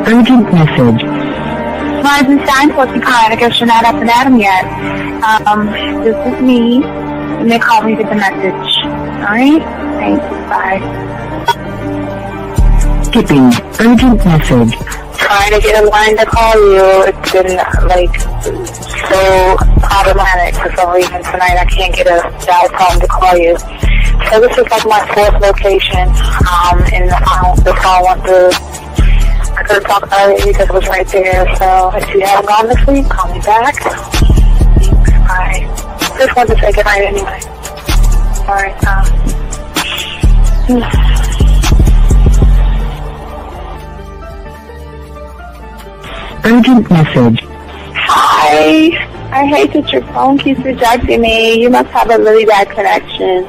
urgent message. Rising sign, what's kind? I guess you're not up and at 'em yet. This is me. And they call me with the message. Alright? Thanks. Bye. Skipping urgent message. Trying to get a line to call you. It's been, so problematic for some reason tonight. I can't get a dial tone to call you. So this is my fourth location, and the phone went through. I couldn't talk earlier because it was right there. So if you haven't gone this week, call me back. Thanks. Bye. Just wanted to say goodnight anyway. Alright, Urgent message. Hi. I hate that your phone keeps rejecting me. You must have a really bad connection.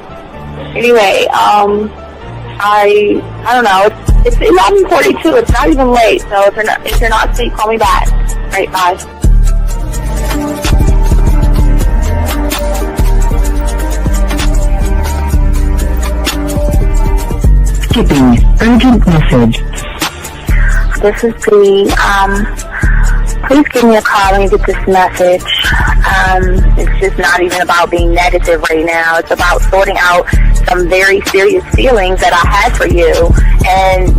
Anyway, I don't know. It's 11:42. It's not even late. So if you're not asleep, call me back. Right, bye. Skipping urgent message. This is the, please give me a call when you get this message. It's just not even about being negative right now. It's about sorting out some very serious feelings that I had for you. And,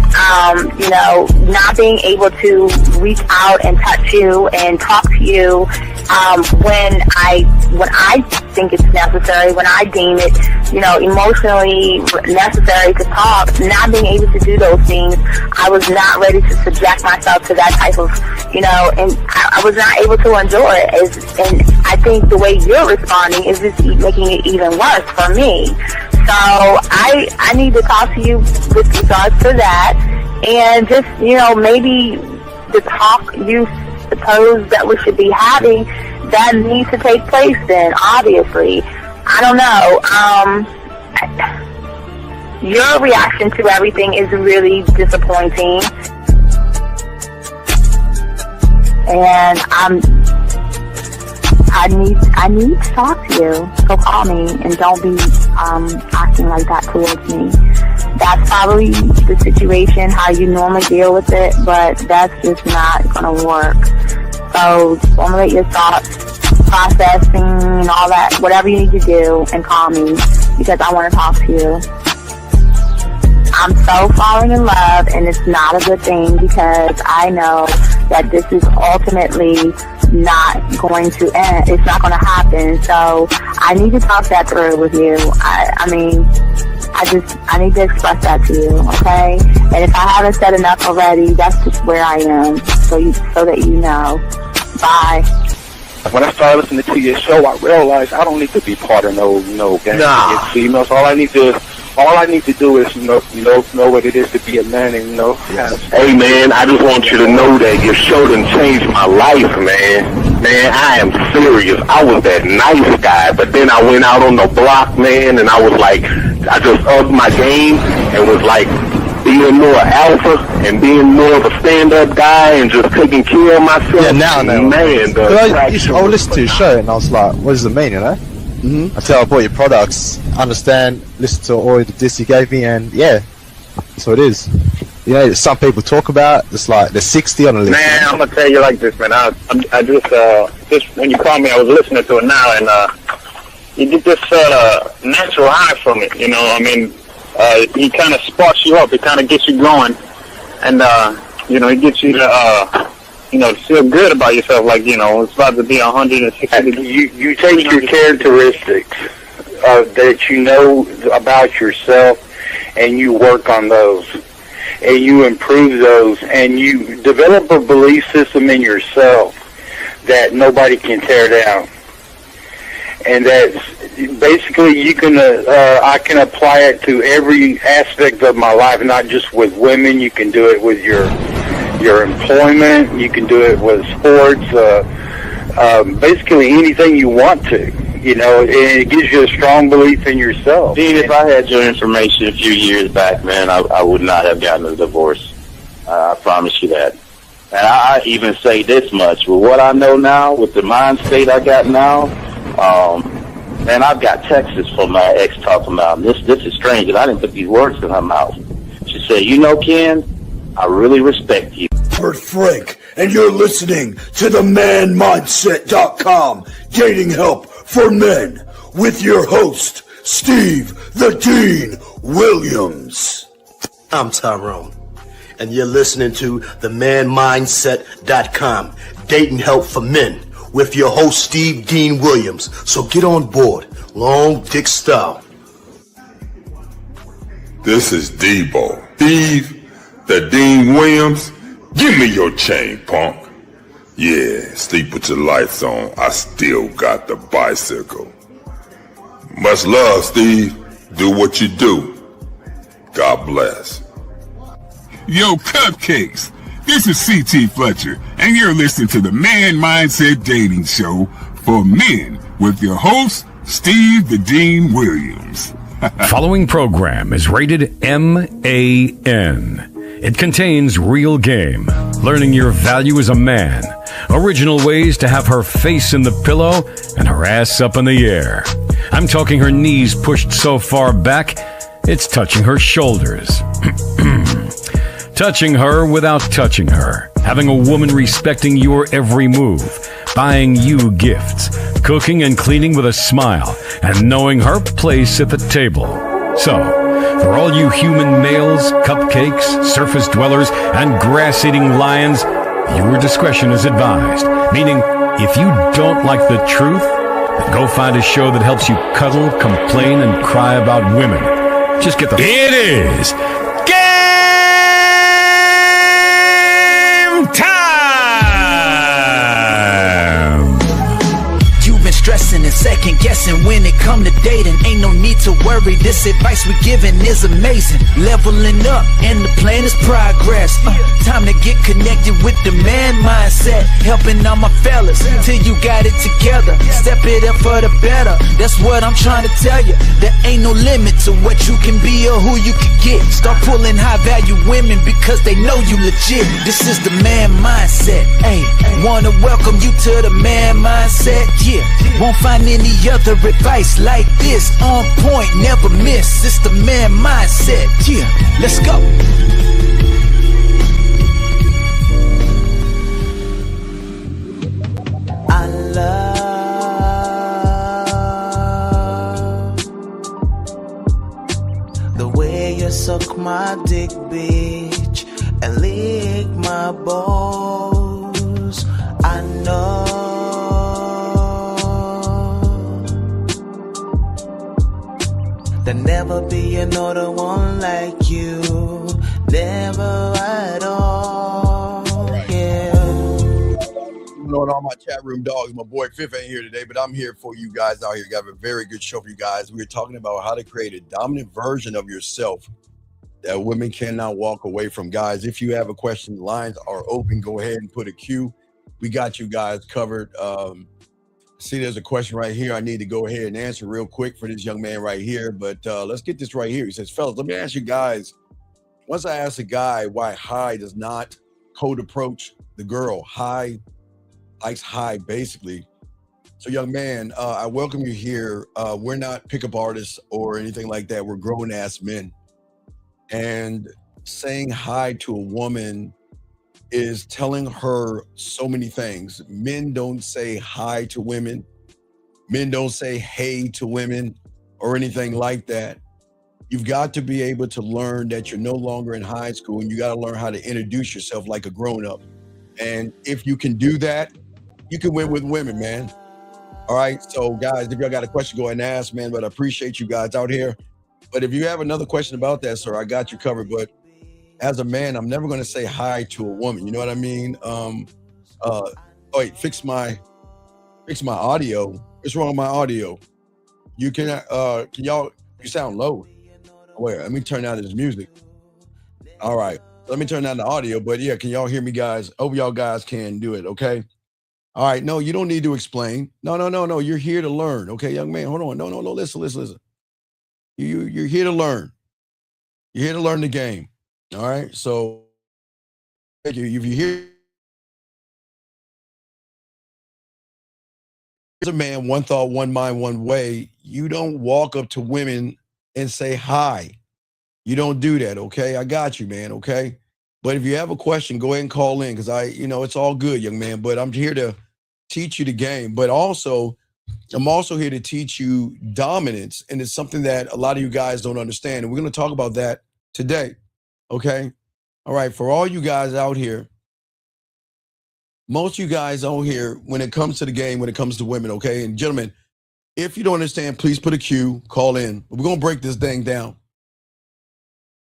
not being able to reach out and touch you and talk to you, when I think it's necessary, when I deem it, emotionally necessary to talk, not being able to do those things, I was not ready to subject myself to that type of, and I was not able to endure it. And I think the way you're responding is just making it even worse for me. So I need to talk to you with regards to that, and just, maybe the talk you suppose that we should be having, that needs to take place then, obviously. I don't know. Your reaction to everything is really disappointing. And I need to talk to you. So call me and don't be acting like that towards me. That's probably the situation, how you normally deal with it, but that's just not going to work. So formulate your thoughts, processing and all that, whatever you need to do, and call me because I want to talk to you. I'm so falling in love, and it's not a good thing because I know that this is ultimately not going to end. It's not going to happen. So I need to talk that through with you. I need to express that to you, okay? And if I haven't said enough already, that's just where I am, so that you know. Bye. When I started listening to your show, I realized I don't need to be part of no gang against females. All I need to do is know what it is to be a man and Hey man, I just want you to know that your show done changed my life, man. Man, I am serious. I was that nice guy, but then I went out on the block, man, and I was like, I just upped my game and was like being more alpha and being more of a stand-up guy and just taking care of myself. Yeah, now, man. I listened to your show and I was like, what does it mean, Mm-hmm. Until I bought your products, understand, listen to all the diss you gave me, and yeah, that's what it is. Some people talk about it's like they're 60 on the list. Man, I'm gonna tell you like this, man. I just when you called me, I was listening to it now, and you get this natural high from it. It kind of sparks you up. It kind of gets you going, and it gets you to feel good about yourself, it's about to be 160 degrees. You take your characteristics that you know about yourself, and you work on those, and you improve those, and you develop a belief system in yourself that nobody can tear down. And that's basically I can apply it to every aspect of my life, not just with women. You can do it with your employment, you can do it with sports, basically anything you want to, and it gives you a strong belief in yourself. Dean, if I had your information a few years back, man, I would not have gotten a divorce. I promise you that. And I even say this much, with what I know now, with the mind state I got now, man, I've got texts from my ex talking about, this is strange, and I didn't put these words in her mouth. She said, Ken, I really respect you. Frank, and you're listening to the manmindset.com dating help for men with your host, Steve the Dean Williams. I'm Tyrone, and you're listening to the manmindset.com dating help for men with your host, Steve Dean Williams. So get on board, long dick style. This is Debo. Steve the Dean Williams. Give me your chain, punk. Yeah, sleep with your lights on. I still got the bicycle. Much love, Steve. Do what you do. God bless. Yo, cupcakes. This is C.T. Fletcher, and you're listening to the Man Mindset Dating Show for men with your host, Steve the Dean Williams. Following program is rated MAN. It contains real game, learning your value as a man, original ways to have her face in the pillow and her ass up in the air. I'm talking her knees pushed so far back, it's touching her shoulders. Touching her without touching her. Having a woman respecting your every move. Buying you gifts. Cooking and cleaning with a smile. And knowing her place at the table. So, for all you human males, cupcakes, surface dwellers, and grass-eating lions, your discretion is advised. Meaning, if you don't like the truth, then go find a show that helps you cuddle, complain, and cry about women. Just get the... It is game time! You've been stressing and second guessing when it come to dating. Ain't no need to worry, this advice we giving is amazing. Leveling up and the plan is progress. Time to get connected with the man mindset. Helping all my fellas till you got it together. Step it up for the better, that's what I'm trying to tell you. There ain't no limit to what you can be or who you can get. Start pulling high value women because they know you legit. This is the man mindset. Hey, wanna welcome you to the man mindset. Yeah, won't find any other advice like this. On point, never miss. It's the man mindset. Yeah, let's go. I love the way you suck my dick, bitch, and lick my balls. I know there'll never be another one like you. Never at all. Yeah. On all my chat room dogs, my boy Fifth ain't here today, but I'm here for you guys out here. Got a very good show for you guys. We're talking about how to create a dominant version of yourself that women cannot walk away from. Guys, if you have a question, the lines are open. Go ahead and put a Q. We got you guys covered. See, there's a question right here. I need to go ahead and answer real quick for this young man right here. But let's get this right here. He says, fellas, let me ask you guys. Once I asked a guy why high does not code approach the girl, high likes high, basically. So, young man, I welcome you here. We're not pickup artists or anything like that. We're grown-ass men. And saying hi to a woman is telling her so many things. Men don't say hi to women. Men don't say hey to women or anything like that. You've got to be able to learn that you're no longer in high school, and you got to learn how to introduce yourself like a grown-up. And if you can do that, you can win with women, man. All right. So, guys, if y'all got a question, go ahead and ask, man. But I appreciate you guys out here. But if you have another question about that, sir, I got you covered. But as a man, I'm never going to say hi to a woman. You know what I mean? Wait, fix my audio. What's wrong with my audio? You can y'all? You sound low. Wait, let me turn down this music. All right, let me turn down the audio. But yeah, can y'all hear me, guys? Hope y'all guys can do it. Okay. All right. No, you don't need to explain. No. You're here to learn. Okay, young man. Hold on. No. Listen. You're here to learn. You're here to learn the game. All right. So if you're here as a man, one thought, one mind, one way, you don't walk up to women and say hi. You don't do that, okay? I got you, man, okay? But if you have a question, go ahead and call in because it's all good, young man. But I'm here to teach you the game. But also, I'm also here to teach you dominance. And it's something that a lot of you guys don't understand. And we're going to talk about that today. Okay? All right. For all you guys out here, most of you guys out here, when it comes to the game, when it comes to women, okay? And gentlemen, if you don't understand, please put a Q, call in. We're going to break this thing down.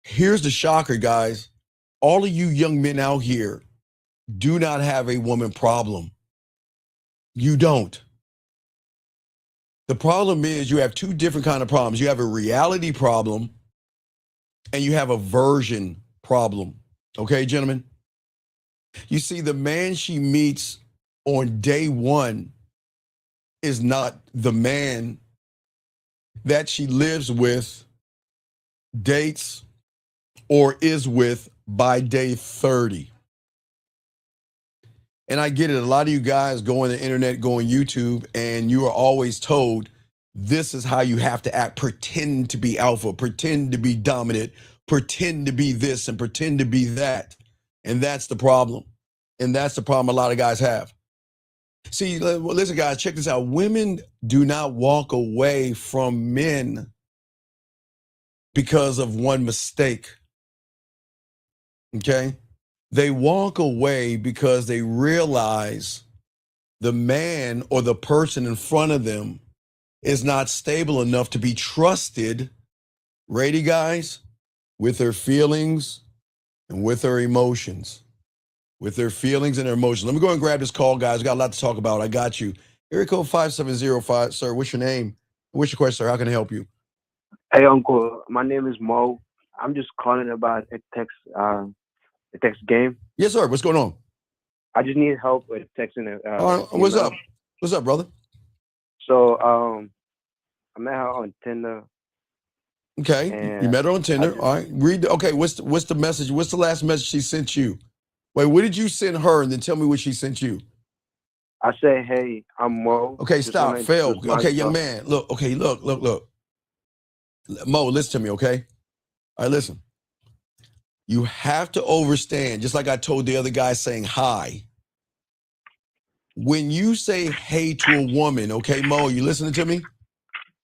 Here's the shocker, guys. All of you young men out here do not have a woman problem. You don't. The problem is you have two different kind of problems. You have a reality problem and you have a version problem. Okay, gentlemen? You see, the man she meets on day one is not the man that she lives with, dates, or is with by day 30. And I get it. A lot of you guys go on the internet, go on YouTube, and you are always told this is how you have to act. Pretend to be alpha, pretend to be dominant, pretend to be this and pretend to be that. And that's the problem. And that's the problem a lot of guys have. See, listen, guys, check this out. Women do not walk away from men because of one mistake. Okay? They walk away because they realize the man or the person in front of them is not stable enough to be trusted, ready, guys, with their feelings and with their emotions. With their feelings and their emotions. Let me go and grab this call, guys. We got a lot to talk about. I got you. Area code 5705. Sir, what's your name? What's your question, sir? How can I help you? Hey, Uncle. My name is Mo. I'm just calling about a text game. Yes, sir. What's going on? I just need help with texting. What's up? What's up, brother? So, I met her on Tinder. Okay. You met her on Tinder. All right. Okay. What's the message? What's the last message she sent you? Wait, what did you send her? And then tell me what she sent you. I say, hey, I'm Mo. Okay, stop. Fail. Okay, young man. Look. Okay, look. Mo, listen to me, okay? All right, listen. You have to understand, just like I told the other guy saying hi. When you say hey to a woman, okay, Mo, you listening to me?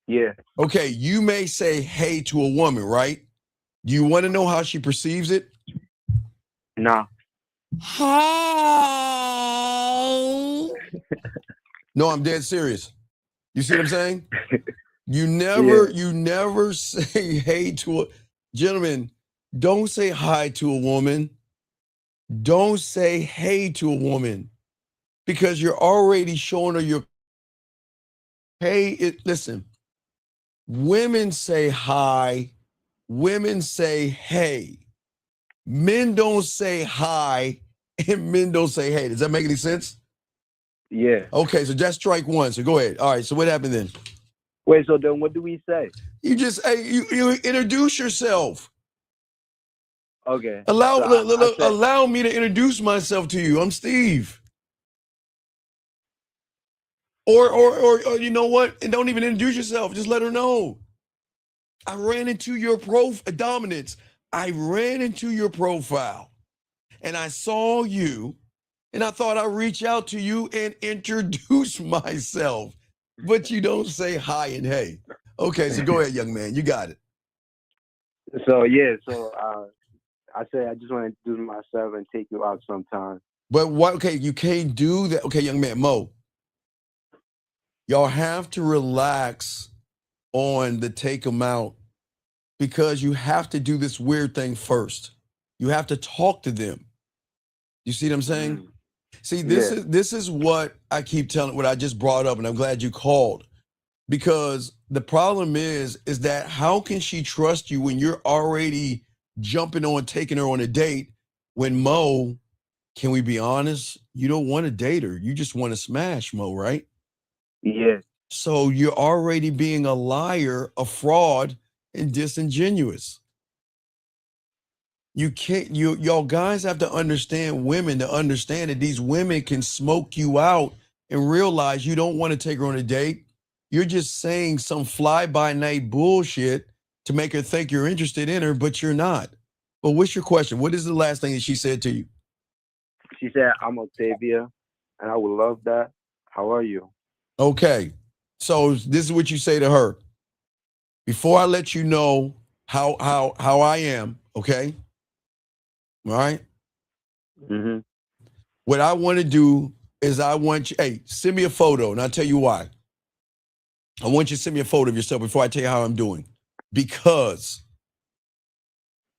Yeah. Okay, you may say hey to a woman, right? Do you want to know how she perceives it? Nah. Hi. No, I'm dead serious. You see what I'm saying? You never say hey to a gentleman. Don't say hi to a woman. Don't say hey to a woman because you're already showing her your hey. Listen, women say hi. Women say hey. Men don't say hi and men don't say hey. Does that make any sense? Yeah. Okay, so that's strike one. So go ahead. All right, so what happened then? Wait, so then what do we say? You just you introduce yourself. Okay. Allow me to introduce myself to you. I'm Steve. Or you know what? And don't even introduce yourself. Just let her know. I ran into your dominance. I ran into your profile and I saw you and I thought I'd reach out to you and introduce myself, but you don't say hi and hey. Okay, so go ahead, young man. You got it. So, I say I just want to introduce myself and take you out sometime. But what? Okay, you can't do that. Okay, young man, Mo. Y'all have to relax on the take them out. Because you have to do this weird thing first. You have to talk to them. You see what I'm saying? See, this is what I keep telling, what I just brought up, and I'm glad you called. Because the problem is that how can she trust you when you're already jumping on, taking her on a date, when Mo, can we be honest? You don't want to date her. You just want to smash, Mo, right? Yeah. So you're already being a liar, a fraud, and disingenuous. You can't, y'all guys have to understand women to understand that these women can smoke you out and realize you don't want to take her on a date. You're just saying some fly-by-night bullshit to make her think you're interested in her, but you're not. But what's your question? What is the last thing that she said to you? She said, "I'm Octavia, and I would love that. How are you?" Okay. So this is what you say to her. Before I let you know how I am, okay? All right? Mm-hmm. What I want to do is I want you, hey, send me a photo, and I'll tell you why. I want you to send me a photo of yourself before I tell you how I'm doing. Because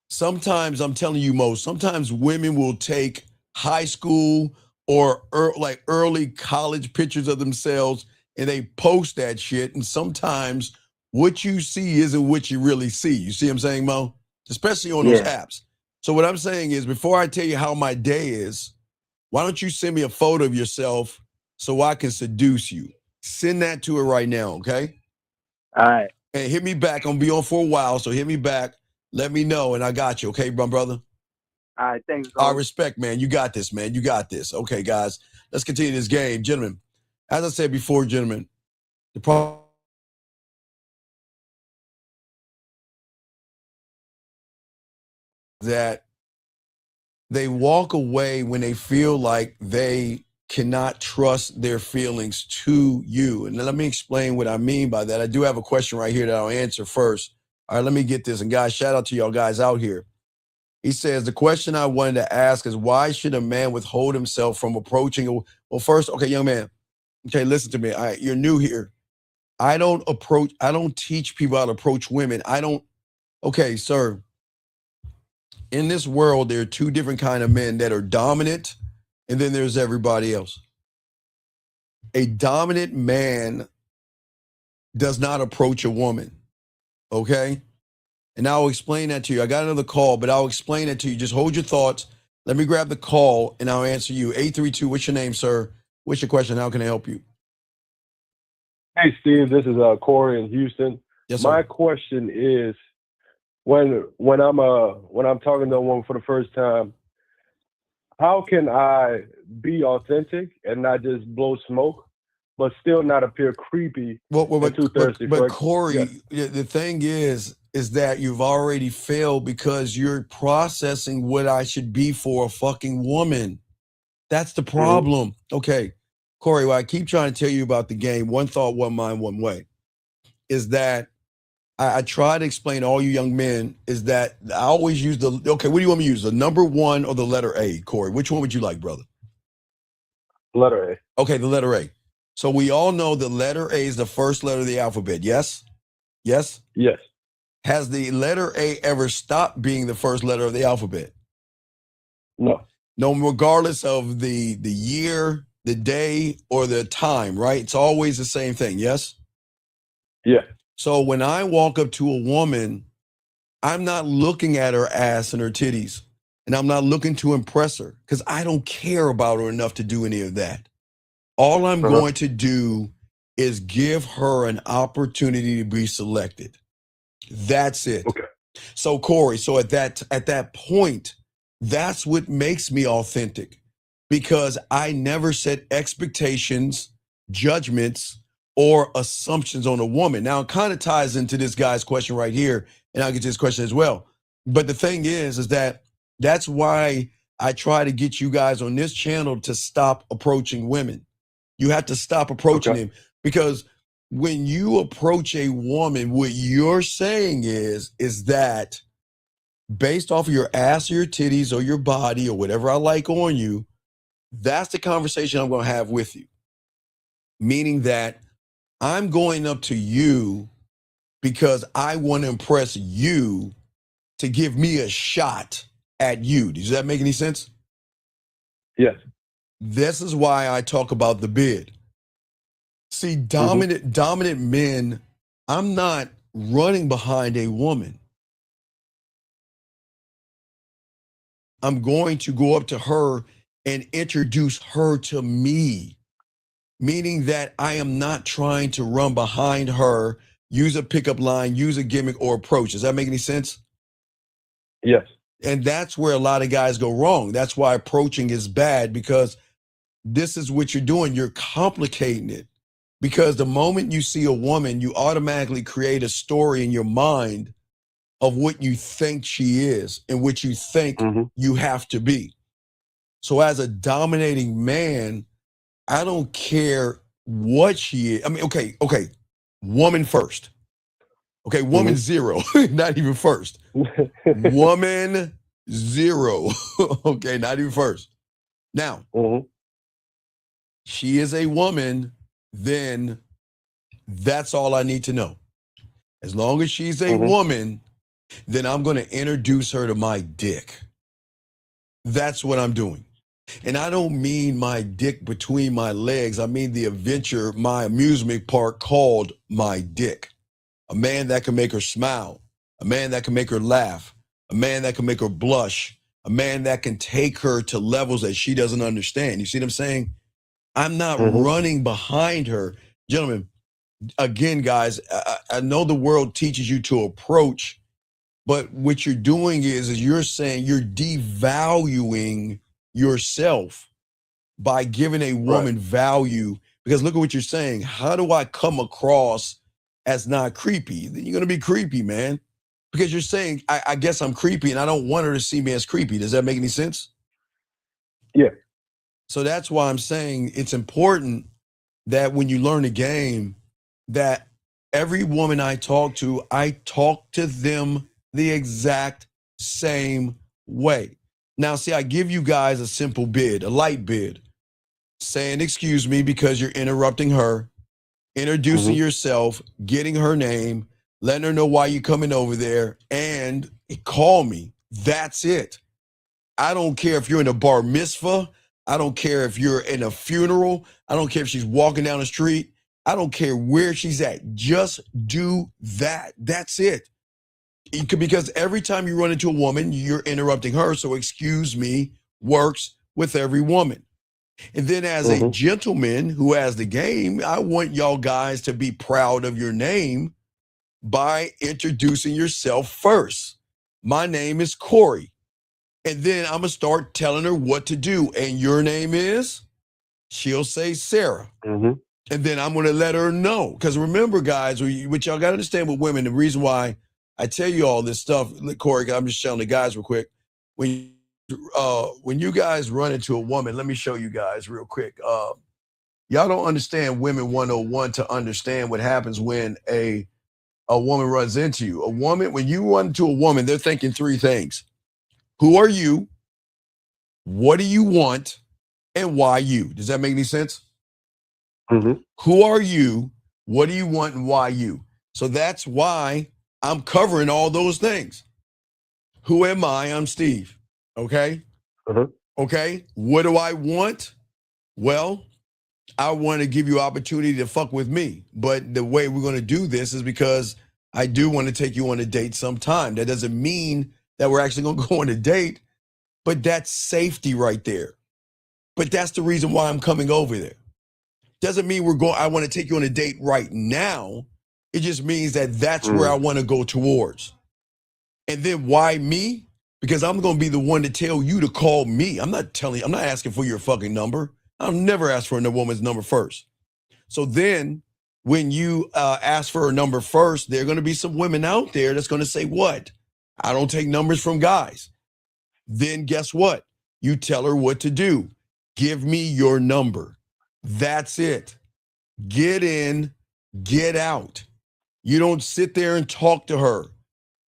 sometimes, I'm telling you, Mo, sometimes women will take high school or like early college pictures of themselves and they post that shit. And sometimes what you see isn't what you really see. You see what I'm saying, Mo? Especially on those apps. So what I'm saying is, before I tell you how my day is, why don't you send me a photo of yourself so I can seduce you? Send that to her right now, okay? All right. And hit me back. I'm gonna be on for a while, so hit me back. Let me know, and I got you, okay, my brother? All right, thanks. I respect, man. You got this, man. You got this. Okay, guys, let's continue this game. Gentlemen, as I said before, gentlemen, the problem that they walk away when they feel like they cannot trust their feelings to you. And let me explain what I mean by that. I do have a question right here that I'll answer first. All right, let me get this. And guys, shout out to y'all guys out here. He says, the question I wanted to ask is, why should a man withhold himself from approaching? Well, first, okay, young man, okay, listen to me. You're new here. I don't teach people how to approach women. Okay, sir. In this world, there are two different kind of men that are dominant, and then there's everybody else. A dominant man does not approach a woman, okay? And I'll explain that to you. I got another call, but I'll explain it to you. Just hold your thoughts. Let me grab the call, and I'll answer you. 832, what's your name, sir? What's your question? How can I help you? Hey, Steve, this is Corey in Houston. Yes, My sir. question is, when I'm talking to a woman for the first time, how can I be authentic and not just blow smoke, but still not appear creepy and too thirsty? But Corey, the thing is that you've already failed because you're processing what I should be for a fucking woman. That's the problem. Okay, Corey, what I keep trying to tell you about the game, one thought, one mind, one way, is that I try to explain to all you young men is that I always use okay, what do you want me to use, the number 1 or the letter A, Corey? Which one would you like, brother? Letter A. Okay, the letter A. So we all know the letter A is the first letter of the alphabet, yes? Yes? Yes. Has the letter A ever stopped being the first letter of the alphabet? No. No, regardless of the year, the day, or the time, right? It's always the same thing, yes? Yeah. So when I walk up to a woman, I'm not looking at her ass and her titties, and I'm not looking to impress her because I don't care about her enough to do any of that. All I'm going to do is give her an opportunity to be selected. That's it. Okay. So Corey, so at that point, that's what makes me authentic, because I never set expectations, judgments, or assumptions on a woman. Now, it kind of ties into this guy's question right here, and I'll get to this question as well. But the thing is that that's why I try to get you guys on this channel to stop approaching women. You have to stop approaching them, because when you approach a woman, what you're saying is that based off of your ass or your titties or your body or whatever I like on you, that's the conversation I'm going to have with you. Meaning that I'm going up to you because I want to impress you to give me a shot at you. Does that make any sense? Yes. This is why I talk about the bid. See, dominant men, I'm not running behind a woman. I'm going to go up to her and introduce her to me, meaning that I am not trying to run behind her, use a pickup line, use a gimmick or approach. Does that make any sense? Yes. And that's where a lot of guys go wrong. That's why approaching is bad, because this is what you're doing. You're complicating it, because the moment you see a woman, you automatically create a story in your mind of what you think she is and what you think you have to be. So as a dominating man, I don't care what she is. I mean, okay, woman first. Okay, woman zero, not even first. Woman zero. Okay, not even first. Now, she is a woman, then that's all I need to know. As long as she's a woman, then I'm going to introduce her to my dick. That's what I'm doing. And I don't mean my dick between my legs. I mean the adventure, my amusement park called my dick. A man that can make her smile, a man that can make her laugh, a man that can make her blush, a man that can take her to levels that she doesn't understand. You see what I'm saying? I'm not running behind her. Gentlemen, again, guys, I know the world teaches you to approach, but what you're doing is you're saying you're devaluing yourself by giving a woman value. Because look at what you're saying. How do I come across as not creepy? Then you're going to be creepy, man. Because you're saying, I guess I'm creepy and I don't want her to see me as creepy. Does that make any sense? Yeah. So that's why I'm saying it's important that when you learn the game, that every woman I talk to them the exact same way. Now, see, I give you guys a simple bid, a light bid, saying, excuse me, because you're interrupting her, introducing yourself, getting her name, letting her know why you're coming over there, and call me. That's it. I don't care if you're in a bar mitzvah. I don't care if you're in a funeral. I don't care if she's walking down the street. I don't care where she's at. Just do that. That's it. Because every time you run into a woman, you're interrupting her. So excuse me works with every woman. And then as a gentleman who has the game, I want y'all guys to be proud of your name by introducing yourself first. My name is Corey. And then I'm going to start telling her what to do. And your name is? She'll say Sarah. And then I'm going to let her know. Because remember, guys, what y'all got to understand with women, the reason why I tell you all this stuff, Corey, I'm just telling the guys real quick. When you guys run into a woman, let me show you guys real quick. Y'all don't understand Women 101 to understand what happens when a woman runs into you. A woman, when you run into a woman, they're thinking three things. Who are you? What do you want? And why you? Does that make any sense? Who are you? What do you want? And why you? So that's why I'm covering all those things. Who am I? I'm Steve. Okay? Okay? What do I want? Well, I want to give you opportunity to fuck with me. But the way we're going to do this is because I do want to take you on a date sometime. That doesn't mean that we're actually going to go on a date, but that's safety right there. But that's the reason why I'm coming over there. Doesn't mean I want to take you on a date right now. It just means that that's where I want to go towards. And then why me? Because I'm going to be the one to tell you to call me. I'm not asking for your fucking number. I'll never ask for a woman's number first. So then when you ask for a number first, there are going to be some women out there that's going to say, what? I don't take numbers from guys. Then guess what? You tell her what to do. Give me your number. That's it. Get in, get out. You don't sit there and talk to her.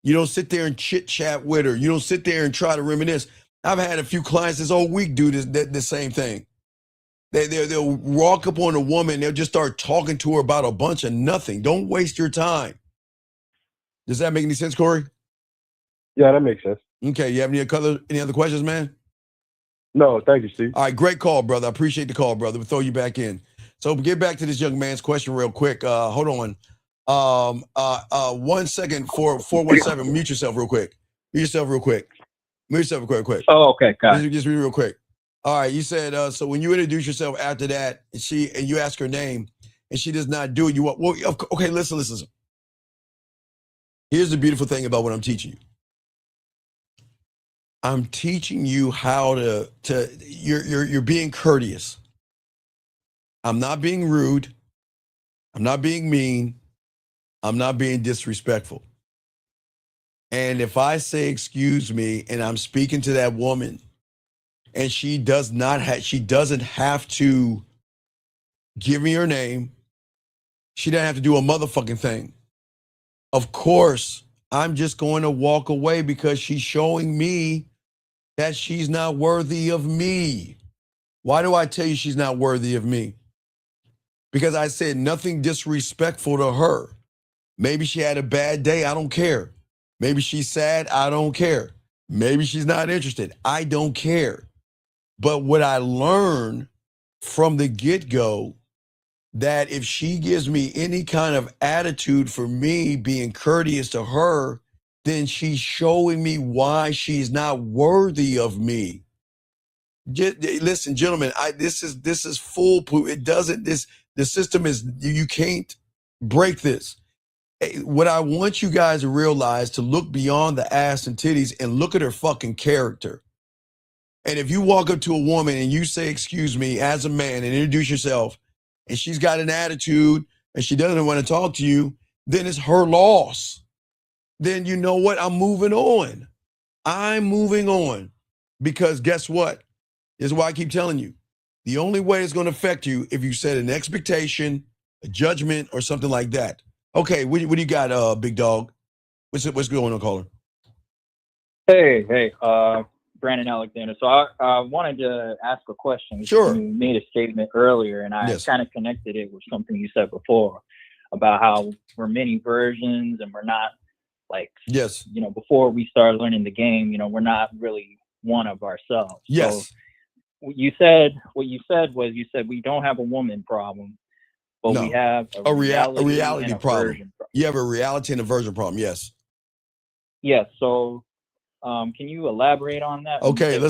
You don't sit there and chit chat with her. You don't sit there and try to reminisce. I've had a few clients this whole week do the same thing. They'll walk up on a woman. They'll just start talking to her about a bunch of nothing. Don't waste your time. Does that make any sense, Corey? Yeah, that makes sense. Okay, you have any other questions, man? No, thank you, Steve. All right, great call, brother. I appreciate the call, brother. We'll throw you back in. So get back to this young man's question real quick. Hold on. 1 second for 417. Mute yourself real quick. Mute yourself real quick. Oh, okay. Got it. Just real quick. All right, you said, so when you introduce yourself after that, and you ask her name, and she does not do it, okay, listen. Here's the beautiful thing about what I'm teaching you. I'm teaching you how you're being courteous. I'm not being rude. I'm not being mean. I'm not being disrespectful. And if I say, excuse me, and I'm speaking to that woman and she doesn't have to give me her name. She doesn't have to do a motherfucking thing. Of course, I'm just going to walk away because she's showing me that she's not worthy of me. Why do I tell you she's not worthy of me? Because I said nothing disrespectful to her. Maybe she had a bad day. I don't care. Maybe she's sad. I don't care. Maybe she's not interested. I don't care. But what I learned from the get-go, that if she gives me any kind of attitude for me being courteous to her, then she's showing me why she's not worthy of me. Listen, gentlemen, this is foolproof. The system is, you can't break this. What I want you guys to realize, to look beyond the ass and titties and look at her fucking character. And if you walk up to a woman and you say, excuse me, as a man, and introduce yourself, and she's got an attitude and she doesn't want to talk to you, then it's her loss. Then you know what? I'm moving on. I'm moving on. Because guess what? This is why I keep telling you. The only way it's going to affect you if you set an expectation, a judgment, or something like that. Okay, what do you got, big dog? What's going on, caller? Hey, Brandon Alexander. So I wanted to ask a question. Sure. You made a statement earlier, and I kind of connected it with something you said before about how we're many versions and we're not like, yes, before we started learning the game, we're not really one of ourselves. Yes. So what you said was we don't have a woman problem, but we have a reality problem. You have a reality and a version problem. Yes. Yes. So can you elaborate on that? Okay,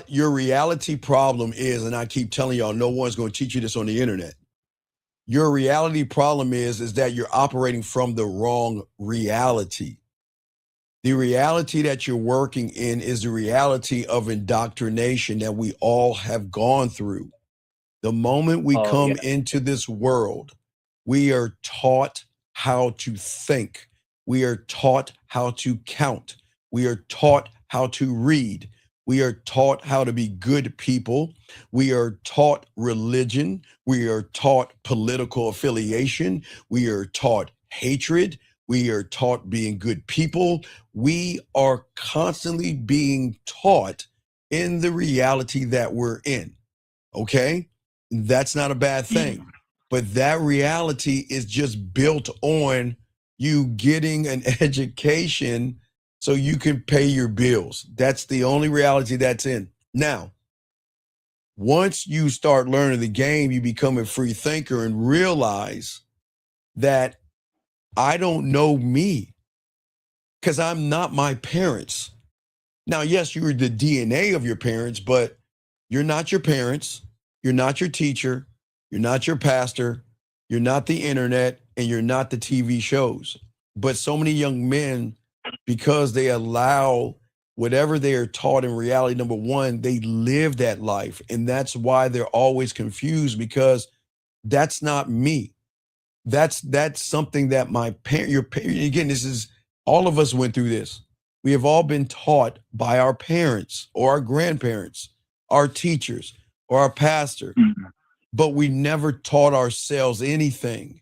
your reality problem is, and I keep telling y'all, no one's going to teach you this on the internet. Your reality problem is that you're operating from the wrong reality. The reality that you're working in is the reality of indoctrination that we all have gone through. The moment we come into this world, we are taught how to think. We are taught how to count. We are taught how to read. We are taught how to be good people. We are taught religion. We are taught political affiliation. We are taught hatred. We are taught being good people. We are constantly being taught in the reality that we're in. Okay? That's not a bad thing. But that reality is just built on you getting an education so you can pay your bills. That's the only reality that's in. Now, once you start learning the game, you become a free thinker and realize that I don't know me because I'm not my parents. Now, yes, you're the DNA of your parents, but you're not your parents. You're not your teacher. You're not your pastor. You're not the internet, and you're not the TV shows. But so many young men, because they allow whatever they are taught in reality, number one, they live that life. And that's why they're always confused, because that's not me. That's something that my parent, again, this is, all of us went through this. We have all been taught by our parents or our grandparents, our teachers or our pastor, but we never taught ourselves anything.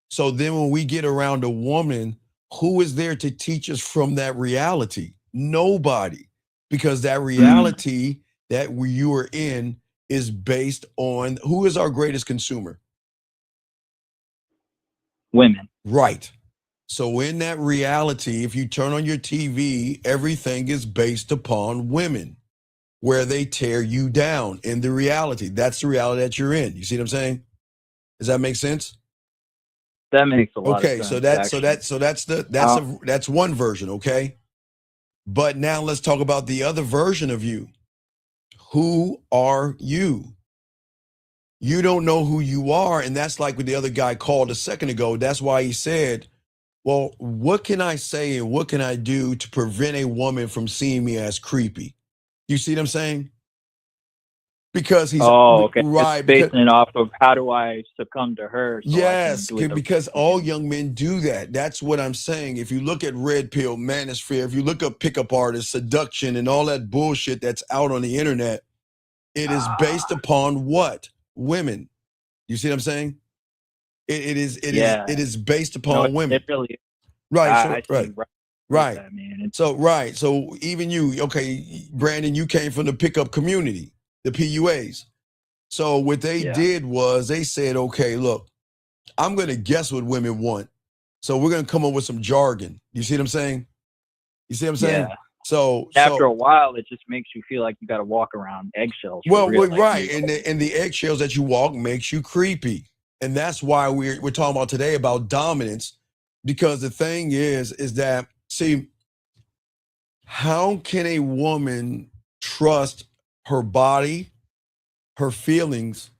So then when we get around a woman, who is there to teach us from that reality? Nobody, because that reality that you are in is based on, who is our greatest consumer? Women. Right. So in that reality, if you turn on your TV, everything is based upon women, where they tear you down in the reality. That's the reality that you're in. You see what I'm saying? Does that make sense? That makes a lot of sense. Okay, that's one version, okay? But now let's talk about the other version of you. Who are you? You don't know who you are, and that's like what the other guy called a second ago. That's why he said, well, what can I say and what can I do to prevent a woman from seeing me as creepy? You see what I'm saying? because he's okay. right. It's basing it off of how do I succumb to her? So Yes, I can do it because all young men do that. That's what I'm saying. If you look at Red Pill, Manosphere, if you look up pickup artists, seduction, and all that bullshit that's out on the internet, it is based upon what? Women. You see what I'm saying? It is based upon women. It really is. Right. Right. That, man. So even you, okay, Brandon, you came from the pickup community, the PUAs. So what they did was they said, okay, look, I'm going to guess what women want. So we're going to come up with some jargon. You see what I'm saying? You see what I'm saying? Yeah. So after a while, it just makes you feel like you got to walk around eggshells. Well, right. And the eggshells that you walk makes you creepy. And that's why we're talking about today about dominance, because the thing is that, see, how can a woman trust her body, her feelings,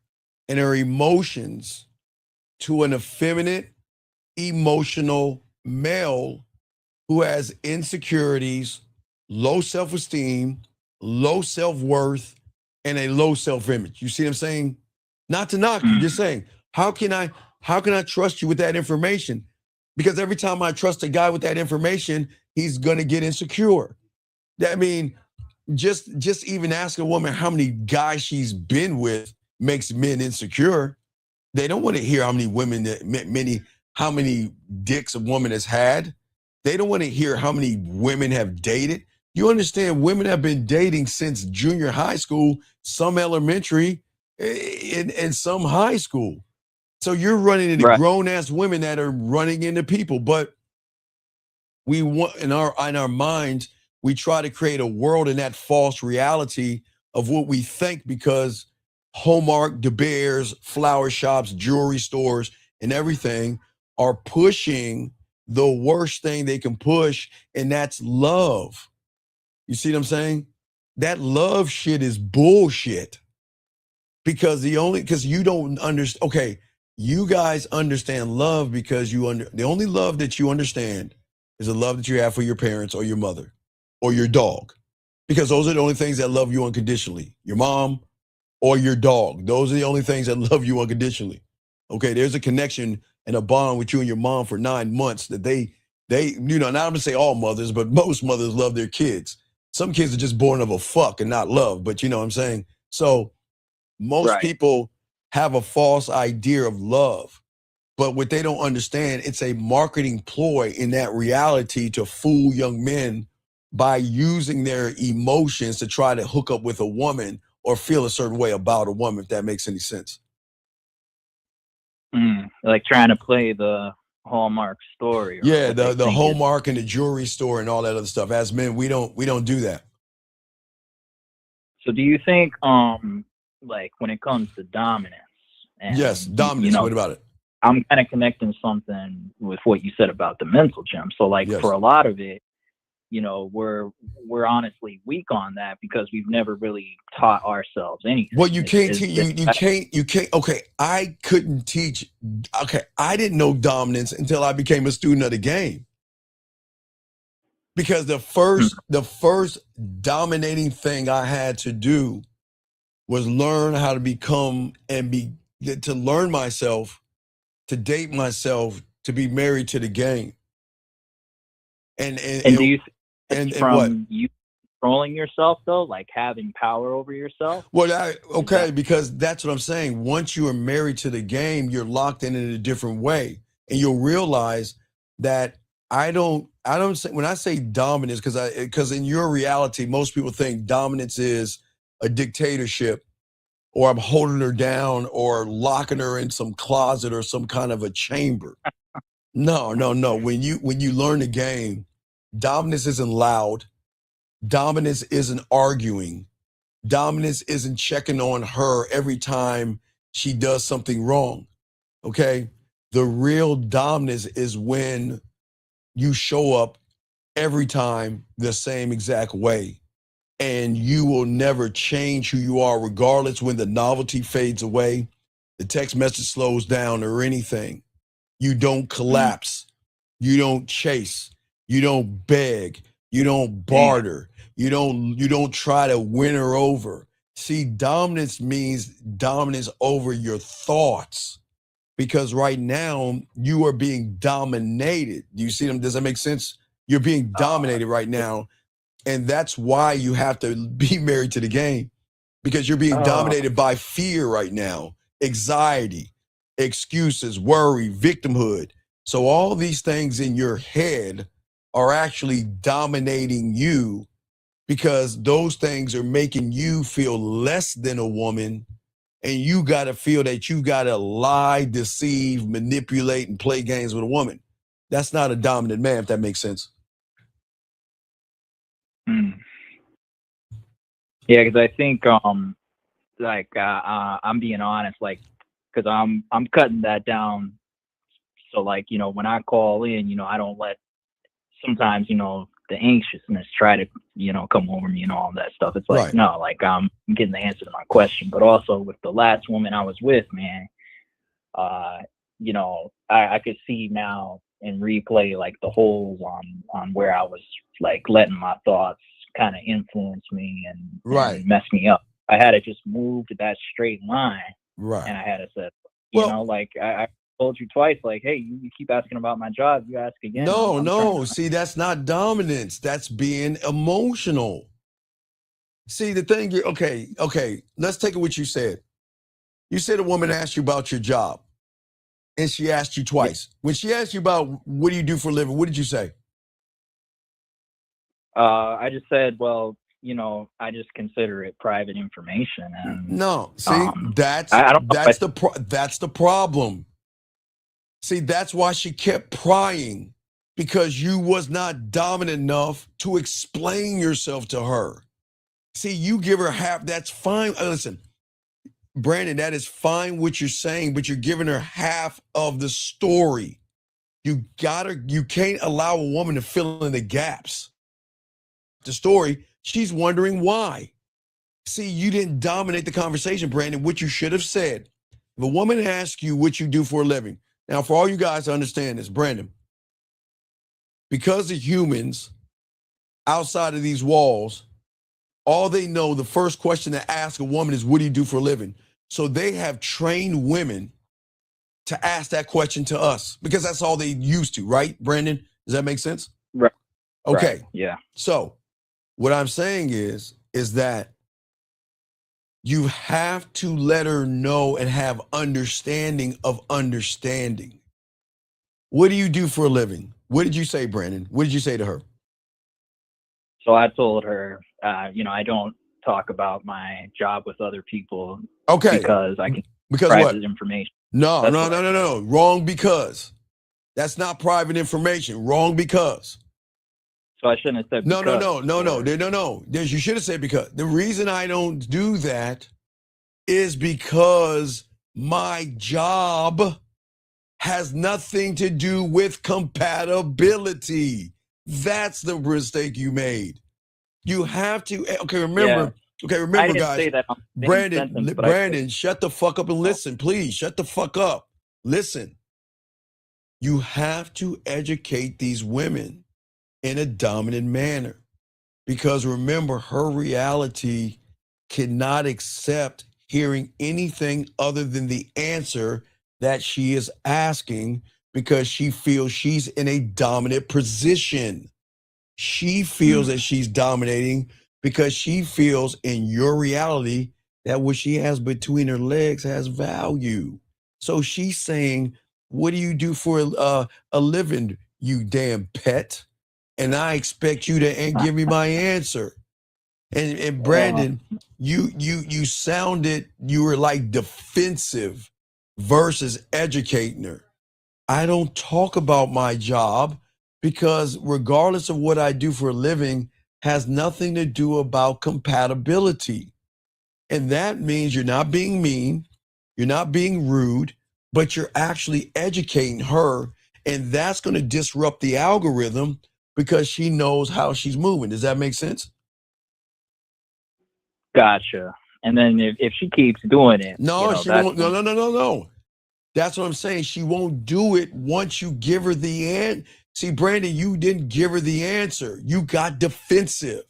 and her emotions to an effeminate, emotional male who has insecurities, low self-esteem, low self-worth, and a low self-image? You see what I'm saying? Not to knock you, just saying, how can I trust you with that information? Because every time I trust a guy with that information, he's gonna get insecure. I mean, just even ask a woman how many guys she's been with makes men insecure. They don't want to hear how many dicks a woman has had. They don't want to hear how many women have dated. You understand, women have been dating since junior high school, some elementary, and some high school. So you're running into grown-ass women that are running into people. But we want in our minds, we try to create a world in that false reality of what we think, because Hallmark, De Beers, flower shops, jewelry stores, and everything are pushing the worst thing they can push, and that's love. You see what I'm saying? That love shit is bullshit. Because you don't understand. Okay, you guys understand love because the only love that you understand is the love that you have for your parents or your mother or your dog. Because those are the only things that love you unconditionally. Your mom or your dog. Those are the only things that love you unconditionally. Okay, there's a connection and a bond with you and your mom for 9 months that they, not I'm gonna say all mothers, but most mothers love their kids. Some kids are just born of a fuck and not love, but you know what I'm saying? So most people have a false idea of love, but what they don't understand, it's a marketing ploy in that reality to fool young men by using their emotions to try to hook up with a woman or feel a certain way about a woman, if that makes any sense. Like trying to play the Hallmark story. Yeah, the Hallmark and the jewelry store and all that other stuff. As men, we don't do that. So do you think, like when it comes to dominance? And, yes, dominance. What about it? I'm kind of connecting something with what you said about the mental gym. So like for a lot of it, we're honestly weak on that because we've never really taught ourselves anything. Well, you can't. Okay, I couldn't teach. Okay, I didn't know dominance until I became a student of the game. Because the first dominating thing I had to do was learn how to become to learn myself, to date myself, to be married to the game. And do you think it's from you controlling yourself though, like having power over yourself? Well, because that's what I'm saying. Once you are married to the game, you're locked in a different way, and you'll realize that I don't say, when I say dominance, because in your reality, most people think dominance is a dictatorship, or I'm holding her down or locking her in some closet or some kind of a chamber. No. When you learn the game, dominance isn't loud. Dominance isn't arguing. Dominance isn't checking on her every time she does something wrong. Okay? The real dominance is when you show up every time the same exact way. And you will never change who you are, regardless when the novelty fades away, the text message slows down or anything. You don't collapse. You don't chase. You don't beg. You don't barter. You don't try to win her over. See, dominance means dominance over your thoughts, because right now you are being dominated. Do you see them? Does that make sense? You're being dominated right now, and that's why you have to be married to the game, because you're being dominated by fear right now, anxiety, excuses, worry, victimhood. So all these things in your head are actually dominating you, because those things are making you feel less than a woman, and you got to feel that you got to lie, deceive, manipulate, and play games with a woman. That's not a dominant man, if that makes sense. Yeah, because I think, like, I'm being honest, like, because I'm cutting that down. So, like, you know, when I call in, you know, I don't let sometimes, you know, the anxiousness try to, you know, come over me and all that stuff. It's like, no, like, I'm getting the answer to my question. But also with the last woman I was with, man, you know, I could see now and replay like the holes on where I was like letting my thoughts kind of influence me and mess me up. I had to just move to that straight line. And I had to say, you know, like I told you twice, like, hey, you keep asking about my job, you ask again. No. See, that's not dominance. That's being emotional. See, the thing, okay, let's take it what you said. You said a woman asked you about your job, and she asked you twice. When she asked you about what do you do for a living, what did you say? I just said, well, you know, I just consider it private information. And no, see, that's the problem. See, that's why she kept prying, because you was not dominant enough to explain yourself to her. See, you give her half, that's fine. Listen, Brandon, that is fine what you're saying, but you're giving her half of the story. You can't allow a woman to fill in the gaps. The story, she's wondering why. See, you didn't dominate the conversation, Brandon. What you should have said, if a woman asks you what you do for a living, now for all you guys to understand this, Brandon, because the humans outside of these walls, all they know, the first question to ask a woman is, what do you do for a living? So they have trained women to ask that question to us, because that's all they used to, right, Brandon? Does that make sense? Right. Okay. Right. Yeah. So what I'm saying is that you have to let her know and have understanding of understanding. What do you do for a living? What did you say, Brandon? What did you say to her? So I told her, you know, I don't talk about my job with other people. Okay. Because I can private information. No. Wrong because. That's not private information. Wrong because. So I shouldn't have said No. because. You should have said because. The reason I don't do that is because my job has nothing to do with compatibility. That's the mistake you made. You have to, remember, guys, Brandon, shut the fuck up and listen, please. Shut the fuck up. Listen. You have to educate these women in a dominant manner, because remember, her reality cannot accept hearing anything other than the answer that she is asking, because she feels she's in a dominant position. She feels that she's dominating because she feels in your reality that what she has between her legs has value. So she's saying, what do you do for a living, you damn pet? And I expect you to give me my answer. And Brandon, you sounded, you were like defensive versus educating her. I don't talk about my job, because regardless of what I do for a living has nothing to do about compatibility. And that means you're not being mean, you're not being rude, but you're actually educating her. And that's going to disrupt the algorithm, because she knows how she's moving. Does that make sense? Gotcha. And then if she keeps doing it, no, she won't. No. That's what I'm saying. She won't do it once you give her the answer. See, Brandon, you didn't give her the answer. You got defensive.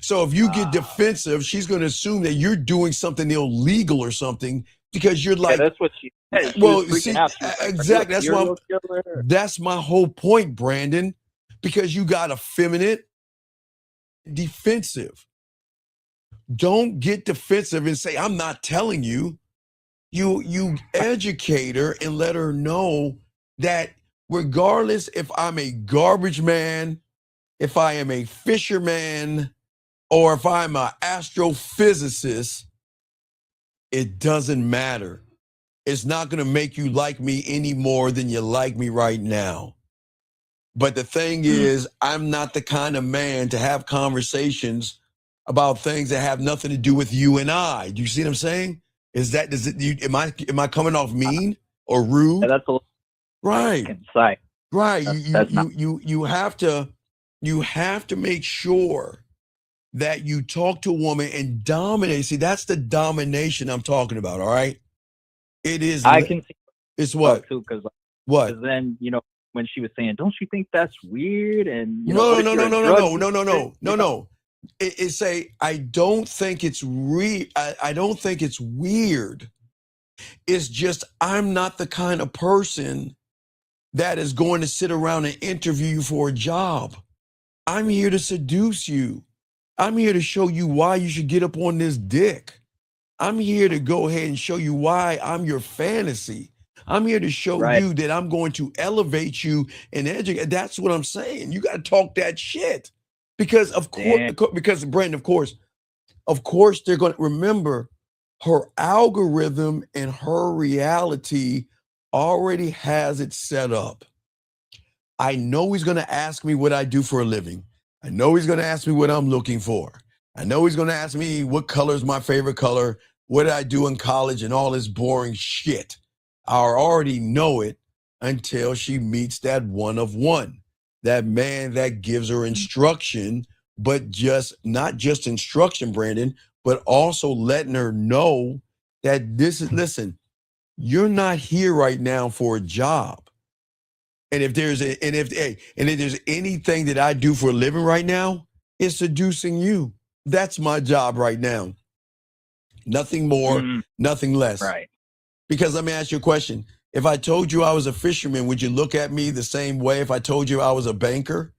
So if you get defensive, she's going to assume that you're doing something illegal or something because you're like, that's what she said. She well, was freaking out. She was like, exactly. "Are you a serial killer?" That's my whole point, Brandon, because you got effeminate, defensive. Don't get defensive and say, I'm not telling you. You educate her and let her know that regardless if I'm a garbage man, if I am a fisherman, or if I'm an astrophysicist, it doesn't matter. It's not going to make you like me any more than you like me right now. But the thing is, I'm not the kind of man to have conversations about things that have nothing to do with you and I. Do you see what I'm saying? Am I coming off mean or rude? Yeah, that's a little right. Insight. Right. You have to make sure that you talk to a woman and dominate. See, that's the domination I'm talking about. All right. It is. I can see. It's what? Too, because what? Because then when she was saying, "Don't you think that's weird?" And no. It say, I don't think it's I don't think it's weird. It's just I'm not the kind of person that is going to sit around and interview you for a job. I'm here to seduce you. I'm here to show you why you should get up on this dick. I'm here to go ahead and show you why I'm your fantasy. I'm here to show you that I'm going to elevate you and educate. That's what I'm saying. You got to talk that shit. Because of course, because Brandon, of course, they're going to remember her algorithm and her reality already has it set up. I know he's going to ask me what I do for a living. I know he's going to ask me what I'm looking for. I know he's going to ask me what color is my favorite color, what did I do in college, and all this boring shit. I already know it until she meets that one of one. That man that gives her instruction, but not just instruction, Brandon, but also letting her know that listen, you're not here right now for a job. And if there's anything that I do for a living right now, it's seducing you. That's my job right now. Nothing more, nothing less. Right. Because let me ask you a question. If I told you I was a fisherman, would you look at me the same way if I told you I was a banker?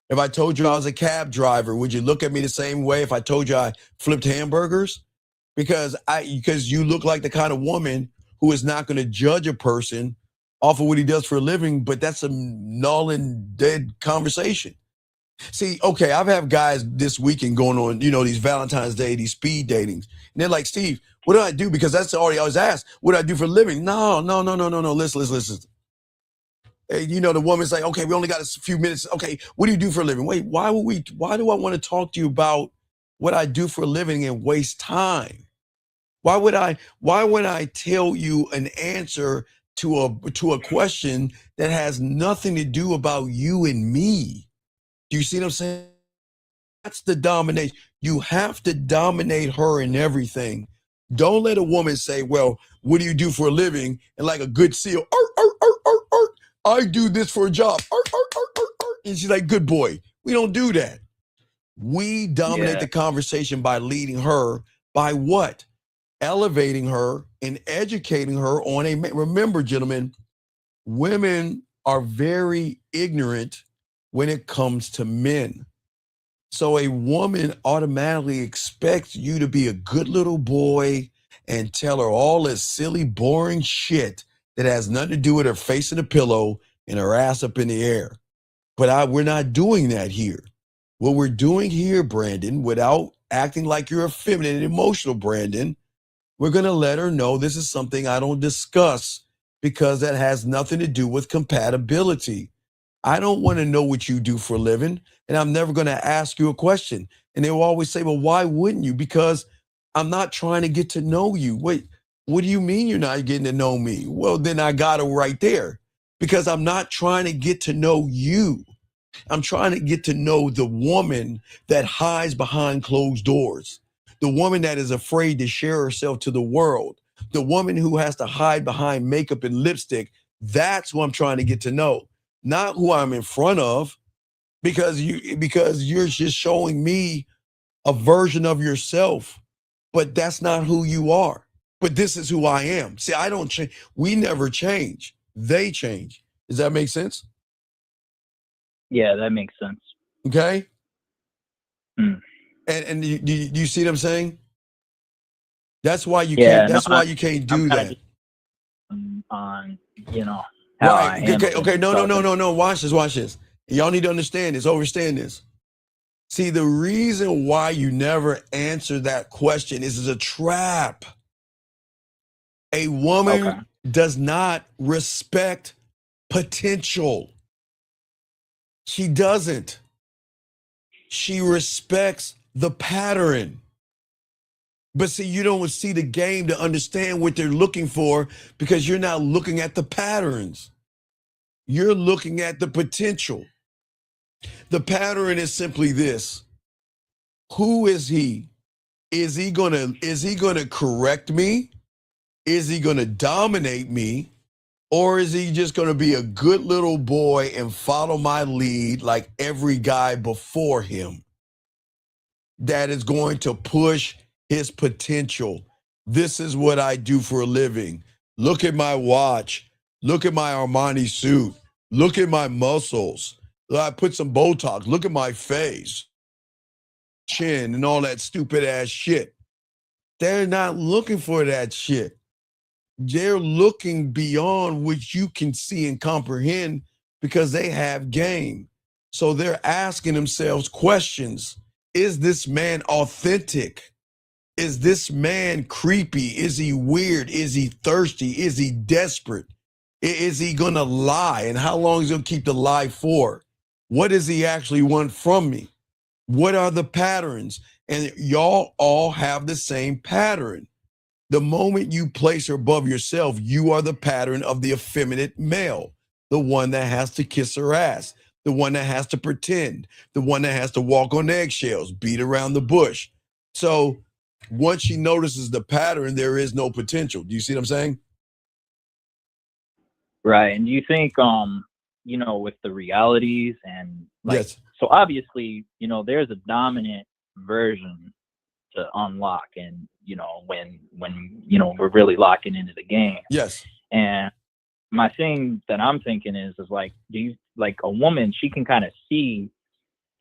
If I told you I was a cab driver, would you look at me the same way if I told you I flipped hamburgers? Because you look like the kind of woman who is not going to judge a person off of what he does for a living, but that's a null and dead conversation. See, okay, I've had guys this weekend going on, these Valentine's Day, these speed datings. And they're like, Steve, what do I do? Because that's already I was asked, what do I do for a living? No. Listen. Hey, the woman's like, okay, we only got a few minutes. Okay, what do you do for a living? Wait, why do I want to talk to you about what I do for a living and waste time? Why would I tell you an answer to a question that has nothing to do about you and me? Do you see what I'm saying? That's the domination. You have to dominate her in everything. Don't let a woman say, well, what do you do for a living? And like a good seal, I do this for a job. And she's like, good boy. We don't do that. We dominate the conversation by leading her by what? Elevating her and educating her on remember, gentlemen, women are very ignorant when it comes to men. So a woman automatically expects you to be a good little boy and tell her all this silly, boring shit that has nothing to do with her face in a pillow and her ass up in the air. But we're not doing that here. What we're doing here, Brandon, without acting like you're effeminate and emotional, Brandon, we're going to let her know this is something I don't discuss because that has nothing to do with compatibility. I don't want to know what you do for a living, and I'm never going to ask you a question. And they will always say, well, why wouldn't you? Because I'm not trying to get to know you. Wait, what do you mean you're not getting to know me? Well, then I got it right there because I'm not trying to get to know you. I'm trying to get to know the woman that hides behind closed doors, the woman that is afraid to share herself to the world, the woman who has to hide behind makeup and lipstick. That's who I'm trying to get to know. Not who I'm in front of, because you're just showing me a version of yourself, but that's not who you are. But this is who I am. See, I don't change. We never change. They change. Does that make sense? Yeah, that makes sense. Okay. Mm. And do you see what I'm saying? That's why you Yeah, can't. That's no, why you can't do that. just on how I Right. am. Okay. No. Watch this. Y'all need to understand this. Understand this. See, the reason why you never answer that question is it's a trap. A woman does not respect potential. She doesn't. She respects the pattern. But see, you don't see the game to understand what they're looking for because you're not looking at the patterns. You're looking at the potential. The pattern is simply this. Who is he? Is he gonna correct me? Is he gonna dominate me? Or is he just gonna be a good little boy and follow my lead like every guy before him that is going to push his potential? This is what I do for a living. Look at my watch. Look at my Armani suit. Look at my muscles. I put some Botox. Look at my face, chin, and all that stupid ass shit. They're not looking for that shit. They're looking beyond what you can see and comprehend because they have game. So they're asking themselves questions. Is this man authentic? Is this man creepy? Is he weird? Is he thirsty? Is he desperate? Is he gonna lie? And how long is he gonna keep the lie for? What does he actually want from me? What are the patterns? And y'all all have the same pattern. The moment you place her above yourself, you are the pattern of the effeminate male, the one that has to kiss her ass, the one that has to pretend, the one that has to walk on eggshells, beat around the bush. So once she notices the pattern, there is no potential. Do you see what I'm saying? Right. And do you think, with the realities and yes. So obviously, there's a dominant version to unlock, and when we're really locking into the game. Yes. And my thing that I'm thinking is like, do you like a woman? She can kind of see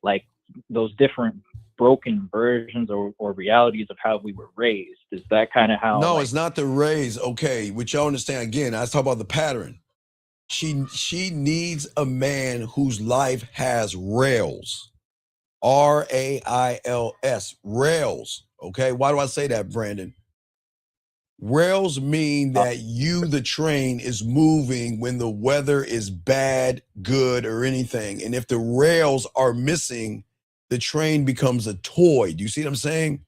like those different broken versions or realities of how we were raised. Is that kind of how? No, it's not the raise. Okay, which y'all understand. Again, I was talking about the pattern. She needs a man whose life has rails. RAILS, rails. Okay, why do I say that, Brandon? Rails mean that you, the train, is moving when the weather is bad, good, or anything. And if the rails are missing, the train becomes a toy. Do you see what I'm saying?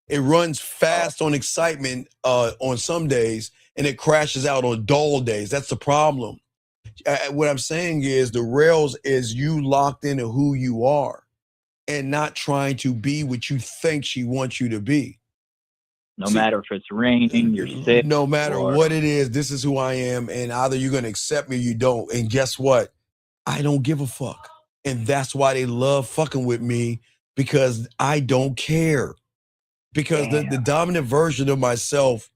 It runs fast on excitement on some days, and it crashes out on dull days. That's the problem. What I'm saying is the rails is you locked into who you are and not trying to be what you think she wants you to be. No matter if it's raining, you're sick. No matter what it is, this is who I am. And either you're going to accept me or you don't. And guess what? I don't give a fuck. And that's why they love fucking with me, because I don't care. Because the dominant version of myself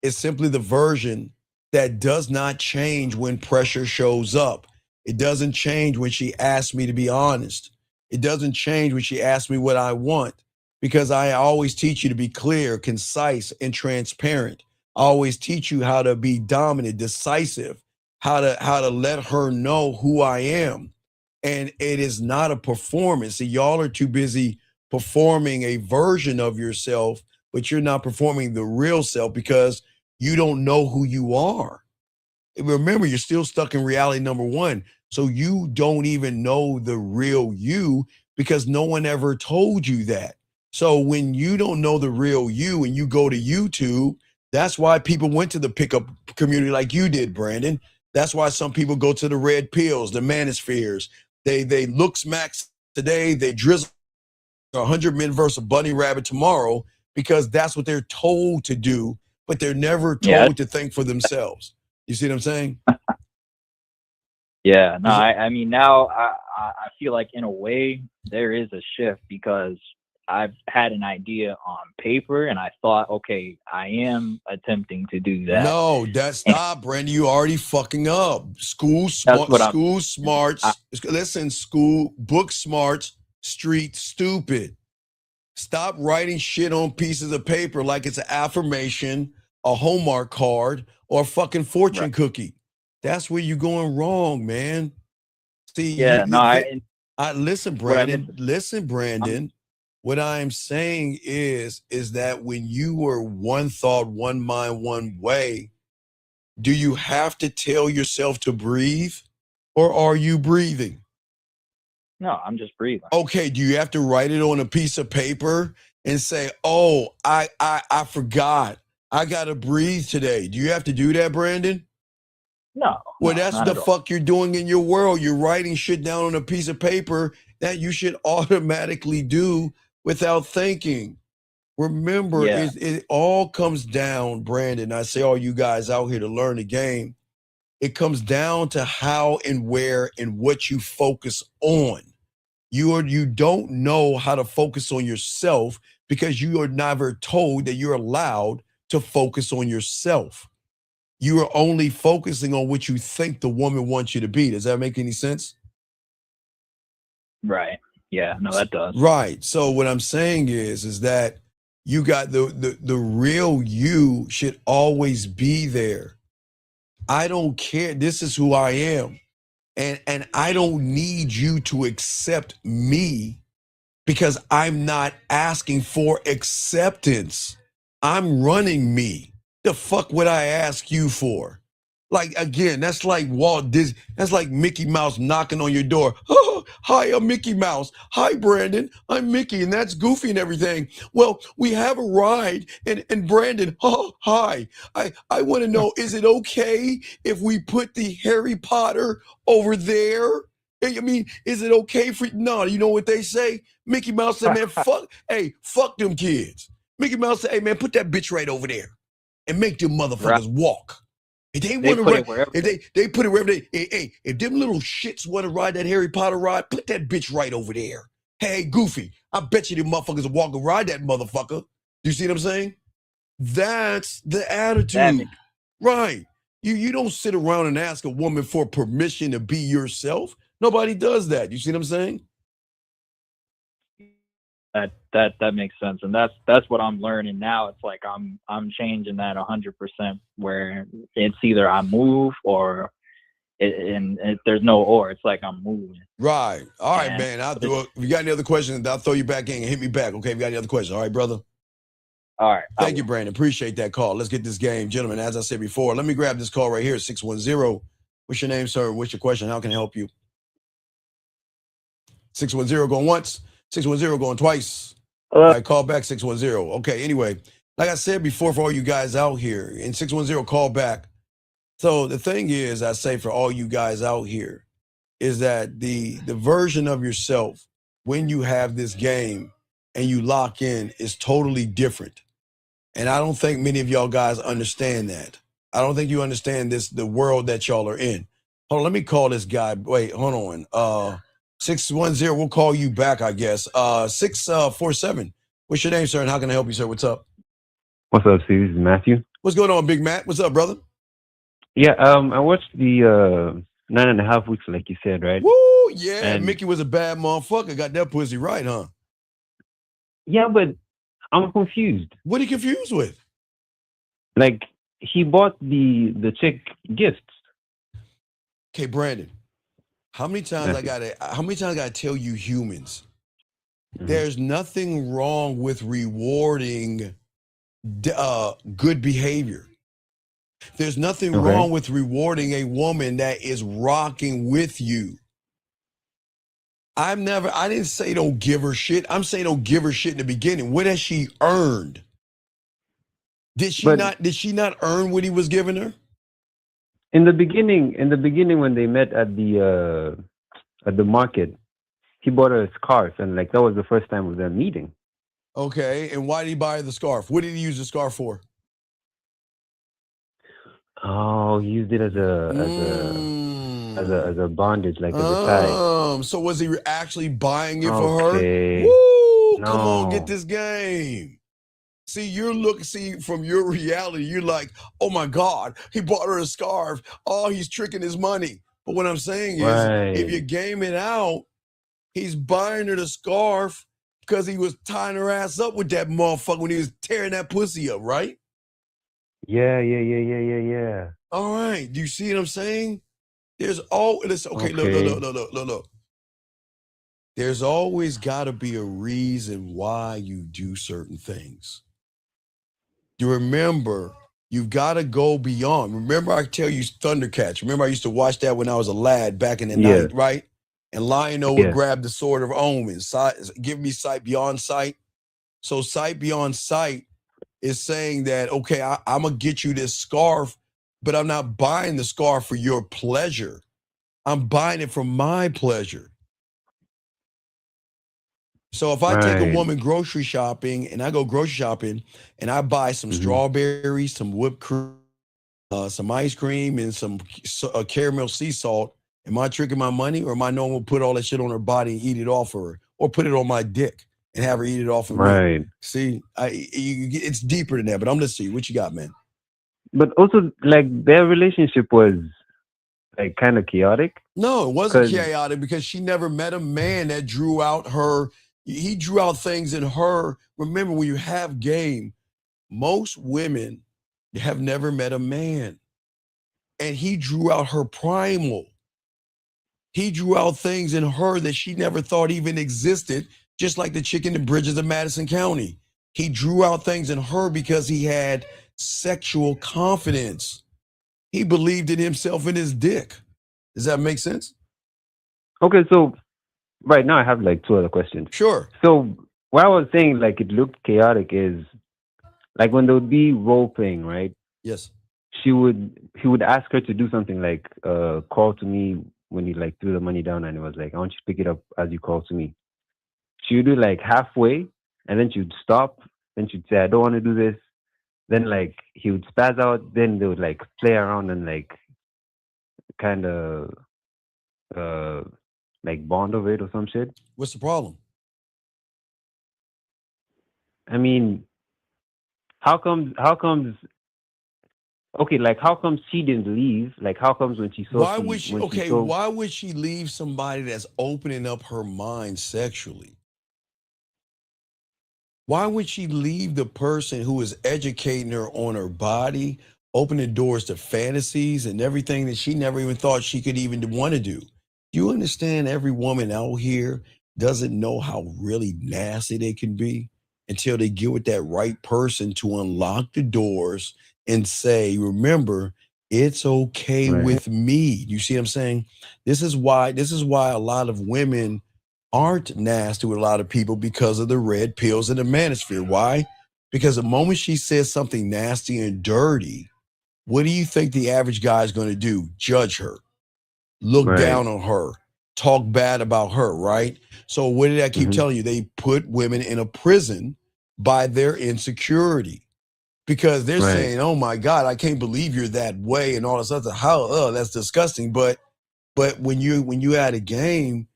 is simply the version that does not change when pressure shows up. It doesn't change when she asks me to be honest. It doesn't change when she asks me what I want, because I always teach you to be clear, concise, and transparent. I always teach you how to be dominant, decisive, how to let her know who I am. And it is not a performance. See, y'all are too busy performing a version of yourself, but you're not performing the real self because you don't know who you are. Remember, you're still stuck in reality number one. So you don't even know the real you because no one ever told you that. So when you don't know the real you and you go to YouTube, that's why people went to the pickup community like you did, Brandon. That's why some people go to the red pills, the manospheres. They look smacks today, they drizzle 100 men versus a bunny rabbit tomorrow, because that's what they're told to do, but they're never told to think for themselves. You see what I'm saying? Yeah, no, I mean, now I feel like in a way there is a shift, because I've had an idea on paper, and I thought, okay, I am attempting to do that. No, stop, Brandy. You already fucking up. School smarts. Listen, book smarts, street stupid. Stop writing shit on pieces of paper like it's an affirmation, a Hallmark card, or a fucking fortune cookie. That's where you're going wrong, man. See, listen, Brandon. Listen, Brandon. What I'm saying is that when you were one thought, one mind, one way, do you have to tell yourself to breathe, or are you breathing? No, I'm just breathing. Okay, do you have to write it on a piece of paper and say, "Oh, I forgot. I gotta breathe today"? Do you have to do that, Brandon? No. Well, that's the fuck you're doing in your world. You're writing shit down on a piece of paper that you should automatically do without thinking. Remember, it all comes down, Brandon. I say all you guys out here to learn the game. It comes down to how and where and what you focus on. You don't know how to focus on yourself because you are never told that you're allowed to focus on yourself. You are only focusing on what you think the woman wants you to be. Does that make any sense? Right. Yeah, no, that does. Right. So what I'm saying is that you got the real you should always be there. I don't care. This is who I am. And I don't need you to accept me because I'm not asking for acceptance. I'm running me. The fuck would I ask you for? Like, again, that's like Walt Disney. That's like Mickey Mouse knocking on your door. Oh, hi, I'm Mickey Mouse. Hi, Brandon. I'm Mickey, and that's Goofy and everything. Well, we have a ride, and Brandon, oh, hi. I want to know, is it okay if we put the Harry Potter over there? I mean, is it okay for, no, you know what they say? Mickey Mouse said, man, fuck them kids. Mickey Mouse said, hey, man, put that bitch right over there and make them motherfuckers walk. If they want to ride, they put it wherever if them little shits want to ride that Harry Potter ride, put that bitch right over there. Hey, Goofy, I bet you them motherfuckers will walk and ride that motherfucker. Do you see what I'm saying? That's the attitude. Right. You don't sit around and ask a woman for permission to be yourself. Nobody does that. You see what I'm saying? That makes sense, and that's what I'm learning now. It's like I'm changing that 100%. Where it's either I move or there's no or. It's like I'm moving. Right. All right, man. I'll do it. If you got any other questions, I'll throw you back in and hit me back. Okay. If you got any other questions, all right, brother. All right. Thank you, Brandon. Appreciate that call. Let's get this game, gentlemen. As I said before, let me grab this call right here. 610. What's your name, sir? What's your question? How can I help you? 610 going once. 610 going twice. All right, call back 610. Okay, anyway, like I said before, for all you guys out here, in 610, call back. So the thing is, I say for all you guys out here, is that the version of yourself, when you have this game and you lock in, is totally different. And I don't think many of y'all guys understand that. I don't think you understand the world that y'all are in. Hold on, let me call this guy. Wait, hold on. 610, we'll call you back, I guess. 647. What's your name, sir, and how can I help you, sir? What's up? What's up, Steve? This is Matthew. What's going on, Big Matt? What's up, brother? Yeah, I watched the 9.5 weeks, like you said, right? Woo, yeah. And Mickey was a bad motherfucker. Got that pussy right, huh? Yeah, but I'm confused. What are you confused with? Like, he bought the chick gifts. Okay, Brandon. How many times I gotta tell you humans? Mm-hmm. There's nothing wrong with rewarding good behavior. There's nothing wrong with rewarding a woman that is rocking with you. I didn't say don't give her shit. I'm saying don't give her shit in the beginning. What has she earned? Did she not earn what he was giving her? In the beginning when they met at the market, he bought her a scarf, and like that was the first time of them meeting. Okay, and why did he buy her the scarf? What did he use the scarf for? Oh, he used it as a bondage, like as a tie. So was he actually buying it for her? Okay. Woo! come on, get this game. See, see from your reality, you're like, oh my God, he bought her a scarf. Oh, he's tricking his money. But what I'm saying is, if you game it out, he's buying her the scarf because he was tying her ass up with that motherfucker when he was tearing that pussy up, right? Yeah. All right. Do you see what I'm saying? There's always look. There's always got to be a reason why you do certain things. You remember, you've got to go beyond. Remember, I tell you Thundercats. Remember, I used to watch that when I was a lad back in the night, right? And Lion-O would grab the sword of Omen, give me sight beyond sight. So sight beyond sight is saying that, okay, I'm going to get you this scarf, but I'm not buying the scarf for your pleasure. I'm buying it for my pleasure. So if I take a woman grocery shopping and I go grocery shopping and I buy some strawberries, some whipped cream, some ice cream, and some caramel sea salt, am I tricking my money, or am I knowing we'll put all that shit on her body and eat it off of her, or put it on my dick and have her eat it off of me? See, it's deeper than that, but I'm listening. What you got, man? But also, like, their relationship was like kind of chaotic. No, it wasn't chaotic because she never met a man that drew out her. He drew out things in her. Remember, when you have game, most women have never met a man. And he drew out her primal. He drew out things in her that she never thought even existed, just like the chick in the bridges of Madison County. He drew out things in her because he had sexual confidence. He believed in himself and his dick. Does that make sense? Okay, so right now I have like two other questions. Sure. So what I was saying, like, it looked chaotic is like when there would be role playing, right? Yes. He would ask her to do something like call to me when he like threw the money down, and it was like, I want you to pick it up as you call to me. She would do like halfway, and then she would stop. Then she'd say, I don't want to do this. Then like he would spaz out. Then they would like play around and like kind of like bond over it or some shit. What's the problem? I mean, how comes okay, like how comes she didn't leave? Like how comes when she saw why would she leave somebody that's opening up her mind sexually? Why would she leave the person who is educating her on her body, opening doors to fantasies and everything that she never even thought she could even want to do? You understand, every woman out here doesn't know how really nasty they can be until they get with that right person to unlock the doors and say, remember, it's okay with me. You see what I'm saying? This is why a lot of women aren't nasty with a lot of people, because of the red pills in the manosphere. Why? Because the moment she says something nasty and dirty, what do you think the average guy is going to do? Judge her, look down on her, talk bad about her, right? So what did I keep telling you? They put women in a prison by their insecurity, because they're saying, oh my God, I can't believe you're that way and all this other. That's disgusting. But when you at a game,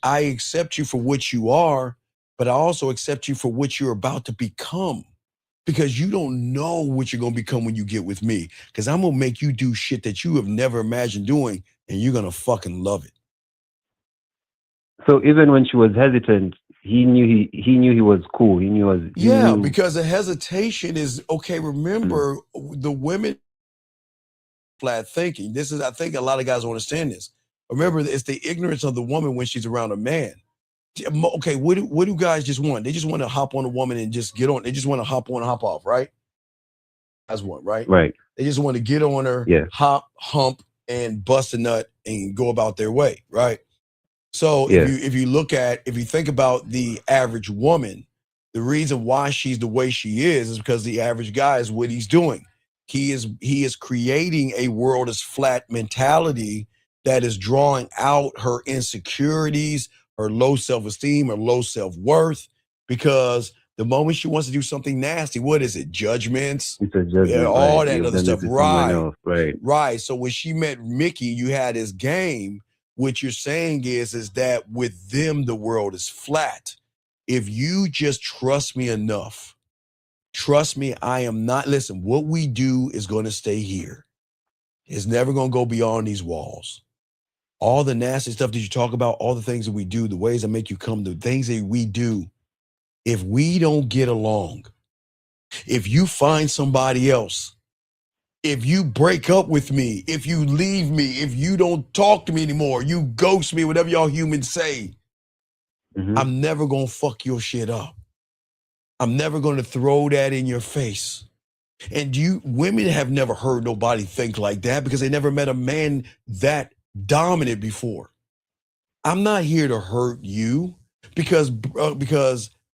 I accept you for what you are, but I also accept you for what you're about to become, because you don't know what you're going to become when you get with me, because I'm going to make you do shit that you have never imagined doing, and you're going to fucking love it. So even when she was hesitant, he knew he was cool. He knew because the hesitation is okay. Remember, the women flat thinking. I think a lot of guys don't understand this. Remember, it's the ignorance of the woman when she's around a man. Okay, what do guys just want? They just want to hop on a woman and just get on. They just want to hop on and hop off, right? Guys want, right? Right. They just want to get on her, hop, hump, and bust a nut and go about their way, right? So if you think about the average woman, the reason why she's the way she is because the average guy is what he's doing. He is creating a world as flat mentality that is drawing out her insecurities, her low self-esteem, her low self-worth, because the moment she wants to do something nasty, what is it? Judgments, all that other stuff. Right. So when she met Mickey, you had his game. What you're saying is that with them, the world is flat. if you just trust me enough, trust me, I am not, listen, what we do is going to stay here. It's never going to go beyond these walls. All the nasty stuff that you talk about, all the things that we do, the ways that make you come, the things that we do, if we don't get along, if you find somebody else, if you break up with me, if you leave me, if you don't talk to me anymore, you ghost me, whatever y'all humans say, I'm never going to fuck your shit up. I'm never going to throw that in your face. And women have never heard nobody think like that because they never met a man that dominant before. I'm not here to hurt you because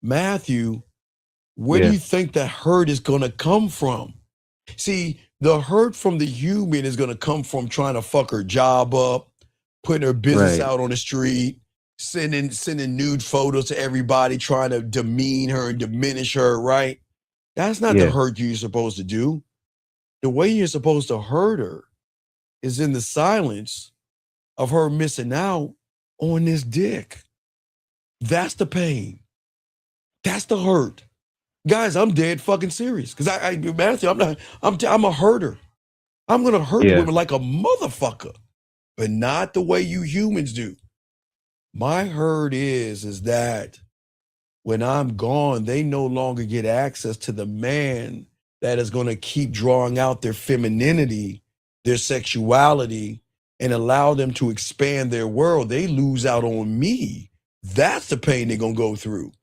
Matthew, where do you think the hurt is going to come from? See, the hurt from the human is going to come from trying to fuck her job up, putting her business out on the street, sending nude photos to everybody, trying to demean her and diminish her, right? That's not the hurt you're supposed to do. The way you're supposed to hurt her is in the silence of her missing out on this dick. That's the pain. That's the hurt. Guys, I'm dead fucking serious. Because Matthew, I'm a herder. I'm gonna hurt women like a motherfucker, but not the way you humans do. My hurt is that when I'm gone, they no longer get access to the man that is gonna keep drawing out their femininity, their sexuality, and allow them to expand their world. They lose out on me. That's the pain they're gonna go through.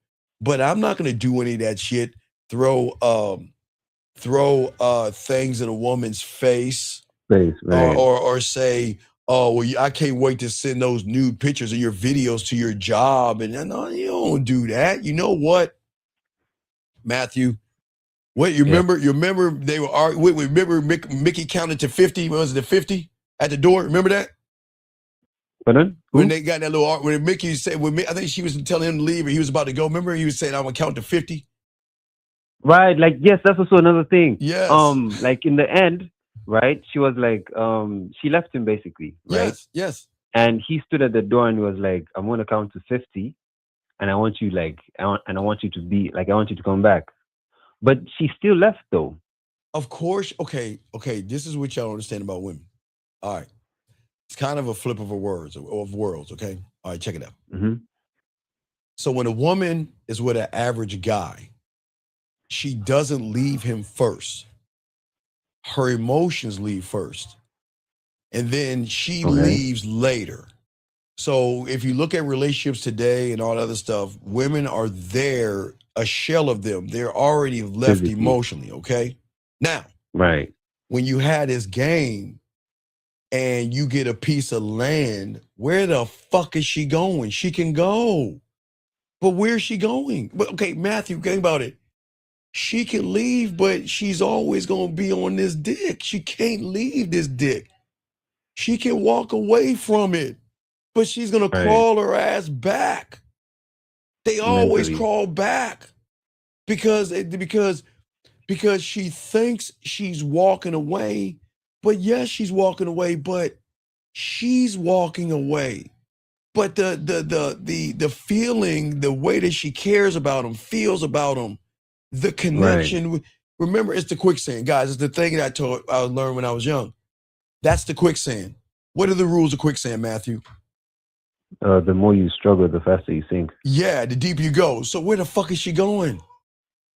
But I'm not gonna do any of that shit. Throw things in a woman's face, or say, oh, well, I can't wait to send those nude pictures of your videos to your job. And no, you don't do that. You know what, Matthew? What you remember? You remember they were arguing. Remember Mickey counted to 50. Was it 50 at the door? Remember that? When they got that little, when Mickey said, I think she was telling him to leave, or he was about to go. Remember, he was saying, "I'm gonna count to 50." Right, like yes, that's also another thing. Yes. Like in the end, right? She was like, she left him basically, right? Yes. And he stood at the door and was like, "I'm gonna count to 50, and I want you I want you to be like, I want you to come back." But she still left though. Of course. Okay. This is what y'all understand about women. All right. It's kind of a flip of worlds. Okay. All right. Check it out. So when a woman is with an average guy, she doesn't leave him first. Her emotions leave first. And then she leaves later. So if you look at relationships today and all that other stuff, women are there, a shell of them. They're already left emotionally, okay? Now, when you had this game and you get a piece of land, where the fuck is she going? She can go. But where's she going? But okay, Matthew, think about it. She can leave, but she's always going to be on this dick. She can't leave this dick. She can walk away from it, but she's going to crawl her ass back. They always crawl back because she thinks she's walking away, but yes, she's walking away, but she's walking away. But the feeling, the way that she cares about him, feels about him, the connection. Remember, it's the quicksand, guys. It's the thing that I learned when I was young. That's the quicksand. What are the rules of quicksand, Matthew? The more you struggle, the faster you sink. Yeah, the deeper you go. So where the fuck is she going?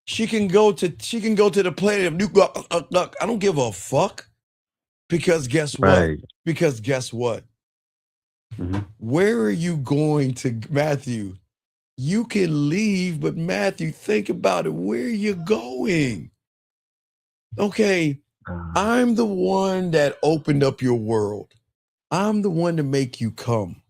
She can go to the planet of nuclear. Look, I don't give a fuck. Because guess what? Because guess what? Where are you going to, Matthew? You can leave, but Matthew, think about it. Where are you going? Okay, I'm the one that opened up your world. I'm the one to make you come.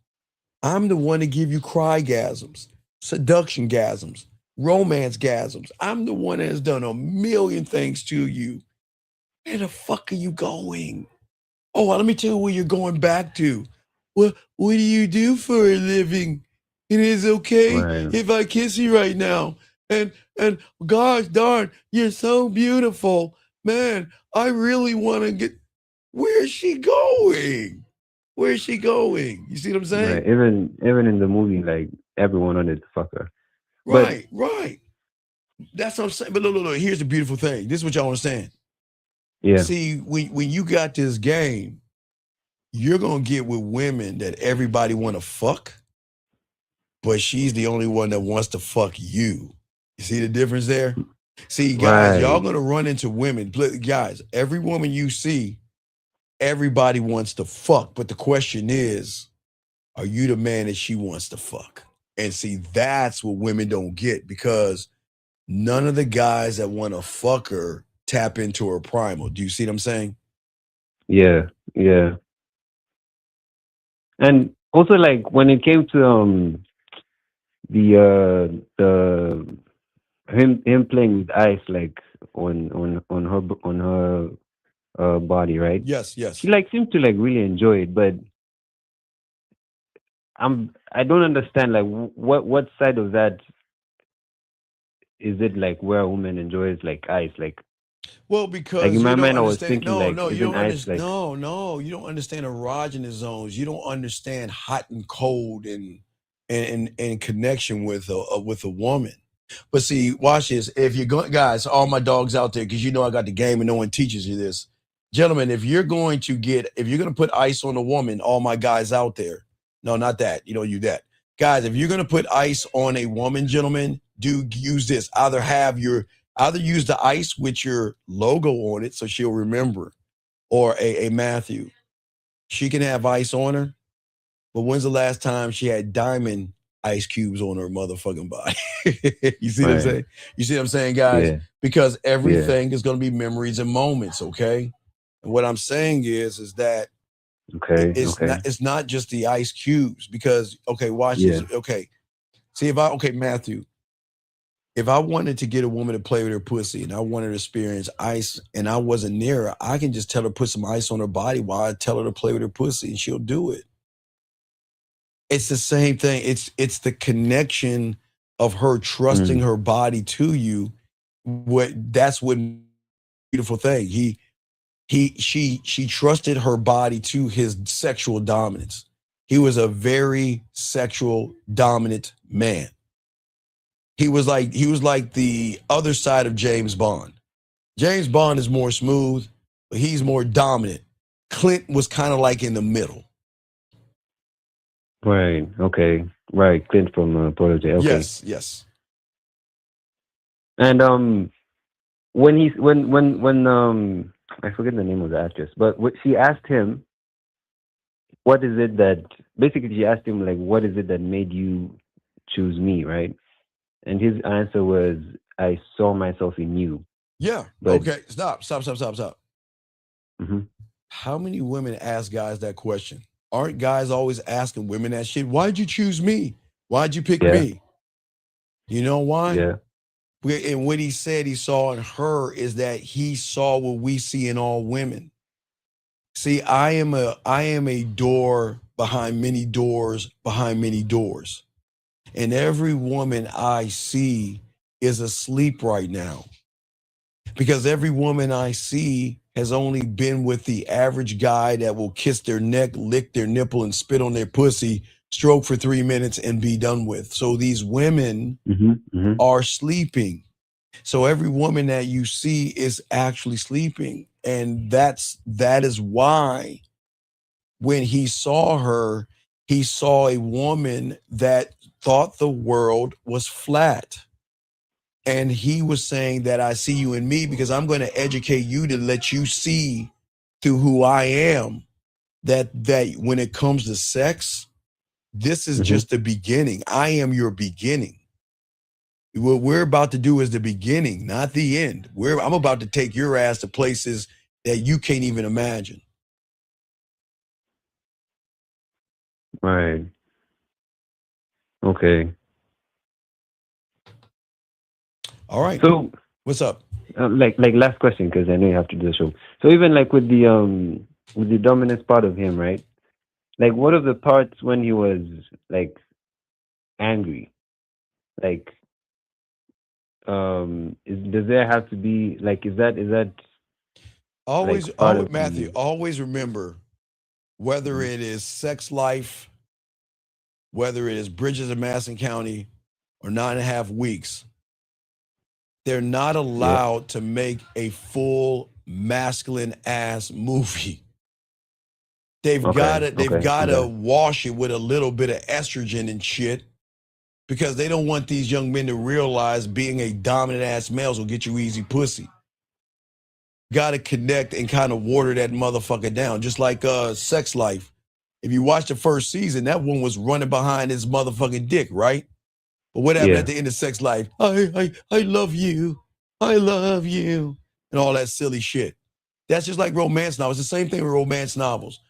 I'm the one to give you crygasms, seduction-gasms, romance-gasms. I'm the one that has done a million things to you. Where the fuck are you going? Oh, let me tell you where you're going back to. What do you do for a living? It is okay if I kiss you right now. And gosh darn, you're so beautiful. Man, I really want to get... Where's she going? Where's she going? You see what I'm saying? Even in the movie, like everyone wanted to fuck her. Right. That's what I'm saying. But look, here's the beautiful thing. This is what y'all understand. Yeah. See, when you got this game, you're gonna get with women that everybody want to fuck, but she's the only one that wants to fuck you. You see the difference there? See, guys, y'all gonna run into women. Guys, every woman you see, everybody wants to fuck. But the question is, are you the man that she wants to fuck? And see, that's what women don't get, because none of the guys that want to fuck her tap into her primal. Do you see what I'm saying? Yeah. And also, like, when it came to the him playing with ice, like on her body, right? Yes. She like seemed to like really enjoy it, but I don't understand, like, what side of that is it, like, where a woman enjoys like ice, like. Well, because like in my you don't mind, I was understand. thinking, like, You isn't don't ice understand. like. No, you don't understand erogenous zones. You don't understand hot and cold and connection with a woman. But see, watch this. If you're going, guys, all my dogs out there, because you know I got the game and no one teaches you this, gentlemen. If you're going to put ice on a woman, all my guys out there, no, not that. You don't use that, guys. If you're going to put ice on a woman, gentlemen, do use this. Either use the ice with your logo on it so she'll remember, or a Matthew. She can have ice on her, but when's the last time she had diamond ice cubes on her motherfucking body? You see what I'm saying? You see what I'm saying, guys? Yeah. Because everything is going to be memories and moments, okay? And what I'm saying is that it's not just the ice cubes, because, okay, watch this. Okay. See, Matthew, if I wanted to get a woman to play with her pussy and I wanted to experience ice and I wasn't near her, I can just tell her to put some ice on her body while I tell her to play with her pussy, and she'll do it. It's the same thing. It's the connection of her trusting her body to you. That's what beautiful thing. She trusted her body to his sexual dominance. He was a very sexual dominant man. He was like the other side of James Bond. James Bond is more smooth, but he's more dominant. Clint was kind of like in the middle. Right. Okay. Right. Clint from Protege. Okay. Yes. And when I forget the name of the actress, but she asked him, what is it that basically she asked him, like, what is it that made you choose me, right? And his answer was, I saw myself in you. Yeah. But, okay. Stop. Mm-hmm. How many women ask guys that question? Aren't guys always asking women that shit? Why'd you choose me? Why'd you pick me? You know why? Yeah. And what he said he saw in her is that he saw what we see in all women. See, I am a door behind many doors, behind many doors. And every woman I see is asleep right now. Because every woman I see has only been with the average guy that will kiss their neck, lick their nipple, and spit on their pussy, stroke for 3 minutes, and be done with. So these women are sleeping. So every woman that you see is actually sleeping. And that is why when he saw her, he saw a woman that thought the world was flat. And he was saying that I see you in me because I'm going to educate you to let you see through who I am, that when it comes to sex, this is just the beginning. I am your beginning. What we're about to do is the beginning, not the end. I'm about to take your ass to places that you can't even imagine. Right. Okay. All right. So what's up? Like last question, because I know you have to do the show. So even like with the dominance part of him, right? Like, what are the parts when he was like angry? Like, does there have to be like, is that always, like part always of Matthew, always remember, whether it is Sex Life, whether it is Bridges of Madison County, or 9.5 weeks, they're not allowed to make a full masculine ass movie. They've gotta wash it with a little bit of estrogen and shit, because they don't want these young men to realize being a dominant ass males will get you easy pussy. Gotta connect and kind of water that motherfucker down, just like Sex Life. If you watch the first season, that one was running behind his motherfucking dick, right? But what happened at the end of Sex Life? I love you. I love you. And all that silly shit. That's just like romance novels. It's the same thing with romance novels.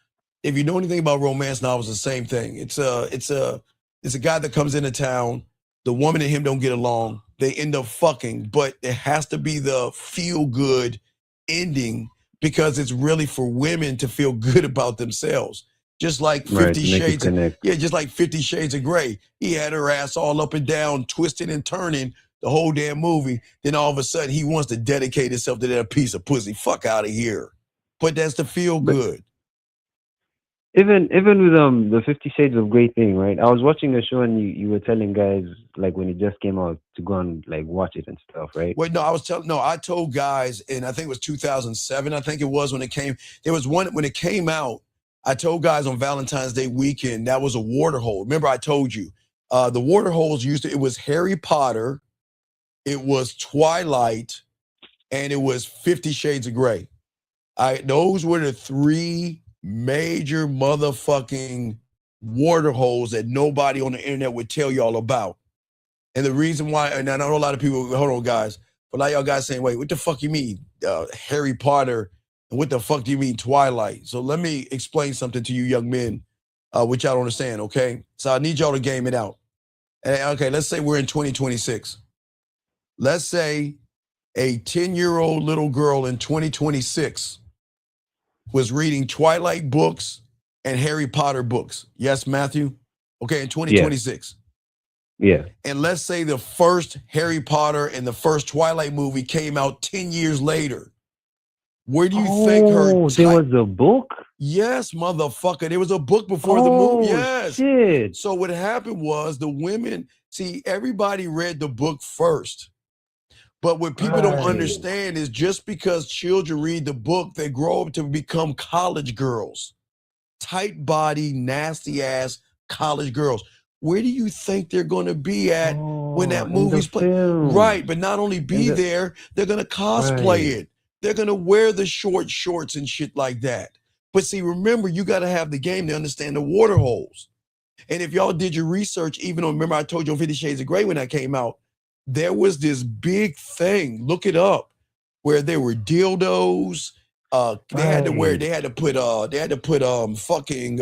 If you know anything about romance novels, it's the same thing. It's a guy that comes into town. The woman and him don't get along. They end up fucking, but it has to be the feel good ending, because it's really for women to feel good about themselves. Just like 50 Shades of, just like 50 Shades of Grey. He had her ass all up and down, twisting and turning the whole damn movie. Then all of a sudden he wants to dedicate himself to that piece of pussy. Fuck out of here. But that's the feel good. Even with the 50 Shades of Grey thing, right? I was watching a show and you were telling guys, like, when it just came out, to go and like watch it and stuff, right? Wait, no, I told guys, and I think it was 2007, I think it was when it came. There was one when it came out. I told guys on Valentine's Day weekend, that was a water hole. Remember I told you, the water holes it was Harry Potter, it was Twilight, and it was 50 Shades of Grey. Those were the three major motherfucking water holes that nobody on the internet would tell y'all about. And the reason why, and I know a lot of people, hold on guys, but a lot of y'all guys saying, wait, what the fuck you mean Harry Potter, and what the fuck do you mean Twilight? So let me explain something to you young men, which y'all don't understand, okay? So I need y'all to game it out. Okay, let's say we're in 2026. Let's say a 10-year-old little girl in 2026 was reading Twilight books and Harry Potter books. Yes, Matthew? Okay, in 2026. Yeah. And let's say the first Harry Potter and the first Twilight movie came out 10 years later. Where do you think her... Oh, there was a book? Yes, motherfucker. There was a book before the movie. Yes. Shit. So what happened was the women... See, everybody read the book first. But what people don't understand is just because children read the book, they grow up to become college girls. Tight body, nasty ass college girls. Where do you think they're going to be at when that movie's playing? Right, but not only be there, they're going to cosplay it. They're going to wear the short shorts and shit like that. But see, remember, you got to have the game to understand the water holes. And if y'all did your research, even on, remember I told you on 50 Shades of Grey when that came out, there was this big thing, look it up, where there were dildos. They had to put fucking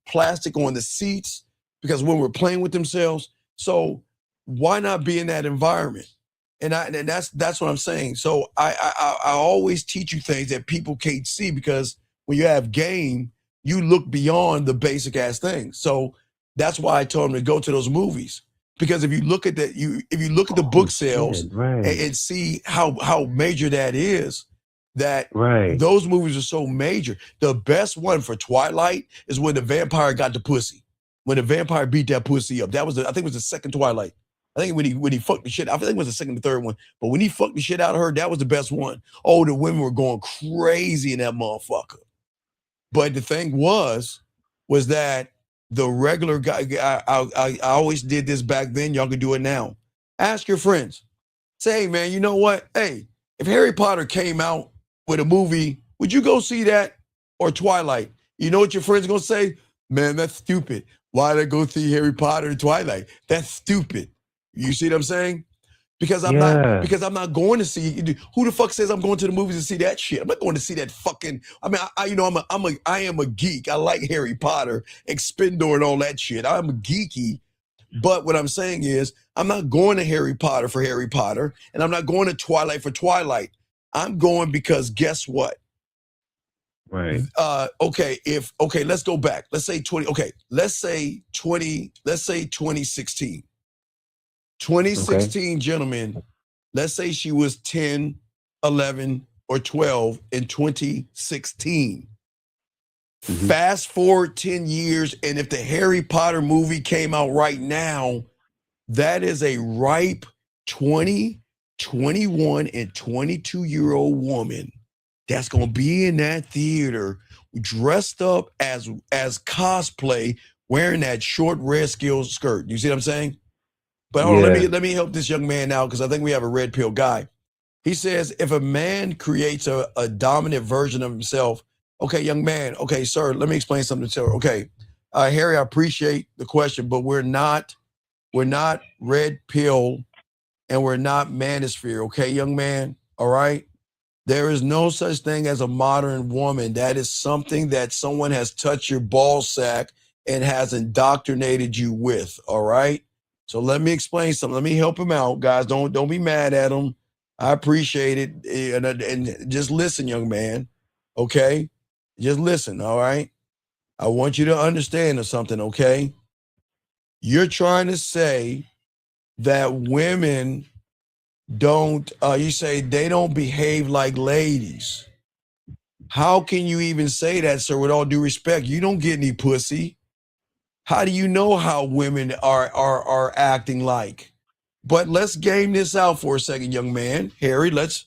plastic on the seats, because women were playing with themselves. So why not be in that environment? And that's what I'm saying. So I always teach you things that people can't see, because when you have game, you look beyond the basic ass things. So that's why I told them to go to those movies. Because if you look at that, if you look at the book sales and see how major that is, those movies are so major. The best one for Twilight is when the vampire got the pussy. When the vampire beat that pussy up. That was I think it was the second Twilight. I think when he fucked the shit, I think it was the second and third one. But when he fucked the shit out of her, that was the best one. Oh, the women were going crazy in that motherfucker. But the thing was that the regular guy, I always did this back then. Y'all can do it now. Ask your friends. Say, hey, man, you know what? Hey, if Harry Potter came out with a movie, would you go see that or Twilight? You know what your friends are going to say? Man, that's stupid. Why did I go see Harry Potter and Twilight? That's stupid. You see what I'm saying? Because I'm not going to see. Who the fuck says I'm going to the movies to see that shit? I'm not going to see that fucking. I mean, I am a geek. I like Harry Potter, Expendor, and all that shit. I'm a geeky. But what I'm saying is, I'm not going to Harry Potter for Harry Potter, and I'm not going to Twilight for Twilight. I'm going because guess what? Right. Let's go back. Let's say 2016. 2016, gentlemen, let's say she was 10, 11, or 12 in 2016. Fast forward 10 years, and if the Harry Potter movie came out right now, that is a ripe 20, 21, and 22-year-old woman that's going to be in that theater dressed up as cosplay, wearing that short red skirt. You see what I'm saying? But hold on, let me help this young man out, because I think we have a red pill guy. He says, if a man creates a dominant version of himself, okay, young man, okay, sir, let me explain something to you. Okay, Harry, I appreciate the question, but we're not red pill and we're not manosphere, okay, young man? All right? There is no such thing as a modern woman. That is something that someone has touched your ball sack and has indoctrinated you with, all right? So let me explain something. Let me help him out, guys. Don't be mad at him. I appreciate it. And just listen, young man, okay? Just listen, all right? I want you to understand something, okay? You're trying to say that women don't, you say they don't behave like ladies. How can you even say that, sir, with all due respect? You don't get any pussy. How do you know how women are acting like? But let's game this out for a second, young man. Harry, let's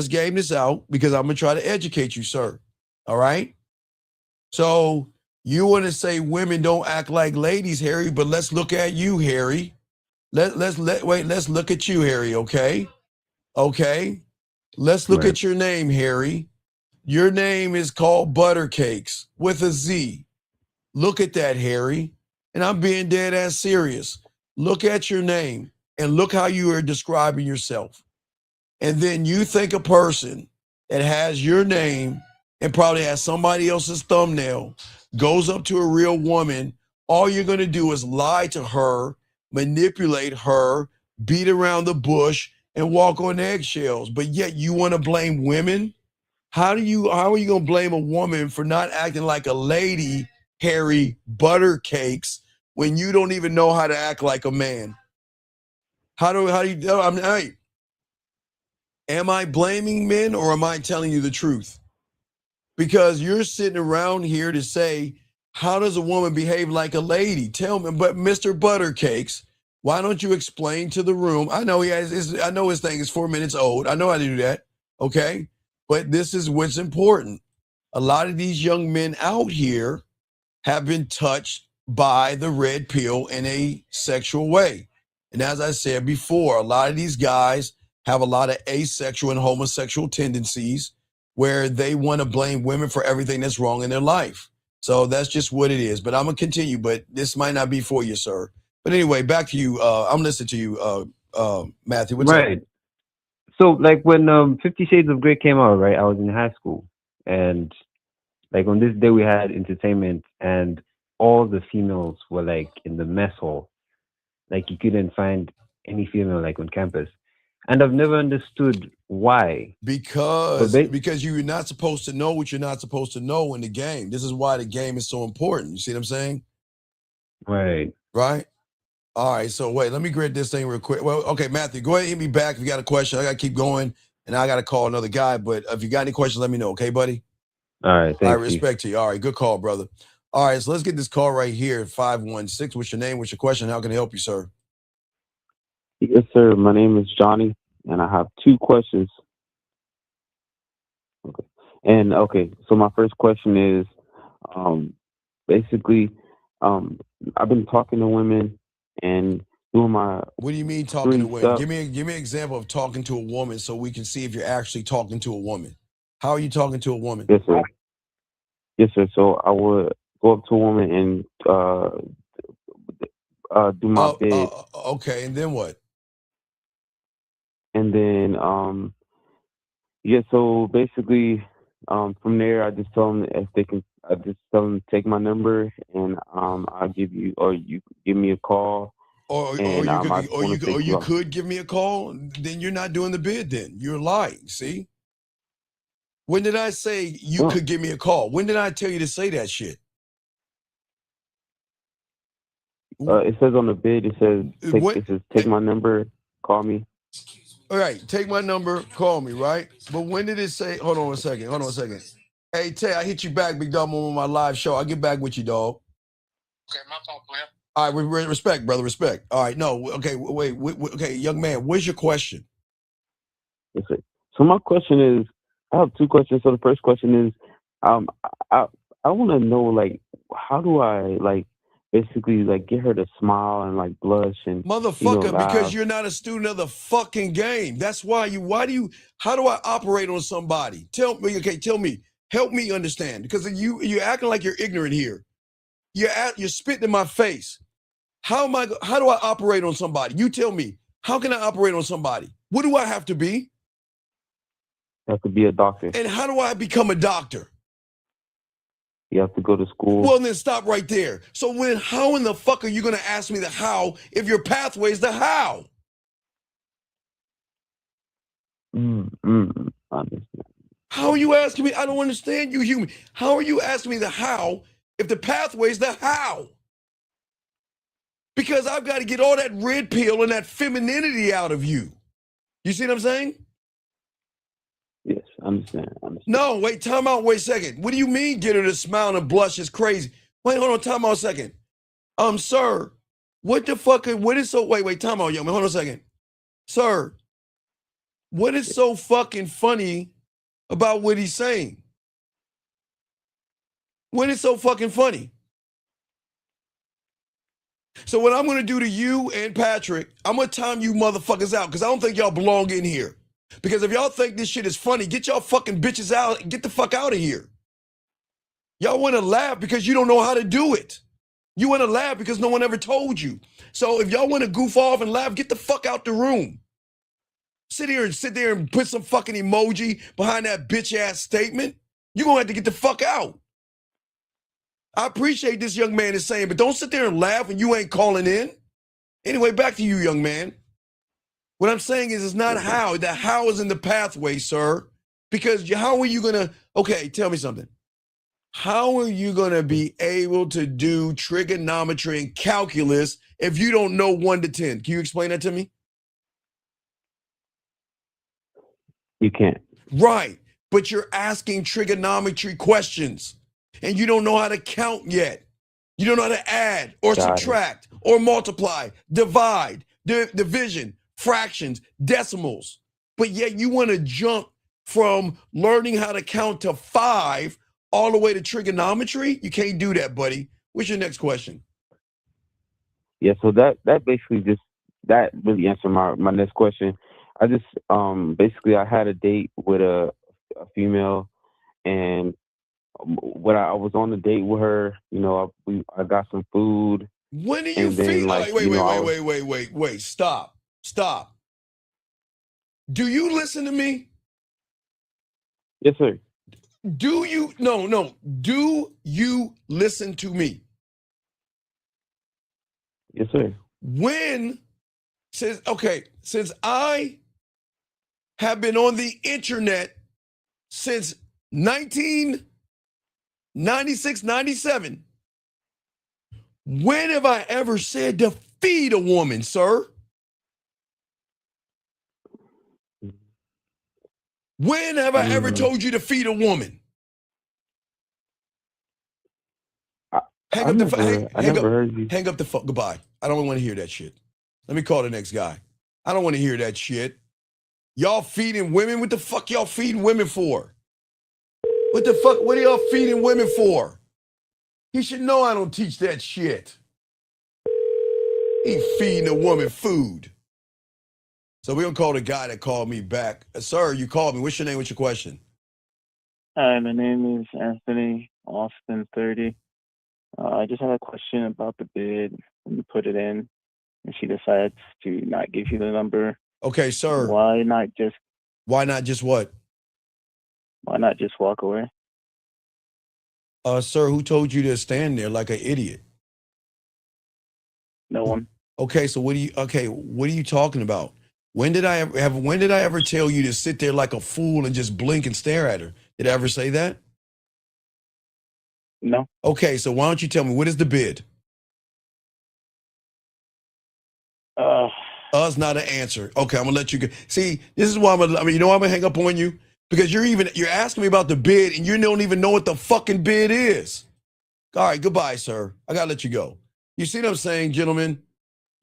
game this out, because I'm going to try to educate you, sir. All right? So you want to say women don't act like ladies, Harry, but let's look at you, Harry. Let's look at you, Harry, okay? Okay? Let's look at your name, Harry. Your name is called Buttercakes with a Z. Look at that, Harry. And I'm being dead ass serious. Look at your name and look how you are describing yourself. And then you think a person that has your name and probably has somebody else's thumbnail goes up to a real woman, all you're going to do is lie to her, manipulate her, beat around the bush, and walk on eggshells. But yet you want to blame women? How are you going to blame a woman for not acting like a lady, Harry Buttercakes, when you don't even know how to act like a man? Am I blaming men, or am I telling you the truth? Because you're sitting around here to say, how does a woman behave like a lady? Tell me. But Mr. Buttercakes, why don't you explain to the room? I know I know his thing is 4 minutes old. I know how to do that. Okay. But this is what's important. A lot of these young men out here have been touched by the red pill in a sexual way. And as I said before, a lot of these guys have a lot of asexual and homosexual tendencies where they want to blame women for everything that's wrong in their life. So that's just what it is. But I'm going to continue, but this might not be for you, sir. But anyway, back to you. I'm listening to you, Matthew. What's up? So, like, when 50 Shades of Grey came out, right, I was in high school. And, like, on this day, we had entertainment, and all the females were, like, in the mess hall. Like, you couldn't find any female, like, on campus. And I've never understood why. Because you're not supposed to know what you're not supposed to know in the game. This is why the game is so important. You see what I'm saying? Right. Right? All right, so wait, let me grid this thing real quick. Well, okay, Matthew, go ahead and hit me back if you got a question. I got to keep going, and I got to call another guy. But if you got any questions, let me know, okay, buddy? All right, thank you. Respect to you. All right, good call, brother. All right, so let's get this call right here, 516. What's your name? What's your question? How can I help you, sir? Yes, sir. My name is Johnny, and I have 2 questions. Okay. So my first question is, basically, I've been talking to women and doing my. What do you mean talking to women? Give me an example of talking to a woman so we can see if you're actually talking to a woman. How are you talking to a woman? Yes, sir. Yes, sir. So I would go up to a woman and do my bid. Okay, and then what? And then, so basically, from there, I just tell them if they can. I just tell them to take my number, and I'll give you, or you give me a call. Or you could give me a call. Then you're not doing the bid. Then you're lying. See? When did I say you could give me a call? When did I tell you to say that shit? It says on the bid. It says take my number, call me. All right, take my number, call me, right? But when did it say, hold on a second. Hey, Tay, I hit you back, big dog, on my live show. I'll get back with you, dog. Okay, my fault, player. All right, respect, brother, respect. All right, no, okay, wait, okay, young man, what's your question? Yes, sir. So my question is, I have two questions. So the first question is, I want to know, like, how do I, like, basically, like, get her to smile and, like, blush and, Motherfucker, laugh? because you're not a student of the fucking game. That's why how do I operate on somebody? Tell me, help me understand. Because you're acting like you're ignorant here. You're spitting in my face. How do I operate on somebody? You tell me. How can I operate on somebody? What do I have to be? You have to be a doctor. And how do I become a doctor? You have to go to school. Well, then stop right there. So how in the fuck are you going to ask me the how if your pathway is the how? Understand. How are you asking me? I don't understand you, human. How are you asking me the how if the pathway is the how? Because I've got to get all that red pill and that femininity out of you. You see what I'm saying? Yes, I understand. No, wait, time out, wait a second. What do you mean get her to smile and blush is crazy? Wait, hold on, time out a second. Sir, what the fuck, what is so, wait, time out, young man, hold on a second. Sir, what is so fucking funny about what he's saying? What is so fucking funny? So what I'm going to do to you and Patrick, I'm going to time you motherfuckers out because I don't think y'all belong in here. Because if y'all think this shit is funny, get y'all fucking bitches out and get the fuck out of here. Y'all want to laugh because you don't know how to do it. You want to laugh because no one ever told you. So if y'all want to goof off and laugh, get the fuck out the room. Sit there and put some fucking emoji behind that bitch ass statement. You're going to have to get the fuck out. I appreciate this young man is saying, but don't sit there and laugh when you ain't calling in. Anyway, back to you, young man. What I'm saying is it's not how. The how is in the pathway, sir. Because how are you going to, okay, tell me something. How are you going to be able to do trigonometry and calculus if you don't know 1 to 10? Can you explain that to me? You can't. Right. But you're asking trigonometry questions and you don't know how to count yet. You don't know how to add or subtract or multiply, divide, division, fractions, decimals. But yet you want to jump from learning how to count to 5 all the way to trigonometry? You can't do that, buddy. What's your next question? Yeah, so that basically that really answered my next question. I just basically I had a date with a female, and when I was on the date with her, I got some food. When do you feel like wait, stop. Do you listen to me? Yes, sir. Do you listen to me? Yes, sir. Since I have been on the internet since 1996, 97, when have I ever said to feed a woman, sir? When have I ever told you to feed a woman? Hang up the phone. Goodbye. I don't want to hear that shit. Let me call the next guy. I don't want to hear that shit. Y'all feeding women? What the fuck y'all feeding women for? What are y'all feeding women for? He should know I don't teach that shit. He feeding a woman food. So we're going to call the guy that called me back. Sir, you called me. What's your name? What's your question? Hi, my name is Anthony Austin 30. I just have a question about the bid. When you put it in and she decides to not give you the number. Okay, sir. Why not just what? Why not just walk away? Sir, who told you to stand there like an idiot? No one. Okay, so what are you talking about? When did I ever tell you to sit there like a fool and just blink and stare at her? Did I ever say that? No. Okay, so why don't you tell me, what is the bid? Us not an answer. Okay, I'm gonna let you go. See, this is why I'm gonna hang up on you, because you're asking me about the bid and you don't even know what the fucking bid is. All right, goodbye, sir. I gotta let you go. You see what I'm saying, gentlemen?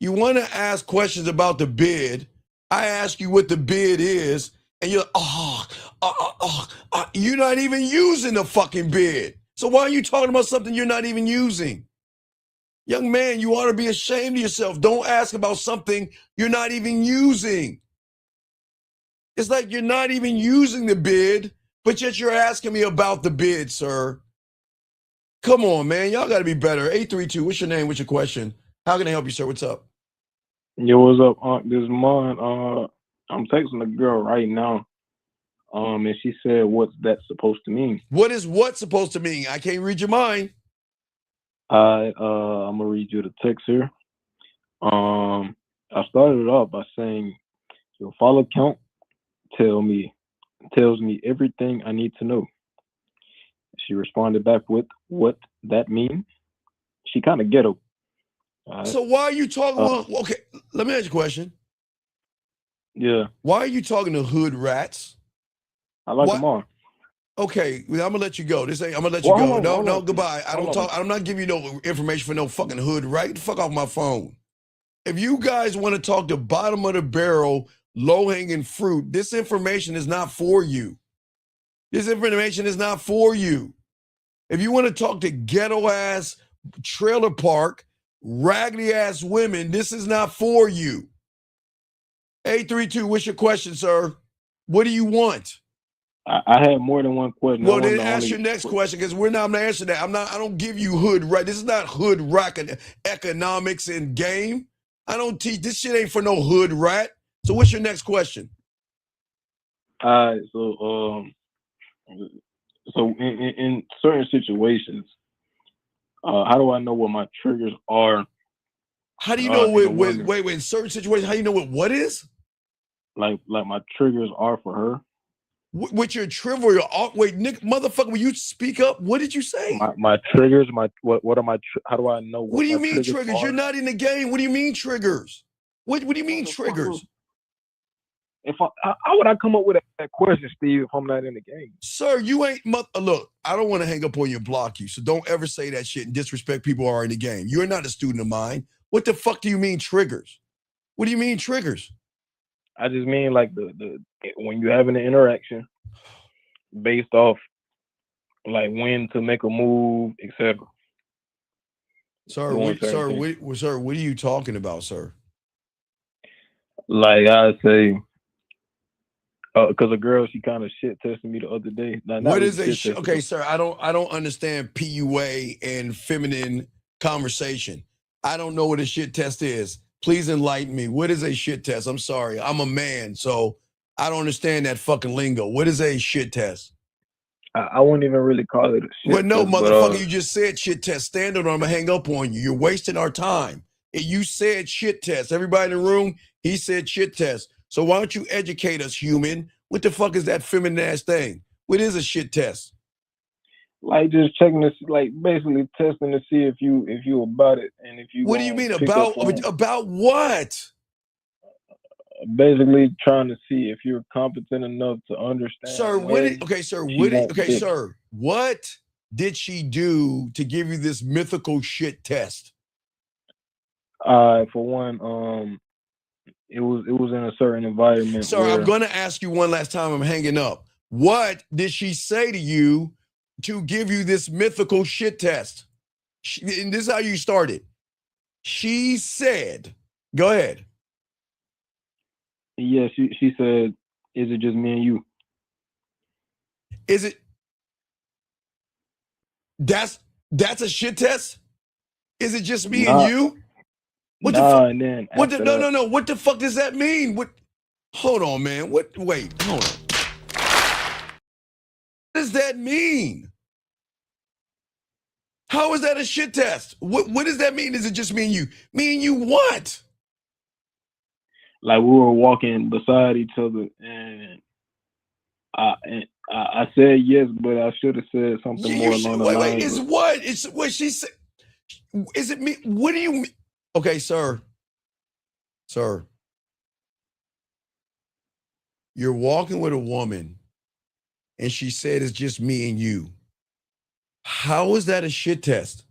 You want to ask questions about the bid. I ask you what the bid is, and you're, you're not even using the fucking bid. So why are you talking about something you're not even using? Young man, you ought to be ashamed of yourself. Don't ask about something you're not even using. It's like you're not even using the bid, but yet you're asking me about the bid, sir. Come on, man. Y'all got to be better. 832, what's your name? What's your question? How can I help you, sir? What's up? Yo, what's up, Aunt? This is mine. I'm texting a girl right now. And she said, "What's that supposed to mean?" What is what supposed to mean? I can't read your mind. I'm gonna read you the text here. I started it off by saying, "Your follow count tells me everything I need to know." She responded back with, "What that mean?" She kind of ghetto. So why are you talking? Okay, let me ask you a question. Yeah. Why are you talking to hood rats? I like them all. Okay, well, I'm gonna let you go. I'm gonna let you go. No, goodbye. I'm not giving you no information for no fucking hood rat. Get the fuck off my phone. If you guys want to talk to bottom of the barrel, low hanging fruit, this information is not for you. This information is not for you. If you want to talk to ghetto ass trailer park, raggedy ass women, this is not for you. 832, what's your question, sir? What do you want? I had more than one question. Well, then ask your next question, because we're not answering that. I don't give you hood right. This is not hood rat economics and game. I don't teach. This shit ain't for no hood rat. So what's your next question? So in certain situations, how do I know what my triggers are? How do you know wait, in certain situations, how do you know what is? Like my triggers are for her. With your trivia, wait, Nick, motherfucker, will you speak up? What did you say? My triggers, what are my, how do I know what do you mean triggers? You're not in the game. What do you mean triggers? What do you mean triggers? How would I come up with that question, Steve, if I'm not in the game? Sir, you ain't, look, I don't want to hang up on you and block you, so don't ever say that shit and disrespect people who are in the game. You're not a student of mine. What the fuck do you mean triggers? What do you mean triggers? I just mean like the when you're having an interaction based off like when to make a move, etc. Sir, what are you talking about, sir? Like I say, because a girl, she kind of shit tested me the other day. What is a shit? Okay, sir, I don't understand PUA and feminine conversation. I don't know what a shit test is. Please enlighten me. What is a shit test? I'm sorry. I'm a man, so I don't understand that fucking lingo. What is a shit test? I wouldn't even really call it a shit test. No, motherfucker, but, you just said shit test. Stand on, I'm going to hang up on you. You're wasting our time. You said shit test. Everybody in the room, he said shit test. So why don't you educate us, human? What the fuck is that feminine ass thing? What is a shit test? Like just checking this, like basically testing to see if you about it and if you. What do you mean about what? Basically trying to see if you're competent enough to understand. Sir, what did she do to give you this mythical shit test? For one, it was in a certain environment. Sir, I'm gonna ask you one last time. I'm hanging up. What did she say to you to give you this mythical shit test? And this is how you started. She said, go ahead. Yeah, she said, is it just me and you? Is it? That's a shit test? Is it just me and you? What the fuck? And then no. What the fuck does that mean? Hold on, man. Wait, hold on. What does that mean? How is that a shit test? What does that mean? Is it just me and you? Me and you what? Like we were walking beside each other, and I said yes, but I should have said something more along the lines. It's what she said. Is it me? What do you mean? Okay, sir. Sir. You're walking with a woman, and she said it's just me and you. How is that a shit test?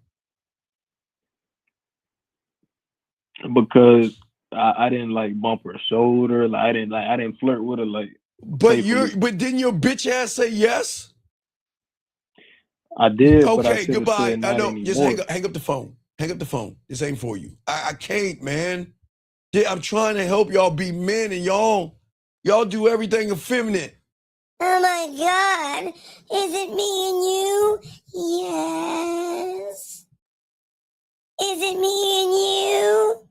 Because I didn't like bump her shoulder. Like I didn't flirt with her. Like, but didn't your bitch ass say yes? I did. Okay, but I goodbye. I know. Just hang up the phone. Hang up the phone. This ain't for you. I can't, man. Yeah, I'm trying to help y'all be men, and y'all do everything effeminate. Oh my God! Is it me and you? Yes. Is it me and you?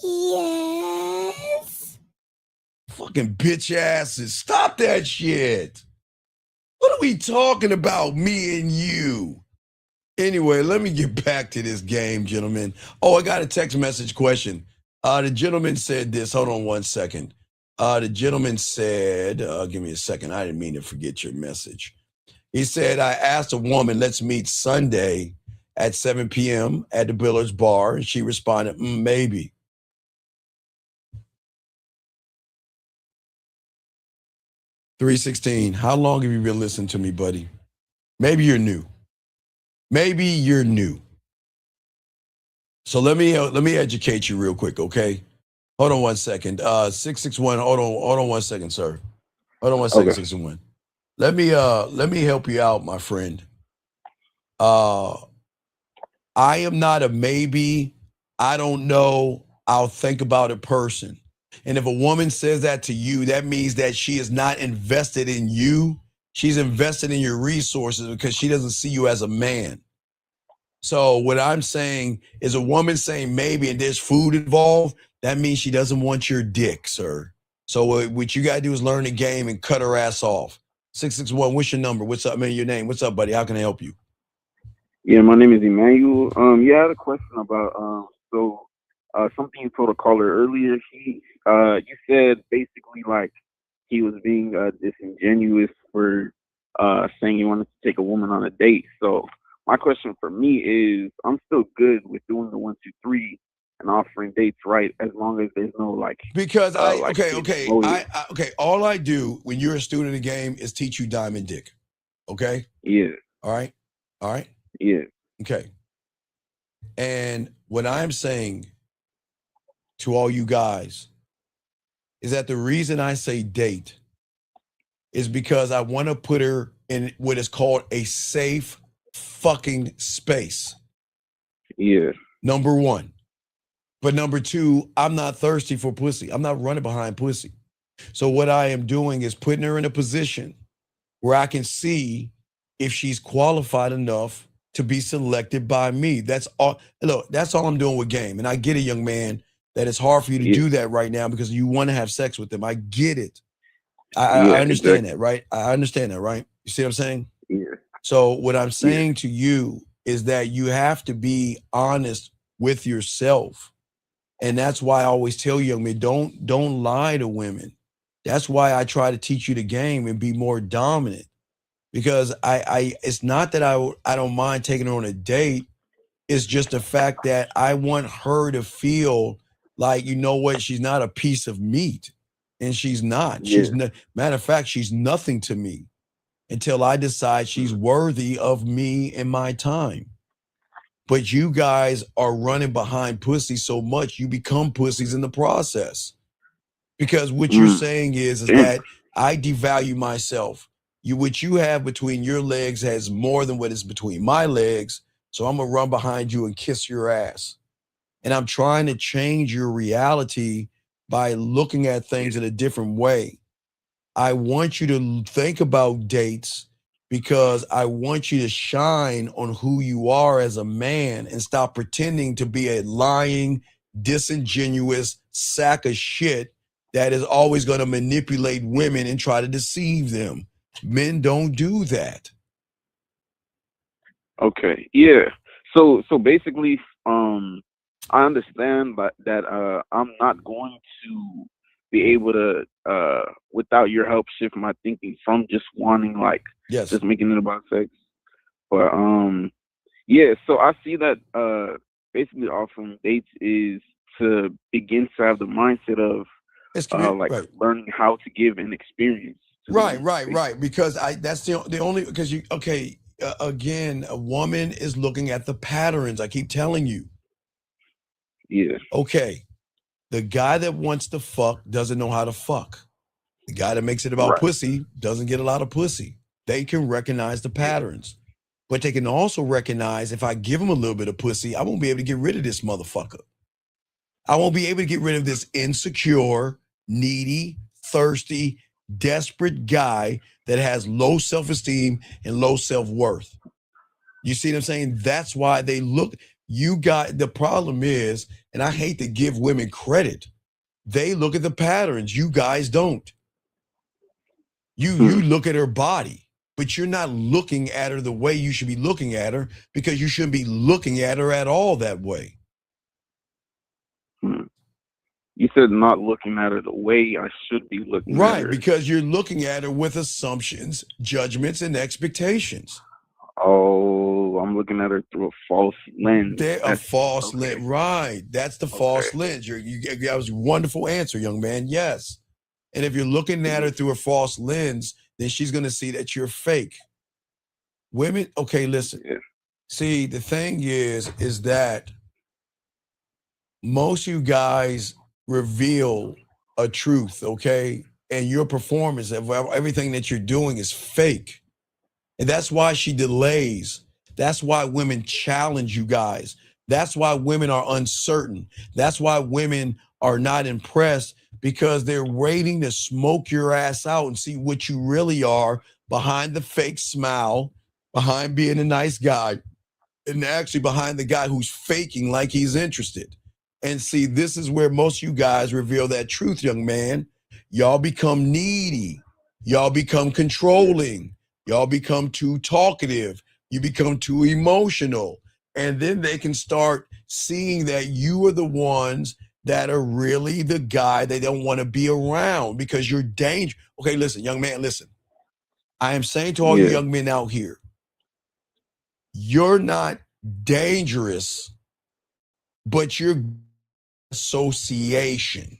Yes. Fucking bitch asses. Stop that shit. What are we talking about, me and you? Anyway, let me get back to this game, gentlemen. Oh, I got a text message question. The gentleman said this. Hold on one second. The gentleman said, give me a second. I didn't mean to forget your message. He said, I asked a woman, let's meet Sunday at 7 p.m. at the Billard's Bar. And she responded, maybe. $316. How long have you been listening to me, buddy? Maybe you're new. Maybe you're new. So let me educate you real quick, okay? Hold on one second. 661. Hold on one second, sir. Hold on one second, 661. Let me help you out, my friend. I am not a maybe, I don't know, I'll think about it person. And if a woman says that to you, that means that she is not invested in you. She's invested in your resources because she doesn't see you as a man. So what I'm saying is a woman saying maybe and there's food involved, that means she doesn't want your dick, sir. So what you got to do is learn the game and cut her ass off. 661, what's your number? What's up, man? Your name? What's up, buddy? How can I help you? Yeah, my name is Emmanuel. Yeah, I had a question about something you told a caller earlier. You said basically like he was being disingenuous for saying he wanted to take a woman on a date. So my question for me is, I'm still good with doing the 1, 2, 3 and offering dates, right? As long as there's no because all I do when you're a student of the game is teach you diamond dick. Okay? Yeah. All right? Yeah. Okay. And what I'm saying to all you guys is that the reason I say date is because I want to put her in what is called a safe fucking space. Yeah. Number one. But number two, I'm not thirsty for pussy. I'm not running behind pussy. So what I am doing is putting her in a position where I can see if she's qualified enough to be selected by me. That's all. Look, that's all I'm doing with game. And I get it, young man, that it's hard for you to do that right now because you want to have sex with them. I get it. I understand that, right? I understand that, right? You see what I'm saying? Yeah. So what I'm saying to you is that you have to be honest with yourself. And that's why I always tell young men, don't lie to women. That's why I try to teach you the game and be more dominant. Because I it's not that I don't mind taking her on a date. It's just the fact that I want her to feel like, you know what, she's not a piece of meat. And she's not. She's matter of fact, she's nothing to me until I decide she's worthy of me and my time. But you guys are running behind pussy so much, you become pussies in the process. Because what you're saying is that I devalue myself. What you have between your legs has more than what is between my legs. So I'm gonna run behind you and kiss your ass. And I'm trying to change your reality by looking at things in a different way. I want you to think about dates because I want you to shine on who you are as a man and stop pretending to be a lying, disingenuous sack of shit that is always going to manipulate women and try to deceive them. Men don't do that. Okay. Yeah. So basically, I understand that I'm not going to be able to without your help shift my thinking from just wanting just making it about sex. But so I see that basically offering dates is to begin to have the mindset of learning how to give an experience. Right. Because that's the only, because again, a woman is looking at the patterns. I keep telling you. Yeah. Okay. The guy that wants to fuck doesn't know how to fuck. The guy that makes it about Right. pussy doesn't get a lot of pussy. They can recognize the patterns. But they can also recognize if I give them a little bit of pussy, I won't be able to get rid of this motherfucker. I won't be able to get rid of this insecure, needy, thirsty, desperate guy that has low self-esteem and low self-worth. You see what I'm saying? That's why they look. The problem is, and I hate to give women credit, they look at the patterns. You guys don't. You look at her body, but you're not looking at her the way you should be looking at her, because you shouldn't be looking at her at all that way. You said not looking at her the way I should be looking at her. Right, because you're looking at her with assumptions, judgments, and expectations. Oh, I'm looking at her through a false lens. A false lens, right? That's the false lens. That was a wonderful answer, young man. Yes, and if you're looking at her through a false lens, then she's going to see that you're fake. Women, okay, listen. Yeah. See, the thing is that most of you guys reveal a truth, okay, and your performance of everything that you're doing is fake. And that's why she delays. That's why women challenge you guys. That's why women are uncertain. That's why women are not impressed, because they're waiting to smoke your ass out and see what you really are behind the fake smile, behind being a nice guy, and actually behind the guy who's faking like he's interested. And see, this is where most of you guys reveal that truth, young man. Y'all become needy. Y'all become controlling. Y'all become too talkative. You become too emotional. And then they can start seeing that you are the ones that are really the guy they don't want to be around, because you're dangerous. Okay, listen, young man, listen. I am saying to all you young men out here, you're not dangerous, but you're association.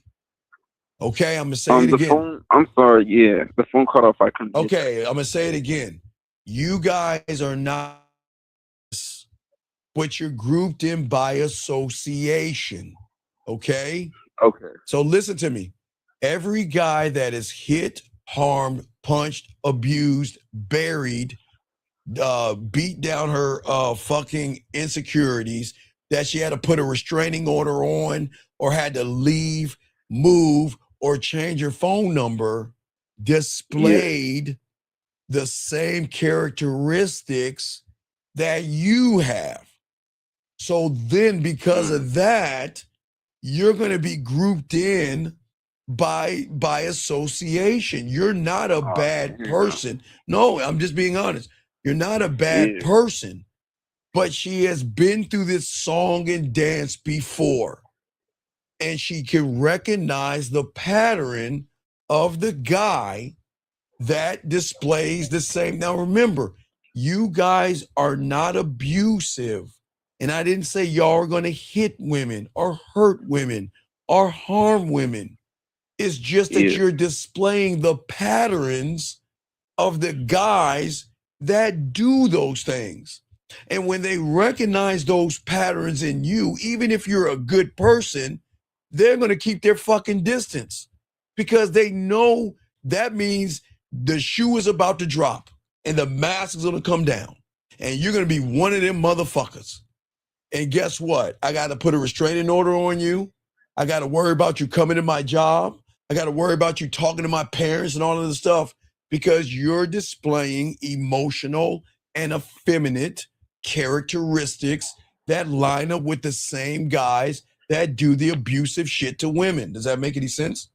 Okay, I'm gonna say it again. I'm sorry, the phone cut off. I couldn't. Okay, I'm gonna say it again. You guys are not, but you're grouped in by association. Okay? Okay. So listen to me. Every guy that is hit, harmed, punched, abused, buried, beat down her fucking insecurities, that she had to put a restraining order on, or had to leave, move, or change her phone number, displayed the same characteristics that you have. So then, because of that, you're going to be grouped in by association. You're not a bad person. No, I'm just being honest. You're not a bad person, but she has been through this song and dance before, and she can recognize the pattern of the guy that displays the same. Now, remember, you guys are not abusive. And I didn't say y'all are going to hit women or hurt women or harm women. It's just that you're displaying the patterns of the guys that do those things. And when they recognize those patterns in you, even if you're a good person, they're going to keep their fucking distance, because they know that means the shoe is about to drop and the mask is going to come down, and you're going to be one of them motherfuckers. And guess what? I got to put a restraining order on you. I got to worry about you coming to my job. I got to worry about you talking to my parents and all of this stuff, because you're displaying emotional and effeminate characteristics that line up with the same guys that do the abusive shit to women. Does that make any sense?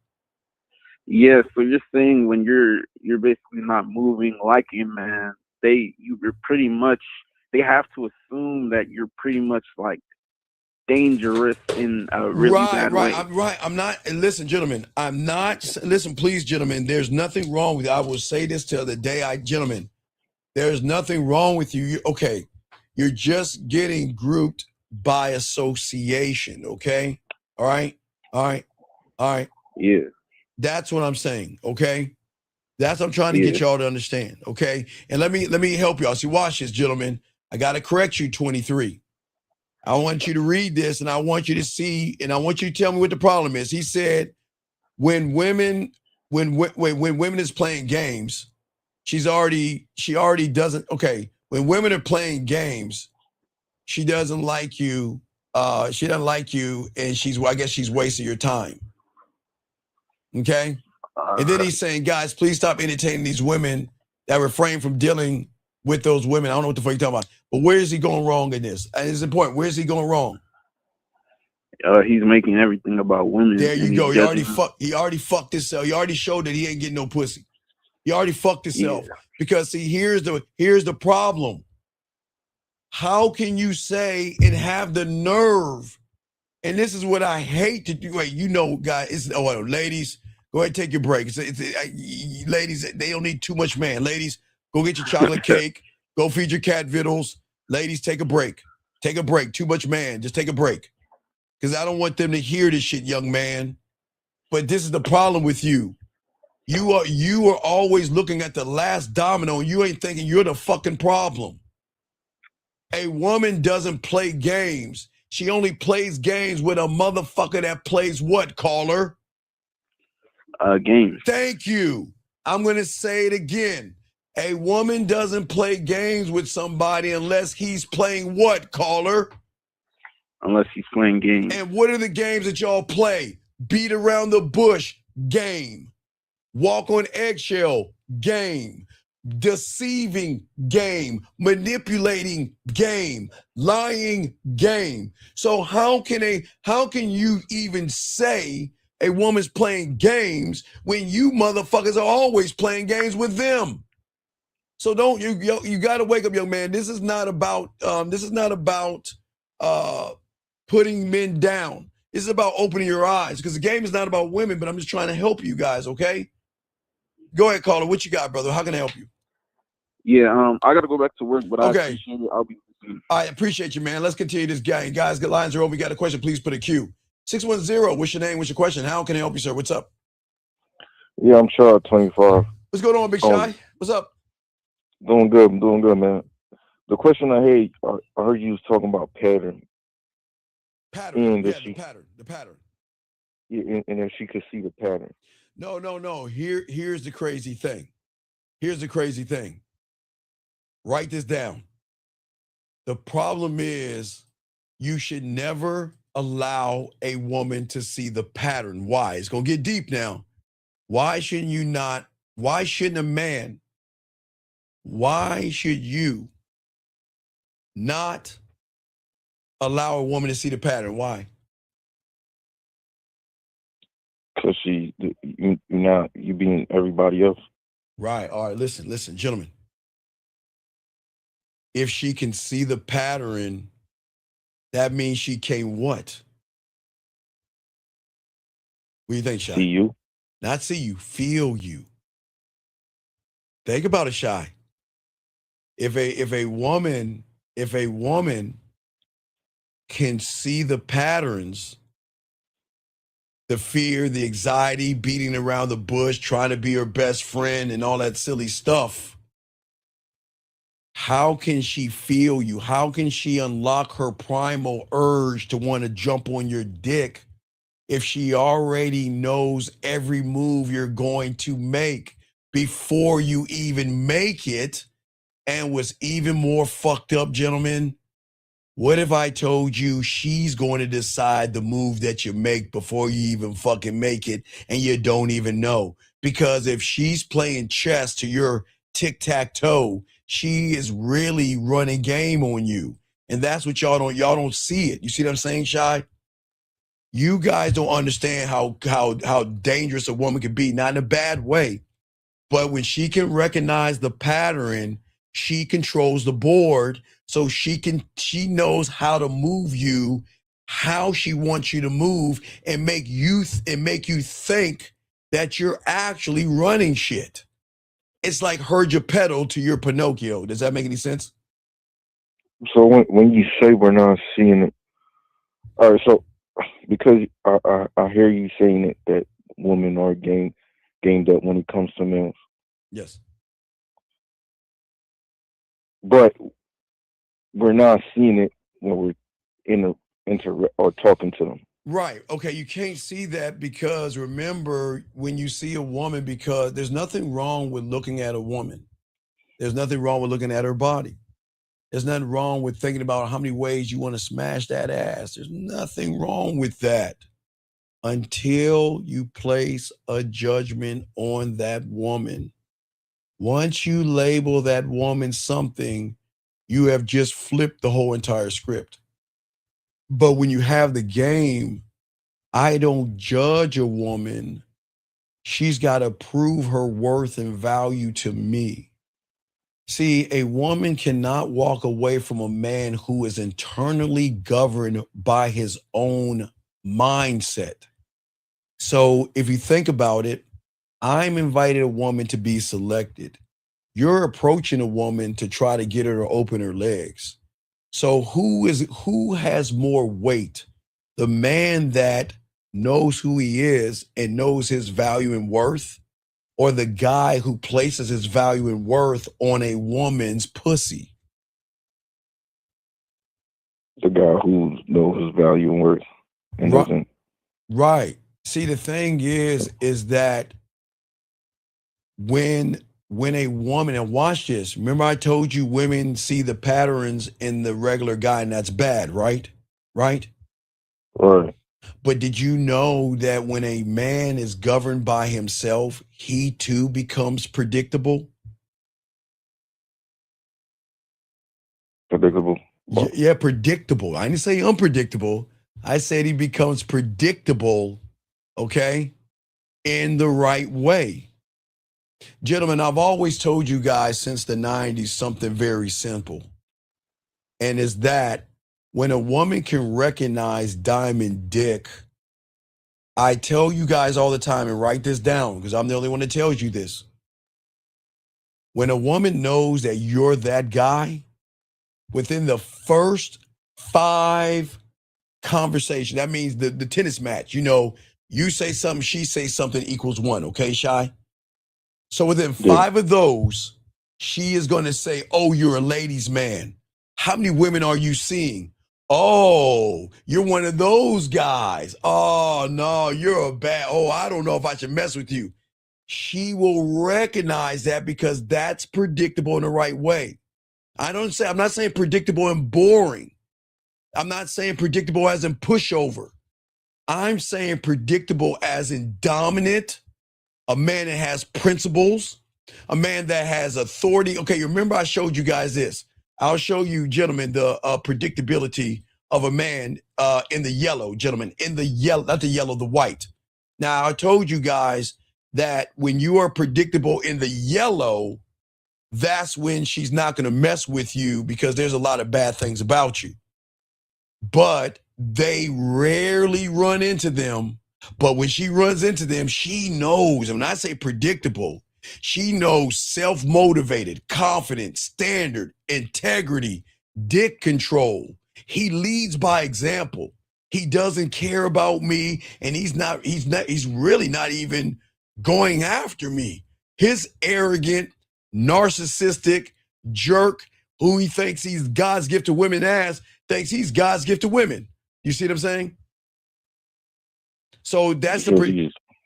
Yeah, so you're saying when you're basically not moving like a man, you're pretty much, they have to assume that you're pretty much like dangerous in a really bad way. I'm not, and listen, gentlemen, listen, please, gentlemen, there's nothing wrong with you. I will say this till the day gentlemen, there's nothing wrong with you. Okay, you're just getting grouped by association, okay? All right? Yeah. That's what I'm saying, okay? That's what I'm trying to get y'all to understand, okay? And let me help y'all. See, watch this, gentlemen. I got to correct you, 23. I want you to read this, and I want you to see, and I want you to tell me what the problem is. He said, when women is playing games, she already doesn't. Okay, when women are playing games, she doesn't like you. She doesn't like you, and I guess she's wasting your time. Okay, and then he's saying, guys, please stop entertaining these women that refrain from dealing with those women. I don't know what the fuck you're talking about, but where is he going wrong in this? And it's important. Where is he going wrong? He's making everything about women. There you go. He already fucked himself. He already showed that he ain't getting no pussy. He already fucked himself. Because see, here's the problem. How can you say and have the nerve? And this is what I hate to do. Wait, guys, ladies, go ahead and take your break. Ladies, they don't need too much man. Ladies, go get your chocolate cake. Go feed your cat vittles. Ladies, take a break. Take a break. Too much man. Just take a break. Because I don't want them to hear this shit, young man. But this is the problem with you. You are always looking at the last domino, and you ain't thinking you're the fucking problem. A woman doesn't play games. She only plays games with a motherfucker that plays what, caller? Games. Thank you. I'm going to say it again. A woman doesn't play games with somebody unless he's playing what, caller? Unless he's playing games. And what are the games that y'all play? Beat around the bush, game. Walk on eggshell, game. Deceiving, game. Manipulating, game. Lying, game. So how can you even say a woman's playing games when you motherfuckers are always playing games with them? So you got to wake up, young man. This is not about putting men down. This is about opening your eyes, because the game is not about women, but I'm just trying to help you guys, okay? Go ahead, caller. What you got, brother? How can I help you? Yeah, I got to go back to work, but okay. I appreciate it. I'll be listening. I appreciate you, man. Let's continue this game. Guys, the lines are open. You got a question, please put a Q. 610, what's your name? What's your question? How can I help you, sir? What's up? Yeah, I'm Charles, 25. What's going on, Big Shy? What's up? Doing good. I'm doing good, man. The question I heard you was talking about pattern. Pattern, yeah, the pattern. Yeah, and if she could see the pattern. No. Here's the crazy thing. Write this down. The problem is you should never allow a woman to see the pattern. Why? It's going to get deep now. Why should you not allow a woman to see the pattern? Why? Because you being everybody else. Right. All right. Listen, gentlemen. If she can see the pattern, that means she can what? What do you think, Shy? See you. Not see you, feel you. Think about it, Shy. If a woman can see the patterns, the fear, the anxiety, beating around the bush, trying to be her best friend and all that silly stuff, how can she feel you? How can she unlock her primal urge to want to jump on your dick if she already knows every move you're going to make before you even make it? And what's even more fucked up, gentlemen, what if I told you she's going to decide the move that you make before you even fucking make it and you don't even know? Because if she's playing chess to your tic-tac-toe, she is really running game on you. And that's what y'all don't see it. You see what I'm saying, Shy? You guys don't understand how dangerous a woman can be, not in a bad way, but when she can recognize the pattern, she controls the board, so she knows how to move you, how she wants you to move, and make you think that you're actually running shit. It's like her Geppetto to your Pinocchio. Does that make any sense? So when you say we're not seeing it, all right. So because I hear you saying that women are gamed up when it comes to males. Yes. But we're not seeing it when we're or talking to them. Right. Okay. You can't see that because remember when you see a woman, because there's nothing wrong with looking at a woman. There's nothing wrong with looking at her body. There's nothing wrong with thinking about how many ways you want to smash that ass. There's nothing wrong with that until you place a judgment on that woman. Once you label that woman something, you have just flipped the whole entire script. But when you have the game, I don't judge a woman. She's got to prove her worth and value to me. See, a woman cannot walk away from a man who is internally governed by his own mindset. So if you think about it, I'm inviting a woman to be selected. You're approaching a woman to try to get her to open her legs. So who has more weight? The man that knows who he is and knows his value and worth, or the guy who places his value and worth on a woman's pussy? The guy who knows his value and worth and doesn't. Right. See, the thing is that when a woman, and watch this, remember I told you women see the patterns in the regular guy, and that's bad, right? Right? Right. But did you know that when a man is governed by himself, he too becomes predictable? Predictable? Yeah, predictable. I didn't say unpredictable. I said he becomes predictable, okay, in the right way. Gentlemen, I've always told you guys since the 90s something very simple. And is that when a woman can recognize diamond dick, I tell you guys all the time, and write this down because I'm the only one that tells you this. When a woman knows that you're that guy, within the first 5 conversations, that means the tennis match, you say something, she say something equals 1, okay, Shy? So within 5 of those, she is going to say, oh, you're a ladies' man. How many women are you seeing? Oh, you're one of those guys. Oh, no, you're a bad. Oh, I don't know if I should mess with you. She will recognize that because that's predictable in the right way. I'm not saying predictable and boring. I'm not saying predictable as in pushover. I'm saying predictable as in dominant, a man that has principles, a man that has authority. Okay, remember I showed you guys this. I'll show you, gentlemen, the predictability of a man in the yellow, gentlemen, in the yellow, not the yellow, the white. Now, I told you guys that when you are predictable in the yellow, that's when she's not going to mess with you because there's a lot of bad things about you. But they rarely run into them. But when she runs into them, she knows, and when I say predictable, she knows self-motivated, confident, standard, integrity, dick control. He leads by example. He doesn't care about me, and he's really not even going after me. His arrogant, narcissistic jerk who he thinks he's God's gift to women as, thinks he's God's gift to women. You see what I'm saying? So that's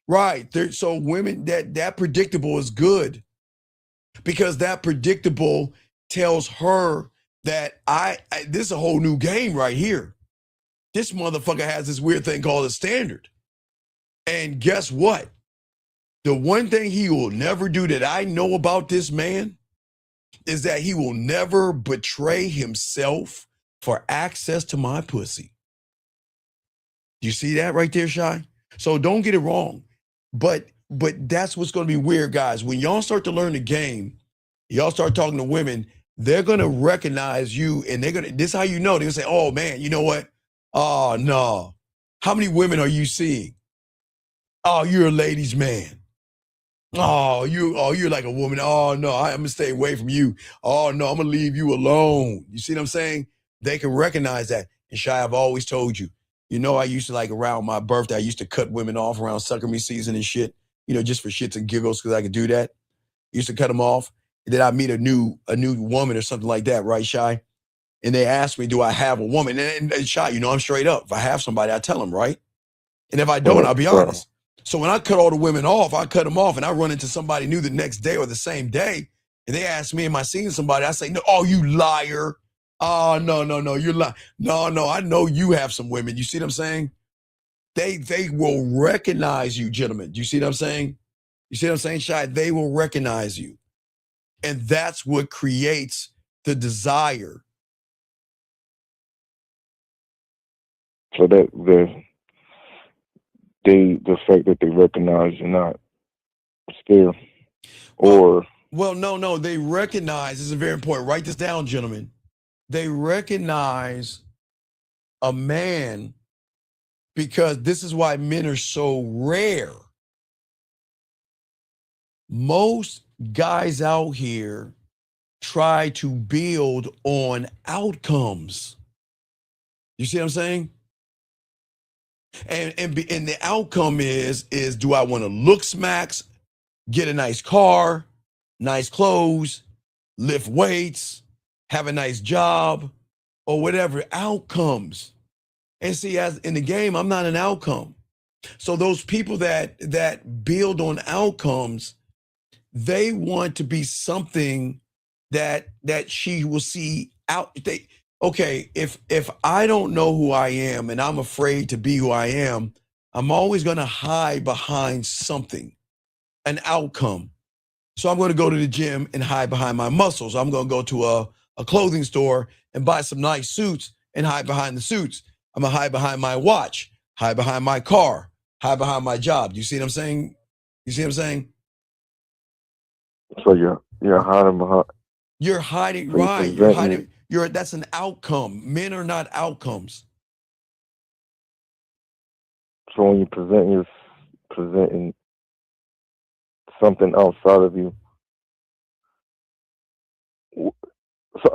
right. So women, that predictable is good because that predictable tells her that this is a whole new game right here. This motherfucker has this weird thing called a standard. And guess what? The one thing he will never do that I know about this man is that he will never betray himself for access to my pussy. You see that right there, Shy? So don't get it wrong. But that's what's going to be weird, guys. When y'all start to learn the game, y'all start talking to women, they're going to recognize you, and this is how you know. They're going to say, oh, man, you know what? Oh, no. How many women are you seeing? Oh, you're a ladies' man. Oh, you're like a woman. Oh, no, I'm going to stay away from you. Oh, no, I'm going to leave you alone. You see what I'm saying? They can recognize that. And Shy, I've always told you, I used to, like, around my birthday, I used to cut women off around sucker me season and shit, just for shits and giggles because I could do that. Used to cut them off. And then I meet a new woman or something like that, right, Shy? and they ask me, do I have a woman? And shot, I'm straight up. If I have somebody, I tell them, right? And if I don't, I'll be honest. So when I cut all the women off, I cut them off and I run into somebody new the next day or the same day, and they ask me, am I seeing somebody? I say, no, oh, you liar. Oh, no, you're lying. No, I know you have some women. You see what I'm saying? They will recognize you, gentlemen. Do you see what I'm saying? You see what I'm saying, Shai? They will recognize you. And that's what creates the desire. So that the fact that they recognize you're not scared, or well, no, they recognize. This is very important. Write this down, gentlemen. They recognize a man, because this is why men are so rare. Most guys out here try to build on outcomes. You see what I'm saying? And the outcome is do I want to look smacks, get a nice car, nice clothes, lift weights, have a nice job, or whatever outcomes. And see, as in the game, I'm not an outcome. So those people that build on outcomes, they want to be something that she will see out. Okay, if I don't know who I am and I'm afraid to be who I am, I'm always going to hide behind something, an outcome. So I'm going to go to the gym and hide behind my muscles. I'm going to go to a clothing store and buy some nice suits and hide behind the suits. I'm going to hide behind my watch, hide behind my car, hide behind my job. You see what I'm saying? You see what I'm saying? So you're hiding behind. You're hiding, so right? You're hiding. That's an outcome. Men are not outcomes. So when you're presenting something outside of you. So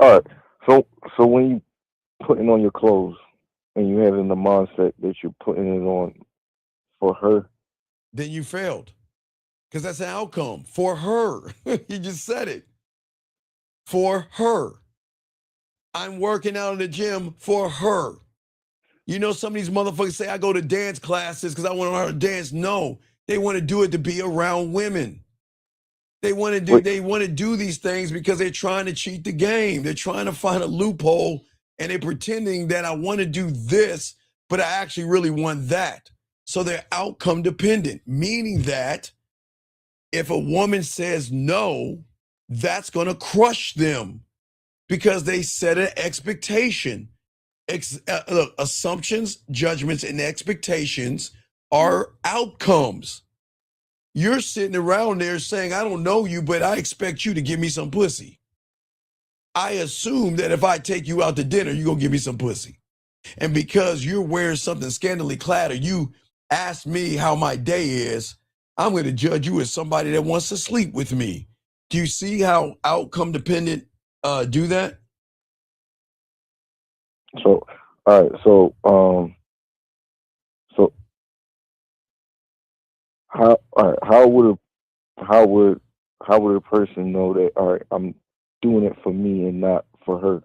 all right. So when you putting on your clothes and you have in the mindset that you're putting it on for her, then you failed. Because that's an outcome for her. You just said it. For her. I'm working out in the gym for her. You know, some of these motherfuckers say I go to dance classes because I want to learn how to dance. No, they want to do it to be around women. They want to do these things because they're trying to cheat the game. They're trying to find a loophole, and they're pretending that I want to do this, but I actually really want that. So they're outcome dependent, meaning that if a woman says no, that's going to crush them because they set an expectation. Look, assumptions, judgments, and expectations are outcomes. You're sitting around there saying, I don't know you, but I expect you to give me some pussy. I assume that if I take you out to dinner, you're going to give me some pussy. And because you're wearing something scantily clad, or you ask me how my day is, I'm going to judge you as somebody that wants to sleep with me. Do you see how outcome dependent do that? So, all right. So how would a person know that, all right, I'm doing it for me and not for her?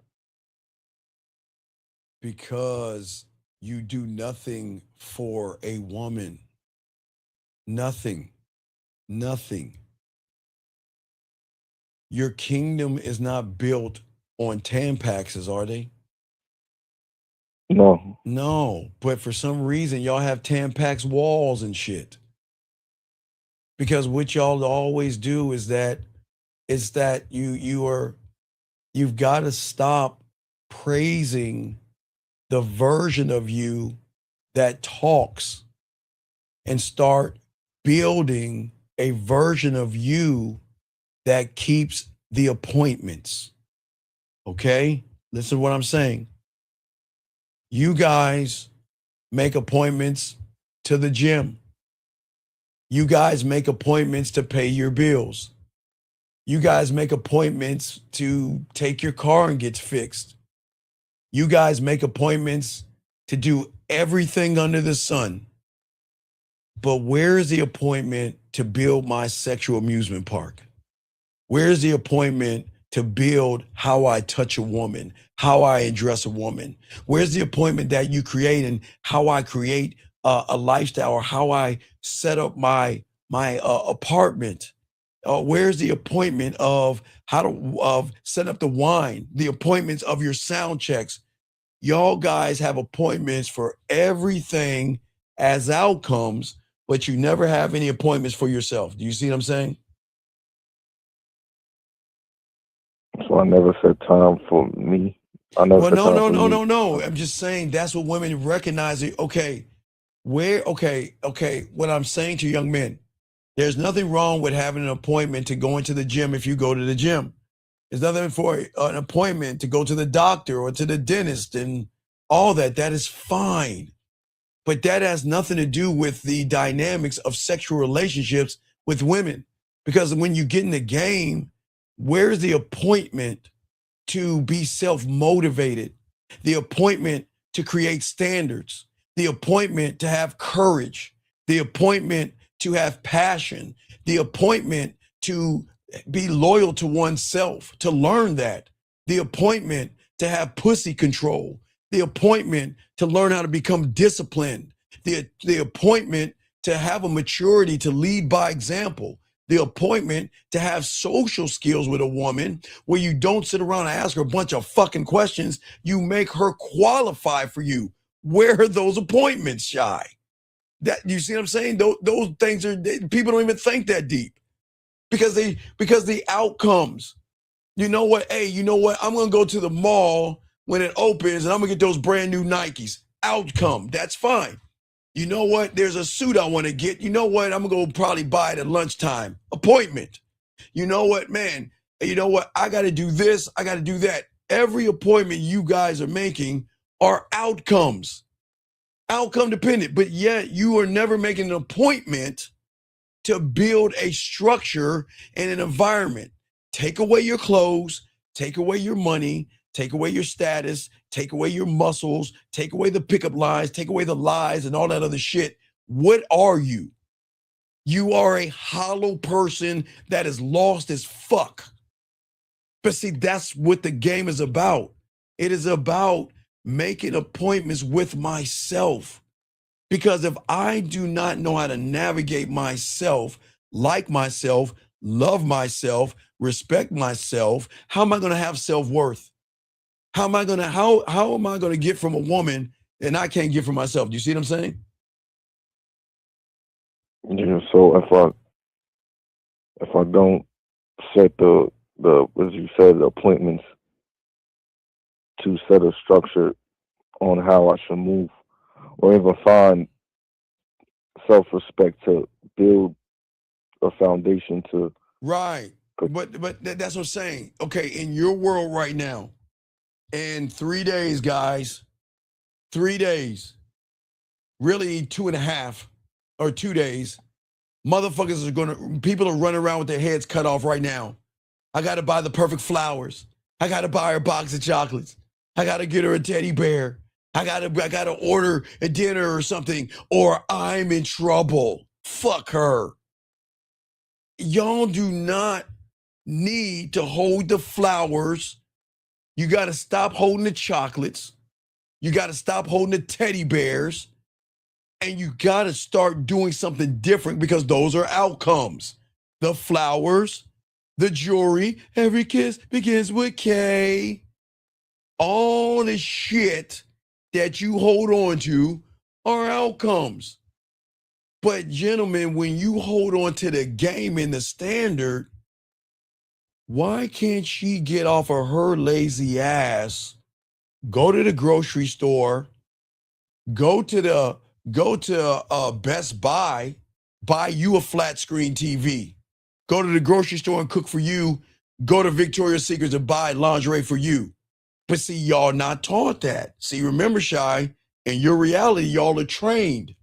Because you do nothing for a woman. Nothing. Your kingdom is not built on Tampaxes, are they? No, but for some reason y'all have Tampax walls and shit. Because what y'all always do is that you've got to stop praising the version of you that talks and start building a version of you that keeps the appointments. Okay? Listen to what I'm saying. You guys make appointments to the gym. You guys make appointments to pay your bills. You guys make appointments to take your car and get fixed. You guys make appointments to do everything under the sun. But where is the appointment to build my sexual amusement park? Where's the appointment to build how I touch a woman, how I address a woman? Where's the appointment that you create and how I create a lifestyle, or how I set up my apartment? Where's the appointment of how to set up the wine, the appointments of your sound checks? Y'all guys have appointments for everything as outcomes, but you never have any appointments for yourself. Do you see what I'm saying? So I never set time for me. I never Well, set no, time no, for no, me. no, no. I'm just saying that's what women recognize. Okay, okay. What I'm saying to young men, there's nothing wrong with having an appointment to go into the gym if you go to the gym. There's nothing for an appointment to go to the doctor or to the dentist and all that. That is fine. But that has nothing to do with the dynamics of sexual relationships with women. Because when you get in the game, where's the appointment to be self-motivated, the appointment to create standards, the appointment to have courage, the appointment to have passion, the appointment to be loyal to oneself, to learn that, the appointment to have pussy control, the appointment to learn how to become disciplined, the appointment to have a maturity to lead by example, the appointment to have social skills with a woman where you don't sit around and ask her a bunch of fucking questions. You make her qualify for you. Where are those appointments, Shy? That, you see what I'm saying? Those things are, people don't even think that deep because the outcomes. You know what? Hey, you know what? I'm gonna go to the mall when it opens and I'm gonna get those brand new Nikes. Outcome. That's fine. You know what? There's a suit I want to get. You know what? I'm going to go probably buy it at lunchtime. Appointment. You know what, man? You know what? I got to do this. I got to do that. Every appointment you guys are making are outcomes, outcome dependent. But yet you are never making an appointment to build a structure and an environment. Take away your clothes, take away your money, take away your status, take away your muscles, take away the pickup lines, take away the lies and all that other shit. What are you? You are a hollow person that is lost as fuck. But see, that's what the game is about. It is about making appointments with myself. Because if I do not know how to navigate myself, like myself, love myself, respect myself, how am I going to have self-worth? How am I going to get from a woman and I can't get from myself? Do you see what I'm saying? Yeah, so if I don't set the as you said, the appointments to set a structure on how I should move, or even find self-respect to build a foundation to. Right. But that's what I'm saying. Okay, in your world right now, in 3 days, guys, 3 days, really 2.5 or 2 days, motherfuckers people are running around with their heads cut off right now. I got to buy the perfect flowers. I got to buy her a box of chocolates. I got to get her a teddy bear. I got to order a dinner or something, or I'm in trouble. Fuck her. Y'all do not need to hold the flowers. You got to stop holding the chocolates. You got to stop holding the teddy bears. And you got to start doing something different because those are outcomes. The flowers, the jewelry, every kiss begins with K. All the shit that you hold on to are outcomes. But gentlemen, when you hold on to the game and the standard, why can't she get off of her lazy ass, go to the grocery store, go to Best Buy, buy you a flat screen TV, go to the grocery store and cook for you, go to Victoria's Secrets and buy lingerie for you. But see, y'all not taught that. See, remember, Shy, in your reality, y'all are trained.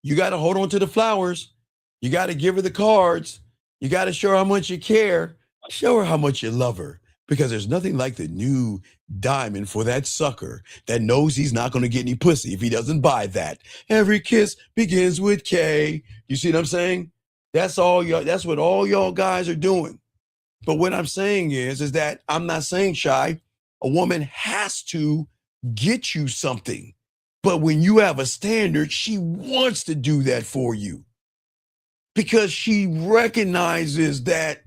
You got to hold on to the flowers. You got to give her the cards. You got to show her how much you care. Show her how much you love her. Because there's nothing like the new diamond for that sucker that knows he's not going to get any pussy if he doesn't buy that. Every kiss begins with K. You see what I'm saying? That's all y'all. That's what all y'all guys are doing. But what I'm saying is that I'm not saying, Shy, a woman has to get you something. But when you have a standard, she wants to do that for you because she recognizes that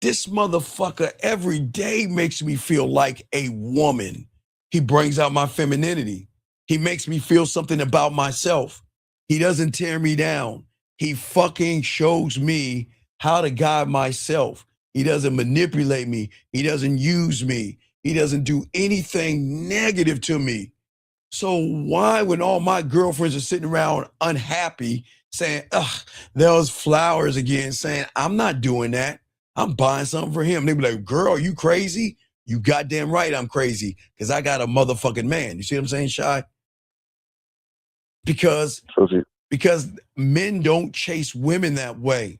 this motherfucker every day makes me feel like a woman. He brings out my femininity. He makes me feel something about myself. He doesn't tear me down. He fucking shows me how to guide myself. He doesn't manipulate me. He doesn't use me. He doesn't do anything negative to me. So why, when all my girlfriends are sitting around unhappy, saying, ugh, those flowers again, saying, I'm not doing that. I'm buying something for him. They be like, girl, are you crazy? You goddamn right I'm crazy because I got a motherfucking man. You see what I'm saying, Shy? Because men don't chase women that way.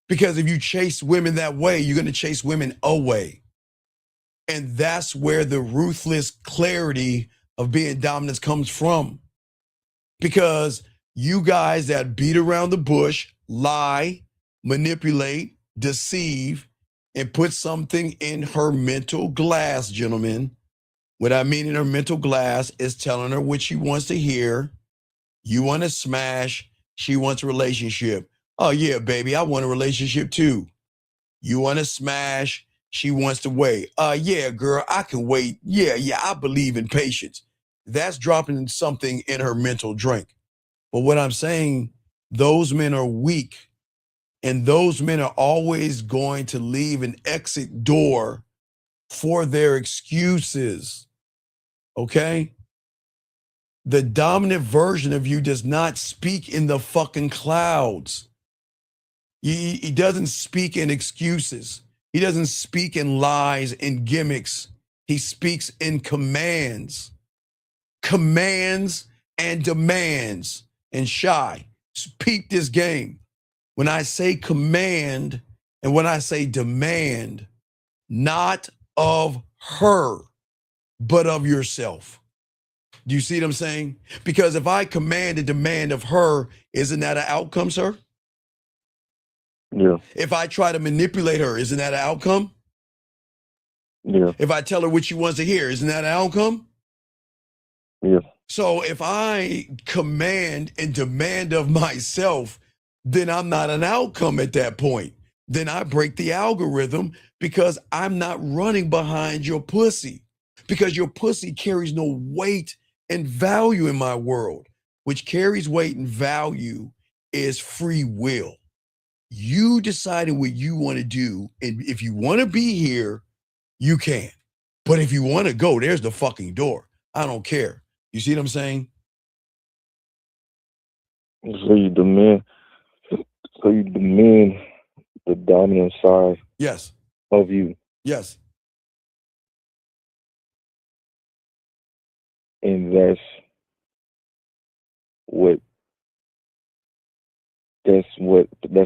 Because if you chase women that way, you're going to chase women away. And that's where the ruthless clarity of being dominant comes from. Because you guys that beat around the bush, lie, manipulate, deceive, and put something in her mental glass, gentlemen. What I mean in her mental glass is telling her what she wants to hear. You want to smash, she wants a relationship. Oh yeah, baby, I want a relationship too. You want to smash, she wants to wait. Yeah, girl, I can wait. Yeah, I believe in patience. That's dropping something in her mental drink. But what I'm saying, those men are weak, and those men are always going to leave an exit door for their excuses. Okay? The dominant version of you does not speak in the fucking clouds. He doesn't speak in excuses. He doesn't speak in lies and gimmicks. He speaks in commands. Commands and demands. And Shy, peep this game. When I say command and when I say demand, not of her, but of yourself. Do you see what I'm saying? Because if I command and demand of her, isn't that an outcome, sir? Yeah. If I try to manipulate her, isn't that an outcome? Yeah. If I tell her what she wants to hear, isn't that an outcome? Yeah. So if I command and demand of myself, then I'm not an outcome at that point. Then I break the algorithm because I'm not running behind your pussy. Because your pussy carries no weight and value in my world. Which carries weight and value is free will. You deciding what you want to do. And if you want to be here, you can. But if you want to go, there's the fucking door. I don't care. You see what I'm saying? So you demand the dominant side. Yes. Of you. Yes. And that's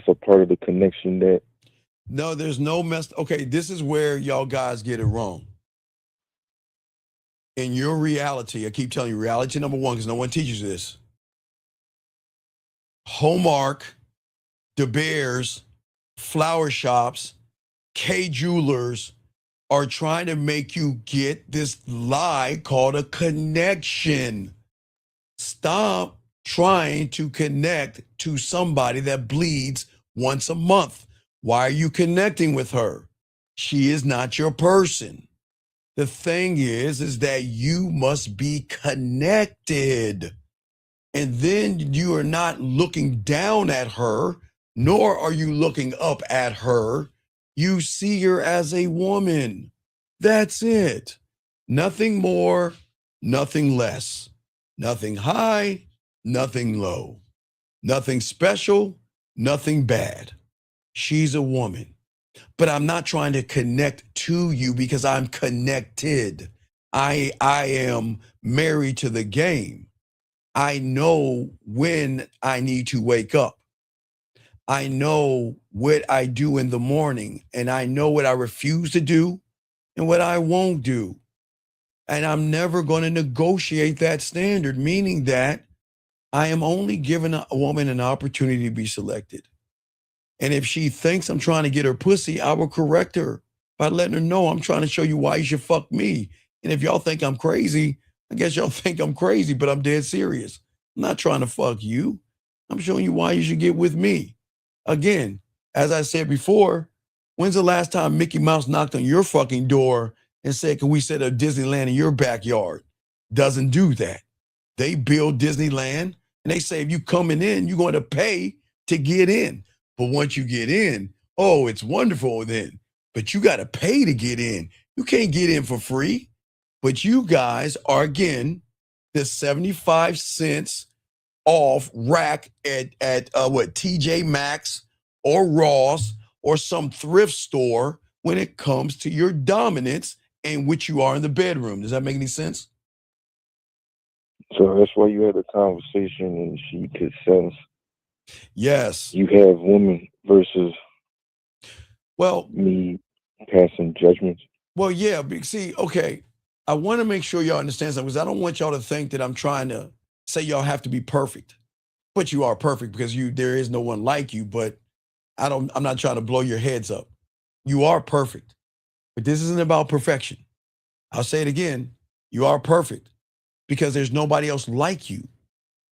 a part of the connection that. No, there's no mess. Okay, this is where y'all guys get it wrong. In your reality, I keep telling you, reality number one, because no one teaches this. Hallmark, De Beers, flower shops, K jewelers are trying to make you get this lie called a connection. Stop trying to connect to somebody that bleeds once a month. Why are you connecting with her? She is not your person. The thing is that you must be connected. And then you are not looking down at her, nor are you looking up at her. You see her as a woman. That's it. Nothing more, nothing less. Nothing high, nothing low. Nothing special, nothing bad. She's a woman. But I'm not trying to connect to you because I'm connected. I am married to the game. I know when I need to wake up. I know what I do in the morning, and I know what I refuse to do and what I won't do. And I'm never going to negotiate that standard, meaning that I am only giving a woman an opportunity to be selected. And if she thinks I'm trying to get her pussy, I will correct her by letting her know I'm trying to show you why you should fuck me. And if y'all think I'm crazy, I guess y'all think I'm crazy, but I'm dead serious. I'm not trying to fuck you. I'm showing you why you should get with me. Again, as I said before, when's the last time Mickey Mouse knocked on your fucking door and said, can we set up Disneyland in your backyard? Doesn't do that. They build Disneyland and they say, if you coming in, you're going to pay to get in. But once you get in, oh, it's wonderful then. But you got to pay to get in. You can't get in for free. But you guys are, again, the 75 cents off rack at TJ Maxx or Ross or some thrift store when it comes to your dominance and which you are in the bedroom. Does that make any sense? So that's why you had a conversation and she could sense. Yes. You have women versus well me passing judgments. Well, yeah, see, okay. I want to make sure y'all understand something because I don't want y'all to think that I'm trying to say y'all have to be perfect. But you are perfect because there is no one like you, but I'm not trying to blow your heads up. You are perfect. But this isn't about perfection. I'll say it again. You are perfect because there's nobody else like you.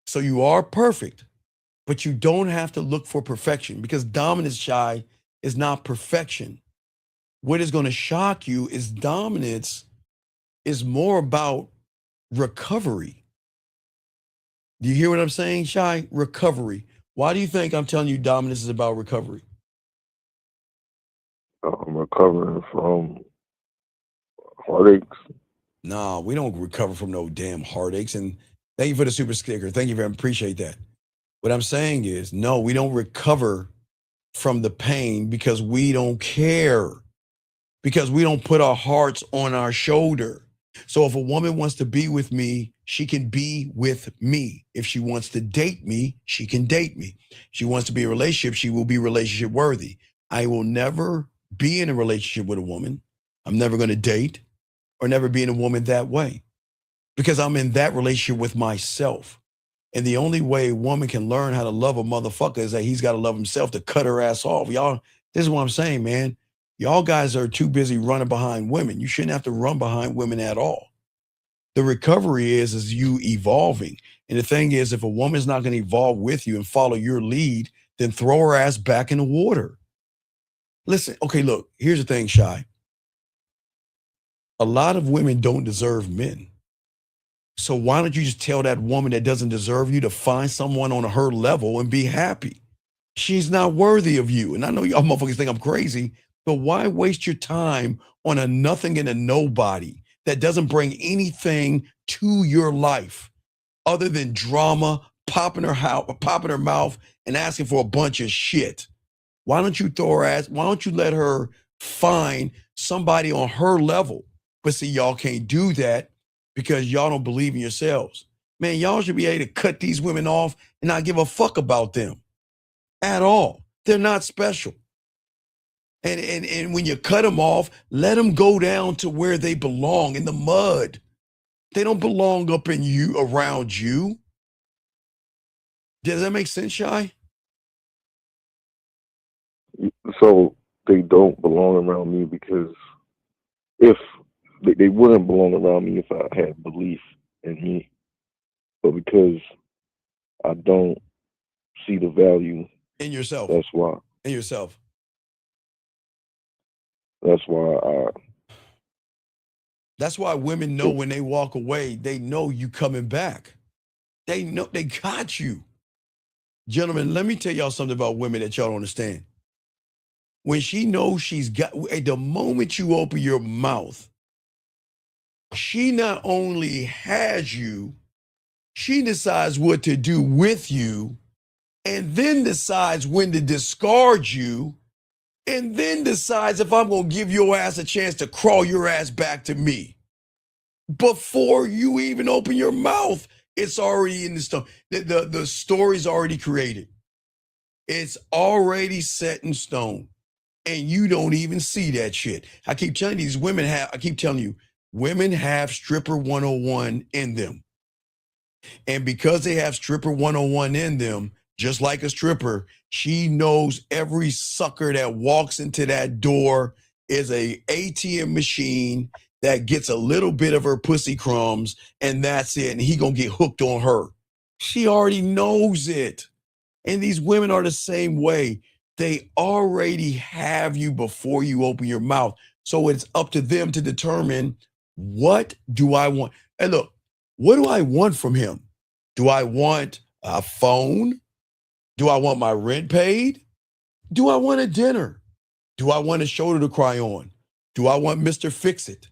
So you are perfect, but you don't have to look for perfection because dominance, Shy, is not perfection. What is going to shock you is dominance is more about recovery. Do you hear what I'm saying, Shy? Recovery. Why do you think I'm telling you dominance is about recovery? I'm recovering from heartaches. No, we don't recover from no damn heartaches. And thank you for the super sticker. Thank you very much. Appreciate that. What I'm saying is, no, we don't recover from the pain because we don't care. Because we don't put our hearts on our shoulder. So if a woman wants to be with me, she can be with me. If she wants to date me, she can date me. If she wants to be in a relationship, she will be relationship worthy. I will never be in a relationship with a woman. I'm never going to date or never be in a woman that way because I'm in that relationship with myself. And the only way a woman can learn how to love a motherfucker is that he's got to love himself to cut her ass off. Y'all, this is what I'm saying, man. Y'all guys are too busy running behind women. You shouldn't have to run behind women at all. The recovery is you evolving. And the thing is, if a woman's not going to evolve with you and follow your lead, then throw her ass back in the water. Listen, okay, look, here's the thing, Shy. A lot of women don't deserve men. So why don't you just tell that woman that doesn't deserve you to find someone on her level and be happy? She's not worthy of you. And I know y'all motherfuckers think I'm crazy, but why waste your time on a nothing and a nobody that doesn't bring anything to your life other than drama, popping her mouth, and asking for a bunch of shit? Why don't you throw her ass? Why don't you let her find somebody on her level? But see, y'all can't do that because y'all don't believe in yourselves. Man, y'all should be able to cut these women off and not give a fuck about them at all. They're not special. And when you cut them off, let them go down to where they belong, in the mud. They don't belong up in you, around you. Does that make sense, Shy? So they don't belong around me because if they wouldn't belong around me if I had belief in me. But because I don't see the value in yourself. That's why. In yourself. That's why That's why women know when they walk away, they know you coming back. They know they got you. Gentlemen, let me tell y'all something about women that y'all don't understand. When she knows she's got, at the moment you open your mouth, she not only has you, she decides what to do with you, and then decides when to discard you, and then decides if I'm going to give your ass a chance to crawl your ass back to me. Before you even open your mouth, it's already in the stone. The story's already created. It's already set in stone. And you don't even see that shit. I keep telling you, women have stripper 101 in them. And because they have stripper 101 in them, just like a stripper, she knows every sucker that walks into that door is a ATM machine that gets a little bit of her pussy crumbs, and that's it. And he gonna get hooked on her. She already knows it. And these women are the same way. They already have you before you open your mouth. So it's up to them to determine, what do I want? And look, what do I want from him? Do I want a phone? Do I want my rent paid? Do I want a dinner? Do I want a shoulder to cry on? Do I want Mr. Fix-It?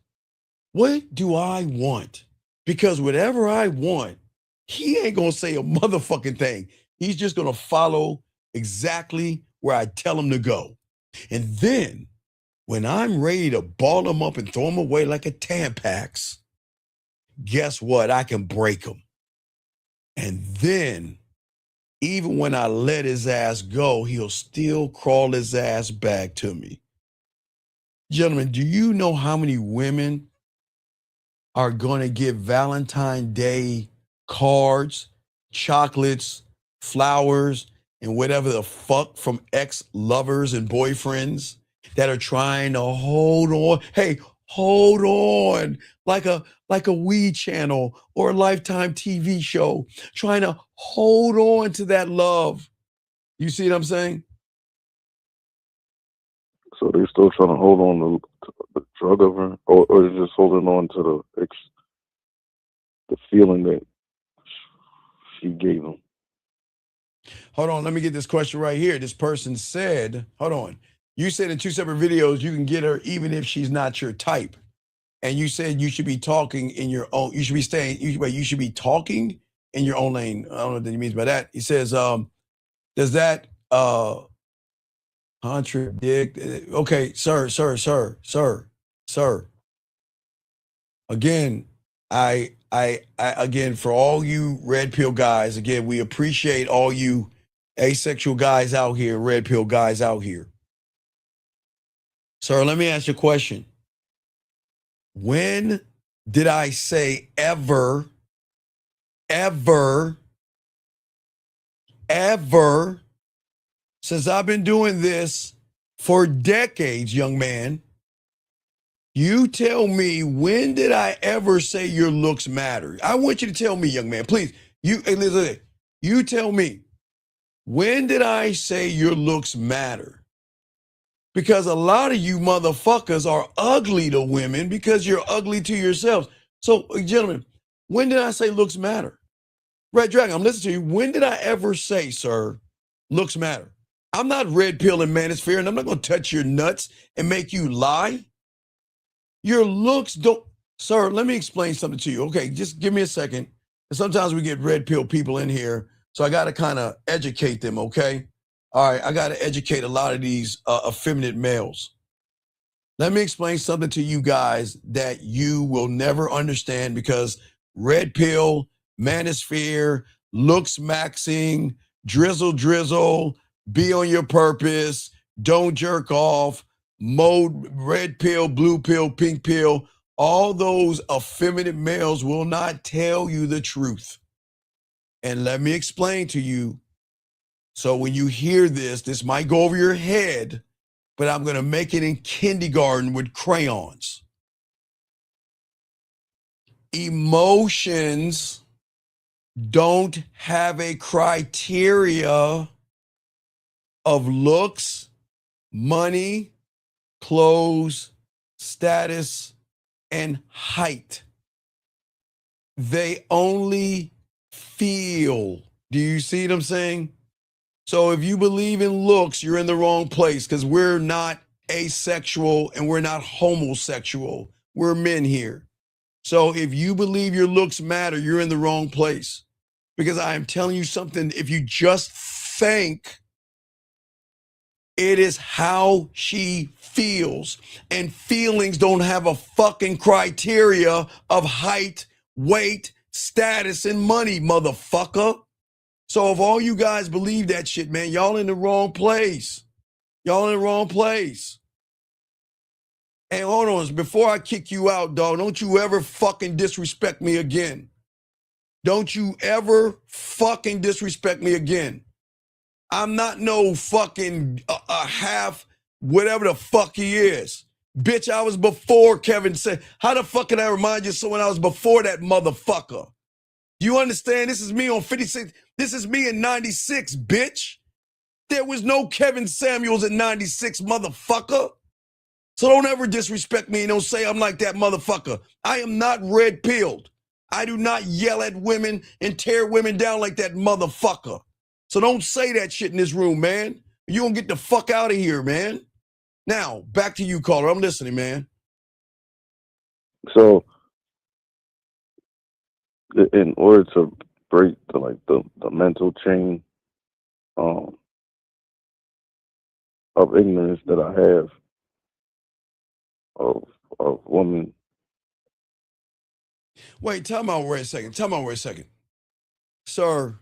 What do I want? Because whatever I want, he ain't gonna say a motherfucking thing. He's just gonna follow exactly where I tell him to go. And then when I'm ready to ball him up and throw him away like a Tampax, guess what? I can break him. And then even when I let his ass go, he'll still crawl his ass back to me. Gentlemen, do you know how many women are going to get Valentine's Day cards, chocolates, flowers, and whatever the fuck from ex-lovers and boyfriends that are trying to hold on? Hey, hold on, like a weed channel or a Lifetime TV show, trying to hold on to that love. You see what I'm saying? So they're still trying to hold on to the drug of her, or they're just holding on to the feeling that she gave them. Hold on, let me get this question right here. This person said, hold on. You said in 2 separate videos you can get her even if she's not your type. And you said you should be talking in your own, you should be you should be talking in your own lane. I don't know what he means by that. He says, does that contradict? Okay, sir. Again, I again, for all you red pill guys, again, we appreciate all you asexual guys out here, red pill guys out here. Sir, let me ask you a question. When did I say ever, since I've been doing this for decades, young man, you tell me, when did I ever say your looks matter? I want you to tell me, young man, please. You tell me, when did I say your looks matter? Because a lot of you motherfuckers are ugly to women because you're ugly to yourselves. So, gentlemen, when did I say looks matter? Red Dragon, I'm listening to you. When did I ever say, sir, looks matter? I'm not red pill and manosphere, and I'm not going to touch your nuts and make you lie. Your looks don't. Sir, let me explain something to you. Okay, just give me a second. Sometimes we get red pill people in here, so I got to kind of educate them, okay? All right, I got to educate a lot of these effeminate males. Let me explain something to you guys that you will never understand, because red pill, manosphere, looks maxing, drizzle, be on your purpose, don't jerk off, mode, red pill, blue pill, pink pill, all those effeminate males will not tell you the truth. And let me explain to you. So when you hear this might go over your head, but I'm going to make it in kindergarten with crayons. Emotions don't have a criteria of looks, money, clothes, status, and height. They only feel. Do you see what I'm saying? So if you believe in looks, you're in the wrong place, because we're not asexual and we're not homosexual. We're men here. So if you believe your looks matter, you're in the wrong place, because I am telling you something. If you just think, it is how she feels, and feelings don't have a fucking criteria of height, weight, status, and money, motherfucker. So if all you guys believe that shit, man, y'all in the wrong place. Y'all in the wrong place. And hold on, before I kick you out, dog, don't you ever fucking disrespect me again. Don't you ever fucking disrespect me again. I'm not no fucking half whatever the fuck he is. Bitch, I was before Kevin said. How the fuck can I remind you of someone I was before that motherfucker? Do you understand? This is me on 56. This is me in 96, bitch. There was no Kevin Samuels in 96, motherfucker. So don't ever disrespect me and don't say I'm like that motherfucker. I am not red-pilled. I do not yell at women and tear women down like that motherfucker. So don't say that shit in this room, man. You gonna get the fuck out of here, man. Now, back to you, caller. I'm listening, man. So, in order to break the mental chain of ignorance that I have of women. Wait, time out for a second. Sir,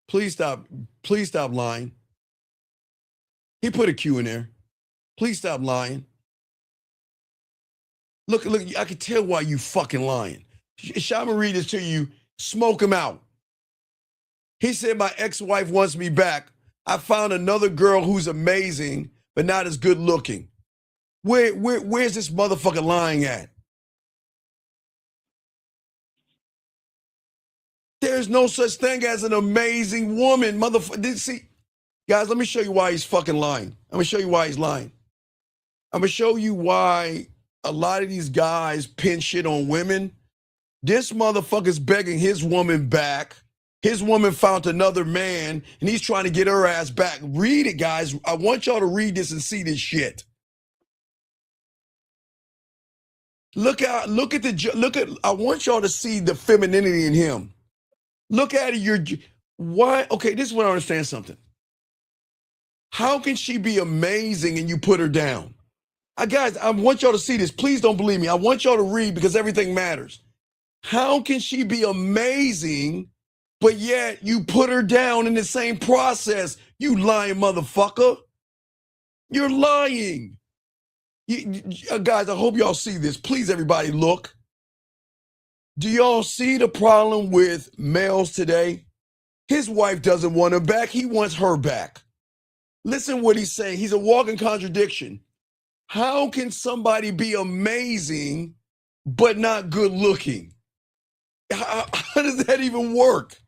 please stop lying. He put a Q in there. Please stop lying. Look, I can tell why you fucking lying. Shall I read this to you? Smoke him out. He said, my ex-wife wants me back. I found another girl who's amazing, but not as good looking. Where's this motherfucker lying at? There's no such thing as an amazing woman, motherfucker. See, guys, let me show you why he's fucking lying. I'm gonna show you why he's lying. I'm gonna show you why a lot of these guys pin shit on women. This motherfucker's begging his woman back. His woman found another man, and he's trying to get her ass back. Read it, guys. I want y'all to read this and see this shit. I want y'all to see the femininity in him. Look at it. Why? Okay, this is what I understand something. How can she be amazing and you put her down? Guys, I want y'all to see this. Please don't believe me. I want y'all to read because everything matters. How can she be amazing, but yet you put her down in the same process? You lying motherfucker. You're lying. Guys, I hope y'all see this. Please, everybody, look. Do y'all see the problem with males today? His wife doesn't want him back. He wants her back. Listen what he's saying. He's a walking contradiction. How can somebody be amazing but not good looking? How does that even work?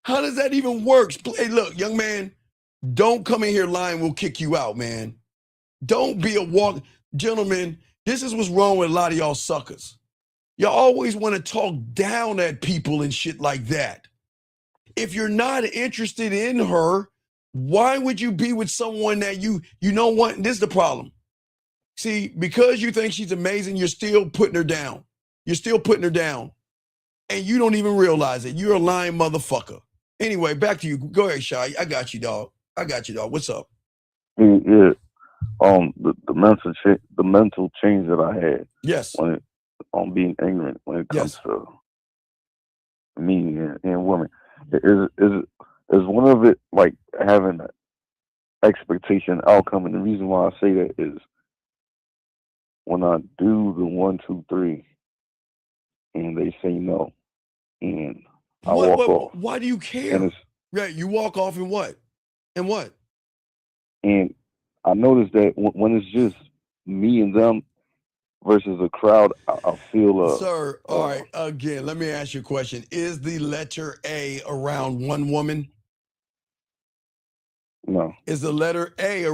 How does that even work? Hey, look, young man, don't come in here lying. We'll kick you out, man. Don't be a gentlemen, this is what's wrong with a lot of y'all suckers. Y'all always want to talk down at people and shit like that. If you're not interested in her, why would you be with someone that you know what? This is the problem. See, because you think she's amazing, you're still putting her down. You're still putting her down. And you don't even realize it. You're a lying motherfucker. Anyway, back to you. Go ahead, Shy. I got you, dog. What's up? Yeah. The mental change that I had. Yes. On being ignorant when it comes to me and women. Is one of it like having an expectation outcome, and the reason why I say that is when I do the 1, 2, 3, and they say no, and I walk off. Why do you care? Right, you walk off and what? And what? And I noticed that when it's just me and them versus a crowd, I feel Sir, all right, again, let me ask you a question. Is the letter A around one woman? No. Is the letter A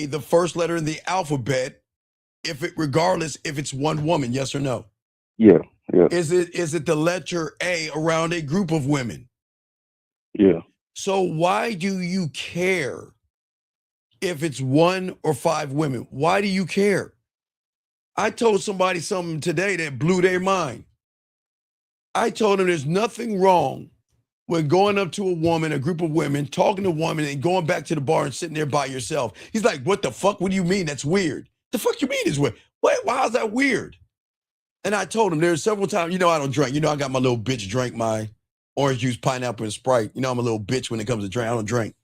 the first letter in the alphabet, regardless if it's one woman, yes or no? Yeah. Is it the letter A around a group of women? Yeah. So why do you care if it's 1 or 5 women? Why do you care? I told somebody something today that blew their mind. I told them there's nothing wrong with going up to a group of women, talking to a woman, and going back to the bar and sitting there by yourself. He's like, what the fuck? What do you mean? That's weird. The fuck you mean is weird? Why is that weird? And I told him there's several times, I don't drink. I got my little bitch drink, my orange juice, pineapple, and Sprite. I'm a little bitch when it comes to drink. I don't drink.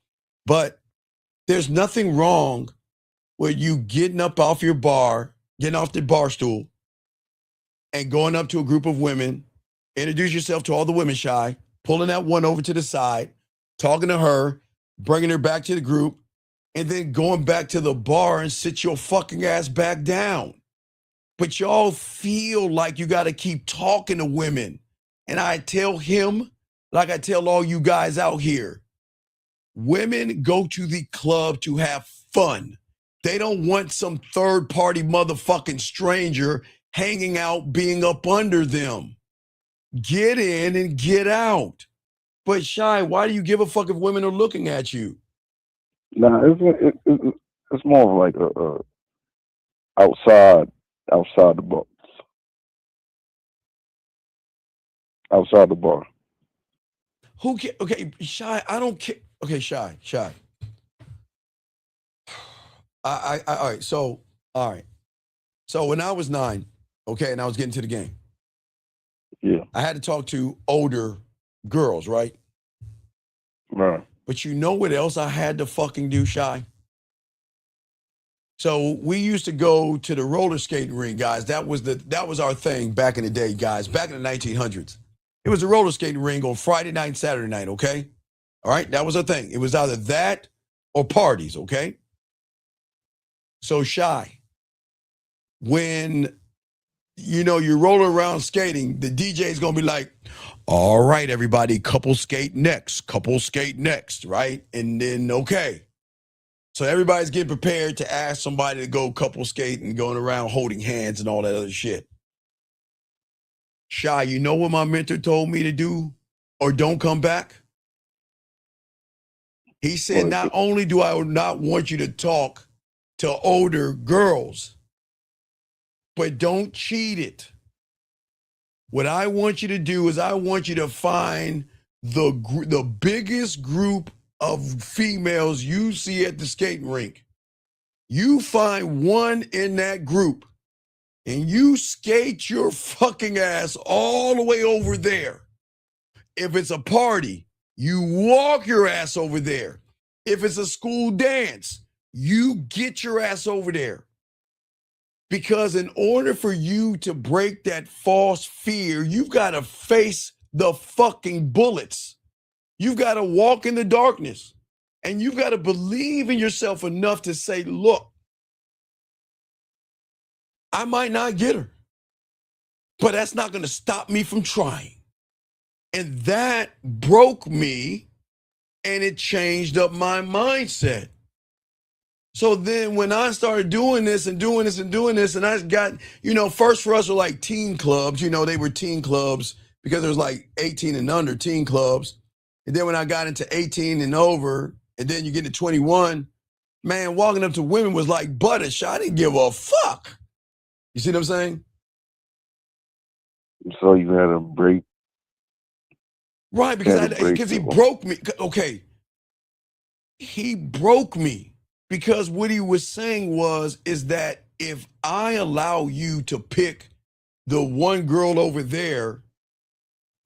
But there's nothing wrong with you getting up off the bar stool and going up to a group of women Introduce yourself to all the women, Shy. Pulling that one over to the side, talking to her, bringing her back to the group, and then going back to the bar and sit your fucking ass back down. But y'all feel like you got to keep talking to women. And I tell him, like I tell all you guys out here, women go to the club to have fun. They don't want some third-party motherfucking stranger hanging out, being up under them. Get in and get out. But Shy, why do you give a fuck if women are looking at you? Nah, it's more of like a outside the box, outside the bar. Who can? Okay, Shy. I don't care. Okay, Shy. All right. So when I was 9, okay, and I was getting to the game, yeah, I had to talk to older girls, right? Right. But you know what else I had to fucking do, Shy? So we used to go to the roller skating ring, guys. That was our thing back in the day, guys. Back in the 1900s, it was a roller skating ring on Friday night and Saturday night. Okay, all right, that was our thing. It was either that or parties. Okay. So Shy, when you're rolling around skating, the DJ's gonna be like, "All right, everybody, couple skate next, right?" And then okay. So everybody's getting prepared to ask somebody to go couple skate and going around holding hands and all that other shit. Shy, you know what my mentor told me to do or don't come back? He said, not only do I not want you to talk to older girls, but don't cheat it. What I want you to do is I want you to find the biggest group of females you see at the skating rink. You find one in that group and you skate your fucking ass all the way over there. If it's a party, you walk your ass over there. If it's a school dance, you get your ass over there. Because in order for you to break that false fear, you've got to face the fucking bullets. You've got to walk in the darkness. And you've got to believe in yourself enough to say, look, I might not get her, but that's not going to stop me from trying. And that broke me, and it changed up my mindset. So then when I started doing this, and I got, first for us were like teen clubs, they were teen clubs because there was like 18 and under teen clubs. And then when I got into 18 and over, and then you get to 21, man, walking up to women was like butter. I didn't give a fuck. You see what I'm saying? So you had a break. Right, because he broke me. Okay. He broke me because what he was saying is that if I allow you to pick the one girl over there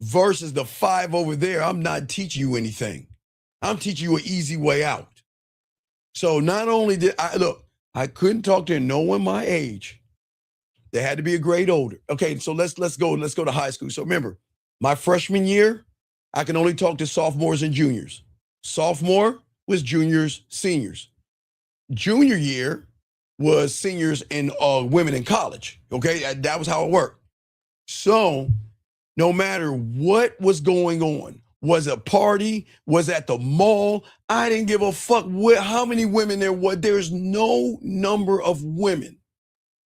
versus the 5 over there, I'm not teaching you anything. I'm teaching you an easy way out. So not only did I couldn't talk to no one my age. They had to be a grade older. Okay, so let's go to high school. So remember, my freshman year, I can only talk to sophomores and juniors. Sophomore was juniors, seniors. Junior year was seniors and women in college. Okay, that was how it worked. So no matter what was going on, was a party, was at the mall, I didn't give a fuck how many women there were. There's no number of women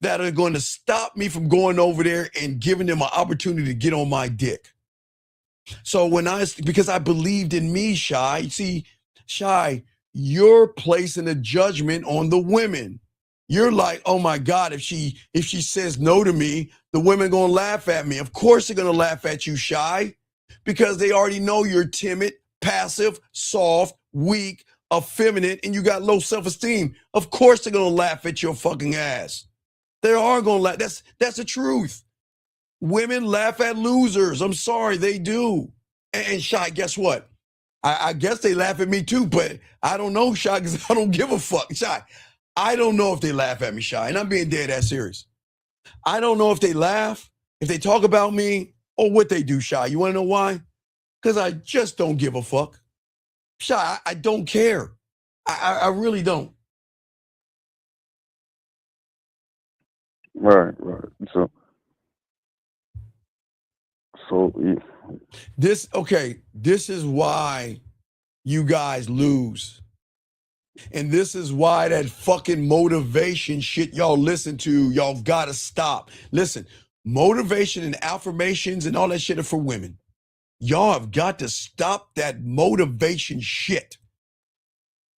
that are going to stop me from going over there and giving them an opportunity to get on my dick. So because I believed in me, Shy. See, Shy, you're placing a judgment on the women. You're like, oh my God, if she says no to me, the women gonna laugh at me. Of course they're gonna laugh at you, Shy, because they already know you're timid, passive, soft, weak, effeminate, and you got low self-esteem. Of course they're gonna laugh at your fucking ass. They are gonna laugh. That's the truth. Women laugh at losers. I'm sorry, they do. And Shy, guess what? I guess they laugh at me too, but I don't know, Shy, because I don't give a fuck. Shy, I don't know if they laugh at me, Shy, and I'm being dead ass serious. I don't know if they laugh, if they talk about me. or what they do, Shy. You want to know why? Because I just don't give a fuck. Shy, I don't care. I really don't. Right. So yeah. This is why you guys lose. And this is why that fucking motivation shit y'all listen to, y'all gotta stop. Listen, motivation and affirmations and all that shit are for women. Y'all have got to stop that motivation shit.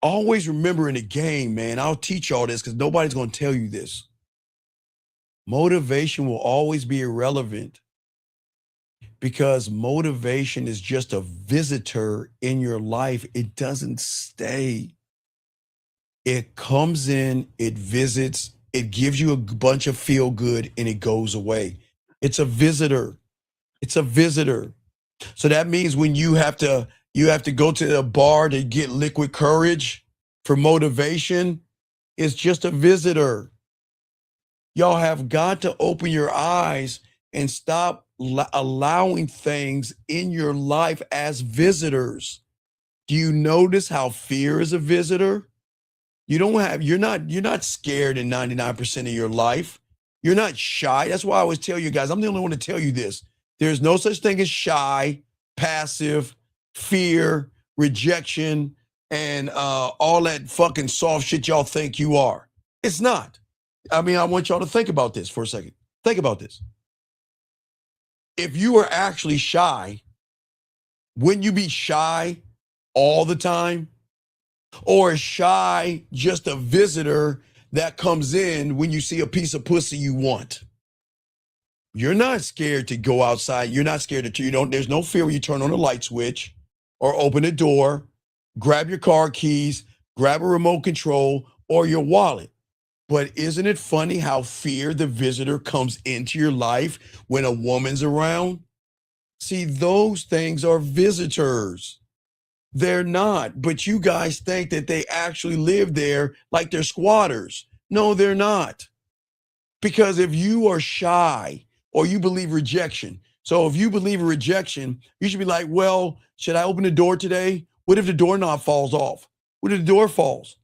Always remember in the game, man, I'll teach y'all this because nobody's going to tell you this. Motivation will always be irrelevant because motivation is just a visitor in your life. It doesn't stay. It comes in, it visits, it gives you a bunch of feel good, and it goes away. It's a visitor. It's a visitor. So that means when you have to go to the bar to get liquid courage for motivation, it's just a visitor. Y'all have got to open your eyes and stop allowing things in your life as visitors. Do you notice how fear is a visitor? You're not scared in 99% of your life. You're not shy. That's why I always tell you guys, I'm the only one to tell you this. There's no such thing as shy, passive, fear, rejection, and all that fucking soft shit y'all think you are. It's not. I mean, I want y'all to think about this for a second. Think about this. If you were actually shy, wouldn't you be shy all the time? Or is shy just a visitor that comes in when you see a piece of pussy you want? You're not scared to go outside. You're not scared there's no fear when you turn on the light switch or open the door, grab your car keys, grab a remote control or your wallet. But isn't it funny how fear, the visitor, comes into your life when a woman's around? See, those things are visitors. They're not, but you guys think that they actually live there like they're squatters. No, they're not. Because if you are shy or you believe rejection, so if you believe in rejection, you should be like, well, should I open the door today? What if the doorknob falls off? What if the door falls?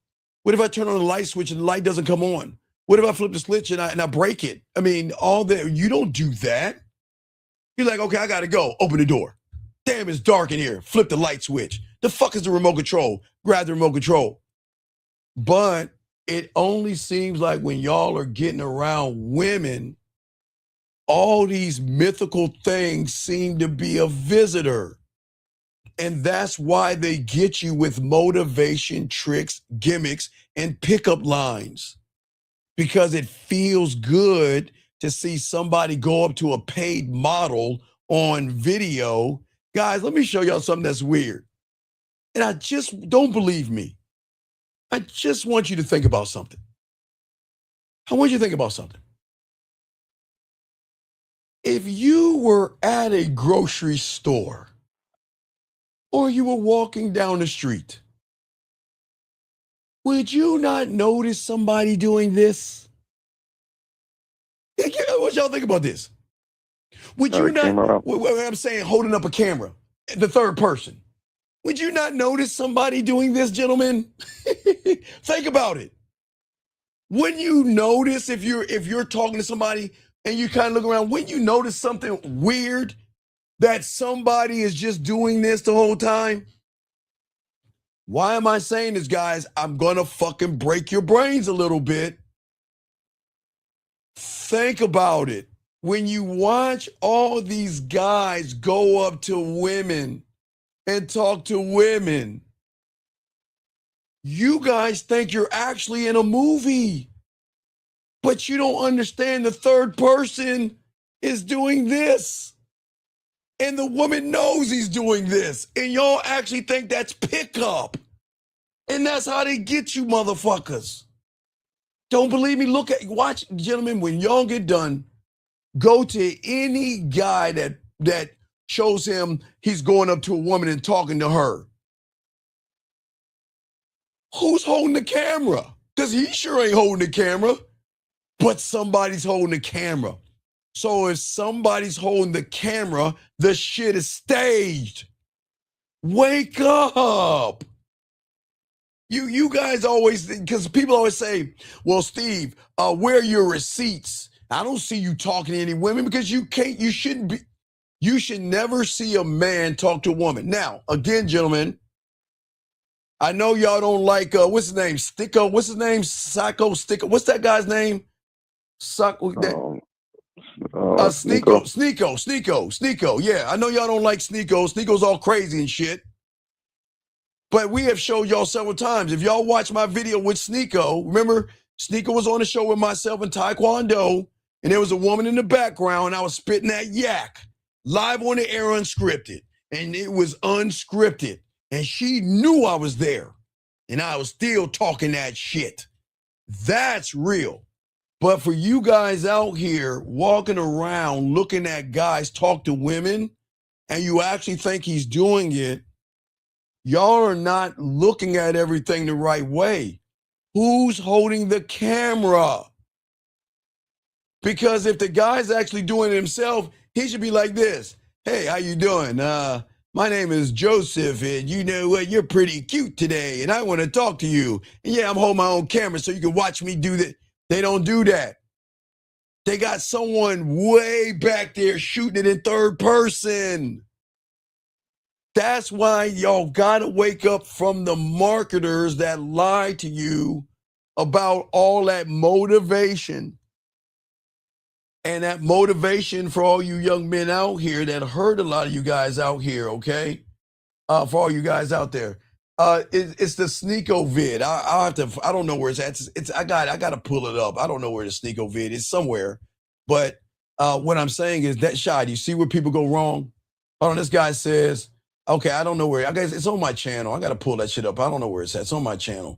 What if I turn on the light switch and the light doesn't come on? What if I flip the switch and I break it? I mean, all that, you don't do that. You're like, okay, I gotta go. Open the door. Damn, it's dark in here. Flip the light switch. The fuck is the remote control? Grab the remote control. But it only seems like when y'all are getting around women, all these mythical things seem to be a visitor. And that's why they get you with motivation, tricks, gimmicks, and pickup lines. Because it feels good to see somebody go up to a paid model on video. Guys, let me show y'all something that's weird. And I just don't believe me. I just want you to think about something. I want you to think about something. If you were at a grocery store or you were walking down the street, would you not notice somebody doing this? What y'all think about this? Would you not, I'm saying holding up a camera, the third person. Would you not notice somebody doing this, gentlemen? Think about it. Wouldn't you notice if you're talking to somebody and you kind of look around, wouldn't you notice something weird that somebody is just doing this the whole time? Why am I saying this, guys? I'm gonna fucking break your brains a little bit. Think about it. When you watch all these guys go up to women and talk to women, you guys think you're actually in a movie, but you don't understand the third person is doing this. And the woman knows he's doing this. And y'all actually think that's pickup. And that's how they get you motherfuckers. Don't believe me? Watch, gentlemen, when y'all get done, go to any guy that shows him he's going up to a woman and talking to her. Who's holding the camera? Because he sure ain't holding the camera, but somebody's holding the camera. So if somebody's holding the camera, the shit is staged. Wake up. You guys always, because people always say, well, Steve, where are your receipts? I don't see you talking to any women because you should never see a man talk to a woman. Now, again, gentlemen, I know y'all don't like, what's his name? Sticko, what's his name? Psycho Sticko. What's that guy's name? Sneeko. Yeah, I know y'all don't like Sneeko. Sneeko's all crazy and shit. But we have showed y'all several times. If y'all watch my video with Sneeko, remember, Sneeko was on the show with myself and Taekwondo, and there was a woman in the background, and I was spitting that yak, live on the air unscripted. And it was unscripted. And she knew I was there. And I was still talking that shit. That's real. But for you guys out here walking around looking at guys talk to women, and you actually think he's doing it, y'all are not looking at everything the right way. Who's holding the camera? Because if the guy's actually doing it himself, he should be like this. Hey, how you doing? My name is Joseph, and you know what? You're pretty cute today, and I want to talk to you. And yeah, I'm holding my own camera so you can watch me do that. They don't do that. They got someone way back there shooting it in third person. That's why y'all gotta wake up from the marketers that lie to you about all that motivation. And that motivation for all you young men out here that hurt a lot of you guys out here, okay? For all you guys out there. It's the Sneeko vid. I don't know where it's at. I gotta pull it up. I don't know where the Sneeko vid is, somewhere. But what I'm saying is that shot, you see where people go wrong? Hold on, this guy says, okay, I don't know where. I guess it's on my channel. I got to pull that shit up. I don't know where it's at. It's on my channel.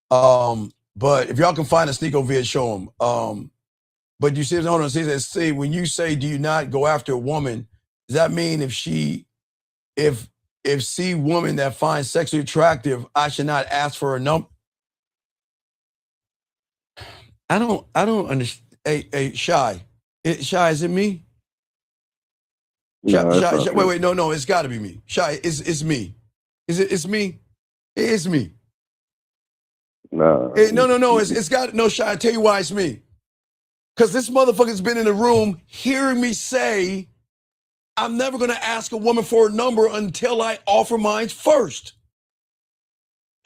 But if y'all can find a Sneeko vid, show them. But you see, hold on, see, when you say, do you not go after a woman, does that mean if see woman that finds sexually attractive, I should not ask for a number? I don't understand. Hey, Shy, is it me? No, Shy, wait, no, it's got to be me. Shy, it's me. It's me? It's me. No. No, it's got, no, Shy, I tell you why it's me. Because this motherfucker's been in the room hearing me say, I'm never going to ask a woman for a number until I offer mine first.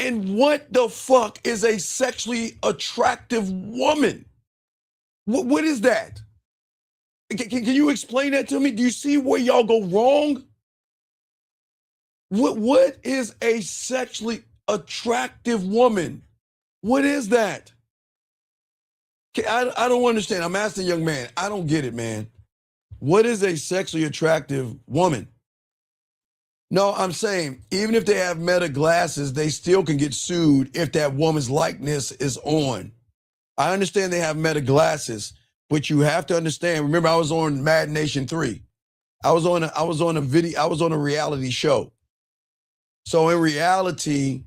And what the fuck is a sexually attractive woman? What is that? Can you explain that to me? Do you see where y'all go wrong? What is a sexually attractive woman? What is that? I don't understand. I'm asking a young man. I don't get it, man. What is a sexually attractive woman? No, I'm saying even if they have Meta glasses, they still can get sued if that woman's likeness is on. I understand they have Meta glasses, but you have to understand. Remember, I was on Mad Nation 3. I was on a reality show. So in reality,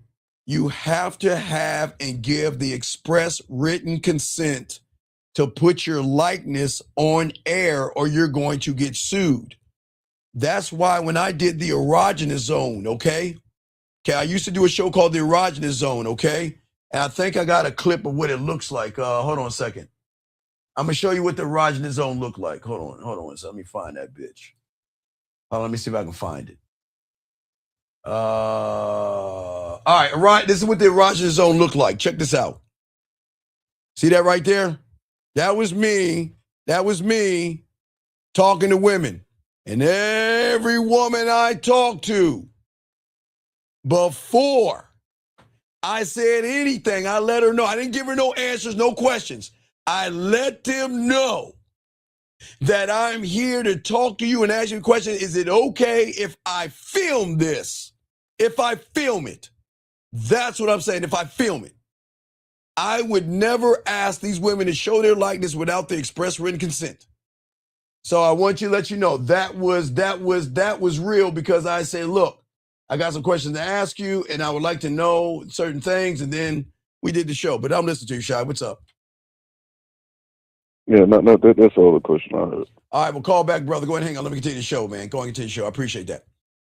you have to have and give the express written consent to put your likeness on air or you're going to get sued. That's why when I did the erogenous zone, okay, I used to do a show called the erogenous zone, okay? And I think I got a clip of what it looks like. Hold on a second. I'm going to show you what the erogenous zone looked like. Hold on. So let me find that bitch. Let me see if I can find it. All right, this is what the erogenous zone looked like. Check this out. See that right there? That was me talking to women. And every woman I talked to, before I said anything, I let her know. I didn't give her no answers, no questions. I let them know that I'm here to talk to you and ask you a question. Is it okay if I film this? If I film it? That's what I'm saying, if I film it. I would never ask these women to show their likeness without the express written consent. So I want you to let you know that was real, because I said, look, I got some questions to ask you and I would like to know certain things. And then we did the show. But I'm listening to you, Shy. What's up? Yeah, no, that's all the question I heard. All right, well, call back, brother. Go ahead and hang on. Let me continue the show, man. Go ahead and continue the show. I appreciate that.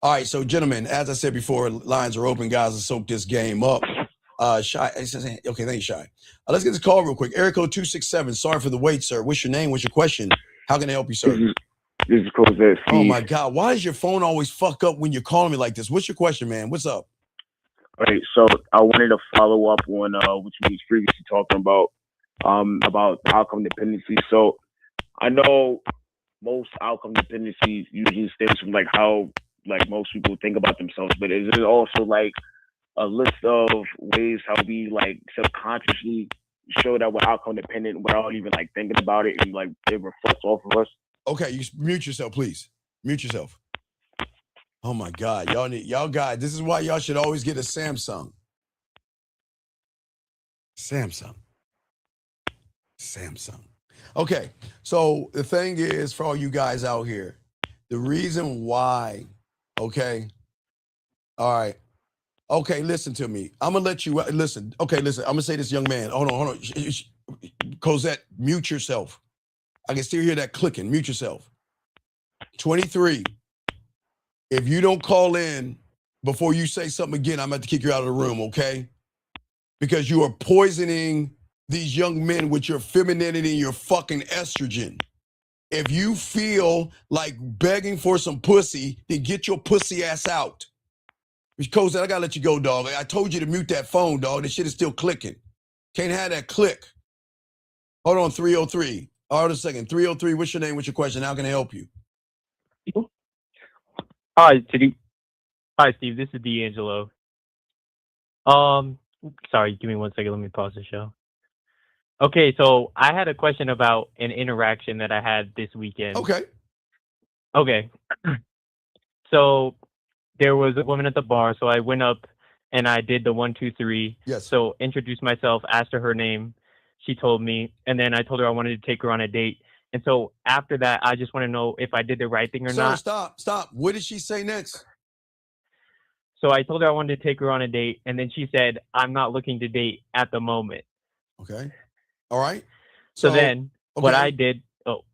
All right, so gentlemen, as I said before, lines are open, guys. Let's soak this game up. Shy, okay, thank you, Shy. Let's get this call real quick. Area code 267. Sorry for the wait, sir. What's your name? What's your question? How can I help you, sir? This is Cosette. Oh my God, why does your phone always fuck up when you're calling me like this? What's your question, man? What's up? All right, so I wanted to follow up on what you was previously talking about outcome dependency. So I know most outcome dependencies usually stems from like how like most people think about themselves, but is it also like a list of ways how we like subconsciously show that we're outcome dependent without even like thinking about it, and like it reflects off of us? Okay, you mute yourself, please. Mute yourself. Oh my God, y'all guys, this is why y'all should always get a Samsung. Samsung. Okay, so the thing is, for all you guys out here, the reason why, okay, all right, okay, listen to me. I'm gonna let you listen. Okay, listen. I'm gonna say this, young man. Hold on. Cosette, mute yourself. I can still hear that clicking. Mute yourself. 23. If you don't call in before you say something again, I'm going to kick you out of the room, okay? Because you are poisoning these young men with your femininity and your fucking estrogen. If you feel like begging for some pussy, then get your pussy ass out. Cosette, I got to let you go, dog. I told you to mute that phone, dog. This shit is still clicking. Can't have that click. Hold on, 303. Hold on a second. 303, what's your name? What's your question? How can I help you? Hi, Steve. This is D'Angelo. Sorry, give me 1 second. Let me pause the show. Okay, so I had a question about an interaction that I had this weekend. Okay. So there was a woman at the bar, so I went up and I did the 1, 2, 3. Yes. So introduced myself, asked her name. She told me, and then I told her I wanted to take her on a date. And so after that, I just want to know if I did the right thing or not. Stop. What did she say next? So I told her I wanted to take her on a date, and then she said, I'm not looking to date at the moment. Okay. All right. So then what I did, go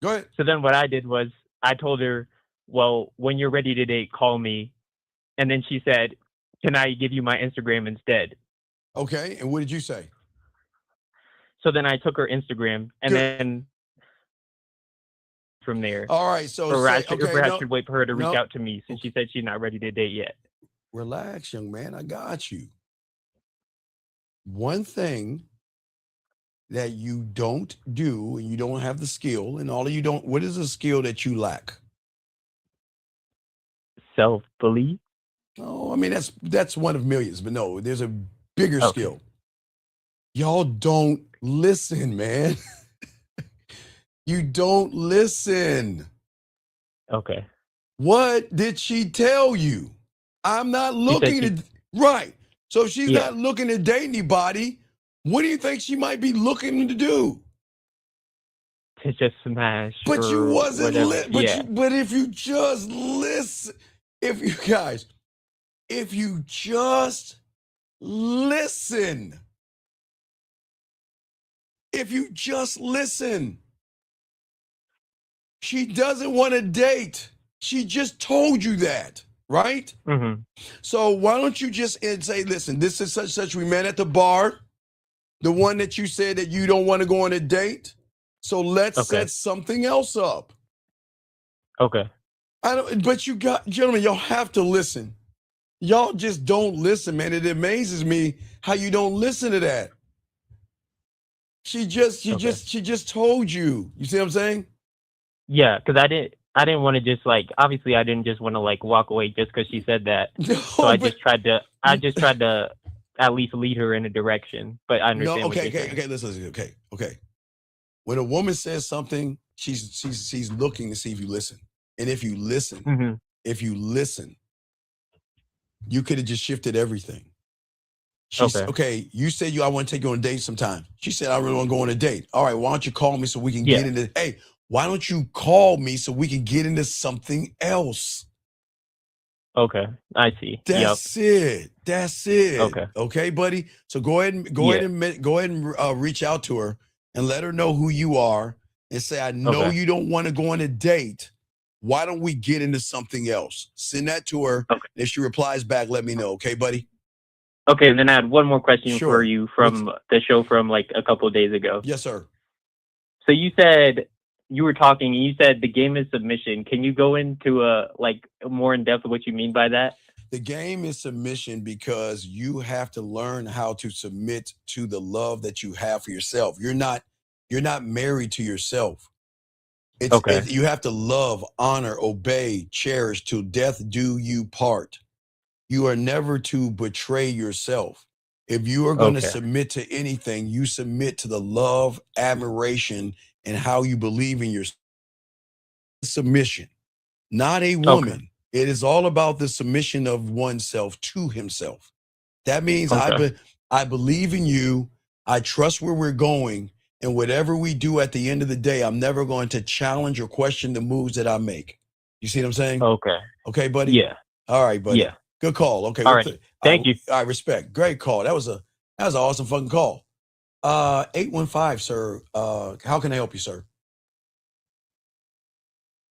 ahead. So then what I did was I told her, well, when you're ready to date, call me. And then she said, can I give you my Instagram instead? Okay. And what did you say? So then I took her Instagram, and then from there. All right. So I should wait for her to reach out to me since she said she's not ready to date yet. Relax, young man. I got you. One thing that you don't do, and you don't have the skill, and all of you don't, what is the skill that you lack? Self-belief. Oh, I mean, that's one of millions, but no, there's a bigger skill. Y'all don't listen, man. You don't listen. Okay. What did she tell you? I'm not looking to, right. So if she's not looking to date anybody, what do you think she might be looking to do? To just smash. But you wasn't but if you just listen, if you just listen, she doesn't want to date. She just told you that, right? Mm-hmm. So why don't you just say, listen, this is such, we met at the bar, the one that you said that you don't want to go on a date. So let's set something else up. Okay. But gentlemen, y'all have to listen. Y'all just don't listen, man. It amazes me how you don't listen to that. She just told you. You see what I'm saying? Yeah, because I didn't want to just obviously I didn't just want to walk away just because she said that. No, so I just tried to at least lead her in a direction. But I understand. Okay, listen. Okay. When a woman says something, she's looking to see if you listen. And if you listen, you could have just shifted everything. You said I want to take you on a date sometime. She said, I really want to go on a date. All right, why don't you call me so we can get into, why don't you call me so we can get into something else? Okay, I see. That's it. Okay. Okay, buddy. So go ahead and reach out to her and let her know who you are and say, I know you don't want to go on a date. Why don't we get into something else? Send that to her. Okay. If she replies back, let me know. Okay, buddy? Okay, and then I had one more question for you from the show from like a couple of days ago. Yes, sir. So you said you were talking and you said the game is submission. Can you go into more in depth of what you mean by that? The game is submission because you have to learn how to submit to the love that you have for yourself. You're not married to yourself. You have to love, honor, obey, cherish till death do you part. You are never to betray yourself. If you are going to submit to anything, you submit to the love, admiration, and how you believe in your submission, not a woman. It is all about the submission of oneself to himself. That means I believe in you. I trust where we're going. And whatever we do at the end of the day, I'm never going to challenge or question the moves that I make. You see what I'm saying? Okay. Okay, buddy? Yeah. All right, buddy. Yeah. Good call. Okay. All right. Thank you. I respect. Great call. That was an awesome fucking call. 815, sir. How can I help you, sir?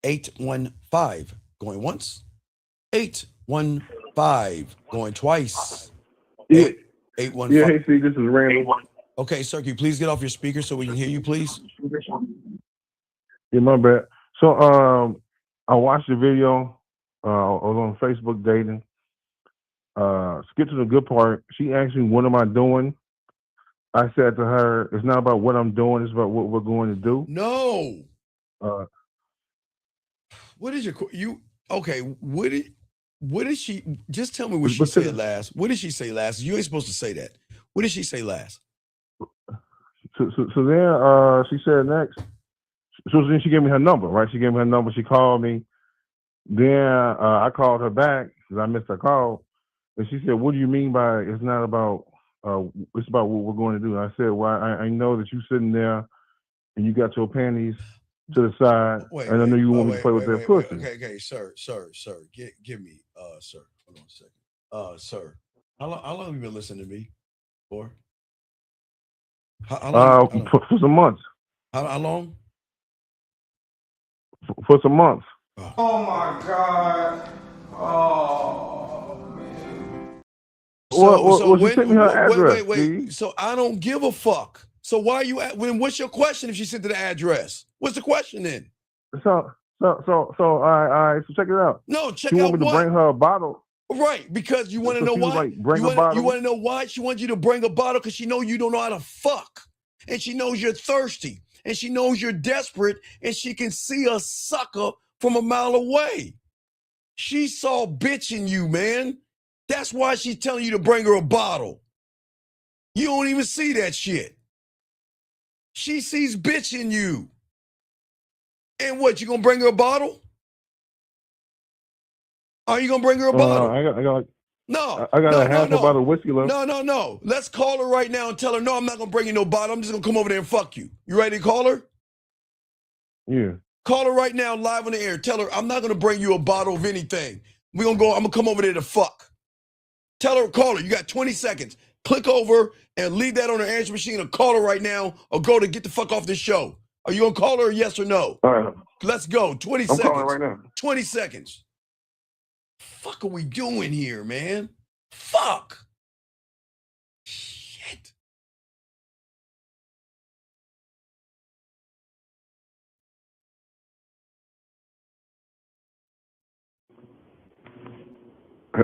815. Going once. 815. Going twice. Yeah. 815. Yeah, hey, see, this is Randall. Okay, sir, can you please get off your speaker so we can hear you, please? Yeah, my bad. So, I watched the video. I was on Facebook dating. Skip to the good part. She asked me, what am I doing? I said to her, it's not about what I'm doing, it's about what we're going to do. No. What is what did she, just tell me what she said last. What did she say last? You ain't supposed to say that. What did she say last? So then she said next. So then she gave me her number, right? She gave me her number. She called me. Then I called her back because I missed her call. And she said, what do you mean by it's not about, it's about what we're going to do? And I said, well, I know that you're sitting there and you got your panties to the side. And I know you want me to play with that pussy. Okay, sir. Give me, sir. Hold on a second. Sir, how long have you been listening to me for? How long? For some months. How long? For some months. Oh my God. Oh man. So she sent me her address. Wait. So I don't give a fuck. So why are you what's your question if she sent the address? What's the question then? So check it out. No, check she out want me what? to bring her a bottle. Right, because you want to know why? Like, you want to know why she wants you to bring a bottle? Because she knows you don't know how to fuck. And she knows you're thirsty. And she knows you're desperate. And she can see a sucker from a mile away. She saw bitch in you, man. That's why she's telling you to bring her a bottle. You don't even see that shit. She sees bitch in you. And what, you gonna bring her a bottle? Are you gonna bring her a bottle? I got a half a bottle of whiskey left. No. Let's call her right now and tell her, no, I'm not gonna bring you no bottle. I'm just gonna come over there and fuck you. You ready to call her? Yeah. Call her right now, live on the air. Tell her, I'm not gonna bring you a bottle of anything. I'm gonna come over there to fuck. Tell her, call her. You got 20 seconds. Click over and leave that on her answer machine or call her right now or go to get the fuck off this show. Are you gonna call her, yes or no? All right. Let's go. 20 I'm seconds. calling right now. 20 seconds. Fuck are we doing here, man? Fuck. Shit.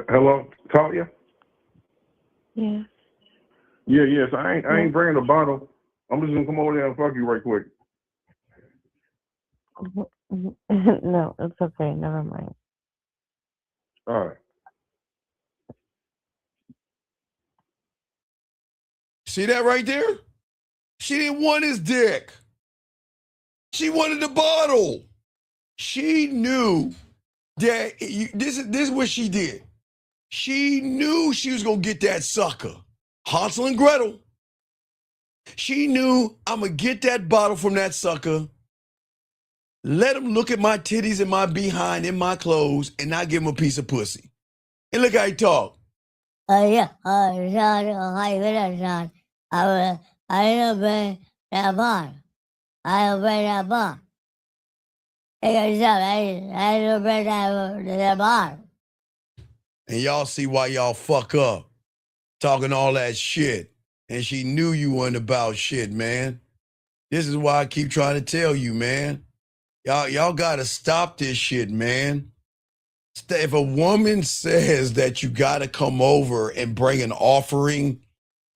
Hello, Talia? Yeah. Yes. I ain't bringing a bottle. I'm just gonna come over there and fuck you right quick. No, it's okay. Never mind. All right. See that right there? She didn't want his dick. She wanted the bottle. She knew that this is what she did. She knew she was gonna get that sucker. Hansel and Gretel. She knew I'm gonna get that bottle from that sucker. Let him look at my titties and my behind in my clothes and not give him a piece of pussy. And look how he talk. Yeah, I know, that bar. I'll break that bar. Hey, I'll break that bar. And y'all see why y'all fuck up. Talking all that shit. And she knew you weren't about shit, man. This is why I keep trying to tell you, man. Y'all gotta stop this shit, man. If a woman says that you gotta come over and bring an offering,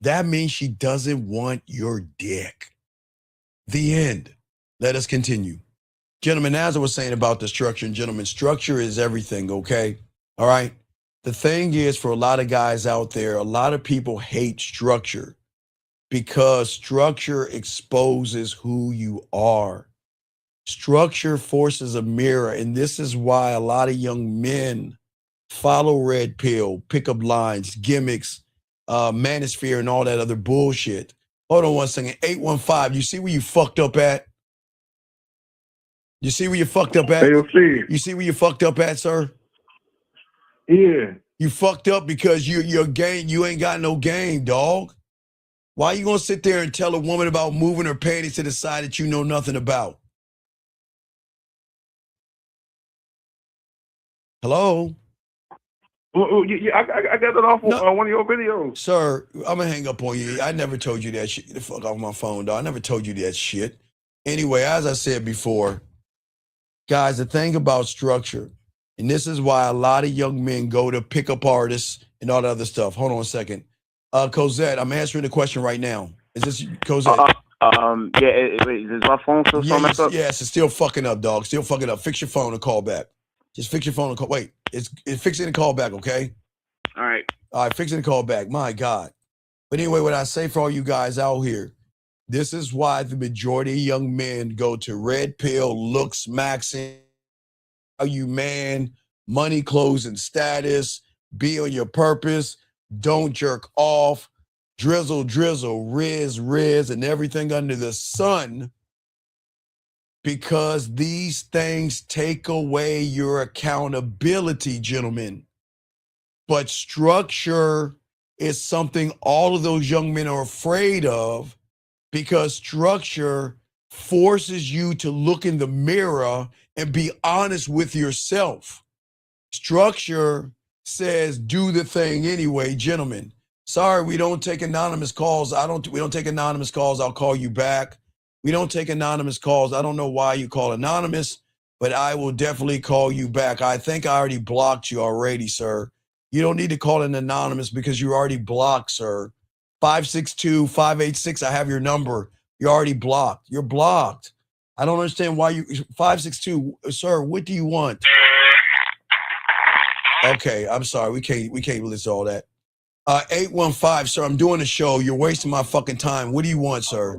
that means she doesn't want your dick. The end. Let us continue. Gentlemen, as I was saying about the structure, and gentlemen, structure is everything, okay? All right? The thing is, for a lot of guys out there, a lot of people hate structure because structure exposes who you are. Structure forces a mirror, and this is why a lot of young men follow red pill, pickup lines, gimmicks, manosphere, and all that other bullshit. Hold on one second. 815, you see where you fucked up at? You see where you fucked up at? You see where you fucked up at, sir? Yeah. You fucked up because your game, you ain't got no game, dog. Why you gonna sit there and tell a woman about moving her panties to the side that you know nothing about? Hello? Well, yeah, I got that off on one of your videos. Sir, I'm gonna hang up on you. I never told you that shit. Get the fuck off my phone, dog. I never told you that shit. Anyway, as I said before, guys, the thing about structure, and this is why a lot of young men go to pickup artists and all that other stuff. Hold on a second. Cosette, I'm answering the question right now. Is this Cosette? Is my phone still so messed up? Yes, it's still fucking up, dog. Still fucking up. Fix your phone and call back. Just fix your phone and call. Wait, fix it and call back, okay? All right. All right, fix it and call back. My God. But anyway, what I say for all you guys out here, this is why the majority of young men go to red pill, looks maxing, you man, money, clothes, and status, be on your purpose, don't jerk off, drizzle, riz, and everything under the sun, because these things take away your accountability, gentlemen. But structure is something all of those young men are afraid of, because structure forces you to look in the mirror and be honest with yourself. Structure says, do the thing anyway, gentlemen. Sorry, we don't take anonymous calls. We don't take anonymous calls. I'll call you back. We don't take anonymous calls. I don't know why you call anonymous, but I will definitely call you back. I think I already blocked you already, sir. You don't need to call an anonymous because you're already blocked, sir. 562-586, I have your number. You're already blocked. You're blocked. I don't understand why you, 562, sir, what do you want? Okay, I'm sorry. We can't listen to all that. 815, sir, I'm doing a show. You're wasting my fucking time. What do you want, sir?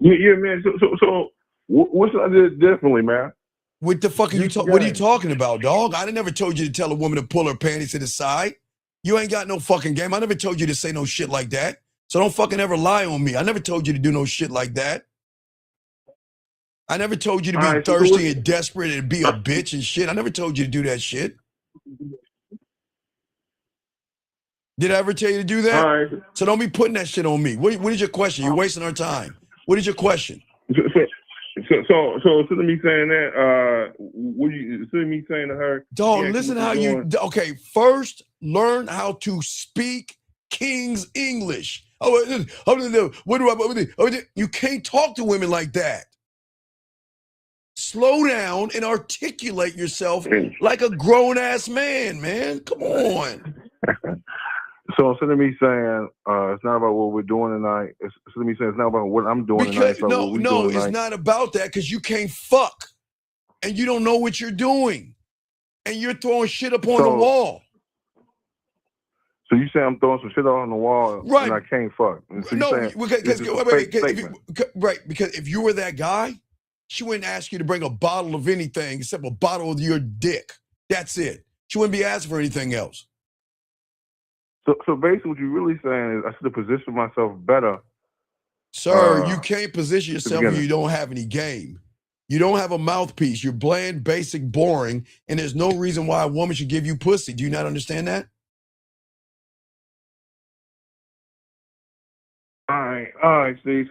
Yeah, man. So what should I do differently, man? What the fuck are you talking? What are you talking about, dog? I never told you to tell a woman to pull her panties to the side. You ain't got no fucking game. I never told you to say no shit like that. So don't fucking ever lie on me. I never told you to do no shit like that. I never told you to be thirsty and desperate and be a bitch and shit. I never told you to do that shit. Did I ever tell you to do that? All right. So don't be putting that shit on me. What is your question? You're wasting our time. What is your question? So instead of me saying that, instead of me saying to her, dog, listen how you, okay, first learn how to speak King's English. You can't talk to women like that. Slow down and articulate yourself like a grown-ass man. Come on. So instead of me saying it's not about what we're doing tonight, instead of me saying it's not about what I'm doing tonight, it's about what we're doing tonight. It's not about that, because you can't fuck and you don't know what you're doing and you're throwing shit up on the wall. So you say I'm throwing some shit on the wall and I can't fuck? So because if you were that guy, she wouldn't ask you to bring a bottle of anything except a bottle of your dick. That's it. She wouldn't be asking for anything else. So basically what you're really saying is I should have positioned myself better. Sir, you can't position yourself when you don't have any game. You don't have a mouthpiece. You're bland, basic, boring, and there's no reason why a woman should give you pussy. Do you not understand that? All right. All right, Steve.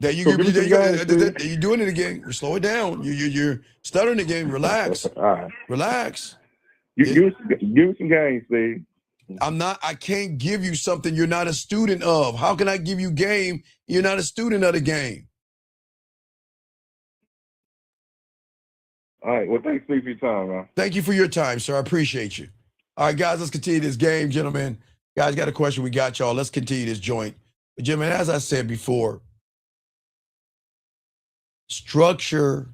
There you So go. give me some guys, Steve. You're doing it again. Slow it down. You're stuttering again. Relax. All right. Relax. Give me some games, Steve. I can't give you something you're not a student of. How can I give you game? You're not a student of the game. All right. Well, thanks, Steve, for your time, man. Thank you for your time, sir. I appreciate you. All right, guys, let's continue this game, gentlemen. Guys, got a question. We got y'all. Let's continue this joint. But, gentlemen, as I said before, structure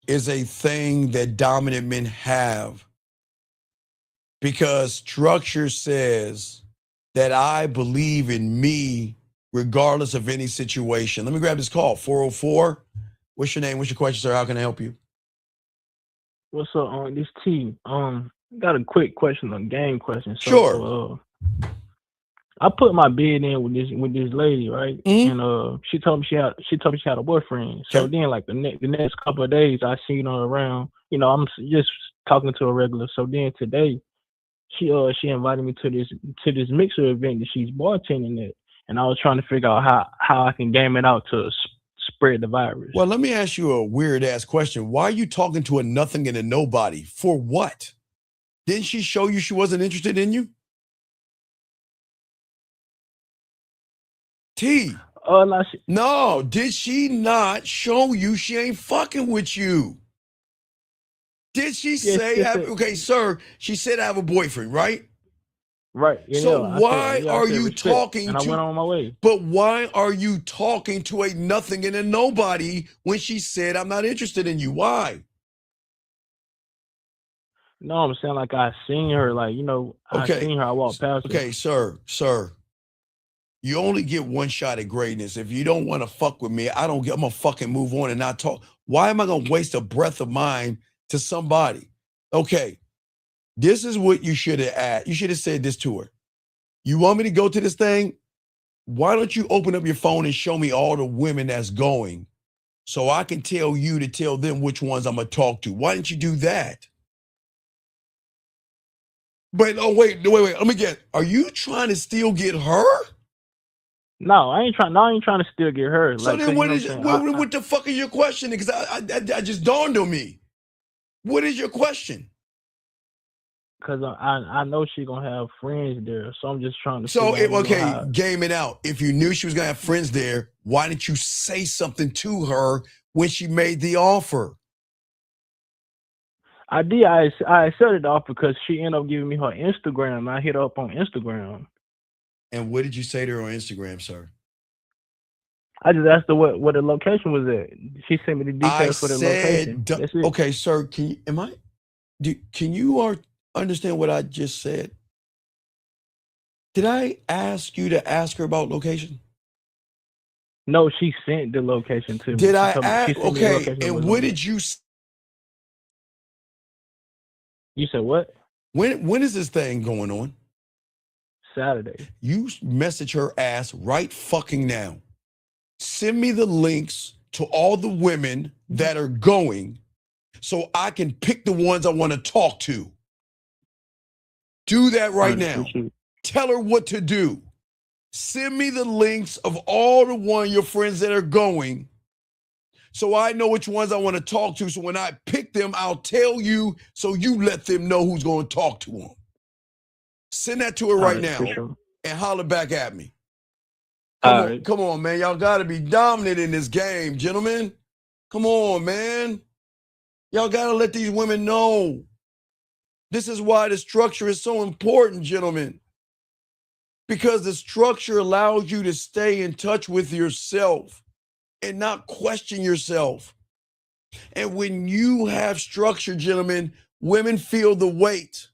is a thing that dominant men have because structure says that I believe in me regardless of any situation. Let me grab this call, 404. What's your name? What's your question, sir? How can I help you? What's up on this team? Got a quick question, a game question. So, sure. I put my bid in with this lady, right? And she told me she had a boyfriend. So then, like the next couple of days, I seen her around. You know, I'm just talking to her regular. So then today, she invited me to this mixer event that she's bartending at, and I was trying to figure out how I can game it out to spread the virus. Well, let me ask you a weird ass question. Why are you talking to a nothing and a nobody? For what? Didn't she show you she wasn't interested in you? T. No, did she not show you she ain't fucking with you? Did she say, okay, sir, she said I have a boyfriend, right? Right. So why are you talking and I went on my way. But why are you talking to a nothing and a nobody when she said I'm not interested in you? Why? No, I'm saying like I seen her, like, you know, I seen her, I walked past her. Okay, sir. You only get one shot at greatness. If you don't want to fuck with me, I'm gonna fucking move on and not talk. Why am I gonna waste a breath of mine to somebody? Okay, this is what you should have asked. You should have said this to her. You want me to go to this thing? Why don't you open up your phone and show me all the women that's going so I can tell you to tell them which ones I'm gonna talk to? Why didn't you do that? But wait. Let me get. Are you trying to still get her? No, I ain't trying to still get her. So then what the fuck is your question? Because I just dawned on me. What is your question? Because I know she's going to have friends there. So I'm just trying to game it out. If you knew she was going to have friends there, why didn't you say something to her when she made the offer? I did. I accepted the offer because she ended up giving me her Instagram. I hit her up on Instagram. And what did you say to her on Instagram, sir? I just asked her what the location was at. She sent me the details for the location. Okay, sir, can you understand what I just said? Did I ask you to ask her about location? No, she sent the location to me. Did I ask? Okay, and what did you say? You said what? When is this thing going on? Saturday. You message her ass right fucking now. Send me the links to all the women that are going so I can pick the ones I want to talk to. Do that right now. Tell her what to do. Send me the links of all your friends that are going so I know which ones I want to talk to. So when I pick them, I'll tell you so you let them know who's going to talk to them. Send that to her right now and holler back at me. Come on, man. Y'all got to be dominant in this game, gentlemen. Come on, man. Y'all got to let these women know. This is why the structure is so important, gentlemen. Because the structure allows you to stay in touch with yourself and not question yourself. And when you have structure, gentlemen, women feel the weight.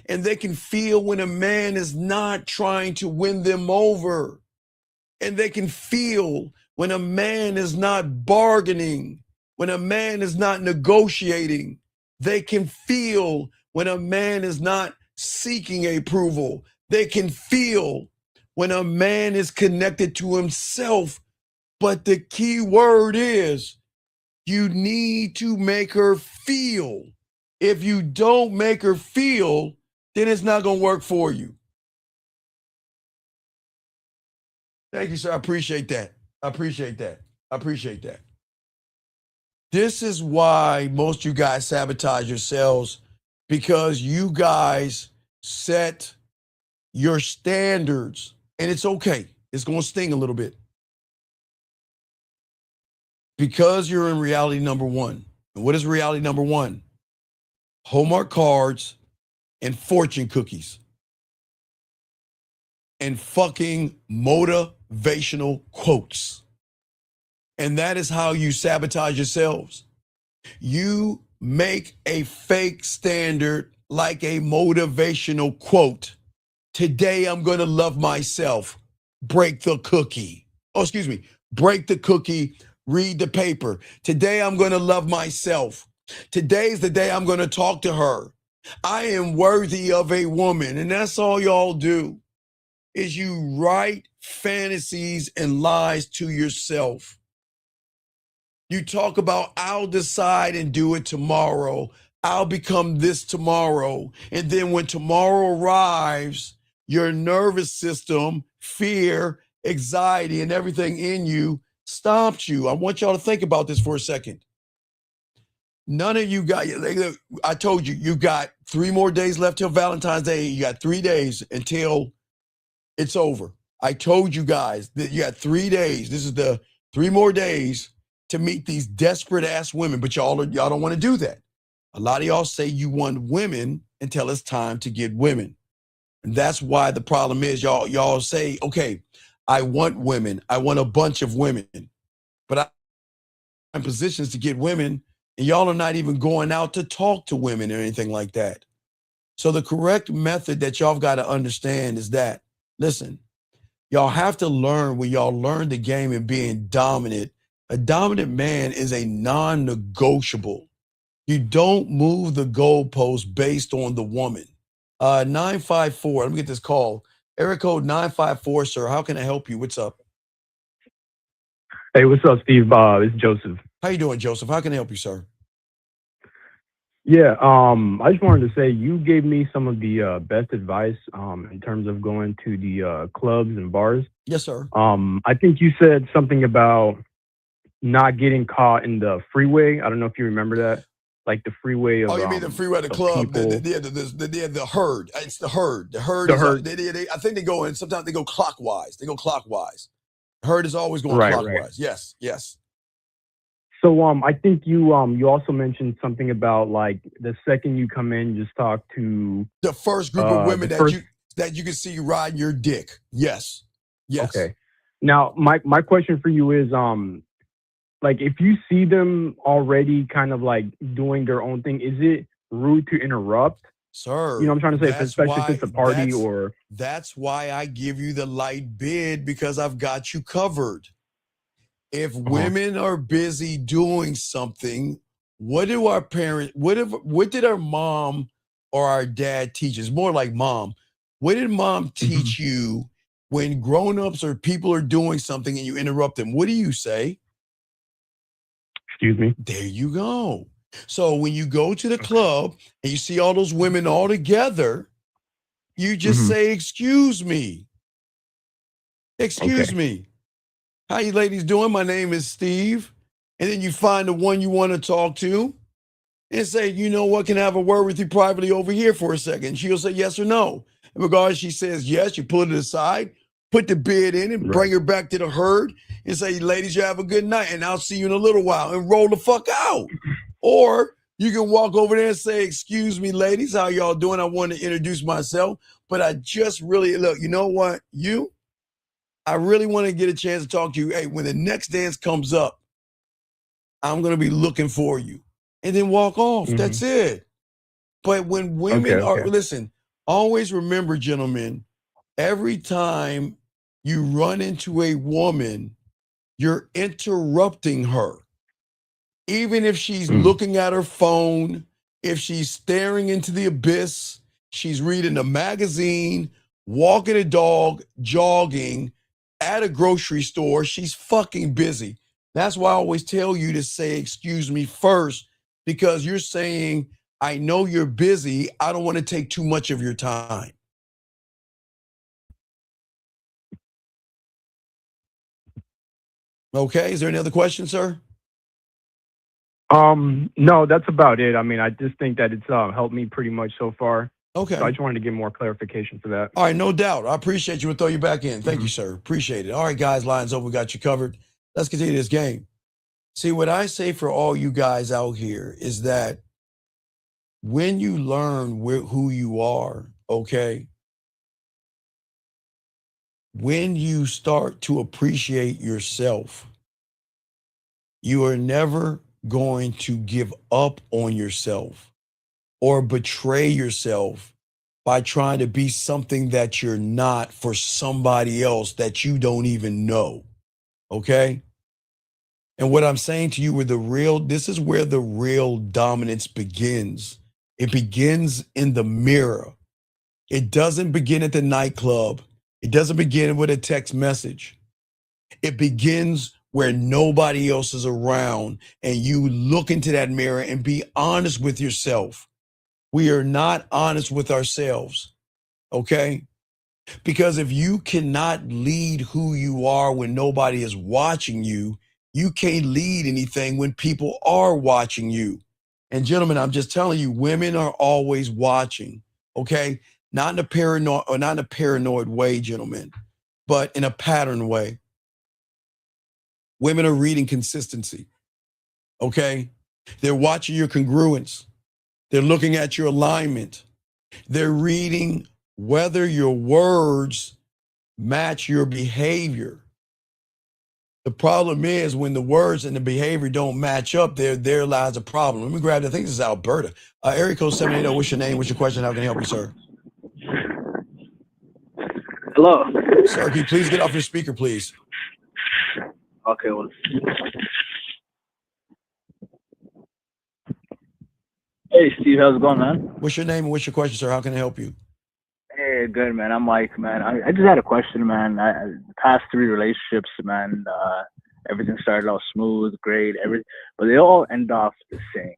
And they can feel when a man is not trying to win them over. And they can feel when a man is not bargaining, when a man is not negotiating. They can feel when a man is not seeking approval. They can feel when a man is connected to himself. But the key word is you need to make her feel. If you don't make her feel, then it's not going to work for you. Thank you, sir. I appreciate that. I appreciate that. I appreciate that. This is why most of you guys sabotage yourselves, because you guys set your standards, and it's okay. It's going to sting a little bit. Because you're in reality number one. And what is reality number one? Hallmark cards and fortune cookies. And fucking motivational quotes. And that is how you sabotage yourselves. You make a fake standard like a motivational quote. Today I'm going to love myself. Break the cookie. Oh, excuse me. Break the cookie. Read the paper. Today I'm going to love myself. Today's the day I'm going to talk to her. I am worthy of a woman. And that's all y'all do, is you write fantasies and lies to yourself. You talk about, I'll decide and do it tomorrow. I'll become this tomorrow. And then when tomorrow arrives, your nervous system, fear, anxiety, and everything in you stops you. I want y'all to think about this for a second. None of you got, I told you, you got 3 more days left till Valentine's Day. You got 3 days until it's over. I told you guys that you got 3 days. This is the 3 more days to meet these desperate ass women, but y'all don't want to do that. A lot of y'all say you want women until it's time to get women. And that's why the problem is y'all say, okay, I want women. I want a bunch of women, but I'm in positions to get women, and y'all are not even going out to talk to women or anything like that. So the correct method that y'all got to understand is that, listen, y'all have to learn, when y'all learn the game and being dominant, a dominant man is a non-negotiable. You don't move the goalpost based on the woman. 954, let me get this call. Area code 954, sir. How can I help you? What's up? Hey, what's up, Steve? It's Joseph. How you doing, Joseph? How can I help you, sir? Yeah, I just wanted to say you gave me some of the best advice in terms of going to the clubs and bars. Yes, sir. I think you said something about not getting caught in the freeway. I don't know if you remember that. Like the freeway of, oh, you mean the freeway, the club, the herd. It's the herd. The herd is, I think they go in, sometimes they go clockwise. They go clockwise. The herd is always going clockwise. Right. Yes, yes. So I think you also mentioned something about, like, the second you come in, just talk to the first group of women that you can see riding your dick. Yes. Yes. Okay. Now my question for you is like, if you see them already kind of like doing their own thing, is it rude to interrupt? Sir, you know what I'm trying to say, especially if it's a party or. That's why I give you the light bid, because I've got you covered. If women are busy doing something, what do our parents, what did our mom or our dad teach us? More like mom. What did mom teach you when grown-ups or people are doing something and you interrupt them? What do you say? Excuse me. There you go. So when you go to the club and you see all those women all together, you just say, excuse me. Excuse me. How you ladies doing? My name is Steve. And then you find the one you want to talk to and say, you know what, can I have a word with you privately over here for a second? She'll say yes or no. In regards, she says yes, you pull it aside, put the bid in and bring her back to the herd and say, ladies, you have a good night and I'll see you in a little while, and roll the fuck out. Or you can walk over there and say, excuse me, ladies, how y'all doing? I want to introduce myself, but I just really, look, you know what, I really want to get a chance to talk to you. Hey, when the next dance comes up, I'm going to be looking for you. And then walk off. That's it. But when women listen, always remember, gentlemen, every time you run into a woman, you're interrupting her. Even if she's looking at her phone, if she's staring into the abyss, she's reading a magazine, walking a dog, jogging, at a grocery store, she's fucking busy. That's why I always tell you to say, excuse me first, because you're saying, I know you're busy. I don't want to take too much of your time. Okay. Is there any other questions, sir? No, that's about it. I mean, I just think that it's helped me pretty much so far. Okay. So I just wanted to get more clarification for that. All right, no doubt. I appreciate you and throw you back in. Thank you, sir. Appreciate it. All right, guys, lines over. We got you covered. Let's continue this game. See, what I say for all you guys out here is that when you learn who you are, okay, when you start to appreciate yourself, you are never going to give up on yourself or betray yourself by trying to be something that you're not for somebody else that you don't even know. Okay? And what I'm saying to you this is where the real dominance begins. It begins in the mirror. It doesn't begin at the nightclub. It doesn't begin with a text message. It begins where nobody else is around and you look into that mirror and be honest with yourself. We are not honest with ourselves, okay? Because if you cannot lead who you are when nobody is watching you, you can't lead anything when people are watching you. And gentlemen, I'm just telling you, women are always watching, okay? Not in a paranoid way, gentlemen, but in a pattern way. Women are reading consistency, okay? They're watching your congruence. They're looking at your alignment. They're reading whether your words match your behavior. The problem is when the words and the behavior don't match up, there lies a problem. Let me grab that. I think this is Alberta. Area code 780, what's your name? What's your question? How can I help you, sir? Hello. Sir, can you please get off your speaker, please? Okay, well. Hey, Steve, how's it going, man? What's your name and what's your question, sir? How can I help you? Hey, good, man. I'm Mike, man. I just had a question, man. The past 3 relationships, man, everything started off smooth, great, but they all end off the same.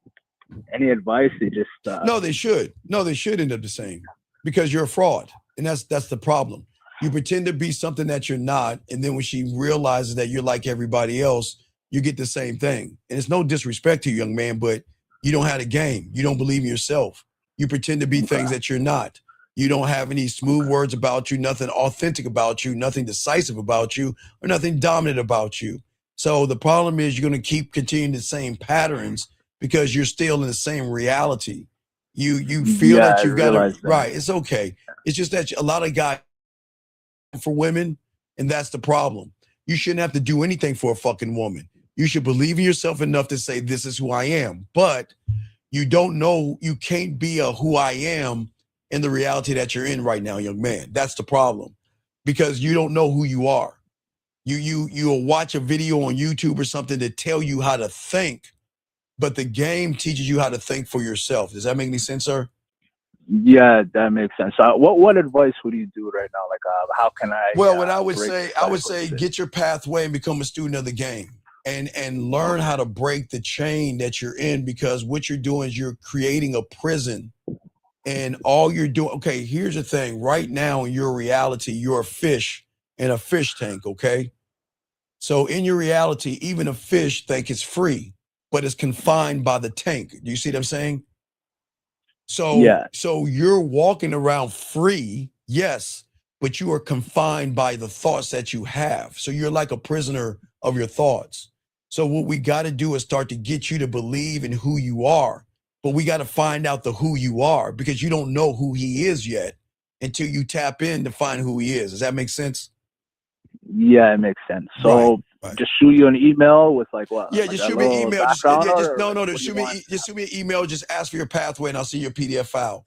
Any advice? They just No, they should. No, they should end up the same because you're a fraud, and that's the problem. You pretend to be something that you're not, and then when she realizes that you're like everybody else, you get the same thing. And it's no disrespect to you, young man, but you don't have a game. You don't believe in yourself. You pretend to be things that you're not. You don't have any smooth words about you, nothing authentic about you, nothing decisive about you, or nothing dominant about you. So the problem is you're going to keep continuing the same patterns because you're still in the same reality. You feel that you've got to, right, it's okay. It's just that a lot of guys for women, and that's the problem. You shouldn't have to do anything for a fucking woman. You should believe in yourself enough to say, this is who I am. But you don't know, you can't be a who I am in the reality that you're in right now, young man. That's the problem. Because you don't know who you are. You'll watch a video on YouTube or something to tell you how to think, but the game teaches you how to think for yourself. Does that make any sense, sir? Yeah, that makes sense. What advice would you do right now? Like, how can I? Well, what I would say, get your pathway and become a student of the game, and learn how to break the chain that you're in. Because what you're doing is you're creating a prison, and all you're doing. Okay, here's the thing. Right now, in your reality, you're a fish in a fish tank. Okay, so in your reality, even a fish think it's free, but it's confined by the tank. Do you see what I'm saying? So you're walking around free, yes, but you are confined by the thoughts that you have. So you're like a prisoner of your thoughts. So what we got to do is start to get you to believe in who you are, but we got to find out the who you are because you don't know who he is yet until you tap in to find who he is. Does that make sense? Yeah, it makes sense. So just shoot you an email with like what? Yeah, like just a shoot me an little email. background Just shoot me an email. Just ask for your pathway, and I'll see your PDF file.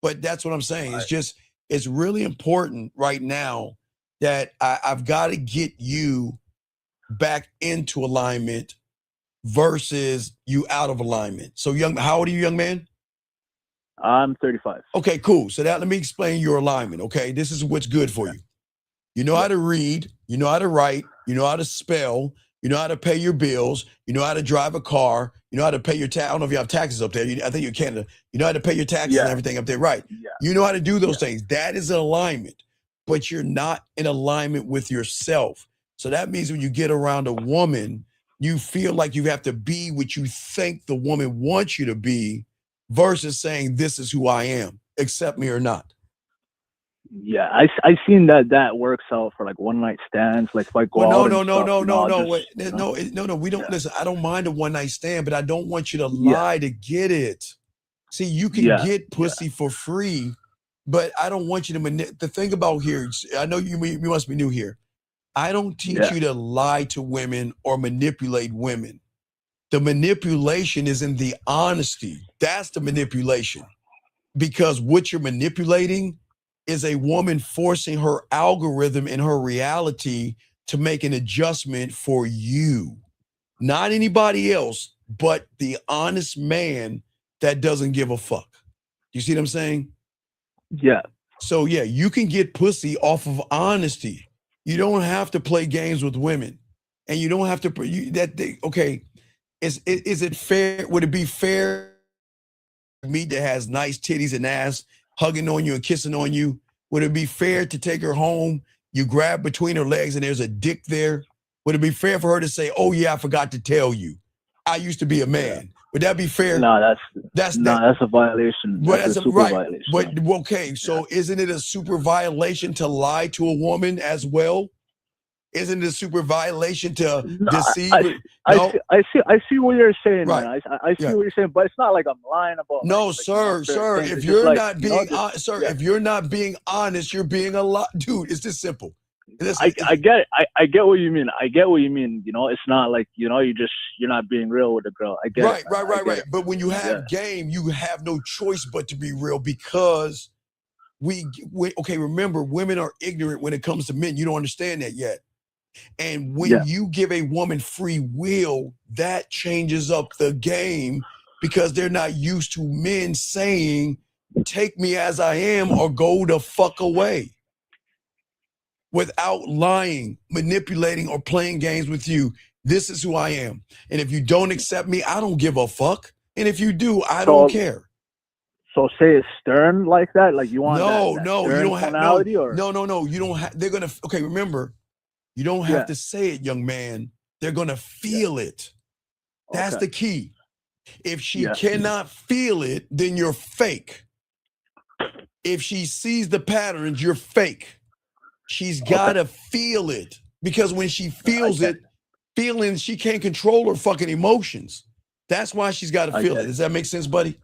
But that's what I'm saying. It's really important right now that I've got to get you back into alignment versus you out of alignment. So how old are you, young man? I'm 35. Okay, cool. So let me explain your alignment. Okay, this is what's good for you. You know how to read, you know how to write, you know how to spell, you know how to pay your bills, you know how to drive a car, you know how to pay your tax. I don't know if you have taxes up there. I think you're in Canada. You know how to pay your taxes and everything up there, right? Yeah. You know how to do those things. That is an alignment, but you're not in alignment with yourself. So that means when you get around a woman, you feel like you have to be what you think the woman wants you to be versus saying, this is who I am, accept me or not. Yeah, I seen that works out for like one night stands. Like if I go out and stuff, no. We don't listen. I don't mind a one night stand, but I don't want you to lie to get it. See, you can get pussy for free, but I don't want you to the thing about here. I know you must be new here. I don't teach you to lie to women or manipulate women. The manipulation is in the honesty. That's the manipulation. Because what you're manipulating is a woman forcing her algorithm and her reality to make an adjustment for you. Not anybody else, but the honest man that doesn't give a fuck. You see what I'm saying? Yeah. So yeah, you can get pussy off of honesty. You don't have to play games with women, and you don't have to. Okay, is it fair? Would it be fair? Meat that has nice titties and ass hugging on you and kissing on you. Would it be fair to take her home? You grab between her legs and there's a dick there. Would it be fair for her to say, "Oh yeah, I forgot to tell you, I used to be a man"? Would that be fair? No, that's a violation. That's a super violation. But okay, so isn't it a super violation to lie to a woman as well? Isn't it a super violation to deceive? I see what you're saying, man. I see what you're saying, but it's not like I'm lying about. No, like, sir. If you're not being honest, if you're not being honest, you're being a lot, dude. It's this simple. I get it. I get what you mean. I get what you mean. You know, it's not like, you know, you're not being real with the girl. I get it. Right. But when you have game, you have no choice but to be real because remember, women are ignorant when it comes to men. You don't understand that yet. And when you give a woman free will, that changes up the game because they're not used to men saying, take me as I am or go the fuck away. Without lying, manipulating, or playing games with you. This is who I am. And if you don't accept me, I don't give a fuck. And if you do, I don't care. So say it's stern like that? Like you want No, that you don't have tonality or? No, you don't have, they're gonna, okay, remember, you don't have to say it, young man. They're gonna feel it. That's the key. If she cannot feel it, then you're fake. If she sees the patterns, you're fake. She's gotta feel it. Because when she feels it, feelings, she can't control her fucking emotions. That's why she's gotta feel it. Does that make sense, buddy?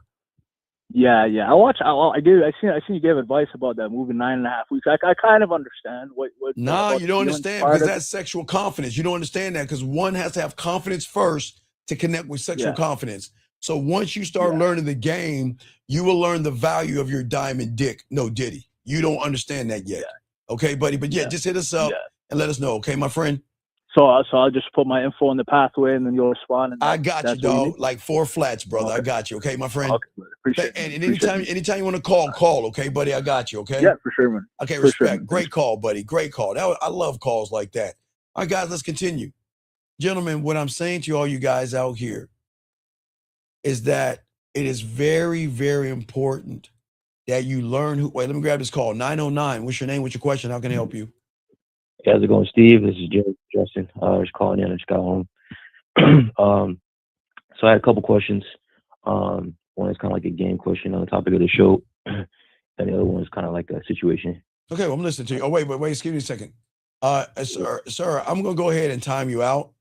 Yeah. I do. I seen you gave advice about that movie 9.5 weeks. I kind of understand what. No, you don't understand because that's sexual confidence. You don't understand that because one has to have confidence first to connect with sexual confidence. So once you start learning the game, you will learn the value of your diamond dick. No Diddy. You don't understand that yet. Okay, buddy. But just hit us up and let us know. Okay, my friend. So I'll just put my info in the pathway and then you'll respond. And I got you, dog. Like 4 flats, brother. I got you. Okay, my friend. Okay, appreciate it. And anytime you want to call, okay, buddy, I got you, okay? Yeah, for sure, man. Okay, respect. Sure, great call, buddy. Great call. I love calls like that. All right, guys, let's continue. Gentlemen, what I'm saying to all you guys out here is that it is very, very important that you learn who. Wait, let me grab this call. 909. What's your name? What's your question? How can I help you? Hey, how's it going, Steve? This is Justin. I was calling in. I just got home. So I had a couple questions. One is kind of like a game question on the topic of the show, and the other one is kind of like a situation. Okay, well, I'm listening to you. Oh, wait, excuse me a second. Sir, I'm gonna go ahead and time you out.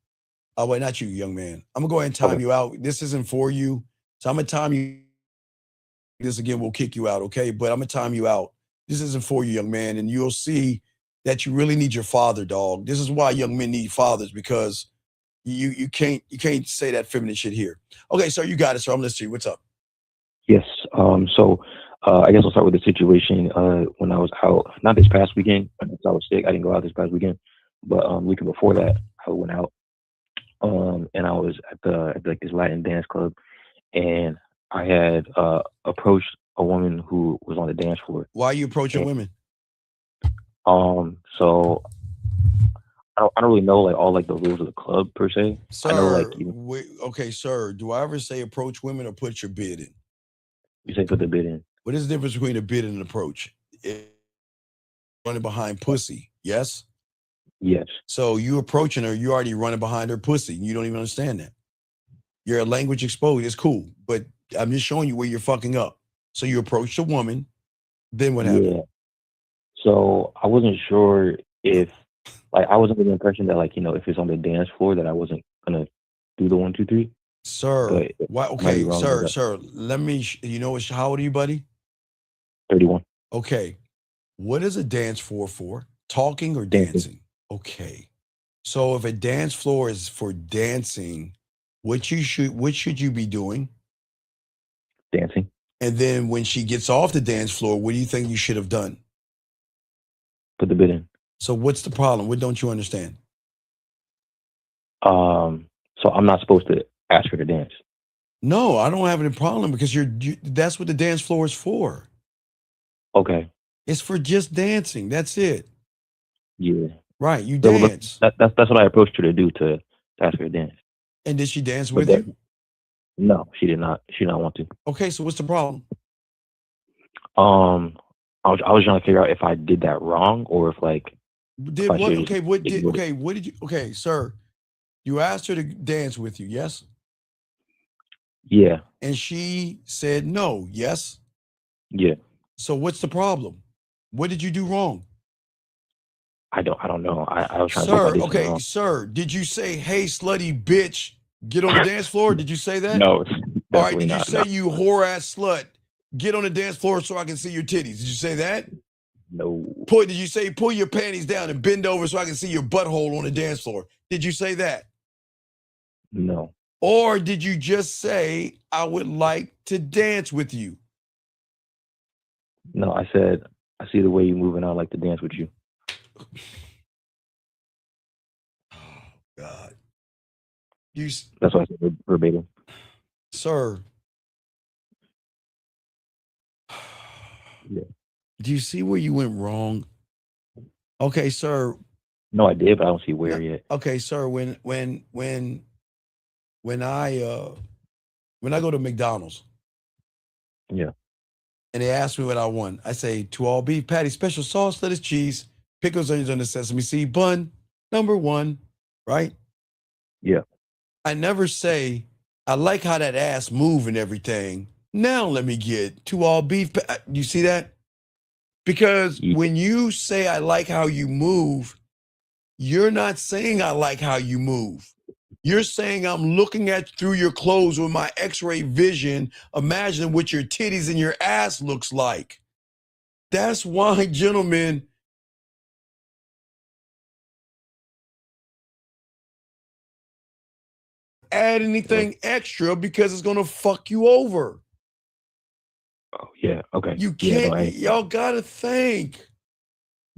Oh, wait, not you, young man. I'm gonna go ahead and time you out. This isn't for you, so I'm gonna time you. This again will kick you out, okay? But I'm gonna time you out. This isn't for you, young man, and you'll see that you really need your father, dog. This is why young men need fathers, because you can't say that feminine shit here. Okay, sir, you got it, sir. I'm listening to you. What's up? Yes. So I guess I'll start with the situation. When I was out, not this past weekend, because I was sick. I didn't go out this past weekend, but weekend before that, I went out. And I was at like this Latin dance club, and I had approached a woman who was on the dance floor. Why are you approaching women? So I don't really know like all like the rules of the club per se. Sir, I know like okay, sir. Do I ever say approach women or put your bid in? You say put the bid in. What is the difference between a bid and an approach? Running behind pussy, yes? Yes. So you approaching her, you already running behind her pussy. You don't even understand that. Your language exposed. It's cool, but I'm just showing you where you're fucking up. So you approach the woman. Then what happened? Yeah. So I wasn't sure if, like, I was under the impression that, like, if it's on the dance floor, that I wasn't gonna do the 1, 2, 3. Sir, But why? I might be Okay, wrong about that. sir. Let me. How old are you, buddy? 31. Okay. What is a dance floor for? Talking or Dancing. dancing? Okay. So if a dance floor is for dancing, what should you be doing? Dancing. And then when she gets off the dance floor, what do you think you should have done? Put the bid in. So what's the problem? What don't you understand? So I'm not supposed to ask her to dance. No, I don't have any problem because that's what the dance floor is for. Okay. It's for just dancing. That's it. Yeah. Right. You So dance. that's what I approached her to do, to ask her to dance. And did she dance But with you? no, she did not. She did not want to. Okay, so what's the problem? I was trying to figure out if I did that wrong or if, like, Did I what? should Okay, just ignore it. what did you? Okay, sir, you asked her to dance with you, yes? Yeah. And she said no, yes? Yeah. So what's the problem? What did you do wrong? I don't know. I was trying to see if I Sir, did something okay, wrong. sir, did you say, hey, slutty bitch, get on the dance floor? Did you say that? No, All right, definitely did you not. say, you whore ass slut, get on the dance floor so I can see your titties? Did you say that? No. Did you say pull your panties down and bend over so I can see your butthole on the dance floor? Did you say that? No. Or did you just say, I would like to dance with you? No, I said, I see the way you're moving. I'd like to dance with you. God. That's what I said verbatim. Sir. Yeah. Do you see where you went wrong? Okay, sir. No, I did, but I don't see where yet. Okay, sir. When I go to McDonald's, yeah, and they ask me what I want, I say 2 all beef patty, special sauce, lettuce, cheese, pickles, onions on the sesame seed bun, number 1, right? Yeah. I never say, I like how that ass move and everything. Now let me get 2 all beef. You see that? Because when you say I like how you move, you're not saying I like how you move. You're saying I'm looking at through your clothes with my x-ray vision, imagining what your titties and your ass looks like. That's why, gentlemen, add anything extra because it's going to fuck you over. Oh, yeah. Okay. You Yeah, can't, y'all got to think.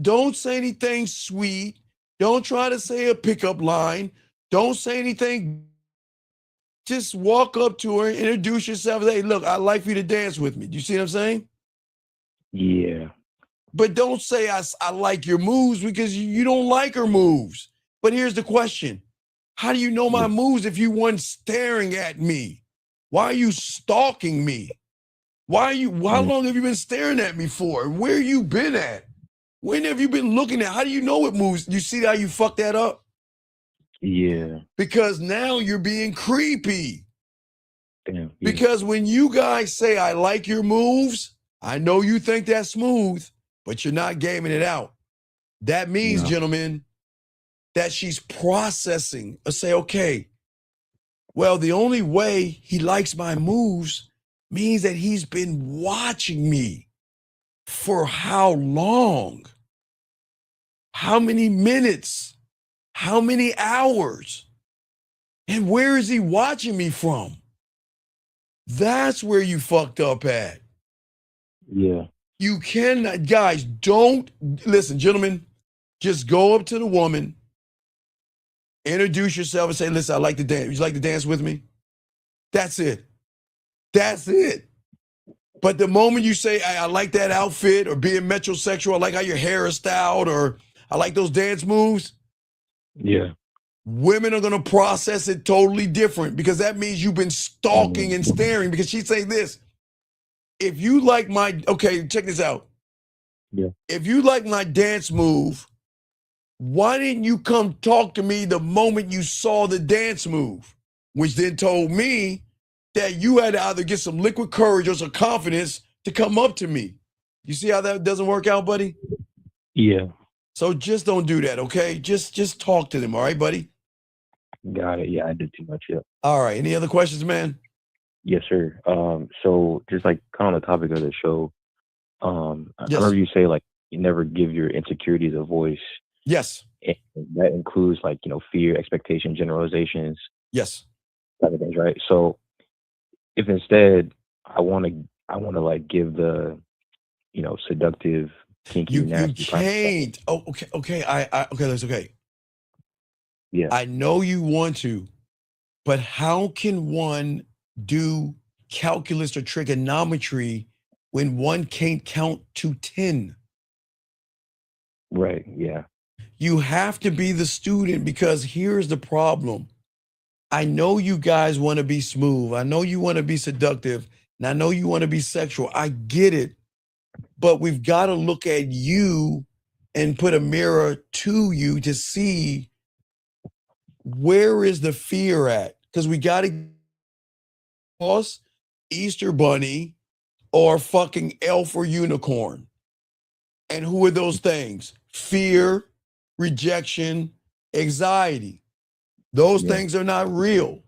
Don't say anything sweet. Don't try to say a pickup line. Don't say anything. Just walk up to her, introduce yourself. Hey, look, I'd like for you to dance with me. Do you see what I'm saying? Yeah. But don't say I like your moves because you don't like her moves. But here's the question. How do you know my moves if you weren't staring at me? Why are you stalking me? How long have you been staring at me for? Where you been at? When have you been looking at? How do you know it moves? You see how you fucked that up? Yeah. Because now you're being creepy. Damn. Yeah. Because when you guys say, I like your moves, I know you think that's smooth, but you're not gaming it out. That means, gentlemen, that she's processing. Say, okay, well, the only way he likes my moves means that he's been watching me for how long? How many minutes? How many hours? And where is he watching me from? That's where you fucked up at. Yeah. You cannot, guys, don't, listen, gentlemen, just go up to the woman, introduce yourself and say, listen, I like to dance. Would you like to dance with me? That's it. That's it. But the moment you say, I like that outfit, or being metrosexual, I like how your hair is styled, or I like those dance moves. Yeah. Women are going to process it totally different because that means you've been stalking and staring, because she's saying this. If you like my, okay, check this out. Yeah. If you like my dance move, Why didn't you come talk to me the moment you saw the dance move? Which then told me that you had to either get some liquid courage or some confidence to come up to me. You see how that doesn't work out, buddy? Yeah. So just don't do that, okay? Just talk to them, all right, buddy? Got it. Yeah, I did too much. Yeah. All right. Any other questions, man? Yes, sir. So just like kind of the topic of the show, I Yes. remember you say like you never give your insecurities a voice. Yes. And that includes like, fear, expectation, generalizations, Yes. type of things, right? So if instead I want to like give the, seductive, kinky, You nasty kind of stuff. can't. Oh, okay. Okay, that's okay. Yeah. I know you want to, but how can one do calculus or trigonometry when one can't count to 10? Right. Yeah. You have to be the student, because here's the problem. I know you guys want to be smooth. I know you want to be seductive. And I know you want to be sexual. I get it. But we've got to look at you and put a mirror to you to see where is the fear at. Because we got to boss, Easter Bunny, or fucking elf or unicorn. And who are those things? Fear, rejection, anxiety. Those things are not real.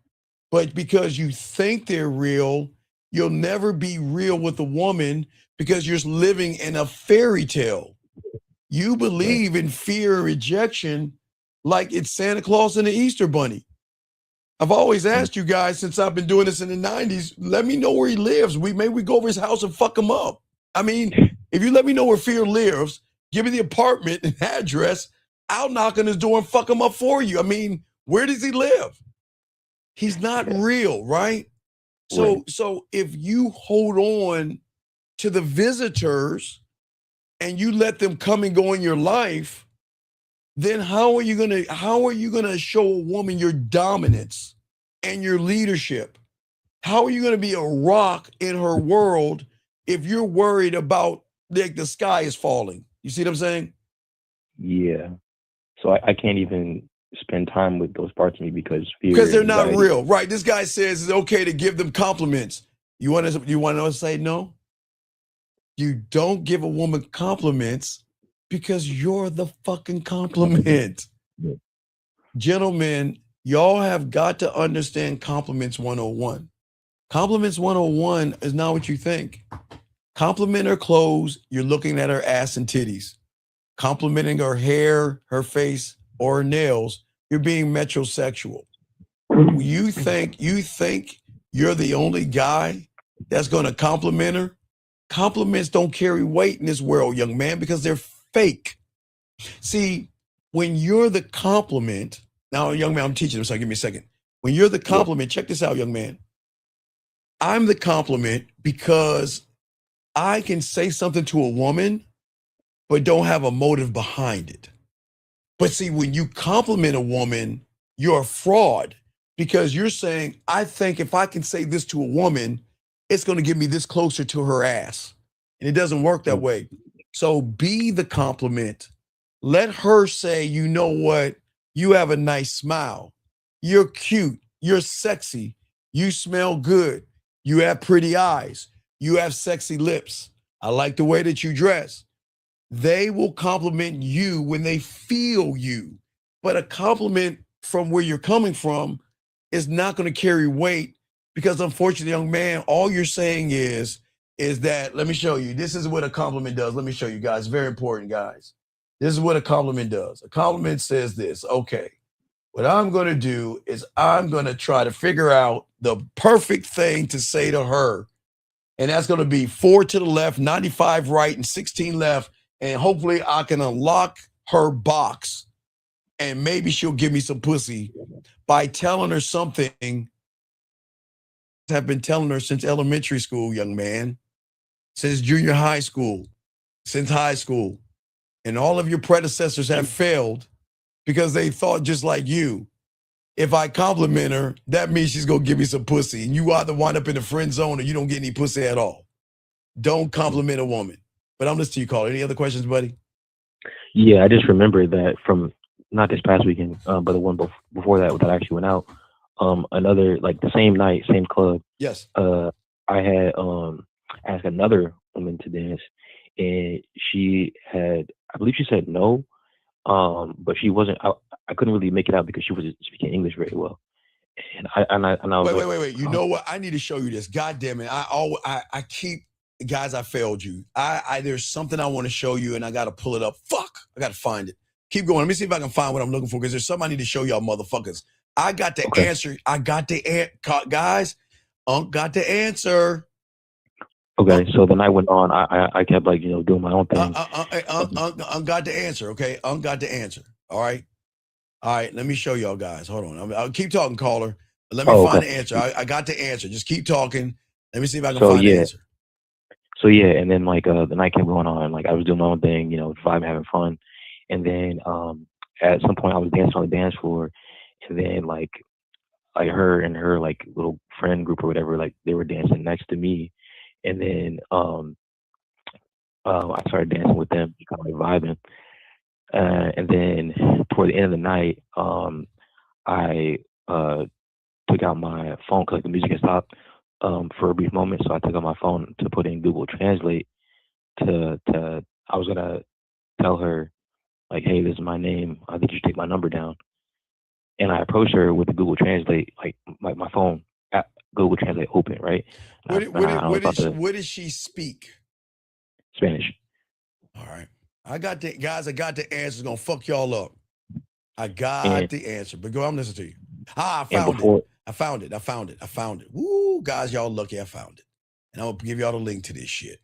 But because you think they're real, you'll never be real with a woman, because you're living in a fairy tale. You believe in fear and rejection like it's Santa Claus and the Easter Bunny. I've always asked you guys, since I've been doing this in the 90s, let me know where he lives. Maybe we go over his house and fuck him up. I mean, if you let me know where fear lives, give me the apartment and address, I'll knock on his door and fuck him up for you. I mean, where does he live? He's not real, right? So if you hold on to the visitors and you let them come and go in your life, then how are you gonna show a woman your dominance and your leadership? How are you gonna be a rock in her world if you're worried about like the sky is falling? You see what I'm saying? Yeah. So I can't even spend time with those parts of me because fear. Because they're not anxiety. real, right? This guy says it's okay to give them compliments. You want to say no? You don't give a woman compliments because you're the fucking compliment. Gentlemen, y'all have got to understand compliments 101. Compliments 101 is not what you think. Compliment her clothes, you're looking at her ass and titties. Complimenting her hair, her face, or her nails, you're being metrosexual. You think you're the only guy that's going to compliment her? Compliments don't carry weight in this world, young man, because they're fake. See, when you're the compliment, now, young man, I'm teaching him, so give me a second. When you're the compliment, check this out, young man. I'm the compliment because I can say something to a woman, but don't have a motive behind it. But see, when you compliment a woman, you're a fraud, because you're saying, I think if I can say this to a woman, it's going to get me this closer to her ass. And it doesn't work that way. So be the compliment. Let her say, you know what? You have a nice smile. You're cute. You're sexy. You smell good. You have pretty eyes. You have sexy lips. I like the way that you dress. They will compliment you when they feel you. But a compliment from where you're coming from is not going to carry weight, because unfortunately, young man, all you're saying is that, let me show you. This is what a compliment does. Let me show you guys. Very important, guys. This is what a compliment does. A compliment says this. Okay, what I'm going to do is I'm going to try to figure out the perfect thing to say to her. And that's going to be 4 to the left, 95 right, and 16 left. And hopefully I can unlock her box and maybe she'll give me some pussy by telling her something I've been telling her since elementary school, young man, since junior high school, since high school. And all of your predecessors have failed because they thought just like you. If I compliment her, that means she's going to give me some pussy. And you either wind up in the friend zone or you don't get any pussy at all. Don't compliment a woman. But I'm listening to you, caller. Any other questions, buddy? Yeah, I just remember that from not this past weekend, but the one before that I actually went out. Another like the same night, same club. Yes. I had asked another woman to dance, and I believe she said no. But she wasn't. I couldn't really make it out because she wasn't speaking English very well. And I was Wait. You know what? I need to show you this. God damn it. I keep, guys, I failed you. There's something I want to show you and I got to pull it up. Fuck. I got to find it. Keep going. Let me see if I can find what I'm looking for because there's something I need to show y'all motherfuckers. I got the answer. I got the answer. Guys, Unc got the answer. Okay. So the night went on. I kept like, doing my own thing. Unc got the answer. Okay. Unc got the answer. All right. Let me show y'all guys. Hold on. I'll keep talking, caller. Let me find the answer. I got the answer. Just keep talking. Let me see if I can find the answer. So yeah, and then like the night kept going on. Like I was doing my own thing, vibing, having fun. And then at some point I was dancing on the dance floor, and then like her and her like little friend group or whatever, like they were dancing next to me. And then I started dancing with them, kind of like vibing. And then toward the end of the night, I took out my phone because the music had stopped for a brief moment. So I took out my phone to put in Google Translate. I was gonna tell her like, "Hey, this is my name. I think you should take my number down." And I approached her with the Google Translate, like my phone app, Google Translate open, right? What did she speak? Spanish. All right. I got the answer. It's gonna fuck y'all up. I got the answer. But go, I'm listening to you. I found it. Woo, guys, y'all lucky I found it. And I'm gonna give y'all the link to this shit.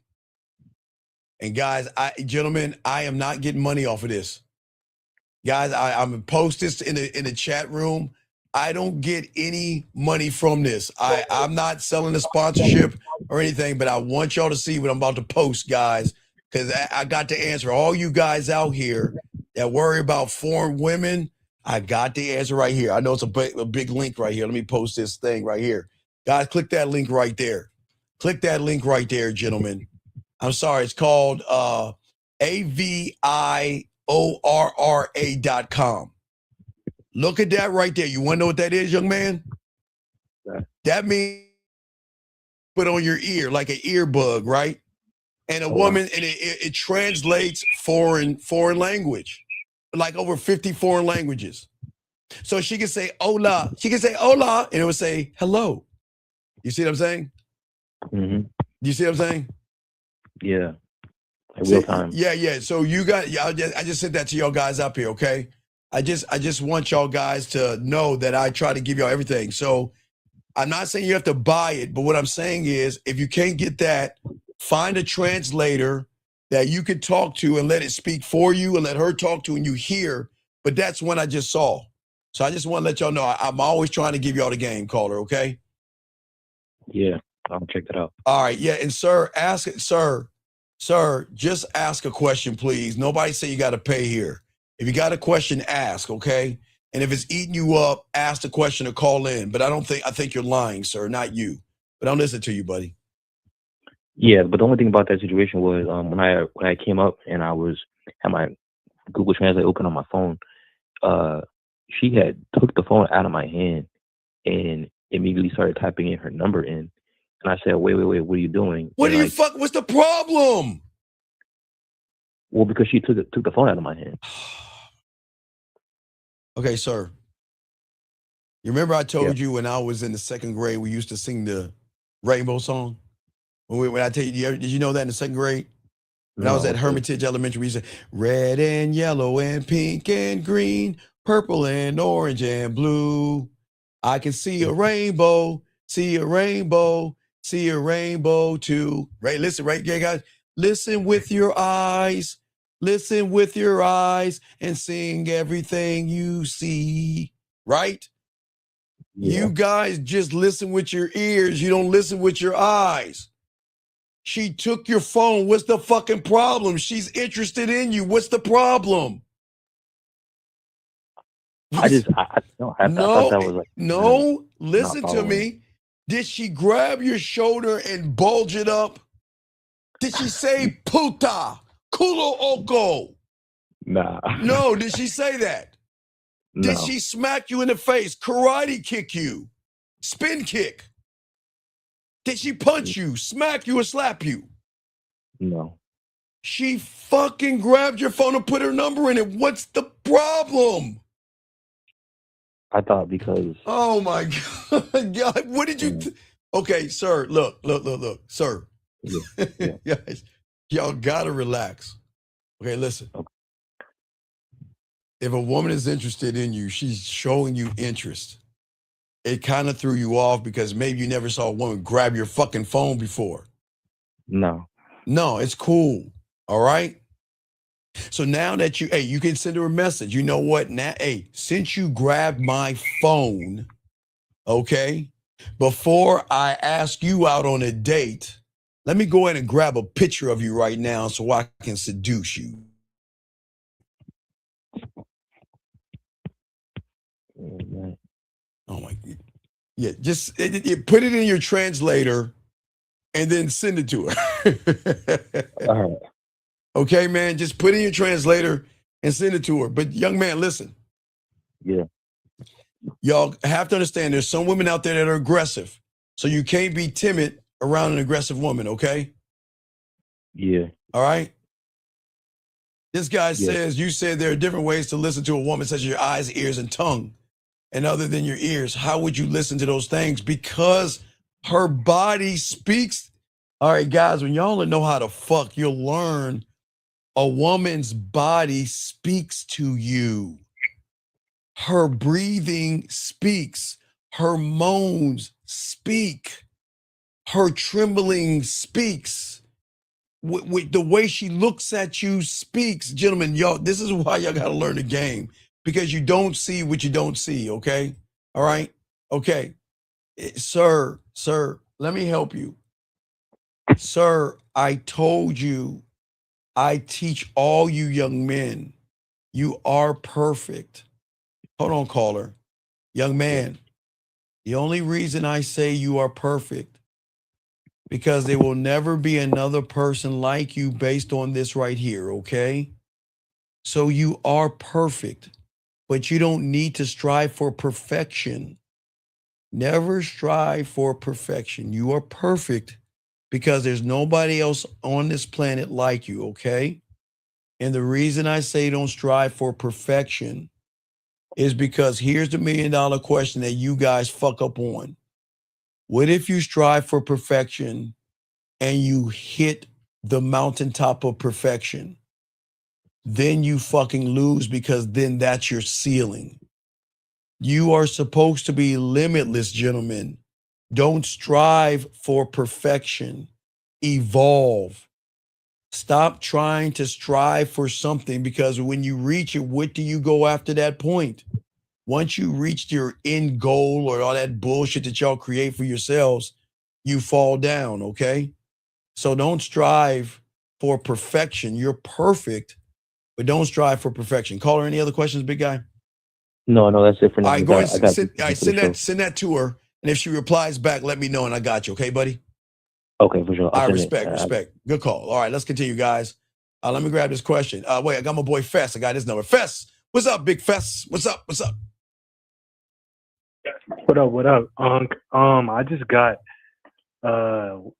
And guys, gentlemen, I am not getting money off of this. Guys, I'm gonna post this in the chat room. I don't get any money from this. I'm not selling a sponsorship or anything, but I want y'all to see what I'm about to post, guys. Because I got the answer. All you guys out here that worry about foreign women, I got the answer right here. I know it's a big link right here. Let me post this thing right here. Guys, click that link right there. Click that link right there, gentlemen. I'm sorry. It's called aviorra.com. Look at that right there. You want to know what that is, young man? Yeah. That means put on your ear like an earbud, right? And a woman, and it translates foreign language, like over 50 foreign languages. So she can say hola. She can say hola, and it would say hello. You see what I'm saying? Mm-hmm. You see what I'm saying? Yeah. Like real time. Yeah. So you got, I just sent that to y'all guys up here, okay? I just want y'all guys to know that I try to give y'all everything. So I'm not saying you have to buy it, but what I'm saying is if you can't get that, find a translator that you can talk to and let it speak for you and let her talk to and you hear. But that's one I just saw. So I just want to let y'all know I'm always trying to give y'all the game, caller, okay? Yeah, I'll check that out. All right, yeah, and sir, just ask a question, please. Nobody say you got to pay here. If you got a question, ask, okay? And if it's eating you up, ask the question or call in. But I think you're lying, sir, not you. But I'll listen to you, buddy. Yeah, but the only thing about that situation was when I came up and I had my Google Translate open on my phone, she had took the phone out of my hand and immediately started typing in her number in. And I said, wait, what are you doing? What's the problem? Well, because she took the phone out of my hand. Okay, sir. You remember I told you when I was in the second grade, we used to sing the Rainbow song? When I tell you, did you know that in the second grade? When I was at Hermitage Elementary, we said, red and yellow and pink and green, purple and orange and blue. I can see a rainbow, see a rainbow, see a rainbow too. Right, listen, right, yeah, guys. Listen with your eyes. Listen with your eyes and sing everything you see. Right? Yeah. You guys just listen with your ears. You don't listen with your eyes. She took your phone. What's the fucking problem? She's interested in you. What's the problem? I thought that was like listen to me. Did she grab your shoulder and bulge it up? Did she say puta, culo oco? Nah. No, did she say that? Did No. she smack you in the face, karate kick you, spin kick? Did she punch you, smack you, or slap you? No. She fucking grabbed your phone and put her number in it. What's the problem? I thought because. Oh my God. What did you okay, sir, look, sir. Yeah. Guys, y'all gotta relax. Okay, listen. Okay. If a woman is interested in you, she's showing you interest. It kind of threw you off because maybe you never saw a woman grab your fucking phone before. No. No, it's cool. All right. So now that you can send her a message. You know what? Now, since you grabbed my phone, okay, before I ask you out on a date, let me go ahead and grab a picture of you right now so I can seduce you. Oh my God. Yeah, just put it in your translator and then send it to her. All right. Okay, man, just put it in your translator and send it to her. But young man, listen. Yeah. Y'all have to understand there's some women out there that are aggressive. So you can't be timid around an aggressive woman, okay? Yeah. All right? This guy says, you said there are different ways to listen to a woman, such as your eyes, ears, and tongue. And other than your ears, how would you listen to those things? Because her body speaks. All right, guys, when y'all know how to fuck, you'll learn a woman's body speaks to you. Her breathing speaks. Her moans speak. Her trembling speaks. With the way she looks at you speaks. Gentlemen, y'all, this is why y'all got to learn the game. Because you don't see what you don't see, okay? All right? Okay. Sir, let me help you. Sir, I told you, I teach all you young men, you are perfect. Hold on, caller. Young man, the only reason I say you are perfect, because there will never be another person like you based on this right here, okay? So you are perfect. But you don't need to strive for perfection. Never strive for perfection. You are perfect because there's nobody else on this planet like you, okay? And the reason I say don't strive for perfection is because here's the $1 million question that you guys fuck up on. What if you strive for perfection and you hit the mountaintop of perfection? Then you fucking lose because then that's your ceiling. You are supposed to be limitless, gentlemen. Don't strive for perfection. Evolve. Stop trying to strive for something because when you reach it, what do you go after that point? Once you reach your end goal or all that bullshit that y'all create for yourselves, you fall down, okay? So don't strive for perfection. You're perfect, but don't strive for perfection. Caller, any other questions, big guy? No, that's it for now. All right, go ahead and send send that to her. And if she replies back, let me know and I got you. Okay, buddy? Okay, for sure. I respect. Good call. All right, let's continue, guys. Let me grab this question. Wait, I got my boy Fess. I got his number. Fess, what's up, big Fess? What's up? What up? I just got 2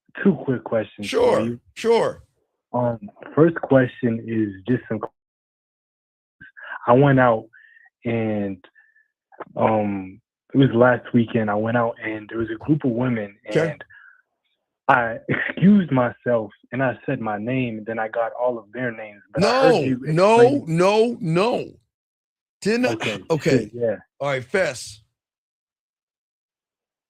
quick questions for you. Sure. First question is just some. I went out and it was last weekend. I went out and there was a group of women and I excused myself and I said my name and then I got all of their names. But I heard you No. Didn't okay. Yeah. All right, Fess.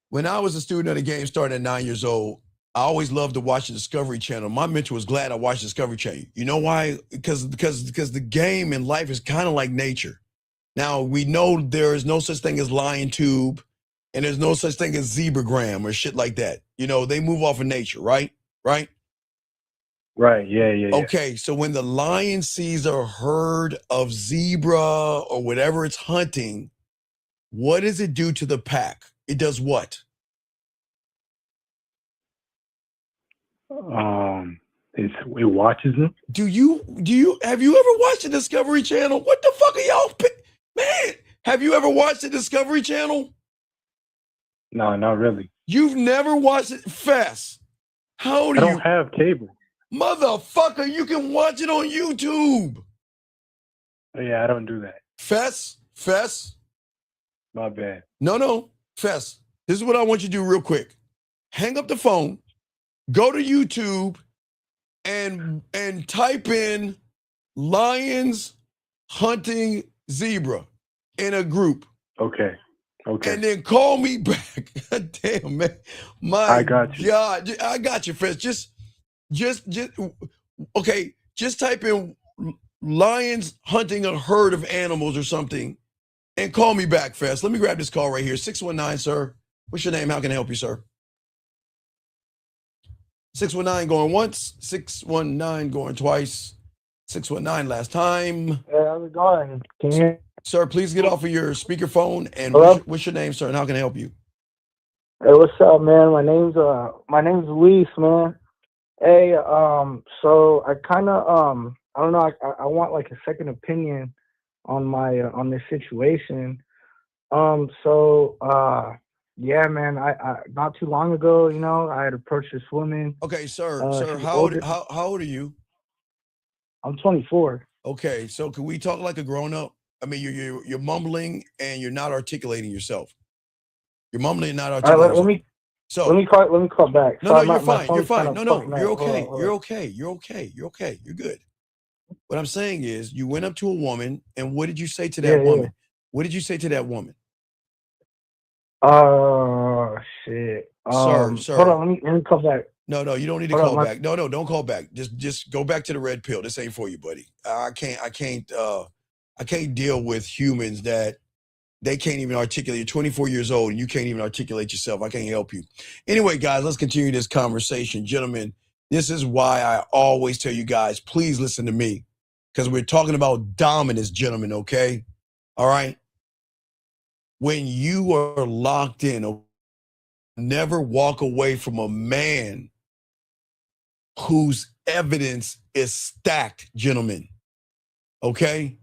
When I was a student of the game starting at 9 years old, I always loved to watch the Discovery Channel. My mentor was glad I watched Discovery Channel. You know why? Because the game and life is kind of like nature. Now, we know there is no such thing as lion tube and there's no such thing as zebragram or shit like that. You know, they move off of nature, right? Right. Yeah. Okay, so when the lion sees a herd of zebra or whatever it's hunting, what does it do to the pack? It does what? It watches them. Have you ever watched the Discovery Channel? What the fuck are y'all, man? Have you ever watched the Discovery Channel? No, not really. You've never watched it? Fess. How old are I you? don't have cable. Motherfucker, you can watch it on YouTube. Yeah, I don't do that. Fess. My bad. No. Fess. This is what I want you to do real quick. Hang up the phone, go to YouTube, and type in lions hunting zebra in a group. Okay. And then call me back. Damn, man. I got you. God. I got you, Fess. Just type in lions hunting a herd of animals or something and call me back, Fess. Let me grab this call right here. 619, sir. What's your name? How can I help you, sir? 619 going once, 619 going twice, 619 last time. Hey, how's it going? Can you hear? Sir, please get off of your speakerphone and Hello? what's your name, sir, and how can I help you? Hey, what's up, man? My name's Luis, man. Hey, so I kind of I don't know. I want like a second opinion on my on this situation. Yeah, man. I not too long ago, you know, I had approached this woman. Okay, sir, She's how older. old are you? I'm 24. Okay, so can we talk like a grown-up? I mean, you're mumbling and you're not articulating yourself. You're mumbling and not All articulating right, yourself. let me call back. No, Sorry, you're my fine. You're phone's fine. kinda No, fucking you're up. Hold okay. on, hold You're on. okay. You're okay. You're okay. You're good. What I'm saying is you went up to a woman and what did you say to that Yeah. woman? What did you say to that woman? Oh shit. Sir. Hold on, let me call back. No, you don't need to Hold on, call my- back. No, don't call back. Just go back to the red pill. This ain't for you, buddy. I can't deal with humans that they can't even articulate. You're 24 years old and you can't even articulate yourself. I can't help you. Anyway, guys, let's continue this conversation. Gentlemen, this is why I always tell you guys, please listen to me. Because we're talking about dominance, gentlemen, okay? All right? When you are locked in, never walk away from a man whose evidence is stacked, gentlemen. Okay?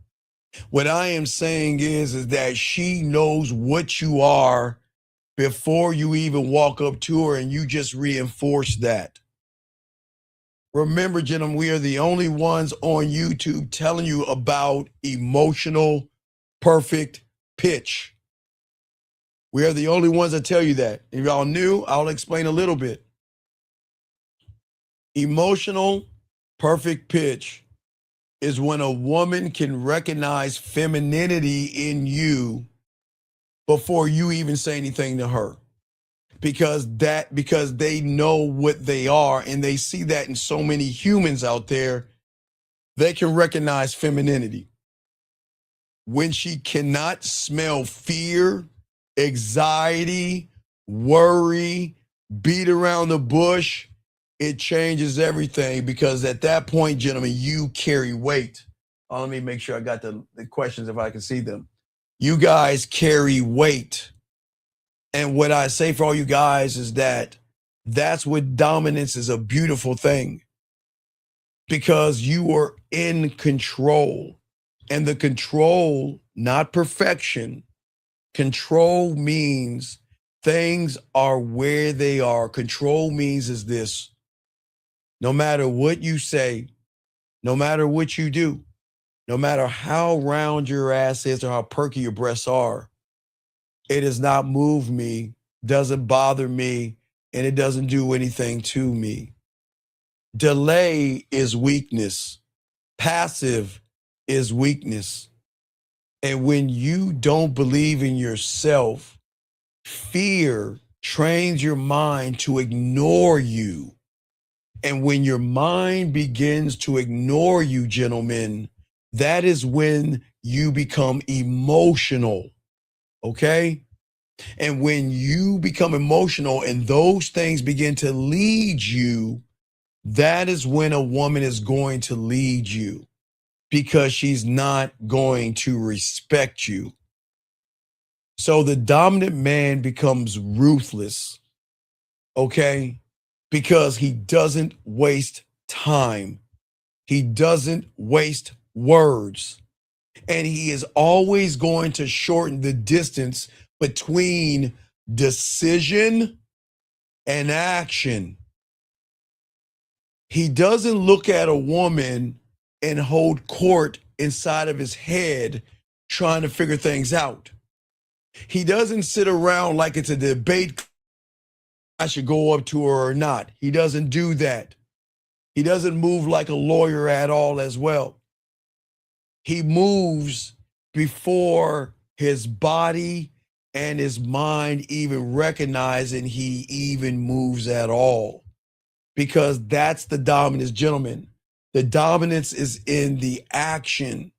What I am saying is that she knows what you are before you even walk up to her, and you just reinforce that. Remember, gentlemen, we are the only ones on YouTube telling you about emotional perfect pitch. We are the only ones that tell you that. If y'all knew, I'll explain a little bit. Emotional perfect pitch is when a woman can recognize femininity in you before you even say anything to her. Because they know what they are and they see that in so many humans out there, they can recognize femininity. When she cannot smell fear, anxiety, worry, beat around the bush, it changes everything, because at that point, gentlemen, you carry weight. Let me make sure I got the questions if I can see them. You guys carry weight. And what I say for all you guys is that that's what dominance is, a beautiful thing, because you are in control. And the control, not perfection. Control means things are where they are. Control means is this: no matter what you say, no matter what you do, no matter how round your ass is or how perky your breasts are, it does not move me, doesn't bother me, and it doesn't do anything to me. Delay is weakness. Passive is weakness. And when you don't believe in yourself, fear trains your mind to ignore you. And when your mind begins to ignore you, gentlemen, that is when you become emotional. Okay? And when you become emotional and those things begin to lead you, that is when a woman is going to lead you, because she's not going to respect you. So the dominant man becomes ruthless, okay? Because he doesn't waste time. He doesn't waste words. And he is always going to shorten the distance between decision and action. He doesn't look at a woman and hold court inside of his head trying to figure things out. He doesn't sit around like it's a debate. I should go up to her or not. He doesn't do that. He doesn't move like a lawyer at all as well. He moves before his body and his mind even recognizing he even moves at all, because that's the dominance, gentlemen. The dominance is in the action,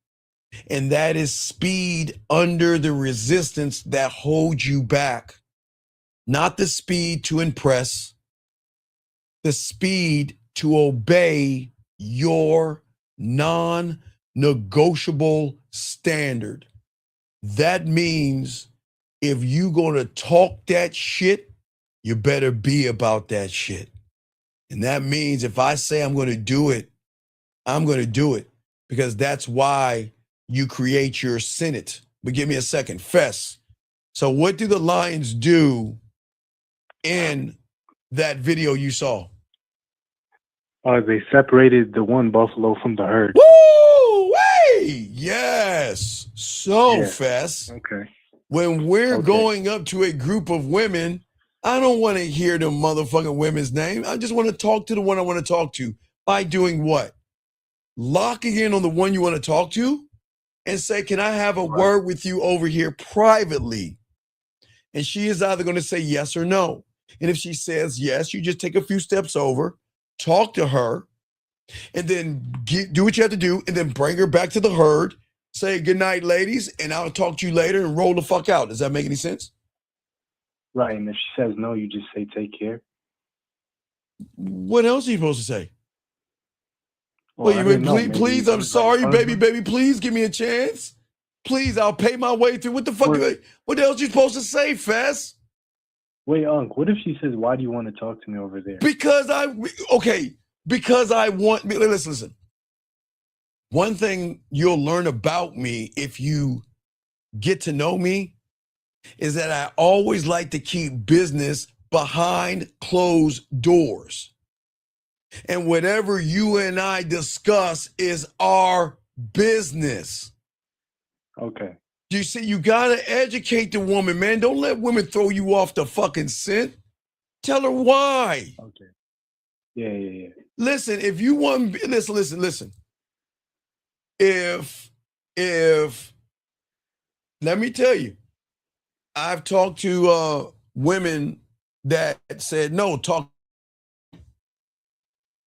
and that is speed under the resistance that holds you back. Not the speed to impress, the speed to obey your non-negotiable standard. That means if you gonna talk that shit, you better be about that shit. And that means if I say I'm gonna do it, I'm gonna do it, because that's why you create your Senate. But give me a second, Fess. So what do the Lions do in that video you saw? They separated the one buffalo from the herd. Woo! Hey! Yes. So, Yeah. Fess, Okay. when we're going up to a group of women, I don't want to hear the motherfucking women's name. I just want to talk to the one I want to talk to. By doing what? Locking in on the one you want to talk to and say, can I have a word with you over here privately? And she is either going to say yes or no. And if she says yes, you just take a few steps over, talk to her, and then do what you have to do, and then bring her back to the herd, say good night, ladies, and I'll talk to you later, and roll the fuck out. Does that make any sense? Right, and if she says no, you just say take care. What else are you supposed to say? Well, Well, I didn't know. please, I'm sorry, baby, please give me a chance. Please, I'll pay my way through. What the fuck? What else you supposed to say, Fess? Wait, Unc, what if she says, why do you want to talk to me over there? Because I want, listen. One thing you'll learn about me if you get to know me is that I always like to keep business behind closed doors. And whatever you and I discuss is our business. Okay. You see, you got to educate the woman, man. Don't let women throw you off the fucking scent. Tell her why. Okay. Yeah. Listen, if you want, listen. If, let me tell you, I've talked to women that said, no, talk,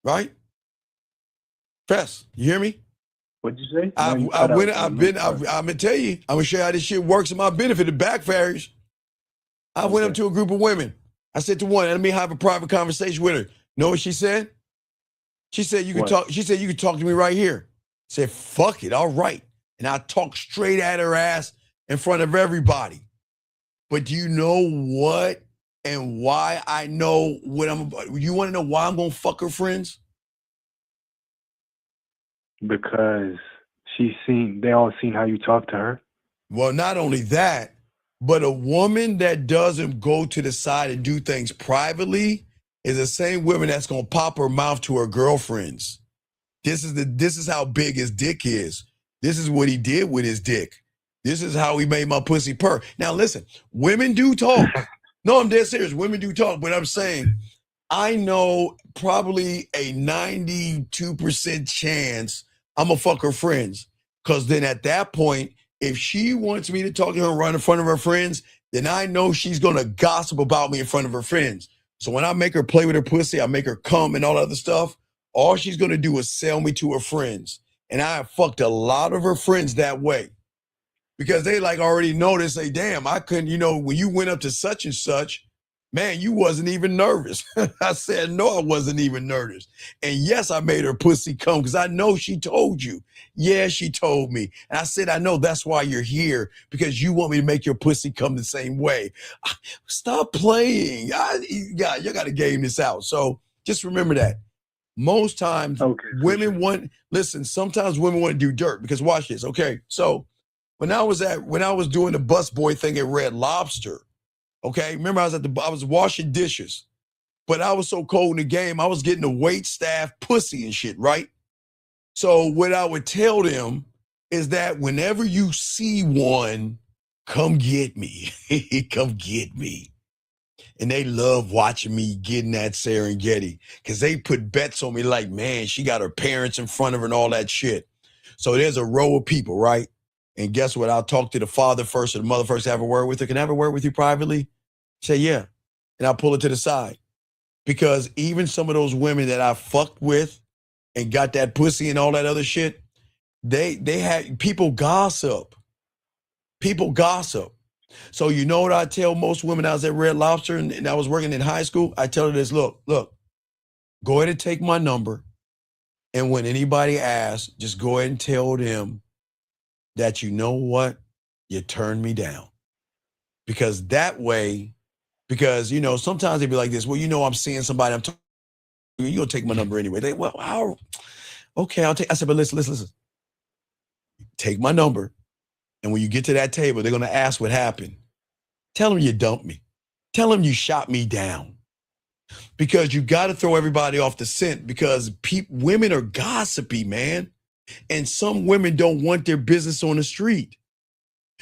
right? Fess, you hear me? What'd you say? I'm gonna tell you, I'm gonna show you how this shit works in my benefit. It backfires. I went up to a group of women. I said to one, let me have a private conversation with her. Know what she said? She said, you can talk. She said, you can talk to me right here. I said, fuck it, all right. And I talked straight at her ass in front of everybody. But do you know what and why I know what I'm about? You want to know why I'm gonna fuck her friends? Because they all seen how you talk to her. Well, not only that, but a woman that doesn't go to the side and do things privately is the same woman that's gonna pop her mouth to her girlfriends. This is how big his dick is. This is what he did with his dick. This is how he made my pussy purr. Now listen, women do talk. No, I'm dead serious. Women do talk, but I'm saying I know probably a 92% chance I'm gonna fuck her friends. Because then at that point, if she wants me to talk to her right in front of her friends, then I know she's gonna gossip about me in front of her friends. So when I make her play with her pussy, I make her come and all that other stuff, all she's gonna do is sell me to her friends. And I have fucked a lot of her friends that way. Because they like already know this, say, damn, I couldn't, when you went up to such and such, man, you wasn't even nervous. I said, no, I wasn't even nervous. And yes, I made her pussy come because I know she told you. Yeah, she told me. And I said, I know that's why you're here, because you want me to make your pussy come the same way. Stop playing. You got to game this out. So just remember that. Most times sometimes women want to do dirt, because watch this. Okay, so when I was doing the busboy thing at Red Lobster, okay, remember I was washing dishes, but I was so cold in the game, I was getting the wait staff pussy and shit, right? So what I would tell them is that whenever you see one, come get me. Come get me. And they love watching me getting that Serengeti because they put bets on me like, man, she got her parents in front of her and all that shit. So there's a row of people, right? And guess what? I'll talk to the father first or the mother first, have a word with her. Can I have a word with you privately? Say, yeah. And I'll pull it to the side. Because even some of those women that I fucked with and got that pussy and all that other shit, they had people gossip. People gossip. So you know what I tell most women? I was at Red Lobster and I was working in high school. I tell her this, look, go ahead and take my number. And when anybody asks, just go ahead and tell them that you know what? You turned me down. Because that way, you know, sometimes they be like this, well, you know, I'm seeing somebody, you're going to take my number anyway. They, well, how? Okay, I said, but listen. Take my number. And when you get to that table, they're going to ask what happened. Tell them you dumped me. Tell them you shot me down. Because you got to throw everybody off the scent because women are gossipy, man. And some women don't want their business on the street.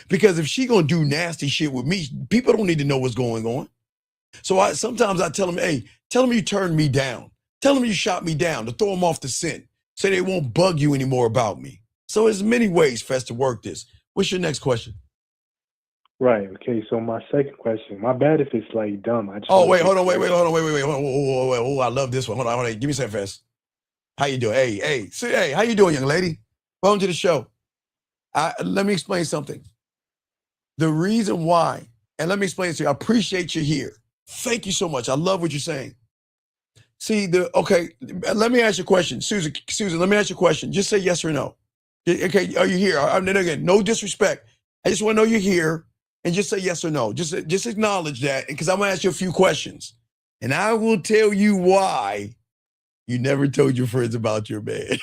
Because if she going to do nasty shit with me, people don't need to know what's going on. So sometimes I tell them, hey, tell them you turned me down. Tell them you shot me down to throw them off the scent so they won't bug you anymore about me. So there's many ways for us to work this. What's your next question? Right. Okay. So my second question. My bad if it's like dumb. Wait, hold on. Oh, I love this one. Hold on. Give me a second, fast. How you doing? Hey, how you doing, young lady? Welcome to the show. Let me explain something. The reason why, and let me explain it to you. I appreciate you here. Thank you so much. I love what you're saying. See, okay, let me ask you a question. Susan, let me ask you a question. Just say yes or no. Okay, are you here? Again, no disrespect. I just want to know you're here and just say yes or no. Just acknowledge that because I'm going to ask you a few questions. And I will tell you why you never told your friends about your man.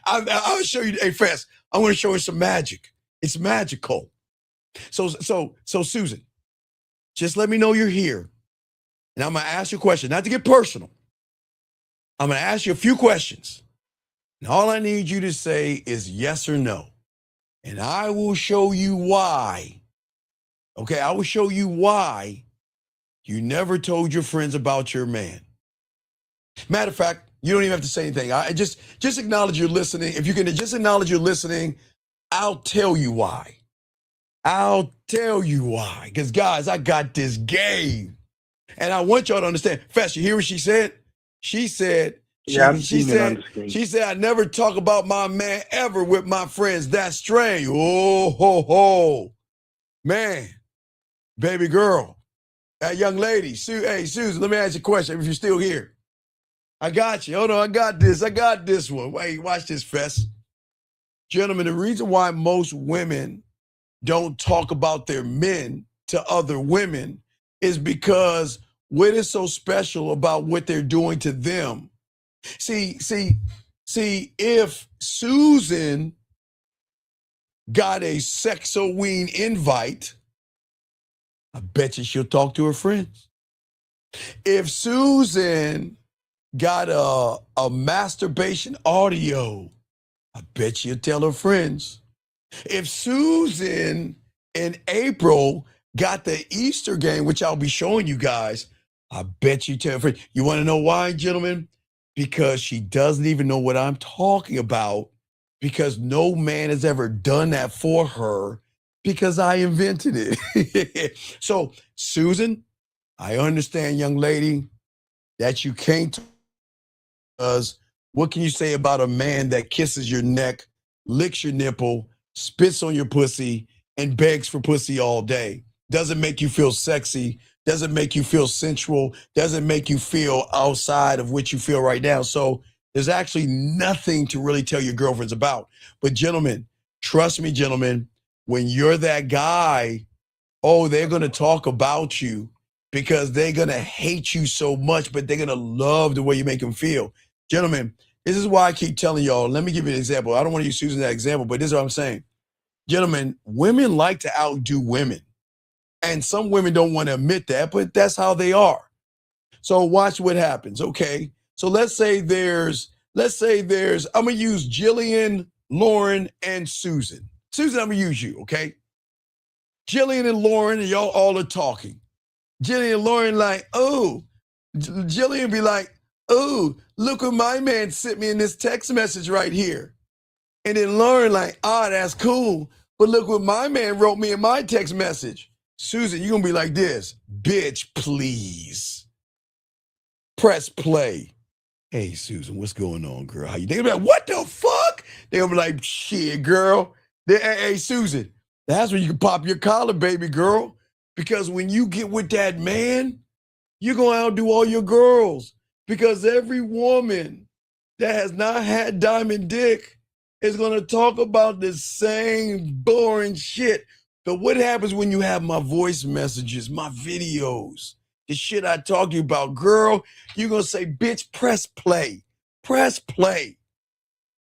I'll show you, hey, Fast, I'm going to show you some magic. It's magical. So Susan, just let me know you're here. And I'm going to ask you a question, not to get personal. I'm going to ask you a few questions. And all I need you to say is yes or no. And I will show you why. Okay, I will show you why you never told your friends about your man. Matter of fact, you don't even have to say anything. I just acknowledge you're listening. If you can just acknowledge you're listening, I'll tell you why. I'll tell you why. Because, guys, I got this game. And I want y'all to understand. Fast, you hear what she said? She said, she said, I never talk about my man ever with my friends. That's strange. Oh, ho, ho. Man, baby girl, that young lady, hey, Susan, let me ask you a question if you're still here. I got you. Hold on, I got this one. Wait, watch this, Fess. Gentlemen, the reason why most women don't talk about their men to other women is because what is so special about what they're doing to them? See, if Susan got a Sexoween invite, I bet you she'll talk to her friends. If Susan got a masturbation audio, I bet she'll tell her friends. If Susan in April got the Easter game, which I'll be showing you guys, I bet you tell her friends. You want to know why, gentlemen? Because she doesn't even know what I'm talking about, because no man has ever done that for her, because I invented it. So, Susan, I understand, young lady, that you can't, because what can you say about a man that kisses your neck, licks your nipple, spits on your pussy, and begs for pussy all day? Doesn't make you feel sexy, doesn't make you feel sensual, doesn't make you feel outside of what you feel right now. So there's actually nothing to really tell your girlfriends about. But gentlemen, trust me, gentlemen, when you're that guy, oh, they're going to talk about you because they're going to hate you so much, but they're going to love the way you make them feel. Gentlemen, this is why I keep telling y'all, let me give you an example. I don't want to use Susan as that example, but this is what I'm saying. Gentlemen, women like to outdo women. And some women don't want to admit that, but that's how they are. So watch what happens, okay? So let's say there's, I'm going to use Jillian, Lauren, and Susan. Susan, I'm going to use you, okay? Jillian and Lauren, and y'all all are talking. Jillian and Lauren like, oh, Jillian be like, oh, look what my man sent me in this text message right here. And then Lauren like, that's cool. But look what my man wrote me in my text message. Susan, you're going to be like this. Bitch, please. Press play. Hey, Susan, what's going on, girl? How you doing? They'll be like, what the fuck? They'll be like, shit, girl. Hey, Susan, that's when you can pop your collar, baby girl. Because when you get with that man, you're going to outdo all your girls. Because every woman that has not had diamond dick is going to talk about the same boring shit. But what happens when you have my voice messages, my videos, the shit I talk to you about? Girl, you're going to say, bitch, press play. Press play.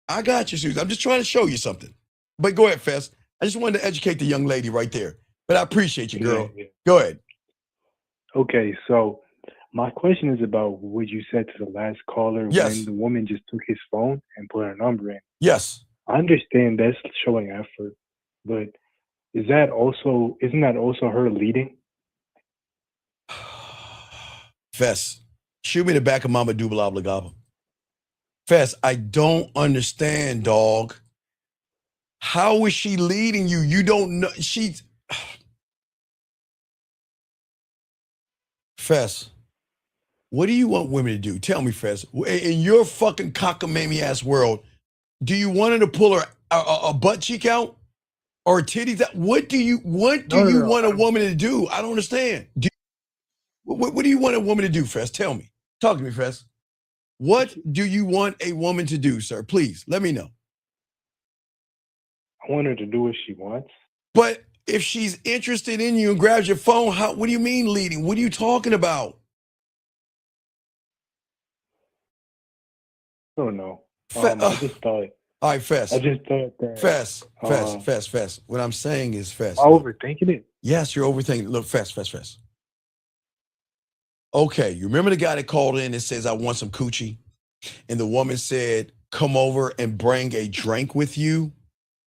I got you, Susan. I'm just trying to show you something. But go ahead, Fess. I just wanted to educate the young lady right there. But I appreciate you, girl. Yeah. Go ahead. Okay, so my question is about what you said to the last caller when the woman just took his phone and put her number in. Yes. I understand that's showing effort, but isn't that also her leading? Fess, shoot me the back of Mama Double Obligaba. Fess, I don't understand, dog. How is she leading you? You don't know. She's... Fess, what do you want women to do? Tell me, Fess. In your fucking cockamamie ass world, do you want her to pull her a butt cheek out or titties out? What do you want a woman to do? I don't understand. What do you want a woman to do, Fess? Tell me. Talk to me, Fess. What do you want a woman to do, sir? Please, let me know. I want her to do what she wants. But if she's interested in you and grabs your phone, what do you mean leading? What are you talking about? I don't know. I just thought. All right, Fess. I just thought that. Fess. What I'm saying is, Fess. I'm overthinking it. Yes, you're overthinking it. Look, Fess. Okay, you remember the guy that called in and says, I want some coochie? And the woman said, come over and bring a drink with you?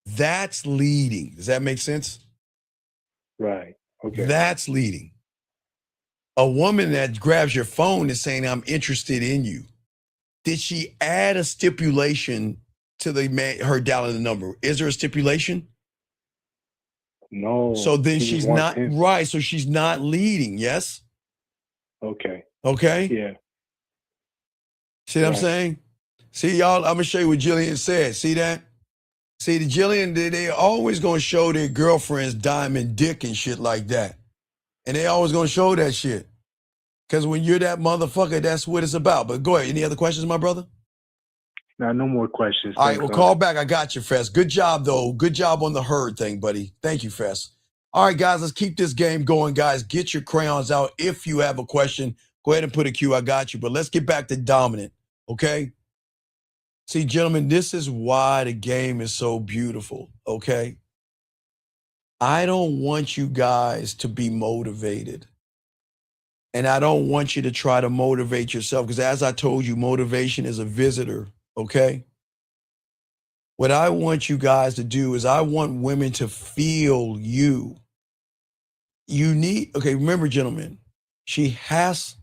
That's leading. Does that make sense? Right. Okay. That's leading. A woman that grabs your phone is saying, I'm interested in you. Did she add a stipulation to her dialing the number? Is there a stipulation? No. So then she's not right. So she's not leading. Yes. Okay. Yeah. See what I'm saying? See, y'all, I'm gonna show you what Jillian said. See that? See, the Jillian, they always gonna show their girlfriends diamond dick and shit like that. And they always gonna show that shit. Because when you're that motherfucker, that's what it's about. But go ahead. Any other questions, my brother? No more questions. All right, well, call back. I got you, Fess. Good job, though. Good job on the herd thing, buddy. Thank you, Fess. All right, guys, let's keep this game going, guys. Get your crayons out. If you have a question, go ahead and put a Q. I got you. But let's get back to dominant, okay? See, gentlemen, this is why the game is so beautiful, okay? I don't want you guys to be motivated. And I don't want you to try to motivate yourself because as I told you, motivation is a visitor, okay? What I want you guys to do is I want women to feel you. Remember, gentlemen, she has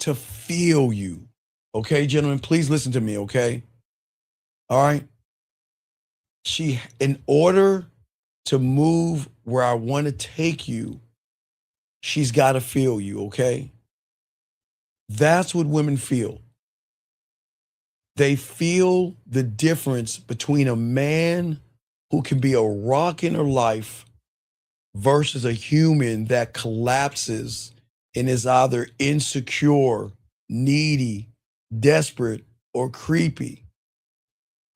to feel you. Okay, gentlemen, please listen to me, okay? All right? In order to move where I want to take you, she's got to feel you, okay? That's what women feel. They feel the difference between a man who can be a rock in her life versus a human that collapses and is either insecure, needy, desperate, or creepy.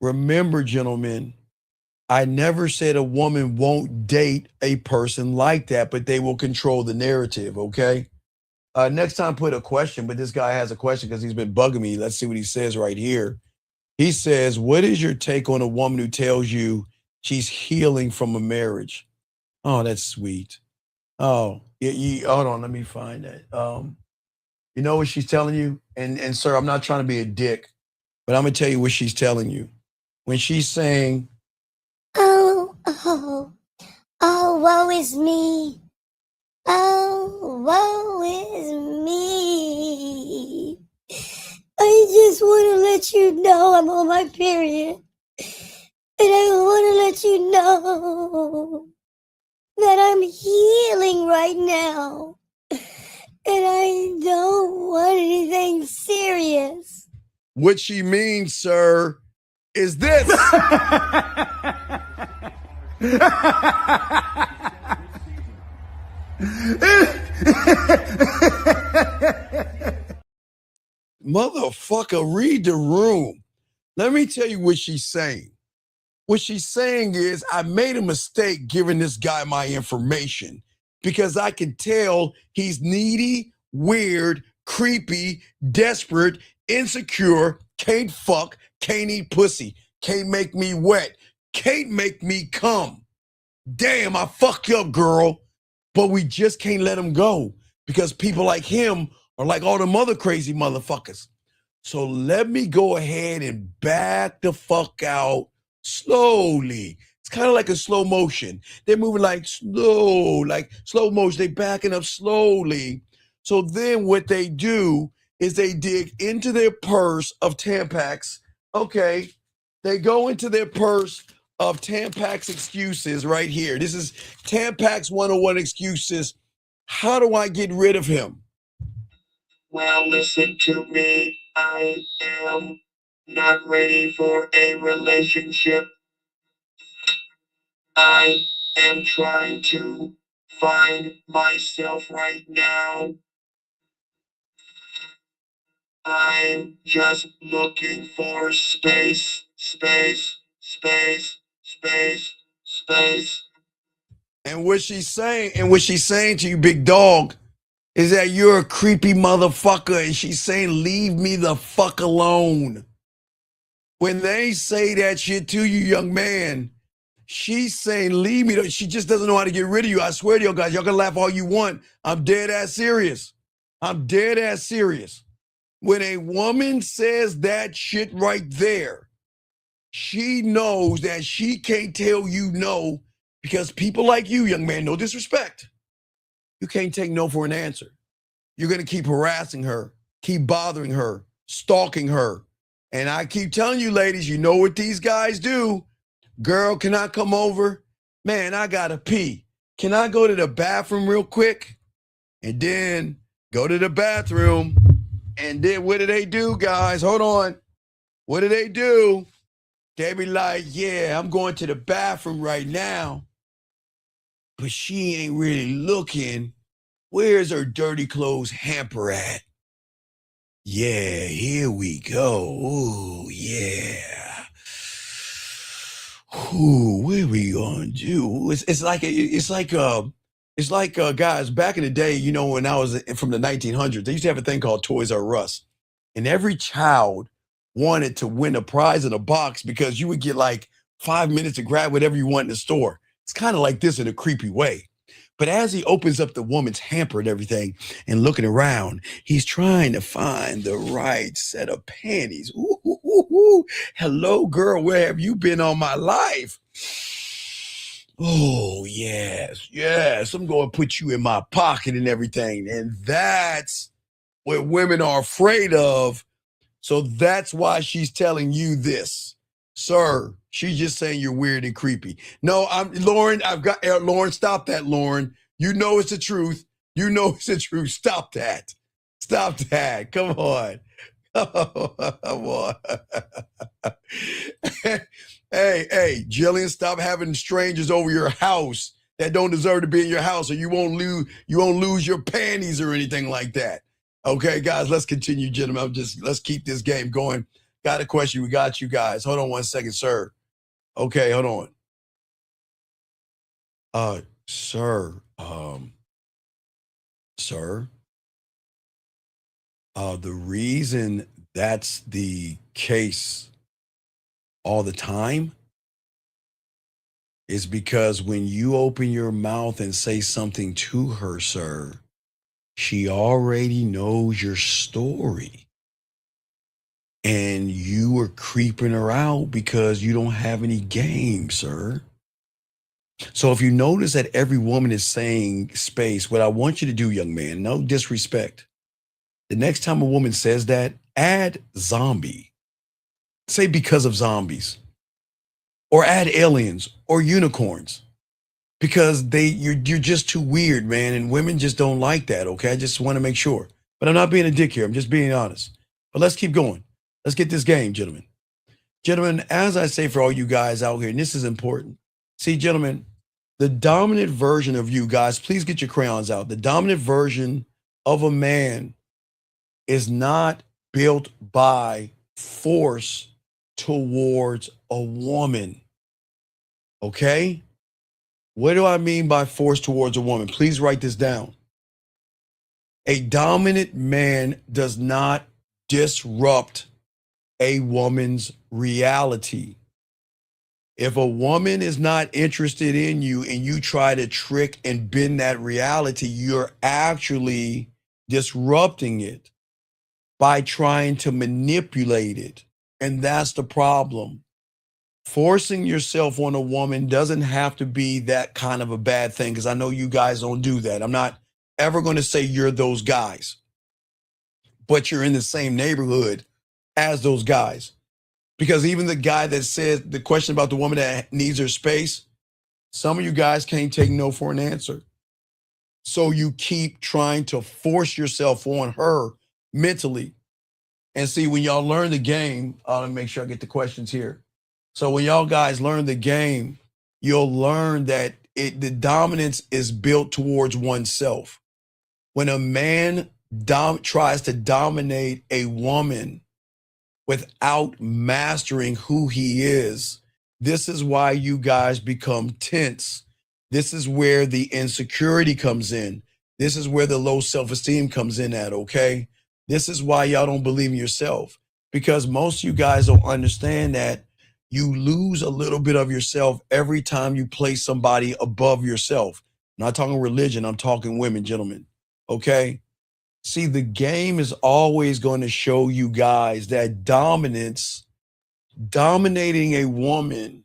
Remember, gentlemen, I never said a woman won't date a person like that, but they will control the narrative, okay? Next time, put a question, but this guy has a question because he's been bugging me. Let's see what he says right here. He says, what is your take on a woman who tells you She's healing from a marriage. Oh, that's sweet. Oh, hold on, let me find that. You know what she's telling you? And sir, I'm not trying to be a dick, but I'm gonna tell you what she's telling you. When she's saying, Oh, oh, oh, woe is me. Oh, woe is me. I just want to let you know I'm on my period. And I want to let you know that I'm healing right now. And I don't want anything serious. what she means, sir, is this. Motherfucker, read the room. Let me tell you what she's saying. What she's saying is, I made a mistake giving this guy my information because I can tell he's needy, weird, creepy, desperate, insecure, can't fuck, can't eat pussy, can't make me wet, can't make me come. Damn, I fucked you up, girl. But we just can't let him go because people like him are like all them other crazy motherfuckers. So let me go ahead and back the fuck out slowly. It's kind of like a slow motion. They're moving like slow motion. They backing up slowly. So then what they do is they dig into their purse of Tampax. Okay, they go into their purse of Tampax excuses right here. This is Tampax 101 excuses. How do I get rid of him? Well, listen to me. I am not ready for a relationship. I am trying to find myself right now. I'm just looking for space, space, space, space, space. And what she's saying to you, big dog, is that you're a creepy motherfucker. And she's saying, leave me the fuck alone. When they say that shit to you, young man, she's saying, leave me. She just doesn't know how to get rid of you. I swear to you guys, y'all can laugh all you want. I'm dead ass serious. I'm dead ass serious. When a woman says that shit right there, she knows that she can't tell you no because people like you, young man, no disrespect, you can't take no for an answer. You're going to keep harassing her, keep bothering her, stalking her. And I keep telling you, ladies, you know what these guys do. Girl, can I come over? Man, I got to pee. Can I go to the bathroom real quick? And then go to the bathroom. And then what do they do, guys? Hold on. What do? They be like, yeah, I'm going to the bathroom right now. But she ain't really looking. Where's her dirty clothes hamper at? Yeah, here we go. Ooh, yeah. Ooh, what are we gonna do? It's like guys, back in the day, you know, when I was from the 1900s, they used to have a thing called Toys R Us. And every child wanted to win a prize in a box because you would get like 5 minutes to grab whatever you want in the store. It's kind of like this in a creepy way. But as he opens up the woman's hamper and everything and looking around, he's trying to find the right set of panties. Ooh, ooh, ooh, ooh. Hello, girl. Where have you been all my life? Oh, yes, yes. I'm going to put you in my pocket and everything. And that's what women are afraid of. So that's why she's telling you this. Sir, she's just saying you're weird and creepy. No, Lauren, Lauren, stop that, Lauren. You know it's the truth. You know it's the truth. Stop that. Stop that. Come on. Come on. Hey, Jillian, stop having strangers over your house that don't deserve to be in your house, or you won't lose your panties or anything like that. Okay, guys, let's continue, gentlemen. Let's keep this game going. Got a question. We got you guys. Hold on one second, sir. Okay, hold on. Sir, the reason that's the case all the time is because when you open your mouth and say something to her, sir, she already knows your story. And you are creeping her out because you don't have any game, sir. So if you notice that every woman is saying space, what I want you to do, young man, no disrespect. The next time a woman says that, add zombie. Say because of zombies. Or add aliens or unicorns. Because you're just too weird, man, and women just don't like that, okay? I just want to make sure. But I'm not being a dick here. I'm just being honest. But let's keep going. Let's get this game, gentlemen. Gentlemen, as I say for all you guys out here, and this is important. See, gentlemen, the dominant version of you guys, please get your crayons out. The dominant version of a man is not built by force towards a woman. Okay? What do I mean by force towards a woman? Please write this down. A dominant man does not disrupt a woman's reality. If a woman is not interested in you and you try to trick and bend that reality, you're actually disrupting it by trying to manipulate it. And that's the problem. Forcing yourself on a woman doesn't have to be that kind of a bad thing, because I know you guys don't do that. I'm not ever going to say you're those guys, but you're in the same neighborhood as those guys. Because even the guy that said the question about the woman that needs her space, some of you guys can't take no for an answer. So you keep trying to force yourself on her mentally. And see, when y'all learn the game, I'll make sure I get the questions here. So when y'all guys learn the game, you'll learn that the dominance is built towards oneself. When a man tries to dominate a woman without mastering who he is, this is why you guys become tense. This is where the insecurity comes in. This is where the low self-esteem comes in at, okay? This is why y'all don't believe in yourself, because most of you guys don't understand that you lose a little bit of yourself every time you place somebody above yourself. I'm not talking religion, I'm talking women, gentlemen, okay? See, the game is always going to show you guys that dominating a woman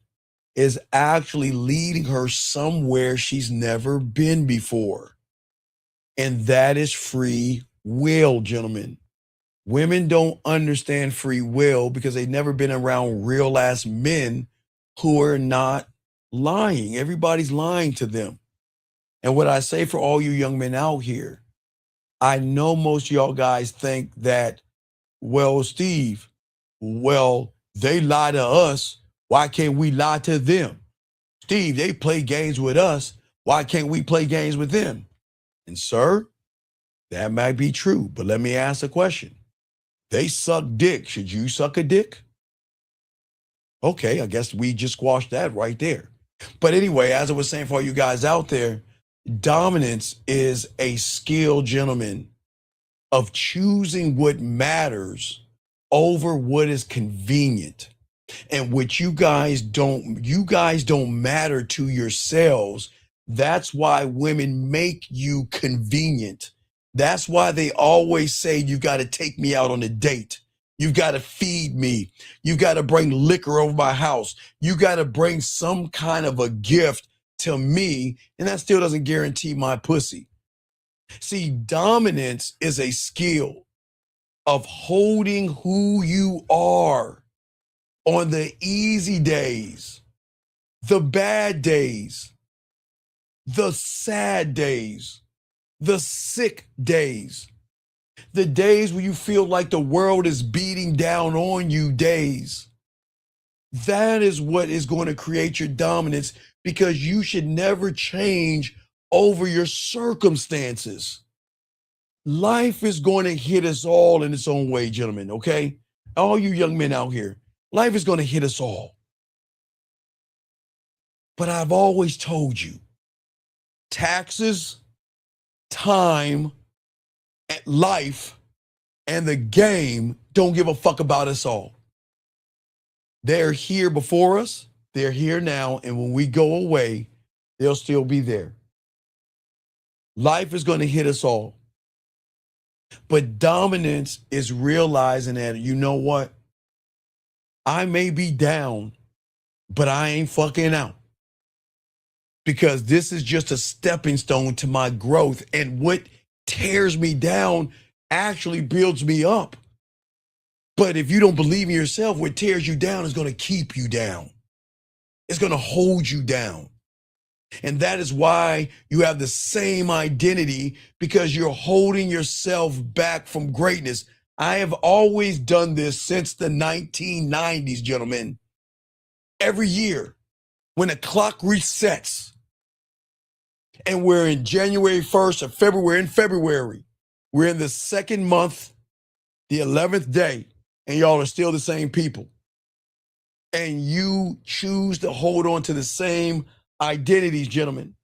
is actually leading her somewhere she's never been before. And that is free will, gentlemen. Women don't understand free will because they've never been around real ass men who are not lying. Everybody's lying to them. And what I say for all you young men out here, I know most of y'all guys think that, well, Steve, well, they lie to us. Why can't we lie to them? Steve, they play games with us. Why can't we play games with them? And sir, that might be true, but let me ask a question. They suck dick. Should you suck a dick? Okay, I guess we just squashed that right there. But anyway, as I was saying for all you guys out there, dominance is a skill, gentlemen, of choosing what matters over what is convenient. And what you guys don't matter to yourselves. That's why women make you convenient. That's why they always say, you got to take me out on a date. You've got to feed me. You got to bring liquor over my house. You got to bring some kind of a gift to me. And that still doesn't guarantee my pussy. See, dominance is a skill of holding who you are on the easy days, the bad days, the sad days, the sick days, the days where you feel like the world is beating down on you days. That is what is going to create your dominance, because you should never change over your circumstances. Life is going to hit us all in its own way, gentlemen, okay? All you young men out here, life is going to hit us all. But I've always told you, taxes, time, life, and the game don't give a fuck about us all. They're here before us. They're here now, and when we go away, they'll still be there. Life is going to hit us all. But dominance is realizing that, you know what? I may be down, but I ain't fucking out. Because this is just a stepping stone to my growth. And what tears me down actually builds me up. But if you don't believe in yourself, what tears you down is going to keep you down. It's going to hold you down. And that is why you have the same identity, because you're holding yourself back from greatness. I have always done this since the 1990s, gentlemen. Every year, when the clock resets, and we're in January 1st or February, in February, we're in the second month, the 11th day, and y'all are still the same people. And you choose to hold on to the same identities, gentlemen.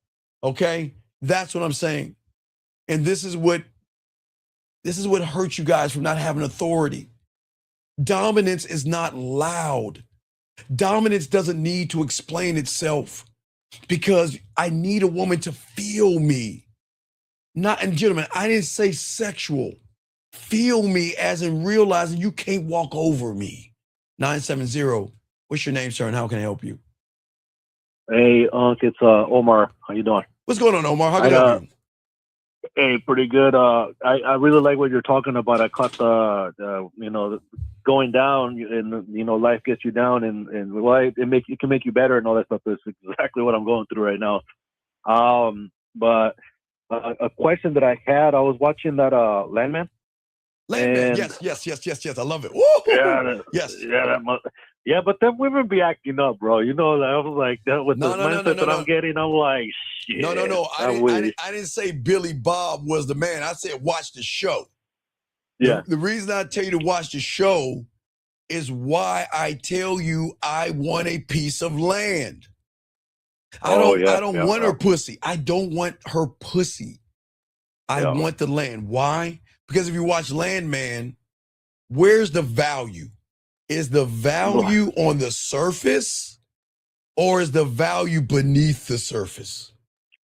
Okay? That's what I'm saying. And this is what hurts you guys from not having authority. Dominance is not loud. Dominance doesn't need to explain itself, because I need a woman to feel me. And gentlemen, I didn't say sexual. Feel me, as in realizing you can't walk over me. 970. What's your name, sir, and how can I help you? Hey, Unc, it's Omar. How you doing? What's going on, Omar? How can I help you? Hey, pretty good. I really like what you're talking about. I caught the going down, and life gets you down, and well, it can make you better and all that stuff. That's exactly what I'm going through right now. But a question that I had, I was watching that Landman. Landman, yes. I love it. Woo! Yeah, yes. Yeah, but them women be acting up, bro. I was like, that with the mindset that I'm getting, I'm like, shit. No. I didn't say Billy Bob was the man. I said watch the show. Yeah. The reason I tell you to watch the show is why I tell you I want a piece of land. I don't want her pussy. I don't want her pussy. I want the land. Why? Because if you watch Landman, where's the value? Is the value on the surface, or is the value beneath the surface?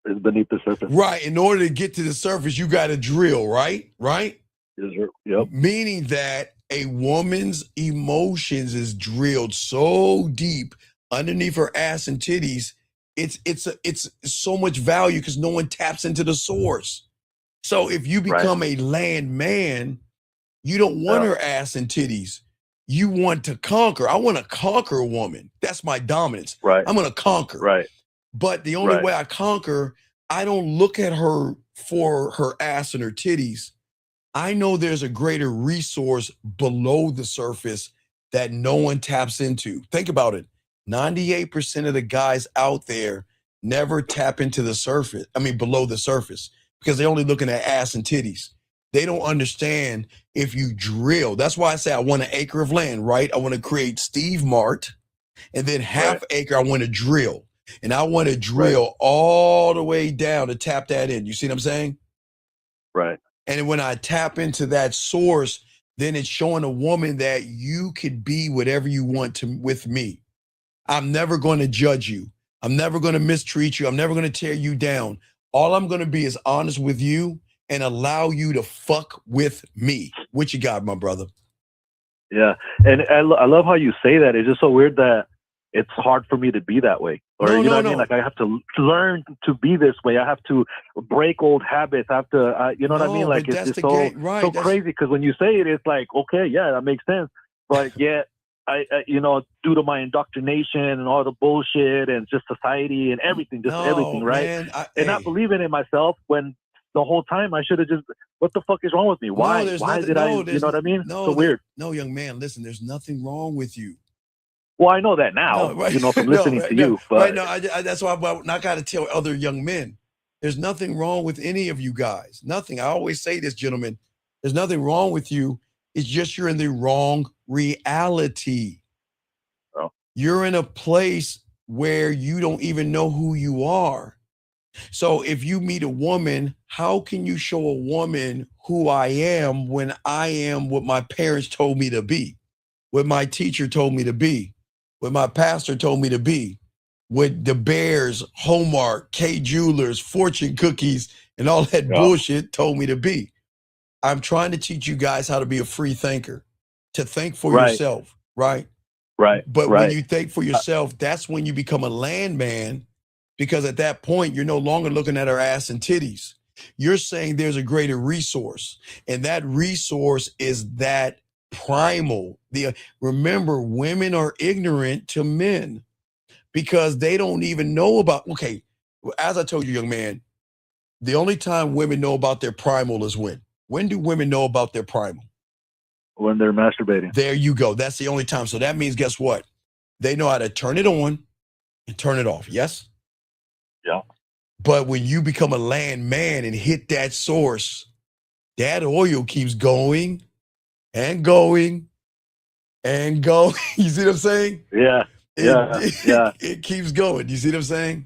It's beneath the surface. Right. In order to get to the surface, you got to drill, right? Right? Yes, sir. Yep. Meaning that a woman's emotions is drilled so deep underneath her ass and titties. It's so much value because no one taps into the source. So if you become a land man, you don't want her ass and titties. You want to conquer. I want to conquer a woman. That's my dominance. Right. I'm going to conquer. Right. But the only way I conquer, I don't look at her for her ass and her titties. I know there's a greater resource below the surface that no one taps into. Think about it. 98% of the guys out there never tap into the surface. I mean, below the surface, because they're only looking at ass and titties. They don't understand if you drill. That's why I say I want an acre of land, right? I want to create Steve Mart, and then half acre I want to drill. And I want to drill all the way down to tap that in. You see what I'm saying? Right. And when I tap into that source, then it's showing a woman that you could be whatever you want to with me. I'm never going to judge you. I'm never going to mistreat you. I'm never going to tear you down. All I'm going to be is honest with you and allow you to fuck with me. What you got, my brother? Yeah. And I love how you say that. It's just so weird that it's hard for me to be that way. Or what I mean? Like I have to learn to be this way. I have to break old habits. I have to, you know what I mean? Like it's just so crazy, because when you say it, it's like, okay, yeah, that makes sense. But yet, I due to my indoctrination and all the bullshit and just society and everything, everything, right? Man, and not believing in myself when the whole time I should have just, what the fuck is wrong with me? Why? Why did I, you know what I mean? No, so weird. No, young man, listen, there's nothing wrong with you. Well, I know that now, from listening to you. But that's why I'm not got to tell other young men. There's nothing wrong with any of you guys. Nothing. I always say this, gentlemen. There's nothing wrong with you. It's just you're in the wrong reality. Oh. You're in a place where you don't even know who you are. So if you meet a woman, how can you show a woman who I am when I am what my parents told me to be, what my teacher told me to be, what my pastor told me to be, what the Bears, Hallmark, K Jewelers, Fortune Cookies, and all that bullshit told me to be. I'm trying to teach you guys how to be a free thinker, to think for yourself, right? Right. But when you think for yourself, that's when you become a landman, because at that point, you're no longer looking at her ass and titties. You're saying there's a greater resource, and that resource is that primal. Remember, women are ignorant to men because they don't even know about, okay, as I told you, young man, the only time women know about their primal is when? When do women know about their primal? When they're masturbating. There you go. That's the only time. So that means, guess what? They know how to turn it on and turn it off. Yes? Yeah. But when you become a land man and hit that source, that oil keeps going and going and going. You see what I'm saying? Yeah. It keeps going. You see what I'm saying?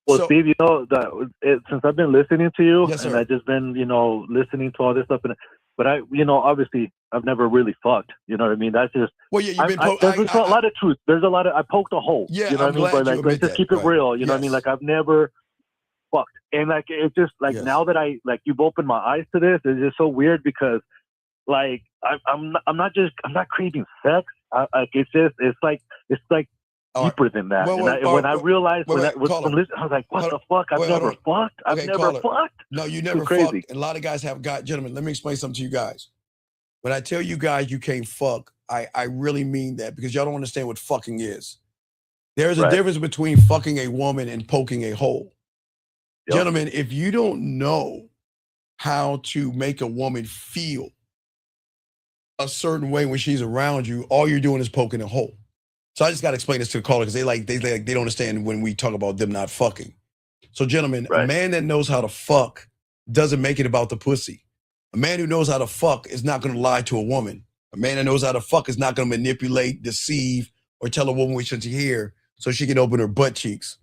Well, So- Steve, you know that since I've been listening to you, Yes, and sir. I've just been, listening to all this stuff, but I, obviously, I've never really fucked. You know what I mean? That's just. Well, yeah, you've been. There's a lot of truth. There's a lot of. I poked a hole. Yeah, you know I'm what I mean? glad But you like, admit let's just that. keep it Right. real. You know what I mean? Yes. Like, I've never fucked, and like it's just like now that you've opened my eyes to this, it's just so weird because like I'm not craving sex. It's like deeper than that. When I realized I was like, what the fuck? I've never fucked. I've never fucked. No, you never crazy. fucked. And a lot of guys have got, gentlemen, let me explain something to you guys. When I tell you guys you can't fuck, I really mean that, because y'all don't understand what fucking is. There's a difference between fucking a woman and poking a hole. Yep. Gentlemen, if you don't know how to make a woman feel a certain way when she's around you, all you're doing is poking a hole. So I just got to explain this to the caller because they don't understand when we talk about them not fucking. So gentlemen, a man that knows how to fuck doesn't make it about the pussy. A man who knows how to fuck is not going to lie to a woman. A man that knows how to fuck is not going to manipulate, deceive, or tell a woman what she should hear so she can open her butt cheeks.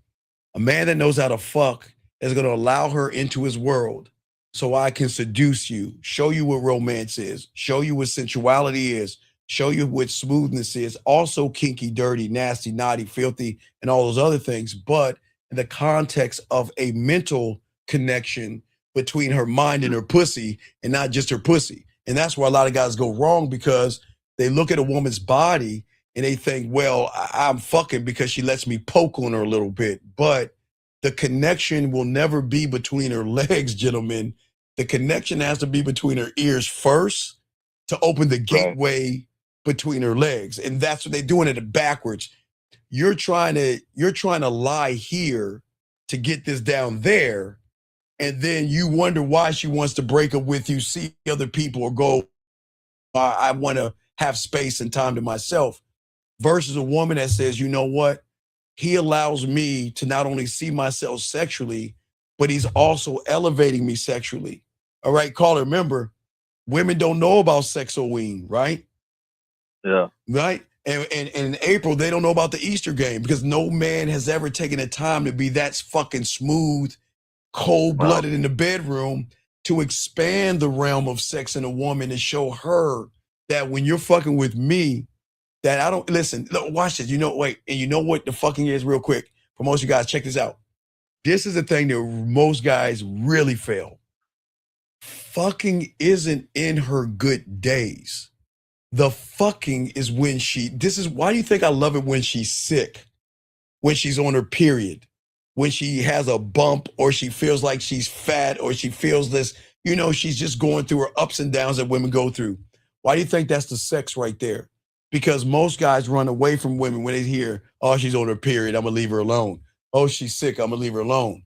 A man that knows how to fuck is going to allow her into his world so I can seduce you, show you what romance is, show you what sensuality is, show you what smoothness is, also kinky, dirty, nasty, naughty, filthy, and all those other things, but in the context of a mental connection between her mind and her pussy, and not just her pussy. And that's where a lot of guys go wrong, because they look at a woman's body and they think, well, I'm fucking because she lets me poke on her a little bit. But the connection will never be between her legs, gentlemen. The connection has to be between her ears first to open the gateway between her legs. And that's what they're doing it backwards. You're trying to lie here to get this down there. And then you wonder why she wants to break up with you, see other people, or go, I want to have space and time to myself, versus a woman that says, you know what? He allows me to not only see myself sexually, but he's also elevating me sexually. All right, caller, remember, women don't know about Sexoween, right? Yeah. Right? And in April, they don't know about the Easter game, because no man has ever taken the time to be that fucking smooth, cold-blooded in the bedroom to expand the realm of sex in a woman and show her that when you're fucking with me, that I don't, listen, look, watch this. And you know what the fucking is, real quick, for most of you guys, check this out. This is the thing that most guys really fail. Fucking isn't in her good days. The fucking is when why do you think I love it when she's sick? When she's on her period? When she has a bump, or she feels like she's fat, or she feels this, she's just going through her ups and downs that women go through. Why do you think that's the sex right there? Because most guys run away from women when they hear, oh, she's on her period, I'm gonna leave her alone. Oh, she's sick, I'm gonna leave her alone.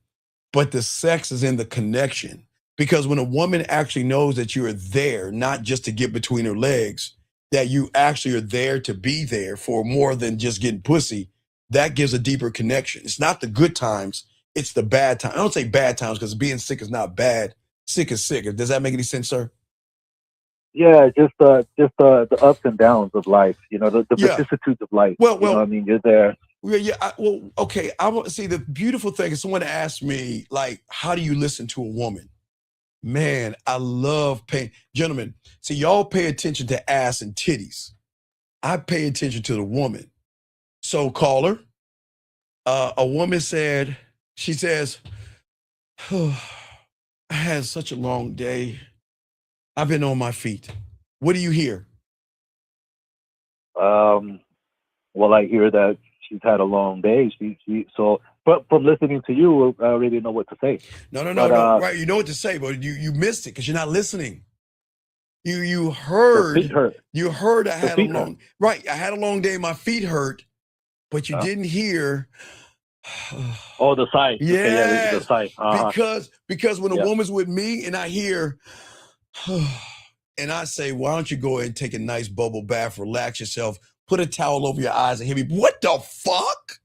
But the sex is in the connection. Because when a woman actually knows that you're there, not just to get between her legs, that you actually are there to be there for more than just getting pussy, that gives a deeper connection. It's not the good times, it's the bad times. I don't say bad times because being sick is not bad. Sick is sick. Does that make any sense, sir? Yeah, just the ups and downs of life, the vicissitudes of life. Well, I mean, you're there. Okay. I want to see, the beautiful thing is, someone asked me, like, how do you listen to a woman? Man, I love paying. Gentlemen, see, y'all pay attention to ass and titties. I pay attention to the woman. So caller, a woman said, she says, oh, I had such a long day. I've been on my feet. What do you hear? Well, I hear that she's had a long day. But from listening to you, I already know what to say. No. But, Right, you know what to say, but you missed it because you're not listening. You her feet heard hurt. I had a long right. I had a long day. My feet hurt, but you didn't hear. Oh, the sigh. Yes, okay, yeah, the sigh. Because when a woman's with me and I hear, and I say, why don't you go ahead and take a nice bubble bath, relax yourself, put a towel over your eyes and hit me. What the fuck?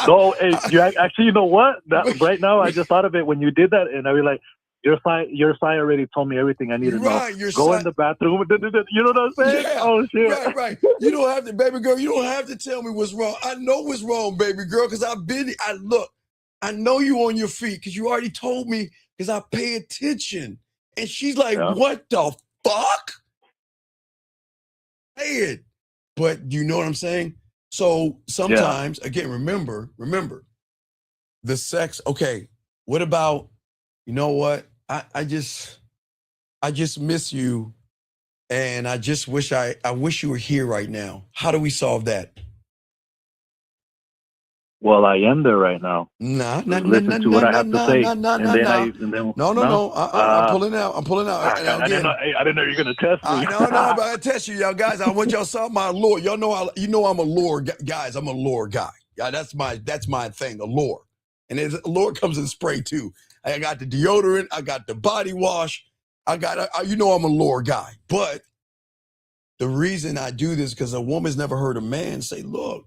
So, hey, actually, you know what? Right now, I just thought of it when you did that, and I was like, your sigh already told me everything I need to know. Go in the bathroom. You know what I'm saying? Yeah, oh shit. Right. You don't have to, baby girl. You don't have to tell me what's wrong. I know what's wrong, baby girl, because I know you on your feet because you already told me because I pay attention. And she's like, what the fuck? Say it. But you know what I'm saying? So sometimes, again, remember, the sex. Okay, what about, you know what? I just miss you. And I just wish I wish you were here right now. How do we solve that? Well, I am there right now. Listen to what I have to say. No. I'm pulling out. I'm pulling out. I didn't know you were gonna test me. No, I'm gonna test you, y'all guys. I want y'all to solve my lore. Y'all know I'm a lore guys. I'm a lore guy. Yeah, that's my thing, a lore. And a lore comes in spray too. I got the deodorant. I got the body wash. I'm a lore guy. But the reason I do this because a woman's never heard a man say, look,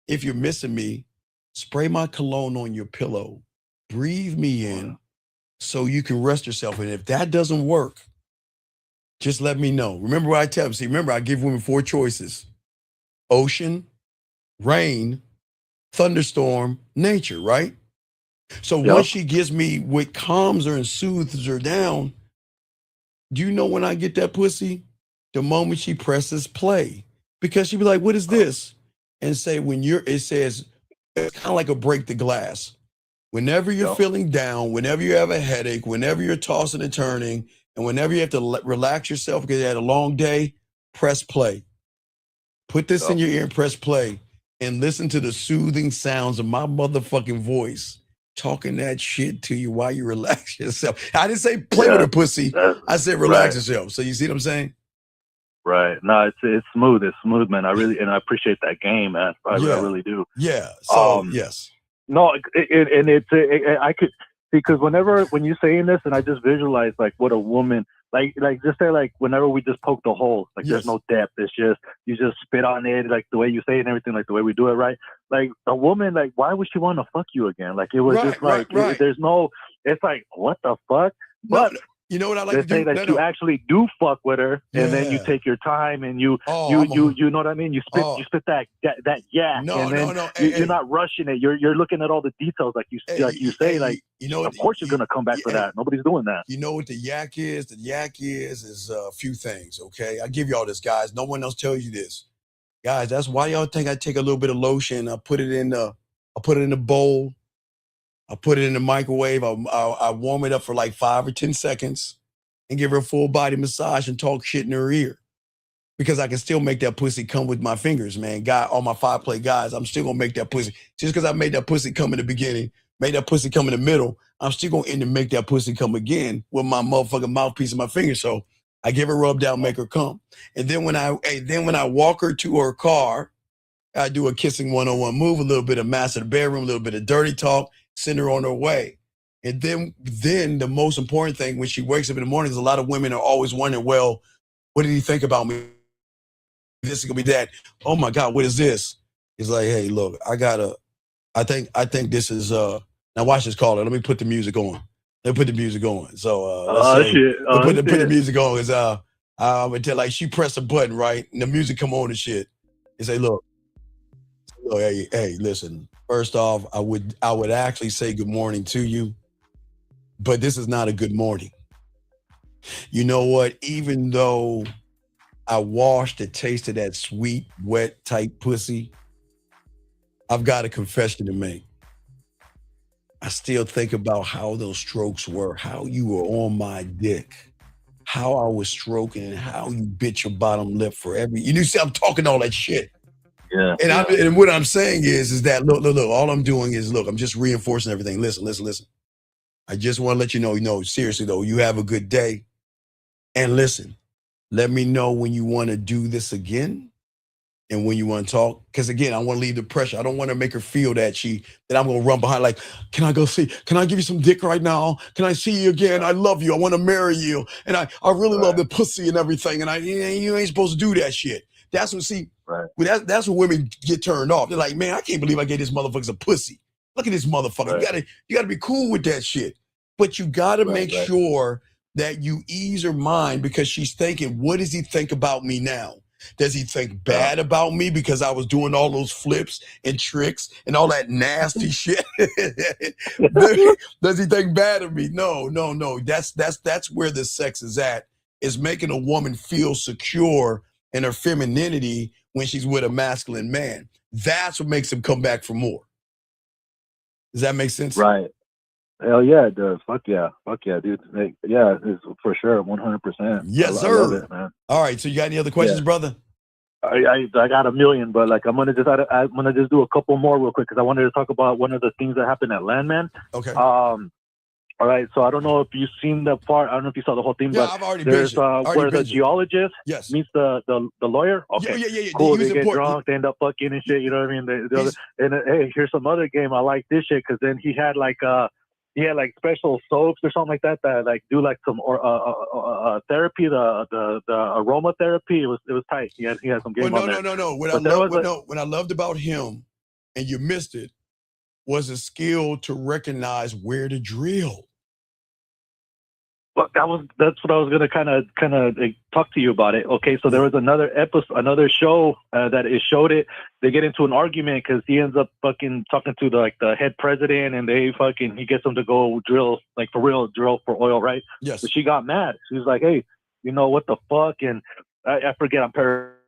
if you're missing me, spray my cologne on your pillow, breathe me in so you can rest yourself. And if that doesn't work, just let me know. Remember what I tell them. See, remember, I give women 4 choices: ocean, rain, thunderstorm, nature, right? So once she gives me what calms her and soothes her down, do you know when I get that pussy? The moment she presses play. Because she'd be like, what is this? And say, it says, it's kind of like a break the glass. Whenever you're feeling down, whenever you have a headache, whenever you're tossing and turning, and whenever you have to relax yourself because you had a long day, press play. Put this in your ear and press play and listen to the soothing sounds of my motherfucking voice talking that shit to you while you relax yourself. I didn't say play with a pussy. I said relax yourself. So you see what I'm saying? Right. No, it's smooth. It's smooth, man. I appreciate that game, man. I really do. Yeah. So yes. No, I could, because when you're saying this, and I just visualize like what a woman, like just say like whenever we just poke the hole, like there's no depth. It's just you just spit on it, like the way you say it and everything, like the way we do it, right? Like a woman, like why would she want to fuck you again? Like it was just like there's no. It's like what the fuck, but. You know what I like to do? Say that you actually do fuck with her, and then you take your time, and you know what I mean. You spit that yak, and then you're not rushing it. You're looking at all the details, like you say. Of course you're gonna come back for that. Nobody's doing that. You know what the yak is? The yak is a few things. Okay, I give y'all this, guys. No one else tells you this, guys. That's why y'all think I take a little bit of lotion. I put it in the bowl. I put it in the microwave. I warm it up for like 5 or 10 seconds and give her a full body massage and talk shit in her ear. Because I can still make that pussy come with my fingers, man. All my 5-play guys, I'm still gonna make that pussy. Just because I made that pussy come in the beginning, made that pussy come in the middle, I'm still gonna end and make that pussy come again with my motherfucking mouthpiece and my finger. So I give her a rub down, make her come. And then when I walk her to her car, I do a kissing 101 move, a little bit of master the bedroom, a little bit of dirty talk, send her on her way. And then the most important thing, when she wakes up in the morning, is a lot of women are always wondering, well, what did he think about me? This is gonna be that. Oh my God, what is this? It's like, hey, look, I think this is now watch this caller. Let me put the music on. Let me put the music on. So put the music on is until like she press a button, right? And the music come on and shit. And say, look, hey, listen. First off, I would actually say good morning to you, but this is not a good morning. You know what? Even though I washed the taste of that sweet, wet, tight pussy, I've got a confession to make. I still think about how those strokes were, how you were on my dick, how I was stroking, and how you bit your bottom lip for every. You see, I'm talking all that shit. Yeah. And what I'm saying is that look. All I'm doing is I'm just reinforcing everything. Listen. I just want to let you know, seriously though, you have a good day. And listen, let me know when you want to do this again. And when you want to talk, because again, I want to leave the pressure. I don't want to make her feel that I'm gonna run behind. Like, can I give you some dick right now? Can I see you again? I love you. I want to marry you, and I really love the pussy and everything. And you ain't supposed to do that shit. That's what that's when women get turned off. They're like, man, I can't believe I gave this motherfucker a pussy. Look at this motherfucker. You gotta be cool with that shit. But you gotta make sure that you ease her mind, because she's thinking, what does he think about me now? Does he think bad about me because I was doing all those flips and tricks and all that nasty shit? Does he think bad of me? No. That's where the sex is at, is making a woman feel secure in her femininity when she's with a masculine man. That's what makes him come back for more. Does that make sense? Right. Hell yeah, it does. Fuck yeah, dude. Yeah, it's for sure, 100%. Yes, sir. I love it, man. All right, so you got any other questions, brother? I got a million, but I'm gonna just do a couple more real quick, because I wanted to talk about one of the things that happened at Landman. Okay. All right, so I don't know if you've seen the part. I don't know if you saw the whole thing, Yeah, but I've already there's binged it. where the geologist Yes. meets the lawyer. Okay, Yeah. cool. He was They get important. drunk, they end up fucking and shit. You know what I mean? Hey, here's some other game. I like this shit, because then he had special soaps or something like that do some therapy, the aromatherapy. It was tight. He had some game on there. No. What I loved about him, and you missed it, was a skill to recognize where to drill. But that's what I was gonna kind of talk to you about it. Okay, so there was another episode, another show that it showed it. They get into an argument because he ends up fucking talking to the head president, and he gets them to go drill for oil, right? Yes. So she got mad. She was like, "Hey, you know what the fuck?" And I forget. I'm paraphrasing.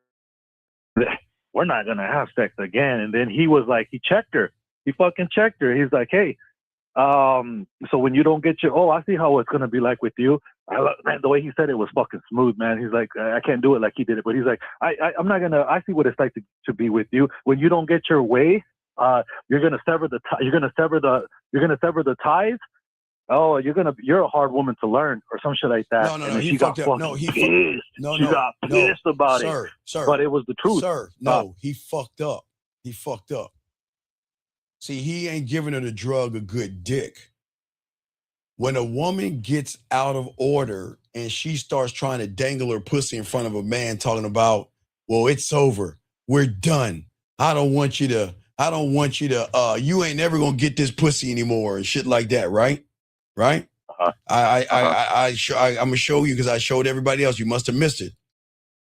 We're not gonna have sex again. And then he was like, he checked her. He fucking checked her. He's like, "Hey. So when you don't get I see how it's gonna be like with you." Man, the way he said it was fucking smooth, man. He's like, I can't do it like he did it, but he's like, I'm not gonna. I see what it's like to be with you. When you don't get your way, you're gonna sever the ties. Oh, you're a hard woman to learn, or some shit like that. No, and he she got fucked up. fucking No, he pissed. She got pissed about it. Sir, but it was the truth. Sir, no, he fucked up. He fucked up. See, he ain't giving her the drug a good dick. When a woman gets out of order and she starts trying to dangle her pussy in front of a man talking about, well, it's over. We're done. I don't want you to, you ain't never going to get this pussy anymore and shit like that, right? Right? I'm going to show you because I showed everybody else. You must have missed it.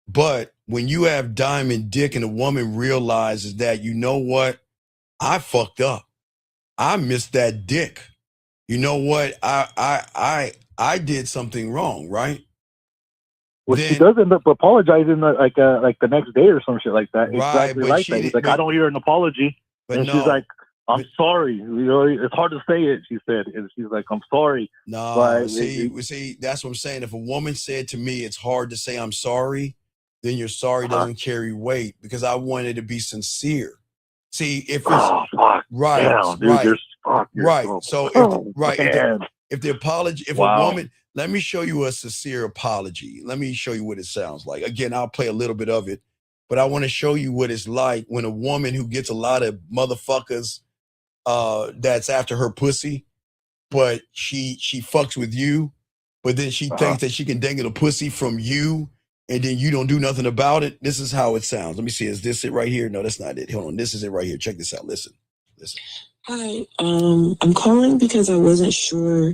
But when you have diamond dick and a woman realizes that, you know what? I fucked up. I missed that dick. You know what? I did something wrong, right? Well, she does end up apologizing like the next day or some shit like that. Right, exactly like that. He's like, I don't hear an apology. And she's like, I'm sorry. You know, it's hard to say it, she said. And she's like, I'm sorry. No, but see, that's what I'm saying. If a woman said to me, it's hard to say I'm sorry, then your sorry doesn't carry weight, because I wanted to be sincere. See, if it's right, damn, dude, right, right. So if the apology, if a woman, let me show you a sincere apology. Let me show you what it sounds like. Again, I'll play a little bit of it, but I want to show you what it's like when a woman who gets a lot of motherfuckers that's after her pussy, but she fucks with you, but then she thinks that she can dangle a pussy from you, and then you don't do nothing about it. This is how it sounds. Let me see. Is this it right here? No, that's not it. Hold on. This is it right here. Check this out. Listen. Hi. I'm calling because I wasn't sure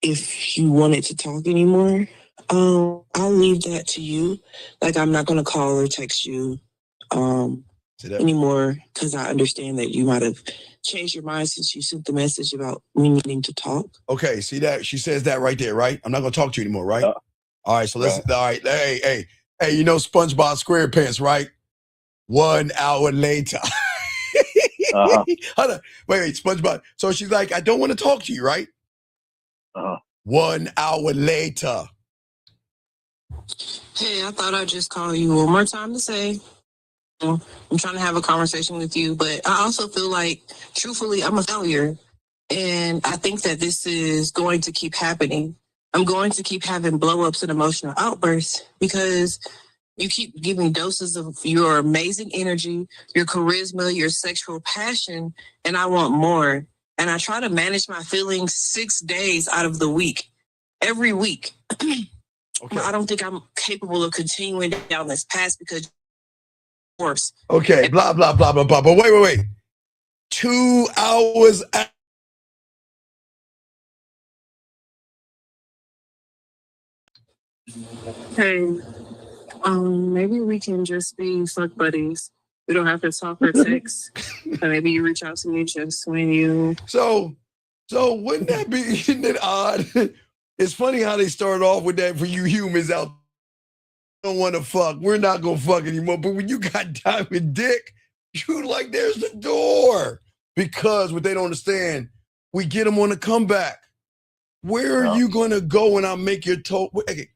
if you wanted to talk anymore. I'll leave that to you. Like, I'm not going to call or text you anymore, because I understand that you might have changed your mind since you sent the message about we needing to talk. Okay. See that? She says that right there, right? I'm not going to talk to you anymore, right? All right, so let's. All right, hey, you know SpongeBob SquarePants, right? 1 hour later. Hold on. Wait, SpongeBob. So she's like, I don't want to talk to you, right? 1 hour later. Hey, I thought I'd just call you one more time to say I'm trying to have a conversation with you, but I also feel like, truthfully, I'm a failure. And I think that this is going to keep happening. I'm going to keep having blow-ups and emotional outbursts because you keep giving doses of your amazing energy, your charisma, your sexual passion, and I want more. And I try to manage my feelings 6 days out of the week, every week. But I don't think I'm capable of continuing down this path because worse. Okay, blah, blah, blah, blah, blah. But wait. 2 hours after. Hey, maybe we can just be fuck buddies. We don't have to talk or text. But maybe you reach out to me just when you. So wouldn't that be, isn't it odd? It's funny how they start off with that for you humans out. Don't want to fuck. We're not gonna fuck anymore. But when you got diamond dick, you like, there's the door. Because what they don't understand, we get them on the comeback. Where are you gonna go when I make your toe? Okay.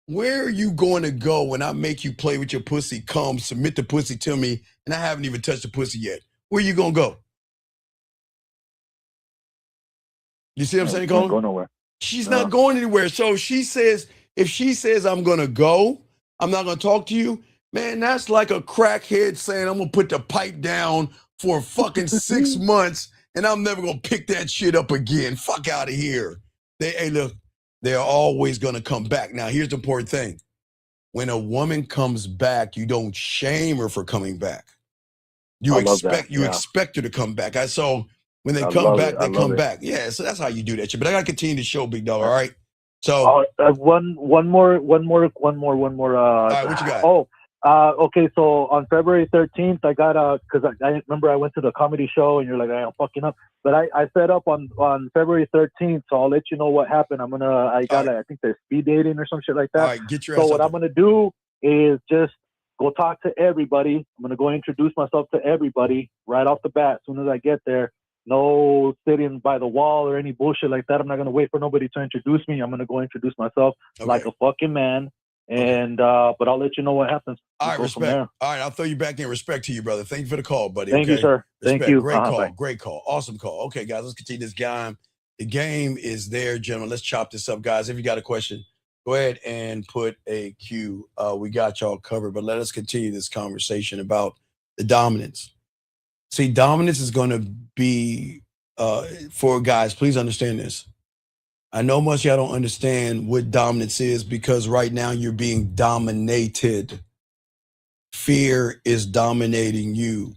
Where are you going to go when I make you play with your pussy, come, submit the pussy to me, and I haven't even touched the pussy yet? Where you going to go? You see what I'm saying, Colin? Go nowhere. She's not going anywhere. So she says, if she says I'm going to go, I'm not going to talk to you, man, that's like a crackhead saying I'm going to put the pipe down for fucking 6 months and I'm never going to pick that shit up again. Fuck out of here. Hey, look. They're always going to come back. Now, here's the important thing. When a woman comes back, you don't shame her for coming back. You expect her to come back. So when they come back, they come back. Yeah, so that's how you do that shit. But I got to continue the show, big dog, all right? So one more. All right, what you got? Okay, so on February 13th, I got because I remember I went to the comedy show and you're like, I'm fucking up. But I set up on February 13th, so I'll let you know what happened. I think they're speed dating or some shit like that. All right, get your so ass what up I'm gonna do is just go talk to everybody. I'm gonna go introduce myself to everybody right off the bat. As soon as I get there, no sitting by the wall or any bullshit like that. I'm not gonna wait for nobody to introduce me. I'm gonna go introduce myself like a fucking man. And but I'll let you know what happens. All right, respect. All right, I'll throw you back in. Respect to you, brother. Thank you for the call, buddy. Thank you, sir. Respect. Thank you. Great call. Bye. Great call. Awesome call. Okay, guys, let's continue this game. The game is there, gentlemen. Let's chop this up, guys. If you got a question, go ahead and put a Q. We got y'all covered, but let us continue this conversation about the dominance. See, dominance is going to be, for guys, please understand this. I know most of y'all don't understand what dominance is because right now you're being dominated. Fear is dominating you.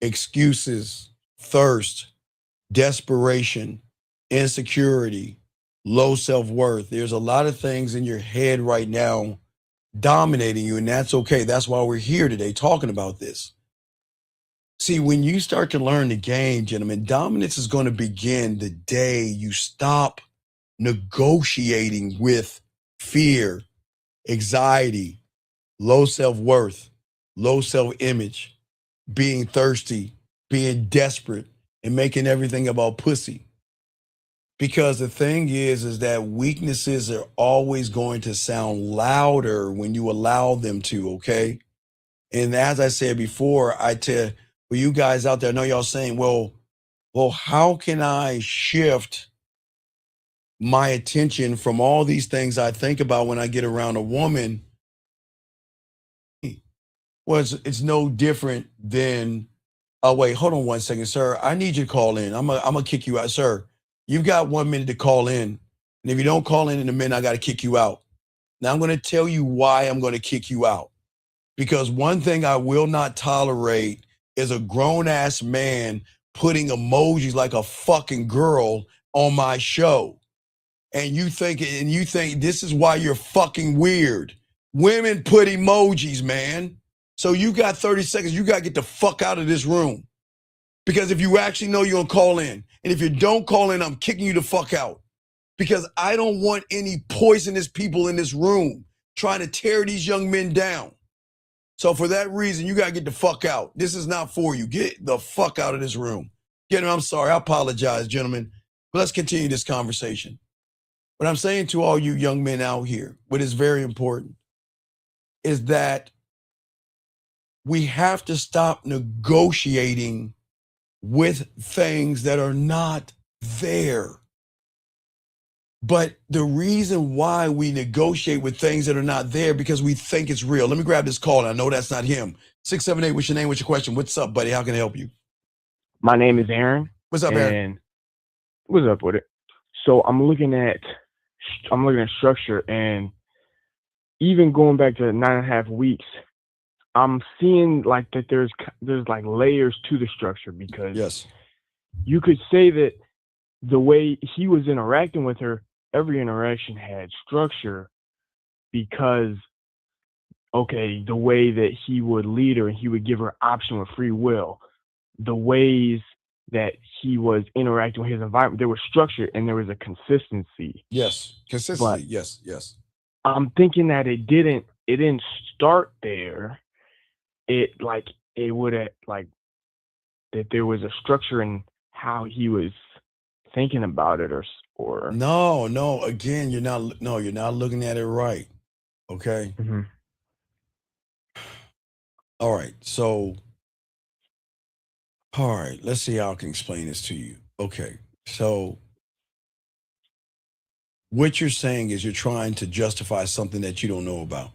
Excuses, thirst, desperation, insecurity, low self-worth. There's a lot of things in your head right now dominating you, and that's okay. That's why we're here today talking about this. See, when you start to learn the game, gentlemen, dominance is going to begin the day you stop negotiating with fear, anxiety, low self-worth, low self-image, being thirsty, being desperate, and making everything about pussy. Because the thing is that weaknesses are always going to sound louder when you allow them to, okay? And as I said before, I tell you guys out there, I know y'all saying, well, how can I shift my attention from all these things I think about when I get around a woman? Well, it's no different than, oh, wait, hold on 1 second, sir. I need you to call in. I'm gonna kick you out, sir. You've got 1 minute to call in. And if you don't call in a minute, I got to kick you out. Now I'm going to tell you why I'm going to kick you out. Because one thing I will not tolerate is a grown-ass man putting emojis like a fucking girl on my show. And you think this is why you're fucking weird. Women put emojis, man. So you got 30 seconds. You got to get the fuck out of this room. Because if you actually know you're going to call in, and if you don't call in, I'm kicking you the fuck out. Because I don't want any poisonous people in this room trying to tear these young men down. So for that reason, you got to get the fuck out. This is not for you. Get the fuck out of this room. I'm sorry. I apologize, gentlemen. But let's continue this conversation. What I'm saying to all you young men out here, what is very important, is that we have to stop negotiating with things that are not there. But the reason why we negotiate with things that are not there, because we think it's real. Let me grab this call. I know that's not him. 678, what's your name? What's your question? What's up, buddy? How can I help you? My name is Aaron. What's up, Aaron? And what's up with it? So I'm looking at structure, and even going back to 9.5 weeks, I'm seeing like that there's like layers to the structure, because yes, you could say that the way he was interacting with her, every interaction had structure, because okay, the way that he would lead her and he would give her option with free will, the ways that he was interacting with his environment, there was structure and there was a consistency. Yes, consistency. Yes. I'm thinking that it didn't start there. It would have like that there was a structure in how he was thinking about it, or no. Again, you're not looking at it right. Okay. Mm-hmm. All right. So, all right. Let's see how I can explain this to you. Okay. So, what you're saying is you're trying to justify something that you don't know about.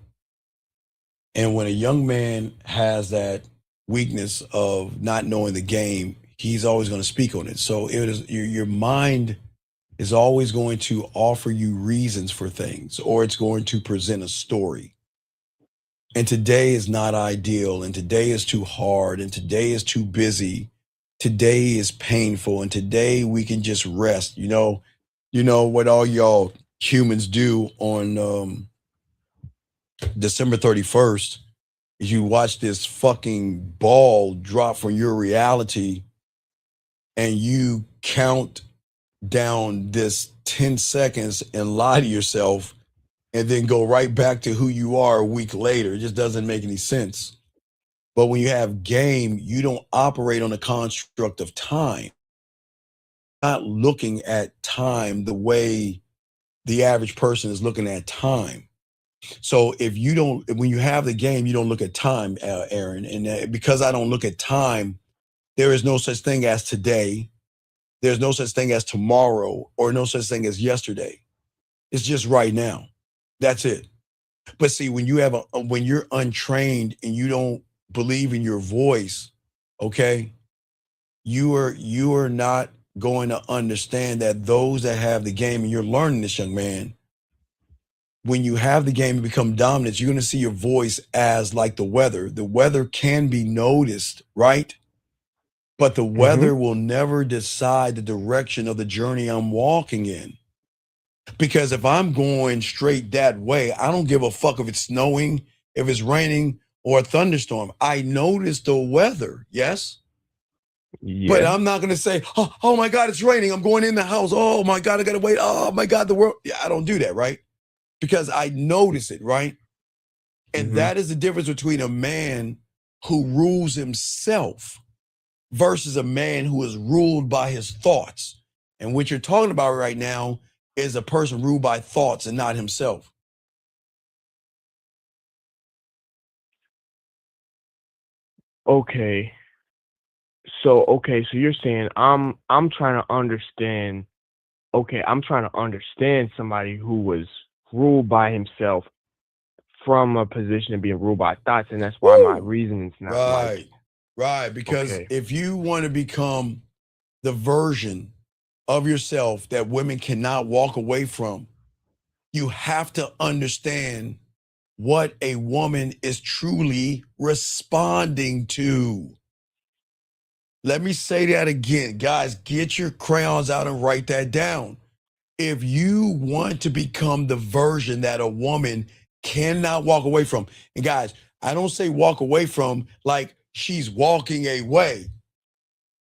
And when a young man has that weakness of not knowing the game, he's always going to speak on it. So it is your mind is always going to offer you reasons for things, or it's going to present a story. And today is not ideal, and today is too hard, and today is too busy. Today is painful, and today we can just rest. You know what all y'all humans do on December 31st is you watch this fucking ball drop from your reality, and you count down this 10 seconds and lie to yourself, and then go right back to who you are a week later. It just doesn't make any sense. But when you have game, you don't operate on a construct of time. Not looking at time the way the average person is looking at time. So when you have the game, you don't look at time, Aaron. And because I don't look at time, there is no such thing as today. There's no such thing as tomorrow, or no such thing as yesterday. It's just right now. That's it. But see, when you're untrained and you don't believe in your voice, okay, you are not going to understand that those that have the game, and you're learning this, young man, when you have the game and become dominant, you're going to see your voice as like the weather. The weather can be noticed, right? But the weather will never decide the direction of the journey I'm walking in. Because if I'm going straight that way, I don't give a fuck if it's snowing, if it's raining, or a thunderstorm. I notice the weather, yes? Yeah. But I'm not going to say, oh my God, it's raining. I'm going in the house. Oh my God, I got to wait. Oh my God, the world. Yeah, I don't do that, right? Because I notice it, right? And that is the difference between a man who rules himself versus a man who is ruled by his thoughts. And what you're talking about right now is a person ruled by thoughts and not himself. Okay. So you're saying I'm trying to understand. Okay, I'm trying to understand somebody who was ruled by himself from a position of being ruled by thoughts, and that's why my reasoning's not right. Because if you want to become the version of yourself that women cannot walk away from, you have to understand what a woman is truly responding to. Let me say that again. Guys, get your crayons out and write that down. If you want to become the version that a woman cannot walk away from, and guys, I don't say walk away from like she's walking away.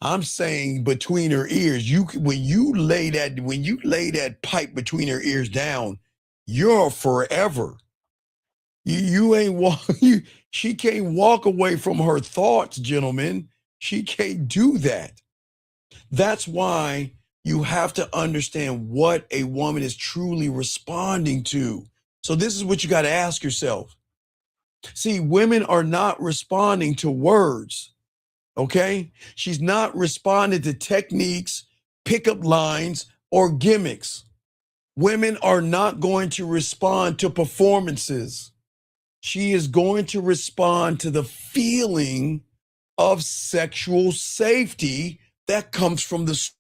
I'm saying between her ears. When you lay that pipe between her ears down, you're forever. You ain't walk. She can't walk away from her thoughts, gentlemen. She can't do that. That's why you have to understand what a woman is truly responding to. So this is what you got to ask yourself. See, women are not responding to words, okay? She's not responding to techniques, pickup lines, or gimmicks. Women are not going to respond to performances. She is going to respond to the feeling of sexual safety that comes from the.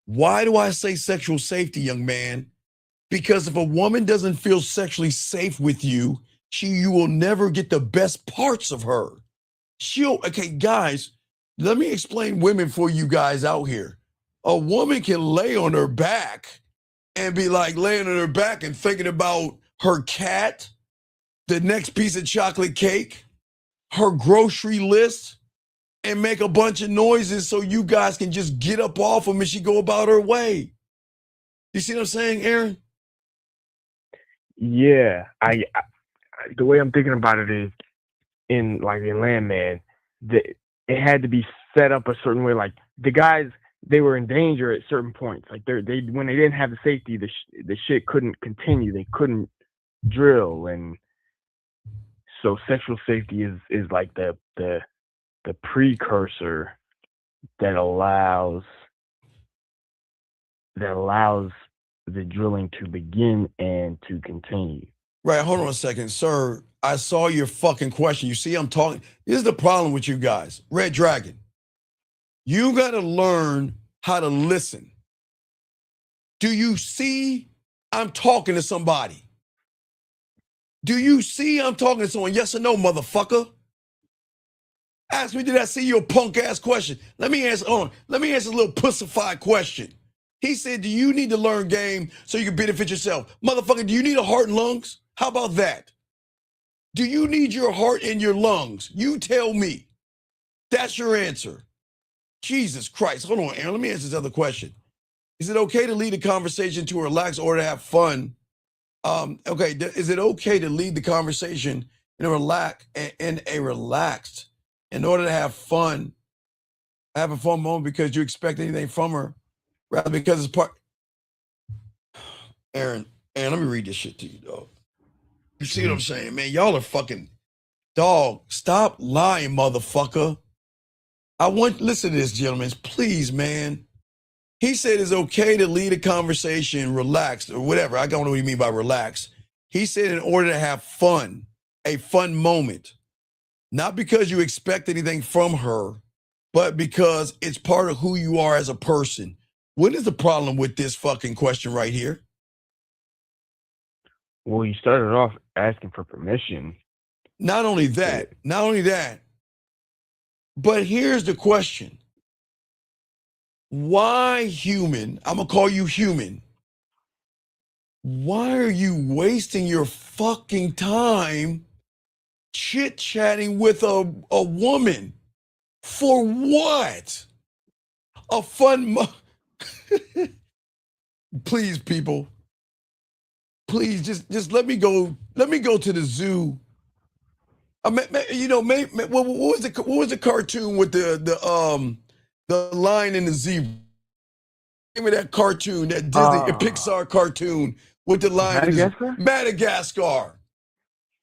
Why do I say sexual safety, young man? Because if a woman doesn't feel sexually safe with you, you will never get the best parts of her. Okay, guys, let me explain women for you guys out here. A woman can lay on her back and be like laying on her back and thinking about her cat, the next piece of chocolate cake, her grocery list, and make a bunch of noises so you guys can just get up off them and she go about her way. You see what I'm saying, Aaron? Yeah, I the way I'm thinking about it is in Landman, it had to be set up a certain way. Like the guys, they were in danger at certain points. Like they when they didn't have the safety, the shit couldn't continue. They couldn't drill, and so sexual safety is like the precursor that allows the drilling to begin and to continue. Right, hold on a second, sir. I saw your fucking question. You see, I'm talking. This is the problem with you guys. Red Dragon, you got to learn how to listen. Do you see I'm talking to somebody? Do you see I'm talking to someone? Yes or no, motherfucker? Ask me, did I see your punk ass question? Let me answer a little pussified question. He said, do you need to learn game so you can benefit yourself? Motherfucker, do you need a heart and lungs? How about that? Do you need your heart and your lungs? You tell me. That's your answer. Jesus Christ. Hold on, Aaron. Let me answer this other question. Is it okay to lead a conversation to relax or to have fun? Okay, is it okay to lead the conversation in a relaxed in order to have fun, have a fun moment because you expect anything from her, rather because it's part. Aaron, let me read this shit to you, dog. You see what I'm saying, man? Y'all are fucking dog. Stop lying, motherfucker. Listen to this, gentlemen, please, man. He said it's okay to lead a conversation relaxed or whatever. I don't know what you mean by relaxed. He said in order to have fun, a fun moment, not because you expect anything from her, but because it's part of who you are as a person. What is the problem with this fucking question right here? Well, you started off asking for permission. Not only that, but here's the question. Why human? I'm going to call you human. Why are you wasting your fucking time chit-chatting with a woman? For what? A fun Please, people. Please, just let me go. Let me go to the zoo. What was the cartoon with the lion and the zebra? Give me that cartoon, that Disney Pixar cartoon with the lion and the zebra. Madagascar.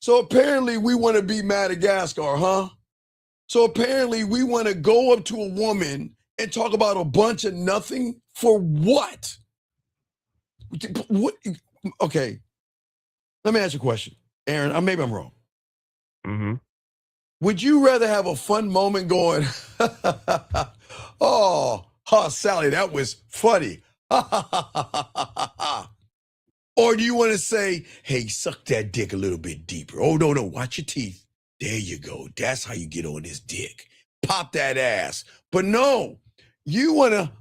So apparently we want to be Madagascar, huh? So apparently we want to go up to a woman and talk about a bunch of nothing for what? What? Okay. Let me ask you a question, Aaron. Maybe I'm wrong. Mm-hmm. Would you rather have a fun moment going, oh, Sally, that was funny. Or do you want to say, hey, suck that dick a little bit deeper? Oh, no, watch your teeth. There you go. That's how you get on this dick. Pop that ass. But no, you want to,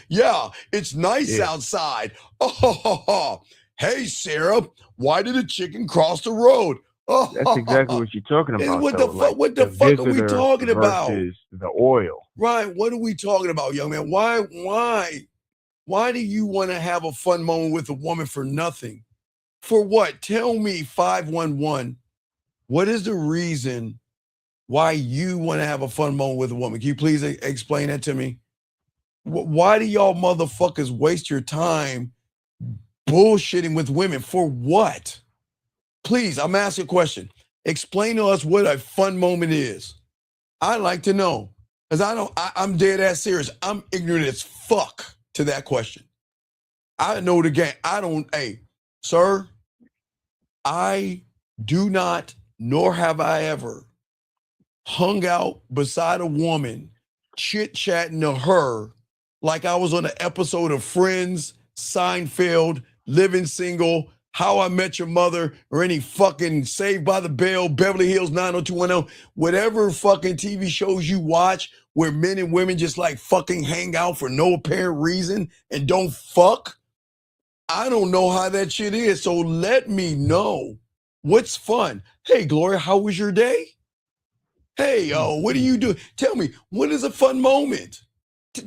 yeah, it's nice outside. Hey, Sarah, why did a chicken cross the road? That's exactly what you're talking about. What the fuck? What the fuck are we talking about? The oil. Right. What are we talking about, young man? Why do you want to have a fun moment with a woman for nothing? For what? Tell me, 511, what is the reason why you want to have a fun moment with a woman? Can you please explain that to me? Why do y'all motherfuckers waste your time bullshitting with women? For what? Please, I'm asking a question. Explain to us what a fun moment is. I'd like to know. Because I'm dead ass serious. I'm ignorant as fuck to that question. I know the game. Hey, sir, I do not, nor have I ever hung out beside a woman, chit-chatting to her like I was on an episode of Friends, Seinfeld, Living Single, How I Met Your Mother, or any fucking Saved by the Bell, Beverly Hills 90210, whatever fucking TV shows you watch where men and women just like fucking hang out for no apparent reason and don't fuck. I don't know how that shit is, so let me know what's fun. Hey, Gloria, how was your day? Hey, what do you do? Tell me, what is a fun moment?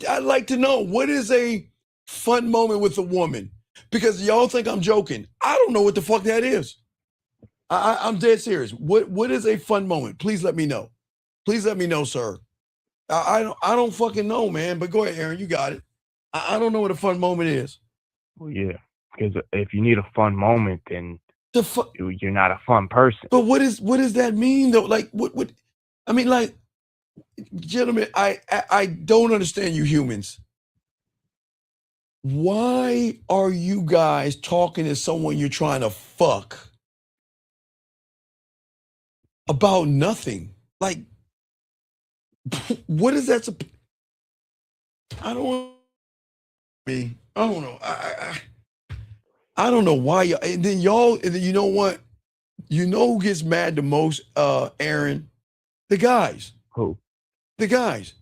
I'd like to know, what is a fun moment with a woman? Because y'all think I'm joking. I don't know what the fuck that is. I'm dead serious. What is a fun moment? Please let me know. Please let me know, sir. I don't fucking know, man. But go ahead, Aaron. You got it. I don't know what a fun moment is. Well, yeah, because if you need a fun moment, then you're not a fun person. But what does that mean though? Like what? I mean, like, gentlemen, I don't understand you humans. Why are you guys talking to someone you're trying to fuck about nothing? Like, what is that? I don't know. I don't know why y'all. And then you know what? You know who gets mad the most, Aaron? The guys. Who? The guys.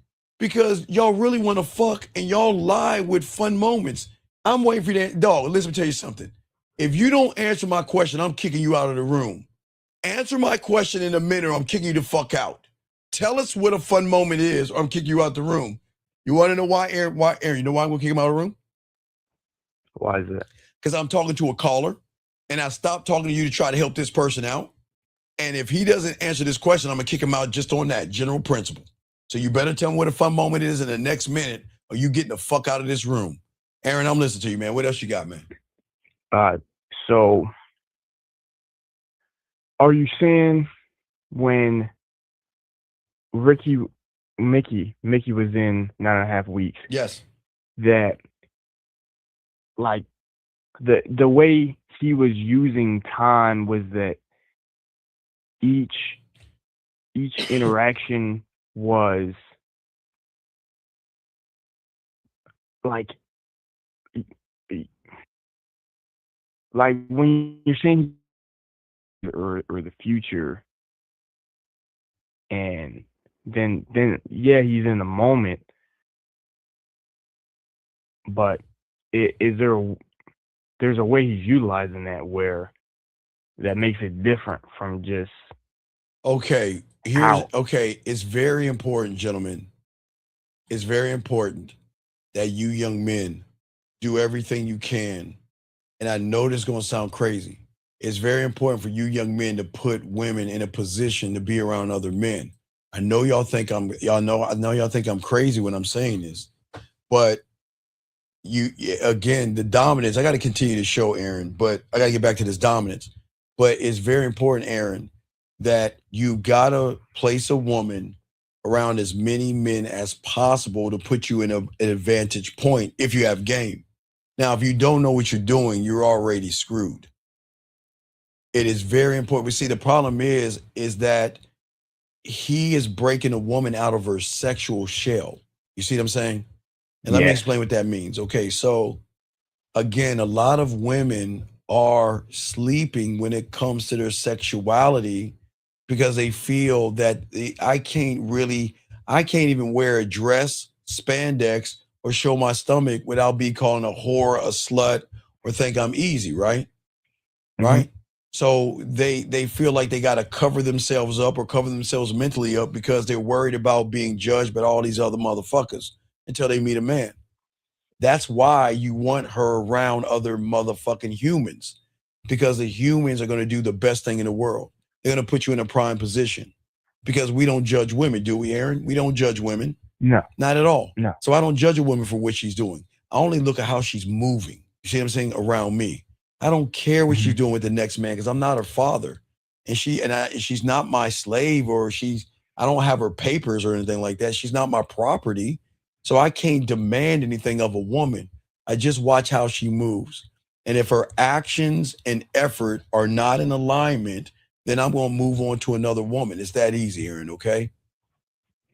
Because y'all really want to fuck and y'all lie with fun moments. I'm waiting for you to, dog, listen, let me tell you something. If you don't answer my question, I'm kicking you out of the room. Answer my question in a minute or I'm kicking you the fuck out. Tell us what a fun moment is or I'm kicking you out the room. You want to know why, Aaron? You know why I'm going to kick him out of the room? Why is that? Because I'm talking to a caller and I stopped talking to you to try to help this person out. And if he doesn't answer this question, I'm going to kick him out just on that general principle. So you better tell him what a fun moment is in the next minute or you getting the fuck out of this room. Aaron, I'm listening to you, man. What else you got, man? So are you saying when Mickey was in 9.5 weeks? Yes. That like the way he was using time was that each interaction was like when you're saying or the future, and then yeah, he's in the moment, but there's a way he's utilizing that where that makes it different from just okay. It's very important, gentlemen. It's very important that you young men do everything you can. And I know this is going to sound crazy. It's very important for you young men to put women in a position to be around other men. I know y'all think I'm crazy when I'm saying this, but again, the dominance, I got to continue to show Aaron, but I got to get back to this dominance. But it's very important, Aaron, that you got to place a woman around as many men as possible to put you in an advantage point if you have game. Now, if you don't know what you're doing, you're already screwed. It is very important. We see the problem is that he is breaking a woman out of her sexual shell. You see what I'm saying? And let me explain what that means. Okay, so again, a lot of women are sleeping when it comes to their sexuality because they feel that I can't even wear a dress, spandex, or show my stomach without being called a whore, a slut, or think I'm easy, right? Mm-hmm. Right? So they feel like they got to cover themselves up or cover themselves mentally up because they're worried about being judged by all these other motherfuckers until they meet a man. That's why you want her around other motherfucking humans. because the humans are going to do the best thing in the world. They're going to put you in a prime position because we don't judge women, do we, Aaron? We don't judge women. No. Not at all. No. So I don't judge a woman for what she's doing. I only look at how she's moving. You see what I'm saying? Around me. I don't care what she's doing with the next man because I'm not her father. And she's not my slave, or I don't have her papers or anything like that. She's not my property. So I can't demand anything of a woman. I just watch how she moves. And if her actions and effort are not in alignment, then I'm going to move on to another woman. It's that easy, Aaron, okay?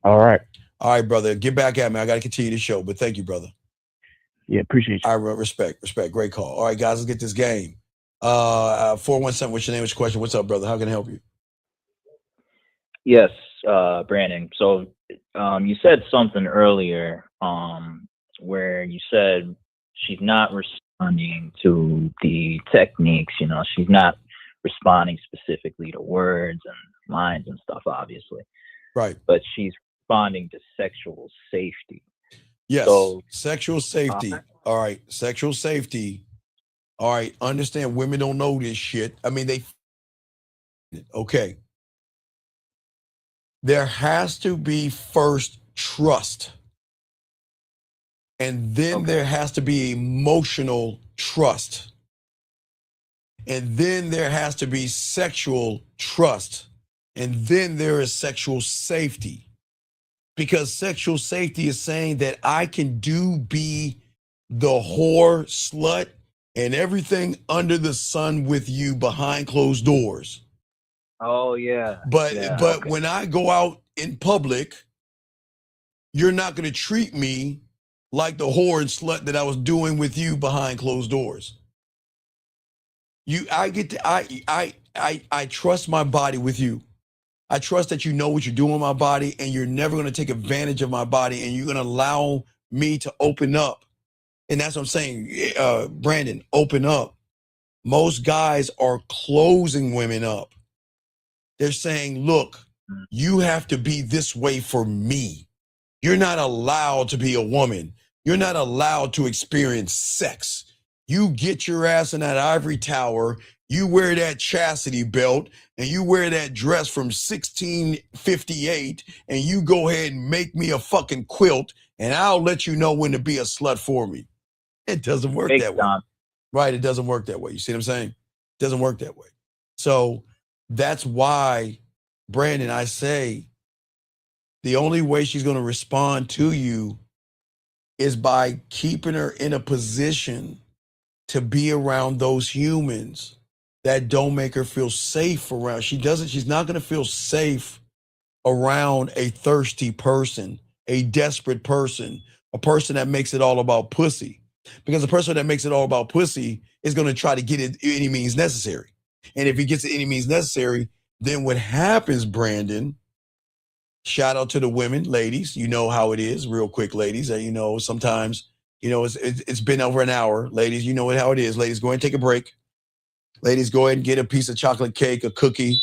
All right. All right, brother. Get back at me. I got to continue the show, but thank you, brother. Yeah, appreciate you. I respect. Great call. All right, guys, let's get this game. 417, what's your name? What's your question? What's up, brother? How can I help you? Yes, Brandon. So you said something earlier where you said she's not responding to the techniques, she's not responding specifically to words and lines and stuff, obviously. Right. But she's responding to sexual safety. Yes, So, sexual safety. All right, sexual safety. All right, understand women don't know this shit. I mean, okay. There has to be first trust. And then there has to be emotional trust. And then there has to be sexual trust. And then there is sexual safety. Because sexual safety is saying that I can be the whore, slut, and everything under the sun with you behind closed doors. oh yeah. But when I go out in public, you're not going to treat me like the whore and slut that I was doing with you behind closed doors. I trust my body with you. I trust that you know what you're doing with my body, and you're never going to take advantage of my body, and you're going to allow me to open up. And that's what I'm saying, Brandon, open up. Most guys are closing women up. They're saying, look, you have to be this way for me. You're not allowed to be a woman. You're not allowed to experience sex. You get your ass in that ivory tower, you wear that chastity belt, and you wear that dress from 1658, and you go ahead and make me a fucking quilt, and I'll let you know when to be a slut for me. It doesn't work that way. Right, it doesn't work that way. You see what I'm saying? It doesn't work that way. So that's why, Brandon, I say the only way she's going to respond to you is by keeping her in a position to be around those humans that don't make her feel safe around. She's not going to feel safe around a thirsty person, a desperate person, a person that makes it all about pussy. Because the person that makes it all about pussy is going to try to get it any means necessary. And if he gets it any means necessary, then what happens, Brandon, shout out to the women, ladies, you know how it is, real quick, ladies, sometimes, it's been over an hour. Ladies, you know how it is. Ladies, go ahead and take a break. Ladies, go ahead and get a piece of chocolate cake, a cookie.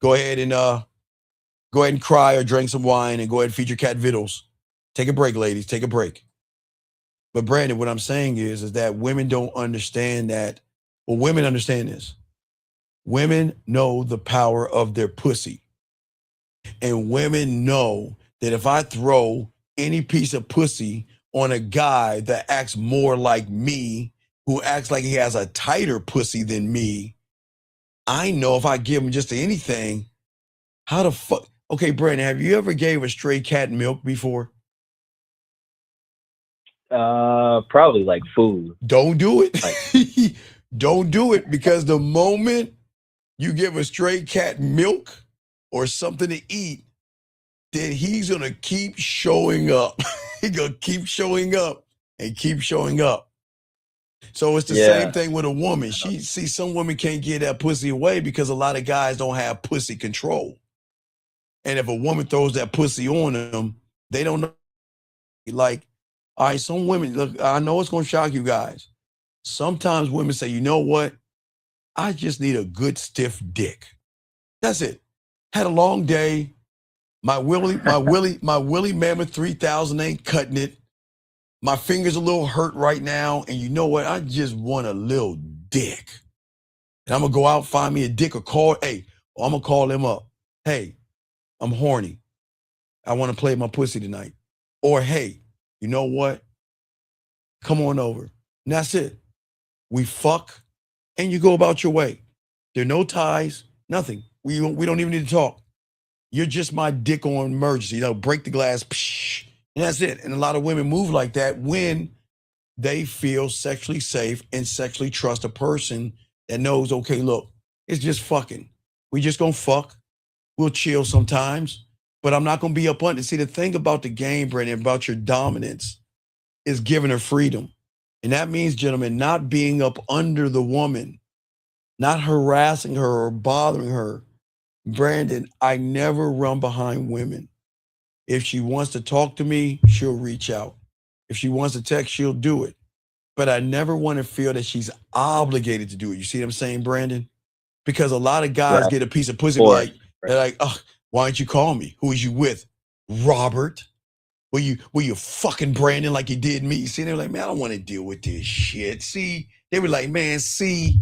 Go ahead and cry or drink some wine and go ahead and feed your cat vittles. Take a break, ladies, take a break. But Brandon, what I'm saying is that women don't understand that. Well, women understand this. Women know the power of their pussy. And women know that if I throw any piece of pussy on a guy that acts more like me, who acts like he has a tighter pussy than me, I know if I give him just anything, how the fuck? Okay, Brandon, have you ever gave a stray cat milk before? Probably like food. Don't do it. Don't do it, because the moment you give a stray cat milk or something to eat, then he's going to keep showing up. He's going to keep showing up and keep showing up. So it's the same thing with a woman. Some women can't get that pussy away because a lot of guys don't have pussy control. And if a woman throws that pussy on them, they don't know. Like, all right, some women, look, I know it's going to shock you guys. Sometimes women say, you know what? I just need a good stiff dick. That's it. Had a long day. My Willie Mammoth 3000 ain't cutting it. My finger's a little hurt right now. And you know what? I just want a little dick. And I'm gonna go out, find me a dick or call, hey, I'm gonna call him up. Hey, I'm horny. I want to play my pussy tonight. Or hey, you know what? Come on over. And that's it. We fuck and you go about your way. There are no ties, nothing. We don't even need to talk. You're just my dick on emergency. Break the glass, psh, and that's it. And a lot of women move like that when they feel sexually safe and sexually trust a person that knows, okay, look, it's just fucking. We just gonna fuck. We'll chill sometimes, but I'm not gonna be up under. See, the thing about the game, Brandon, about your dominance is giving her freedom. And that means, gentlemen, not being up under the woman, not harassing her or bothering her. Brandon, I never run behind women. If she wants to talk to me, she'll reach out. If she wants to text, she'll do it. But I never want to feel that she's obligated to do it. You see what I'm saying, Brandon? Because a lot of guys get a piece of pussy like, they're like, oh, why don't you call me? Who is you with? Robert? Were you fucking Brandon like you did me? See, they're like, man, I don't want to deal with this shit. See, they were like, man, see,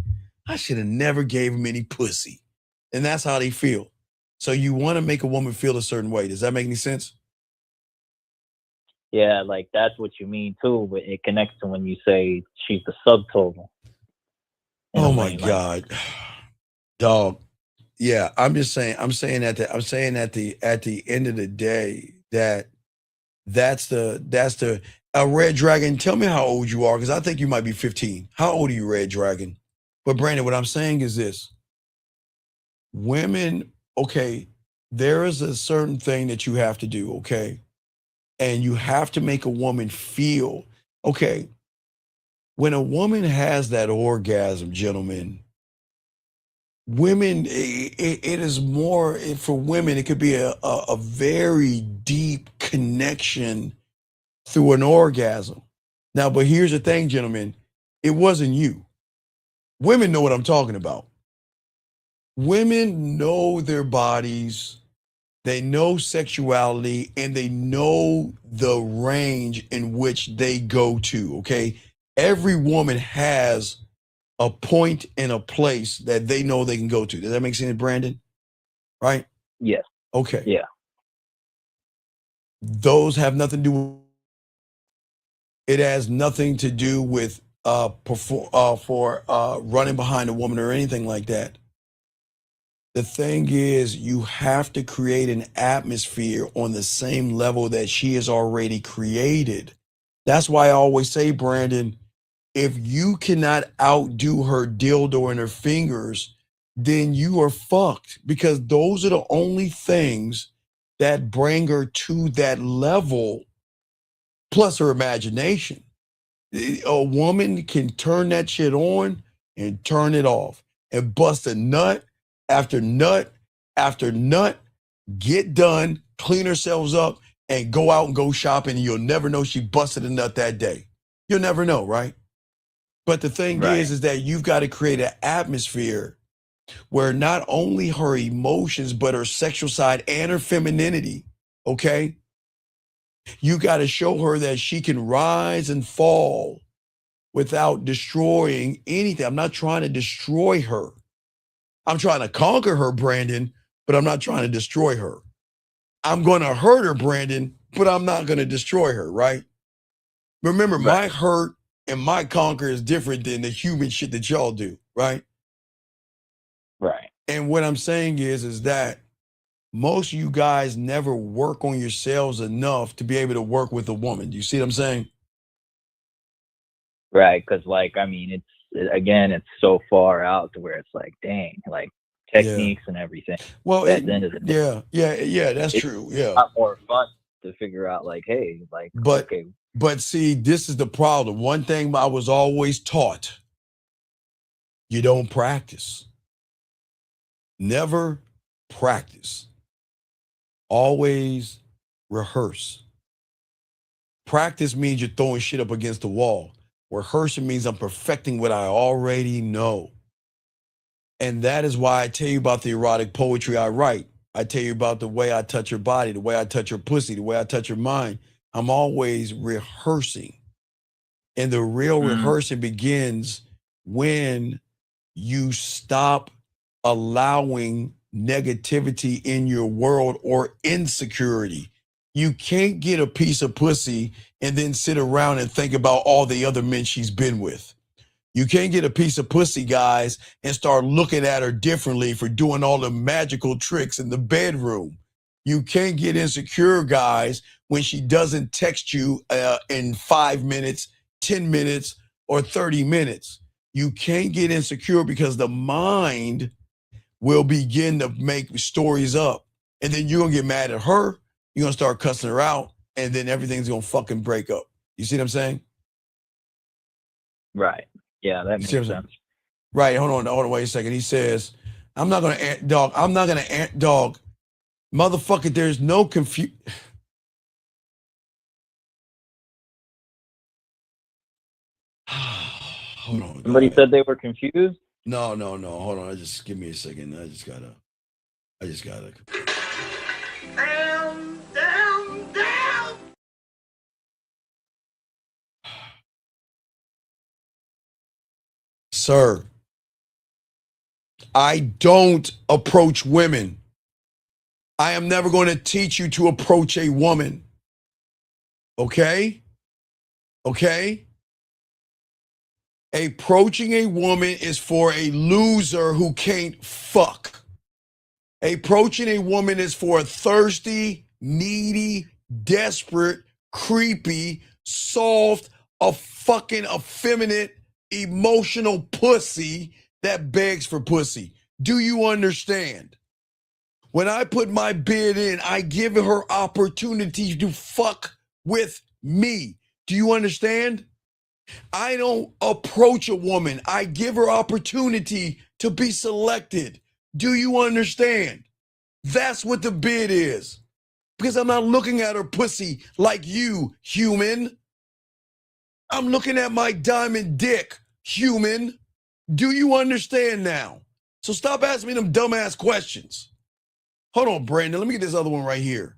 I should have never gave him any pussy. And that's how they feel. So you want to make a woman feel a certain way. Does that make any sense? Yeah, like that's what you mean too. But it connects to when you say she's the subtotal. Oh my God, dog. Yeah, I'm saying at the end of the day that's the Red Dragon. Tell me how old you are, because I think you might be 15. How old are you, Red Dragon? But Brandon, what I'm saying is this: women, okay, there is a certain thing that you have to do, okay, and you have to make a woman feel okay. When a woman has that orgasm, gentlemen, women, it is more for women. It could be a very deep connection through an orgasm. Now, but here's the thing, gentlemen, it wasn't you. Women know what I'm talking about. Women know their bodies, they know sexuality, and they know the range in which they go to, okay? Every woman has a point and a place that they know they can go to. Does that make sense, Brandon? Right? Yes. Okay. Yeah. Those have nothing to do with, it has nothing to do with running behind a woman or anything like that. The thing is, you have to create an atmosphere on the same level that she has already created. That's why I always say, Brandon, if you cannot outdo her dildo and her fingers, then you are fucked, because those are the only things that bring her to that level, plus her imagination. A woman can turn that shit on and turn it off and bust a nut after nut after nut, get done, clean herself up, and go out and go shopping. And you'll never know she busted a nut that day. You'll never know, right? But the thing is that you've got to create an atmosphere where not only her emotions, but her sexual side and her femininity, okay? You got to show her that she can rise and fall without destroying anything. I'm not trying to destroy her. I'm trying to conquer her, Brandon, but I'm not trying to destroy her. I'm going to hurt her, Brandon, but I'm not going to destroy her, right? Remember, my hurt and my conquer is different than the human shit that y'all do, right? Right. And what I'm saying is that most of you guys never work on yourselves enough to be able to work with a woman. Do you see what I'm saying? Right, because like I mean, it's so far out to where it's like, dang, like techniques and everything. Well, at the end of the day, yeah, that's it's true. Yeah, a lot more fun to figure out, like, hey, like, but okay, but see, this is the problem. One thing I was always taught: you don't practice. Never practice. Always rehearse. Practice means you're throwing shit up against the wall. Rehearsing means I'm perfecting what I already know. And that is why I tell you about the erotic poetry I write. I tell you about the way I touch her body, the way I touch her pussy, the way I touch her mind. I'm always rehearsing. And the real rehearsing begins when you stop allowing negativity in your world or insecurity. You can't get a piece of pussy and then sit around and think about all the other men she's been with. You can't get a piece of pussy, guys, and start looking at her differently for doing all the magical tricks in the bedroom. You can't get insecure, guys, when she doesn't text you in 5 minutes, 10 minutes, or 30 minutes. You can't get insecure because the mind will begin to make stories up. And then you're going to get mad at her. You're going to start cussing her out. And then everything's going to fucking break up. You see what I'm saying? Right. Yeah, that makes sense. Right. Hold on. Wait a second. He says, I'm not going to, dog. I'm not going to, dog. Motherfucker, there's no confusion. Hold on. Somebody said they were confused? No. Hold on. Just give me a second. I just gotta. Down. Sir, I don't approach women. I am never going to teach you to approach a woman. Okay? Approaching a woman is for a loser who can't fuck. Approaching a woman is for a thirsty, needy, desperate, creepy, soft, a fucking effeminate, emotional pussy that begs for pussy. Do you understand? When I put my bid in, I give her opportunity to fuck with me. Do you understand? I don't approach a woman. I give her opportunity to be selected. Do you understand? That's what the bid is. Because I'm not looking at her pussy like you, human. I'm looking at my diamond dick, human. Do you understand now? So stop asking me them dumbass questions. Hold on, Brandon. Let me get this other one right here.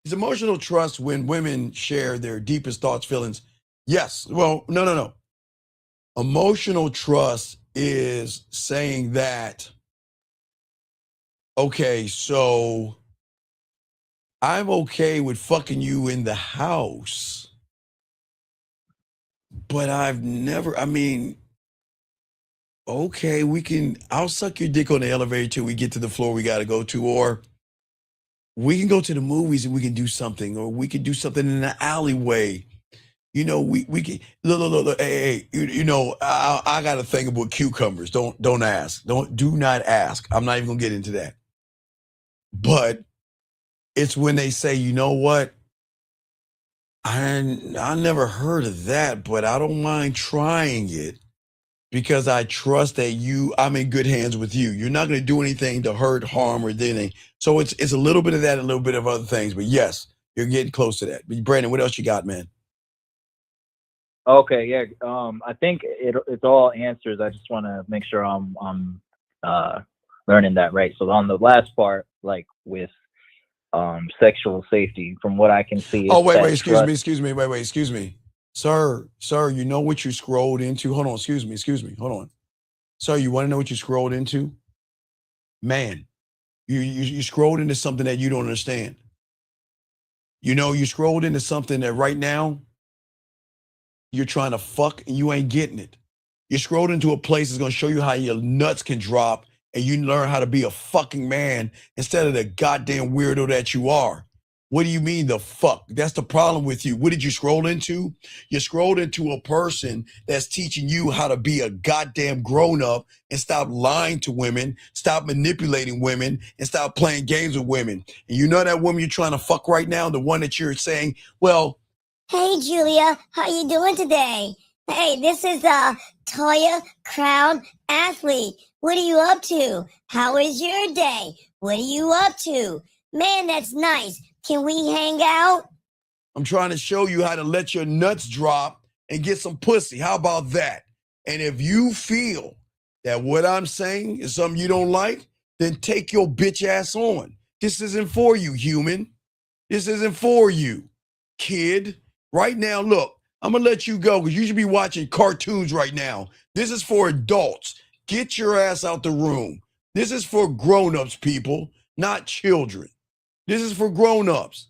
Is emotional trust when women share their deepest thoughts, feelings? Yes. Well, no. Emotional trust is saying that, okay, so I'm okay with fucking you in the house, but okay, I'll suck your dick on the elevator till we get to the floor we got to go to, or we can go to the movies and we can do something, or we can do something in the alleyway. You know, we can look. Hey, I got a thing about cucumbers. Don't ask. Do not ask. I'm not even gonna get into that. But it's when they say, you know what? I never heard of that, but I don't mind trying it because I trust that I'm in good hands with you. You're not gonna do anything to hurt, harm, or anything. So it's a little bit of that, a little bit of other things. But yes, you're getting close to that. But Brandon, what else you got, man? Okay, yeah. I think it's all answers. I just want to make sure I'm learning that right. So on the last part, like with sexual safety, from what I can see. Oh, wait, excuse me. Sir, you know what you scrolled into? Hold on, excuse me. Hold on. Sir, you want to know what you scrolled into? Man, you scrolled into something that you don't understand. You know, you scrolled into something that right now you're trying to fuck and you ain't getting it. You scrolled into a place that's going to show you how your nuts can drop and you learn how to be a fucking man instead of the goddamn weirdo that you are. What do you mean the fuck? That's the problem with you. What did you scroll into? You scrolled into a person that's teaching you how to be a goddamn grown-up and stop lying to women, stop manipulating women, and stop playing games with women. And you know that woman you're trying to fuck right now, the one that you're saying, well, Hey, Julia, how you doing today? Hey, this is Toya Crown Athlete. What are you up to? How is your day? What are you up to? Man, that's nice. Can we hang out? I'm trying to show you how to let your nuts drop and get some pussy. How about that? And if you feel that what I'm saying is something you don't like, then take your bitch ass on. This isn't for you, human. This isn't for you, kid. Right now, look, I'm going to let you go because you should be watching cartoons right now. This is for adults. get your ass out the room. This is for grown-ups, people, not children. This is for grown-ups.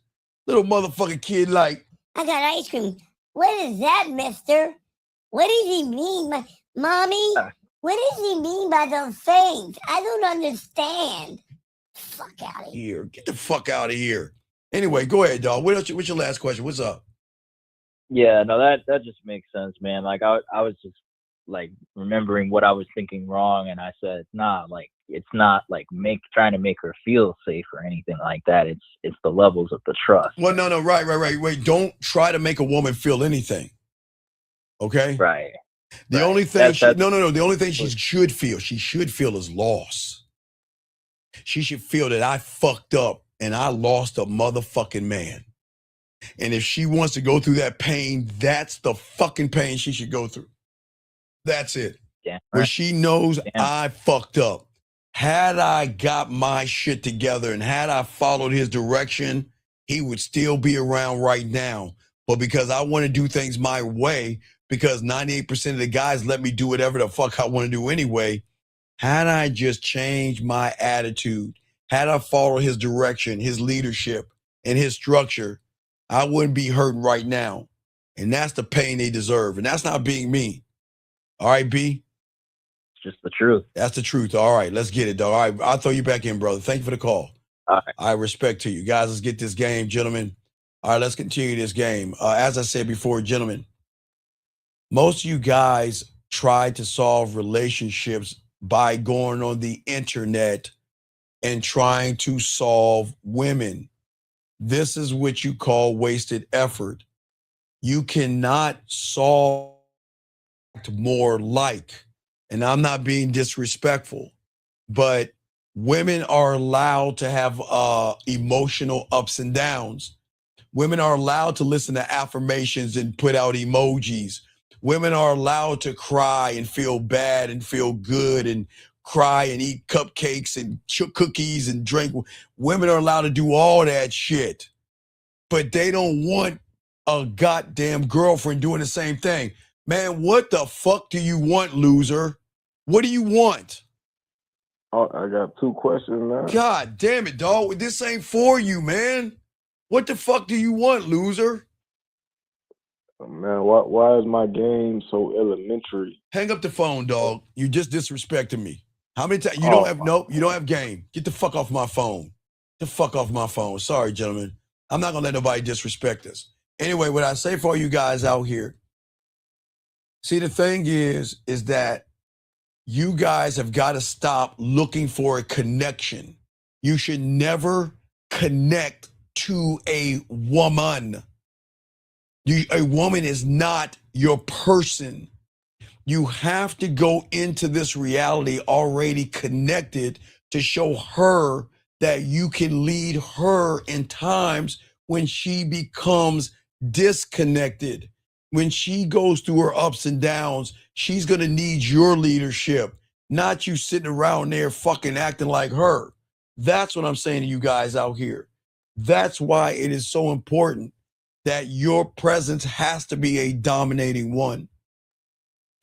Little motherfucking kid like, I got ice cream. What is that, mister? What does he mean? Mommy, what does he mean by those things? I don't understand. Fuck out of here. Get the fuck out of here. Anyway, go ahead, dog. What's your last question? What's up? Yeah, no, that just makes sense, man. Like I was just like remembering what I was thinking wrong, and I said, nah, like it's not like trying to make her feel safe or anything like that. It's the levels of the trust. Well, no, right. Wait, don't try to make a woman feel anything. Okay? Right. The only thing the only thing she should feel is loss. She should feel that I fucked up and I lost a motherfucking man. And if she wants to go through that pain, that's the fucking pain she should go through. That's it. Yeah, where she knows I fucked up. Had I got my shit together and had I followed his direction, he would still be around right now. But because I want to do things my way, because 98% of the guys let me do whatever the fuck I want to do anyway, had I just changed my attitude, had I followed his direction, his leadership, and his structure, I wouldn't be hurting right now. And that's the pain they deserve. And that's not being mean. All right, B? It's just the truth. That's the truth. All right, let's get it, dog. All right, I'll throw you back in, brother. Thank you for the call. All right. I respect to you. Guys, let's get this game, gentlemen. All right, let's continue this game. As I said before, gentlemen, most of you guys try to solve relationships by going on the internet and trying to solve women. This is what you call wasted effort. You cannot solve more like, and I'm not being disrespectful, but women are allowed to have emotional ups and downs. Women are allowed to listen to affirmations and put out emojis. Women are allowed to cry and feel bad and feel good and cry and eat cupcakes and cookies and drink. Women are allowed to do all that shit, but they don't want a goddamn girlfriend doing the same thing. Man, what the fuck do you want, loser? What do you want? Oh, I got two questions now. God damn it, dog. This ain't for you, man. What the fuck do you want, loser? Man, why is my game so elementary? Hang up the phone, dog. You just disrespected me. How many times? You don't have game. Get the fuck off my phone. Get the fuck off my phone. Sorry, gentlemen. I'm not gonna let nobody disrespect us. Anyway, what I say for you guys out here, see, the thing is that you guys have got to stop looking for a connection. You should never connect to a woman. A woman is not your person. You have to go into this reality already connected to show her that you can lead her in times when she becomes disconnected. When she goes through her ups and downs, she's going to need your leadership, not you sitting around there fucking acting like her. That's what I'm saying to you guys out here. That's why it is so important that your presence has to be a dominating one.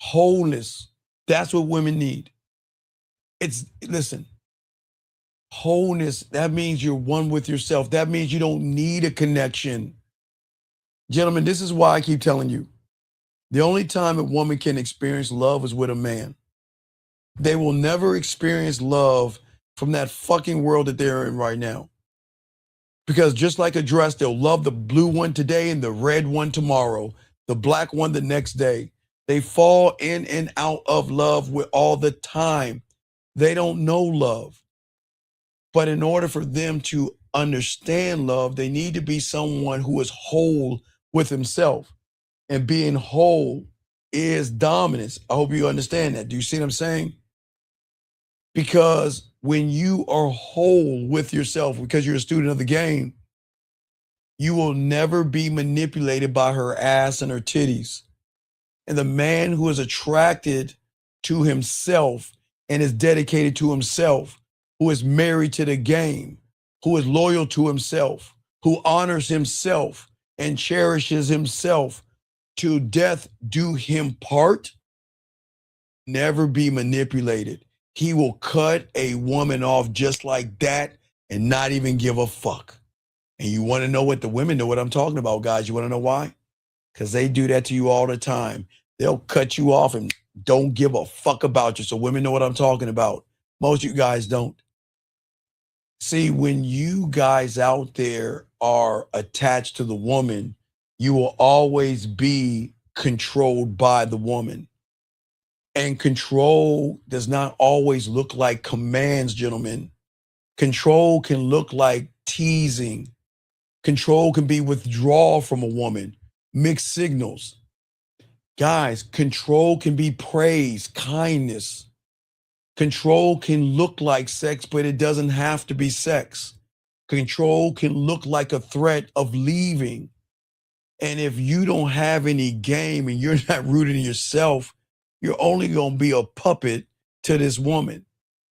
Wholeness. That's what women need. Listen, wholeness, that means you're one with yourself. That means you don't need a connection. Gentlemen, this is why I keep telling you, the only time a woman can experience love is with a man. They will never experience love from that fucking world that they're in right now. Because just like a dress, they'll love the blue one today and the red one tomorrow, the black one the next day. They fall in and out of love with all the time. They don't know love. But in order for them to understand love, they need to be someone who is whole with himself. And being whole is dominance. I hope you understand that. Do you see what I'm saying? Because when you are whole with yourself, because you're a student of the game, you will never be manipulated by her ass and her titties. And the man who is attracted to himself and is dedicated to himself, who is married to the game, who is loyal to himself, who honors himself and cherishes himself, to death do him part, never be manipulated. He will cut a woman off just like that and not even give a fuck. And you want to know what the women know what I'm talking about, guys. You want to know why? Because they do that to you all the time. They'll cut you off and don't give a fuck about you. So women know what I'm talking about. Most of you guys don't. See, when you guys out there are attached to the woman, you will always be controlled by the woman. And control does not always look like commands, gentlemen. Control can look like teasing. Control can be withdrawal from a woman, mixed signals. Guys, control can be praise, kindness. Control can look like sex, but it doesn't have to be sex. Control can look like a threat of leaving. And if you don't have any game and you're not rooted in yourself, you're only going to be a puppet to this woman.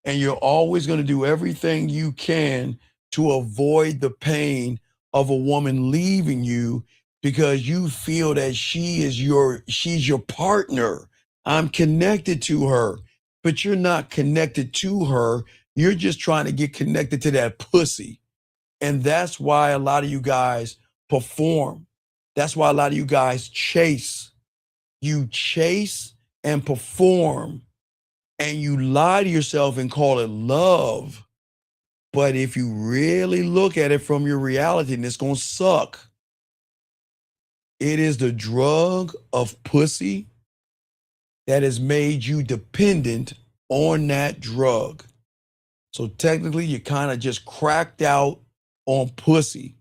And you're always going to do everything you can to avoid the pain of a woman leaving you because you feel that she's your partner. I'm connected to her, but you're not connected to her. You're just trying to get connected to that pussy. And that's why a lot of you guys perform. That's why a lot of you guys chase. You chase and perform and you lie to yourself and call it love. But if you really look at it from your reality, and it's going to suck, it is the drug of pussy that has made you dependent on that drug. So technically, you kind of just cracked out on pussy,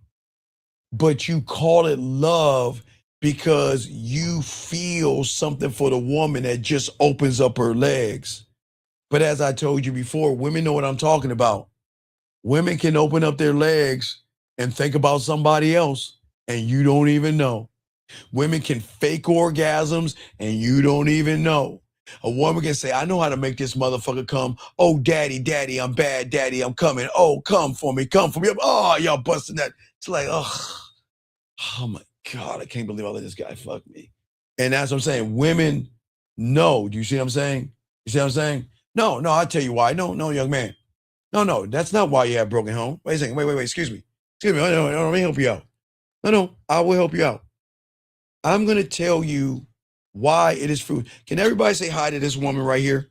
but you call it love because you feel something for the woman that just opens up her legs. But as I told you before, women know what I'm talking about. Women can open up their legs and think about somebody else, and you don't even know. Women can fake orgasms, and you don't even know. A woman can say, I know how to make this motherfucker come. Oh, daddy, daddy, I'm bad, daddy, I'm coming. Oh, come for me, come for me. Oh, y'all busting that. It's like, oh my God, I can't believe I let this guy fuck me. And that's what I'm saying. Women know. Do you see what I'm saying? You see what I'm saying? No, I'll tell you why. No, young man. No, that's not why you have broken home. Wait a second. Wait, excuse me. No, let me help you out. No, I will help you out. I'm going to tell you why it is fruit. Can everybody say hi to this woman right here?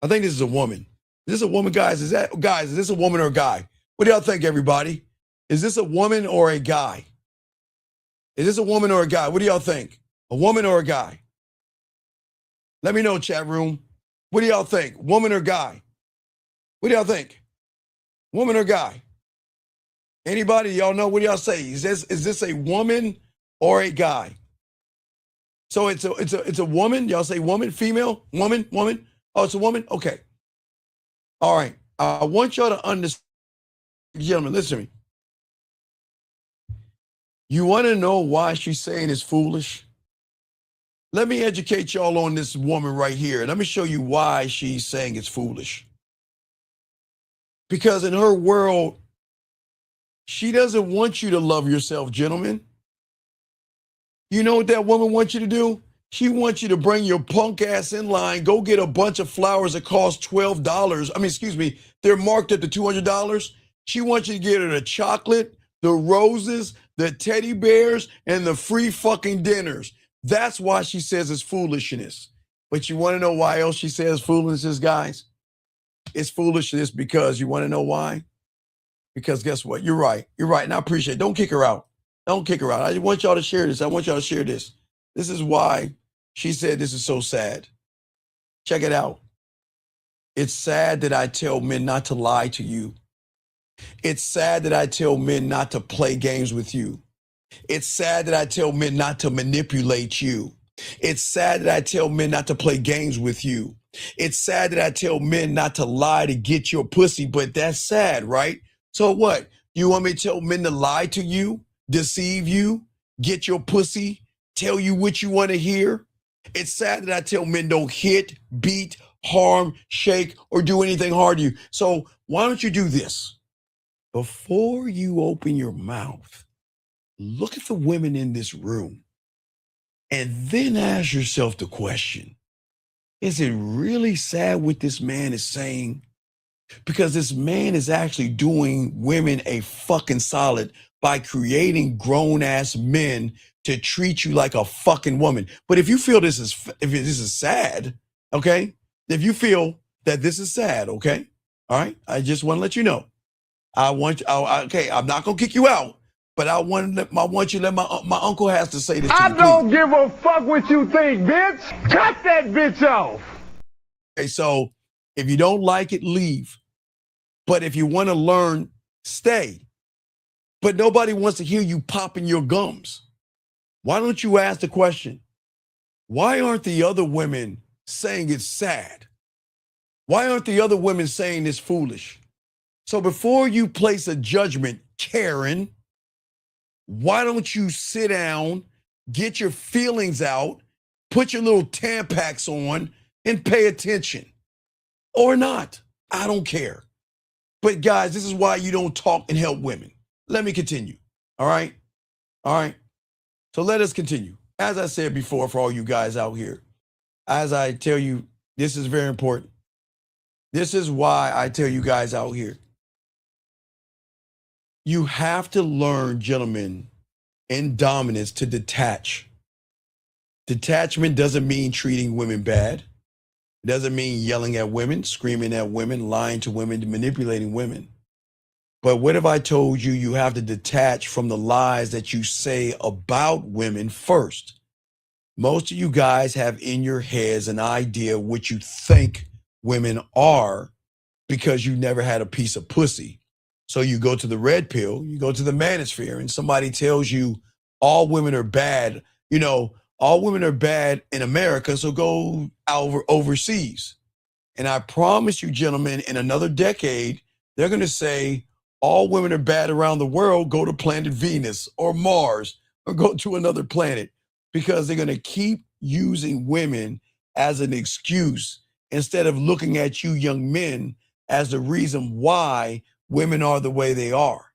I think this is a woman. Is this a woman, guys? Is this a woman or a guy? What do y'all think, everybody? Is this a woman or a guy? Is this a woman or a guy? What do y'all think? A woman or a guy? Let me know, chat room. What do y'all think? Woman or guy? What do y'all think? Woman or guy? Anybody? Y'all know? What do y'all say? Is this a woman or a guy? So it's a woman. Y'all say woman, female, woman. Oh, it's a woman. Okay. All right. I want y'all to understand, gentlemen. Listen to me. You want to know why she's saying it's foolish? Let me educate y'all on this woman right here. Let me show you why she's saying it's foolish. Because in her world, she doesn't want you to love yourself, gentlemen. You know what that woman wants you to do? She wants you to bring your punk ass in line, go get a bunch of flowers that cost $12. They're marked at the $200. She wants you to get her the chocolate, the roses, the teddy bears, and the free fucking dinners. That's why she says it's foolishness. But you want to know why else she says foolishness, guys? It's foolishness because you want to know why? Because guess what? You're right. And I appreciate it. Don't kick her out. I want y'all to share this. This is why she said this is so sad. Check it out. It's sad that I tell men not to lie to you. It's sad that I tell men not to play games with you. It's sad that I tell men not to manipulate you. It's sad that I tell men not to play games with you. It's sad that I tell men not to lie to get your pussy, but that's sad, right? So what? You want me to tell men to lie to you, deceive you, get your pussy, tell you what you want to hear? It's sad that I tell men don't hit, beat, harm, shake, or do anything hard to you. So why don't you do this? Before you open your mouth, look at the women in this room and then ask yourself the question, Is it really sad what this man is saying? Because this man is actually doing women a fucking solid by creating grown-ass men to treat you like a fucking woman. But if you feel this is sad, okay? If you feel that this is sad, okay? All right? I just want to let you know. Okay, I'm not going to kick you out, but I want you to let my uncle has to say this to you, don't give a fuck what you think, bitch. Cut that bitch off. Okay, so if you don't like it, leave. But if you want to learn, stay. But nobody wants to hear you popping your gums. Why don't you ask the question, why aren't the other women saying it's sad? Why aren't the other women saying it's foolish? So before you place a judgment, Karen, why don't you sit down, get your feelings out, put your little Tampax on, and pay attention? Or not. I don't care. But guys, this is why you don't talk and help women. Let me continue. All right? All right. So let us continue. As I said before, for all you guys out here, as I tell you, this is very important. This is why I tell you guys out here, you have to learn, gentlemen, in dominance to detach. Detachment doesn't mean treating women bad. It doesn't mean yelling at women, screaming at women, lying to women, manipulating women. But what if I told you you have to detach from the lies that you say about women first? Most of you guys have in your heads an idea of what you think women are because you never had a piece of pussy. So you go to the red pill, you go to the manosphere, and somebody tells you all women are bad. You know, all women are bad in America, so go overseas. And I promise you, gentlemen, in another decade, they're going to say all women are bad around the world, go to planet Venus or Mars or go to another planet, because they're going to keep using women as an excuse instead of looking at you young men as the reason why women are the way they are.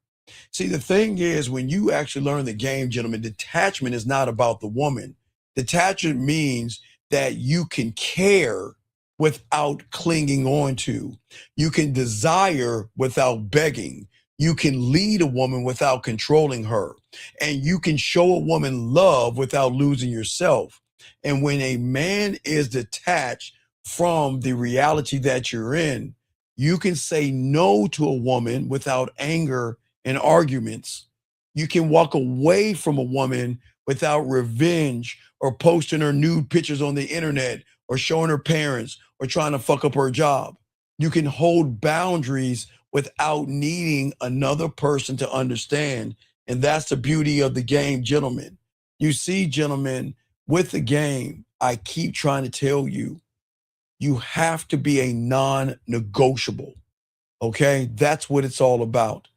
See, the thing is, when you actually learn the game, gentlemen, detachment is not about the woman. Detachment means that you can care without clinging on to. You can desire without begging. You can lead a woman without controlling her. And you can show a woman love without losing yourself. And when a man is detached from the reality that you're in, you can say no to a woman without anger and arguments. You can walk away from a woman without revenge or posting her nude pictures on the internet or showing her parents or trying to fuck up her job. You can hold boundaries without needing another person to understand. And that's the beauty of the game, gentlemen. You see, gentlemen, with the game, I keep trying to tell you, you have to be a non-negotiable. Okay? That's what it's all about.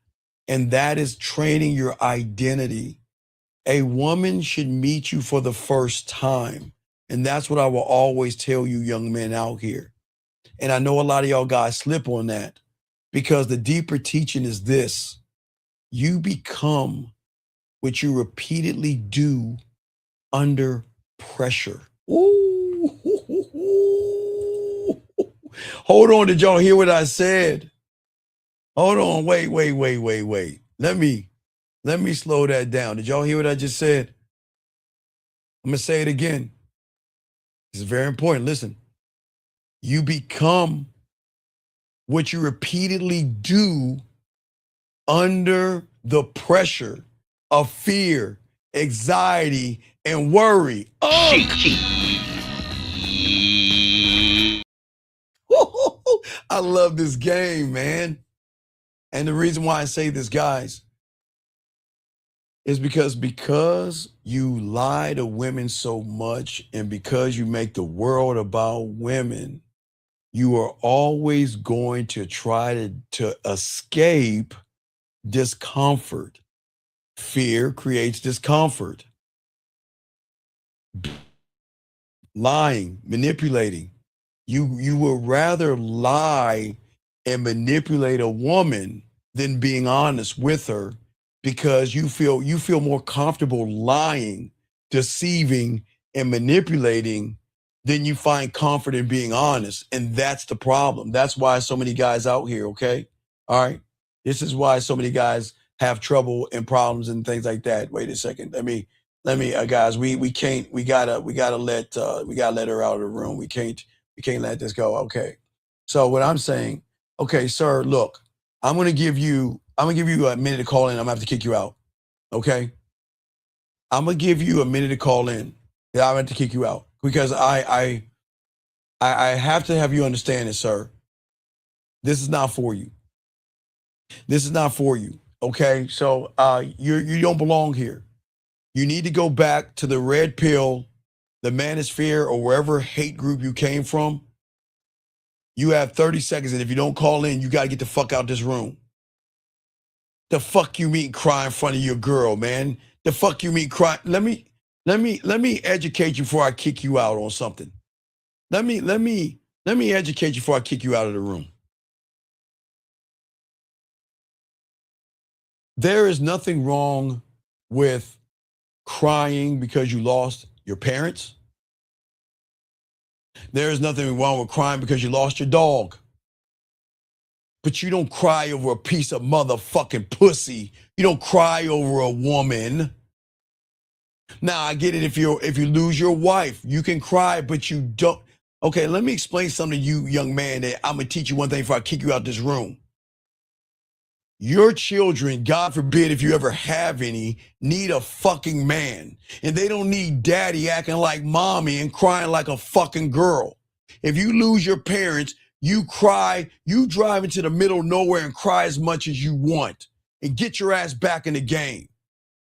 And that is training your identity. A woman should meet you for the first time. And that's what I will always tell you young men out here. And I know a lot of y'all guys slip on that, because the deeper teaching is this: you become what you repeatedly do under pressure. Ooh. Hold on, did y'all hear what I said? Hold on, wait. Let me slow that down. Did y'all hear what I just said? I'm gonna say it again. This is very important. Listen, you become what you repeatedly do under the pressure of fear, anxiety, and worry. I love this game, man. And the reason why I say this, guys, is because you lie to women so much, and because you make the world about women, you are always going to try to escape discomfort. Fear creates discomfort. Lying, manipulating. You will rather lie and manipulate a woman than being honest with her, because you feel more comfortable lying, deceiving, and manipulating then you find comfort in being honest. And that's the problem. That's why so many guys out here, okay? All right. This is why so many guys have trouble and problems and things like that. Wait a second. Let me, guys, we gotta let her out of the room. We can't let this go. Okay. So what I'm saying, okay, sir, look, I'm gonna give you a minute to call in. I'm gonna have to kick you out. Okay. I'm gonna give you a minute to call in. Yeah, I'm gonna have to kick you out because I have to have you understand this, sir. This is not for you. This is not for you. Okay, so you don't belong here. You need to go back to the red pill, the manosphere, or wherever hate group you came from. You have 30 seconds, and if you don't call in, you got to get the fuck out this room. The fuck you mean cry in front of your girl, man? The fuck you mean cry? Let me educate you before I kick you out on something. Let me educate you before I kick you out of the room. There is nothing wrong with crying because you lost your parents. There is nothing wrong with crying because you lost your dog. But you don't cry over a piece of motherfucking pussy. You don't cry over a woman. Now, I get it if you lose your wife, you can cry, but you don't. Okay, let me explain something to you, young man, that I'm going to teach you one thing before I kick you out this room. Your children, God forbid if you ever have any, need a fucking man. And they don't need daddy acting like mommy and crying like a fucking girl. If you lose your parents, you cry, you drive into the middle of nowhere and cry as much as you want and get your ass back in the game.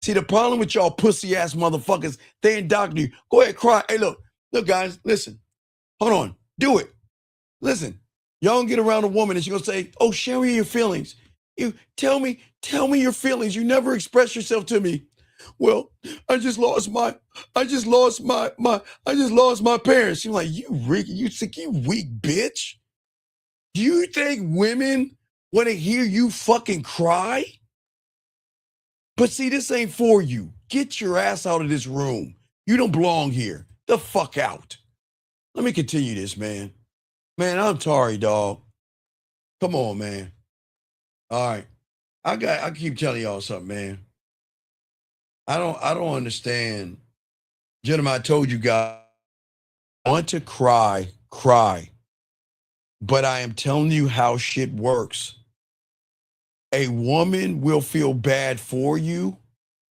See, the problem with y'all pussy ass motherfuckers, they indoctrinate you. Go ahead, cry. Hey, look guys, listen, hold on, do it. Listen, y'all gonna get around a woman and she's gonna say, oh, share me your feelings. You tell me your feelings. You never express yourself to me. Well, I just lost my parents. You're like, you sick, you weak bitch. Do you think women want to hear you fucking cry? But see, this ain't for you. Get your ass out of this room. You don't belong here. The fuck out. Let me continue this, man. Man, I'm sorry, dog. Come on, man. All right. I keep telling y'all something, man. I don't understand. Gentlemen, I told you guys, I want to cry. But I am telling you how shit works. A woman will feel bad for you,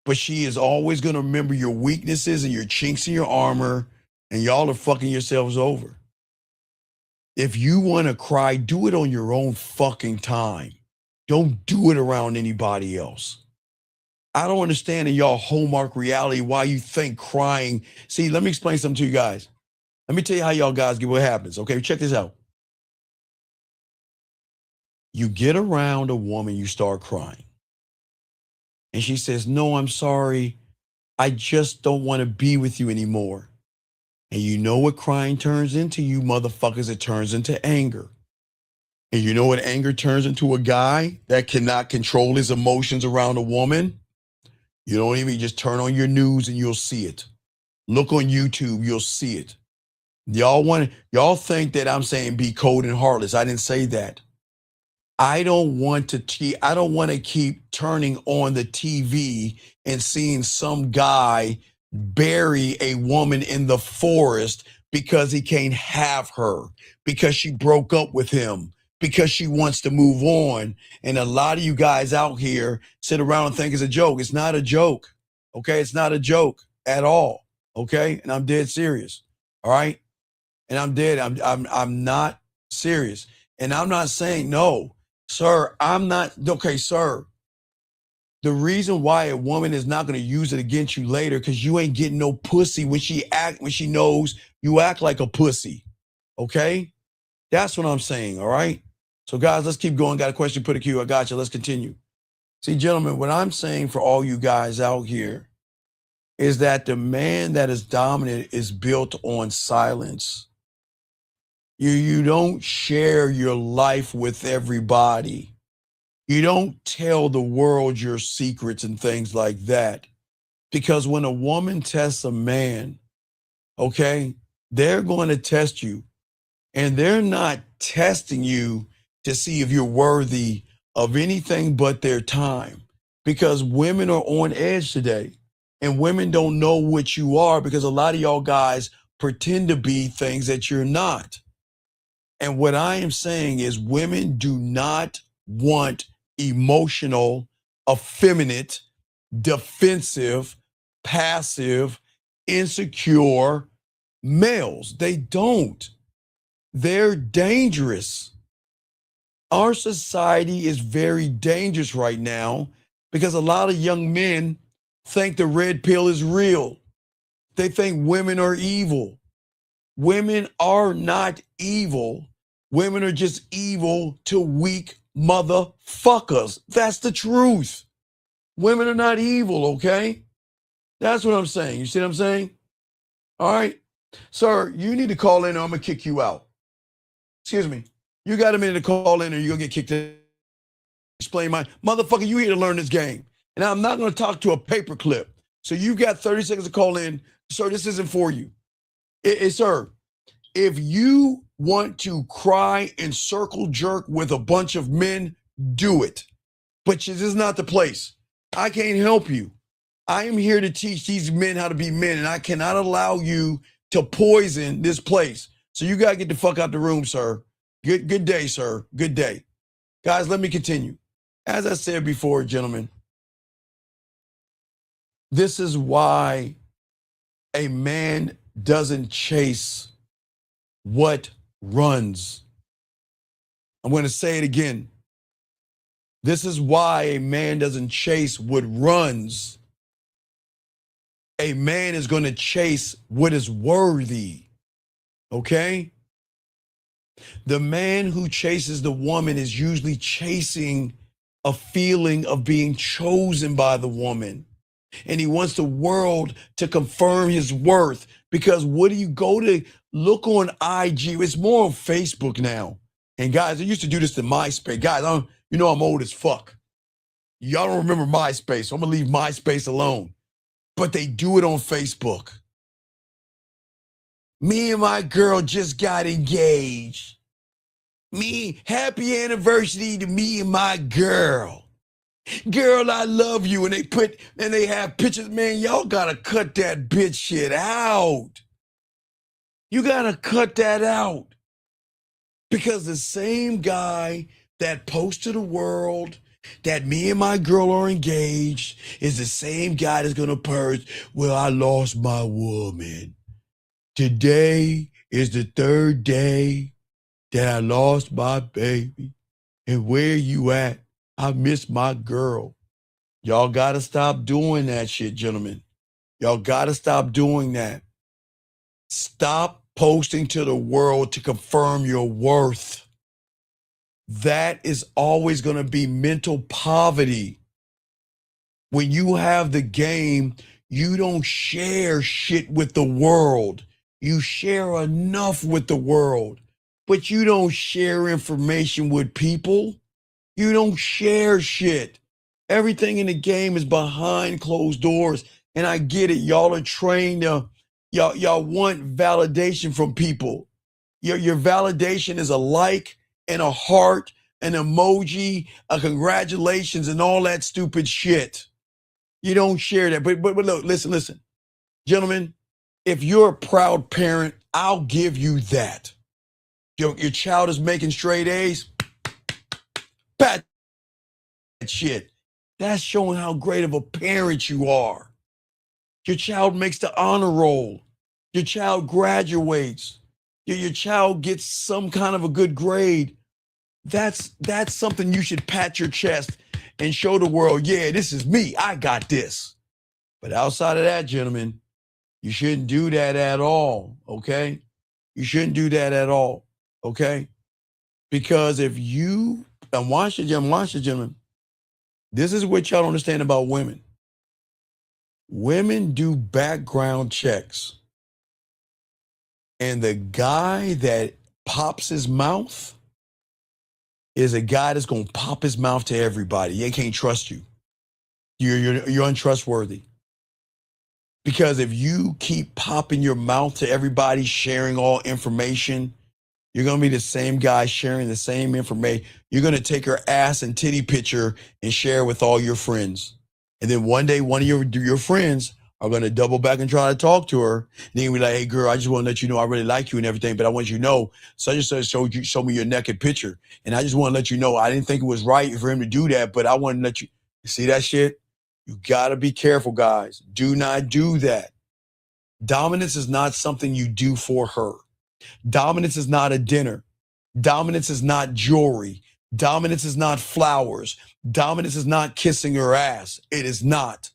but she is always going to remember your weaknesses and your chinks in your armor, and y'all are fucking yourselves over. If you want to cry, do it on your own fucking time. Don't do it around anybody else. I don't understand in y'all hallmark reality why you think crying. See, let me explain something to you guys. Let me tell you how y'all guys get what happens. Okay, check this out. You get around a woman, you start crying. And she says, no, I'm sorry. I just don't want to be with you anymore. And you know what crying turns into, you motherfuckers? It turns into anger. And you know what anger turns into? A guy that cannot control his emotions around a woman. You don't even just turn on your news and you'll see it. Look on YouTube, you'll see it. Y'all think that I'm saying be cold and heartless. I didn't say that. I don't want to keep turning on the TV and seeing some guy bury a woman in the forest because he can't have her, because she broke up with him, because she wants to move on. And a lot of you guys out here sit around and think it's a joke. It's not a joke. Okay. It's not a joke at all. Okay. And I'm dead serious. All right. And I'm not serious. And I'm not saying no, sir. I'm not. Okay, sir. The reason why a woman is not going to use it against you later, because you ain't getting no pussy when she knows you act like a pussy. Okay? That's what I'm saying. All right. So guys, let's keep going. Got a question, put a Q. I got you. Let's continue. See, gentlemen, what I'm saying for all you guys out here is that the man that is dominant is built on silence. You don't share your life with everybody. You don't tell the world your secrets and things like that. Because when a woman tests a man, okay, They're going to test you, and they're not testing you to see if you're worthy of anything but their time, because women are on edge today, and women don't know what you are because a lot of y'all guys pretend to be things that you're not. And what I am saying is women do not want emotional, effeminate, defensive, passive, insecure males. They don't. They're dangerous. Our society is very dangerous right now because a lot of young men think the red pill is real. They think women are evil. Women are not evil. Women are just evil to weak motherfuckers. That's the truth. Women are not evil, okay? That's what I'm saying. You see what I'm saying? All right. Sir, you need to call in or I'm going to kick you out. Excuse me. You got a minute to call in or you're going to get kicked out. Explain my motherfucker, you here to learn this game. And I'm not going to talk to a paperclip. So you got 30 seconds to call in. Sir, this isn't for you. Sir, if you want to cry and circle jerk with a bunch of men, do it. But this is not the place. I can't help you. I am here to teach these men how to be men, and I cannot allow you to poison this place. So you got to get the fuck out the room, sir. Good day, sir. Good day. Guys, let me continue. As I said before, gentlemen, this is why a man doesn't chase what runs. I'm going to say it again. This is why a man doesn't chase what runs. A man is going to chase what is worthy. Okay? The man who chases the woman is usually chasing a feeling of being chosen by the woman. And he wants the world to confirm his worth. Because what do you go to look on IG? It's more on Facebook now. And guys, I used to do this to MySpace. Guys, I'm old as fuck. Y'all don't remember MySpace, so I'm gonna leave MySpace alone. But they do it on Facebook. Me and my girl just got engaged. Happy anniversary to me and my girl. Girl, I love you. And they have pictures. Man, y'all gotta cut that bitch shit out. You gotta cut that out. Because the same guy that posts to the world that me and my girl are engaged is the same guy that's gonna purge, well, I lost my woman. Today is the third day that I lost my baby. And where you at? I miss my girl. Y'all gotta stop doing that shit, gentlemen. Y'all gotta stop doing that. Stop posting to the world to confirm your worth. That is always gonna be mental poverty. When you have the game, you don't share shit with the world. You share enough with the world, but you don't share information with people. You don't share shit. Everything in the game is behind closed doors. And I get it. Y'all are trained to, y'all want validation from people. Your validation is a like and a heart, an emoji, a congratulations, and all that stupid shit. You don't share that. But look, listen. Gentlemen, if you're a proud parent, I'll give you that. Your child is making straight A's. Pat that shit. That's showing how great of a parent you are. Your child makes the honor roll. Your child graduates. Your child gets some kind of a good grade. That's something you should pat your chest and show the world, yeah, this is me. I got this. But outside of that, gentlemen, you shouldn't do that at all, okay? You shouldn't do that at all, okay? Because if you, and watch it, gentlemen, this is what y'all don't understand about women. Women do background checks. And the guy that pops his mouth is a guy that's going to pop his mouth to everybody. They can't trust you. You're untrustworthy. Because if you keep popping your mouth to everybody, sharing all information, you're going to be the same guy sharing the same information. You're going to take her ass and titty picture and share with all your friends. And then one day, one of your friends are going to double back and try to talk to her. And then you'll be like, hey, girl, I just want to let you know I really like you and everything, but I want you to know such and such showed me your naked picture. And I just want to let you know I didn't think it was right for him to do that, but I want to let you see that shit. You got to be careful, guys. Do not do that. Dominance is not something you do for her. Dominance is not a dinner. Dominance is not jewelry. Dominance is not flowers. Dominance is not kissing her ass. It is not.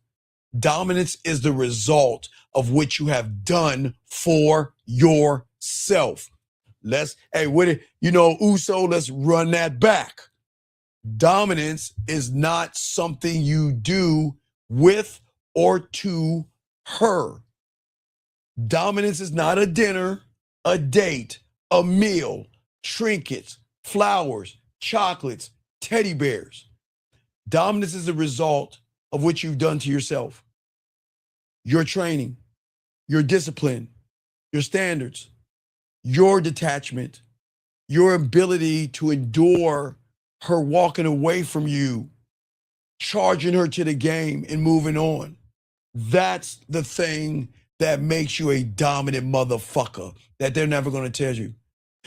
Dominance is the result of what you have done for yourself. Uso, let's run that back. Dominance is not something you do with or to her. Dominance is not a dinner, a date, a meal, trinkets, flowers, chocolates, teddy bears. Dominance is the result of what you've done to yourself. Your training, your discipline, your standards, your detachment, your ability to endure her walking away from you, charging her to the game and moving on. That's the thing that makes you a dominant motherfucker that they're never going to tell you.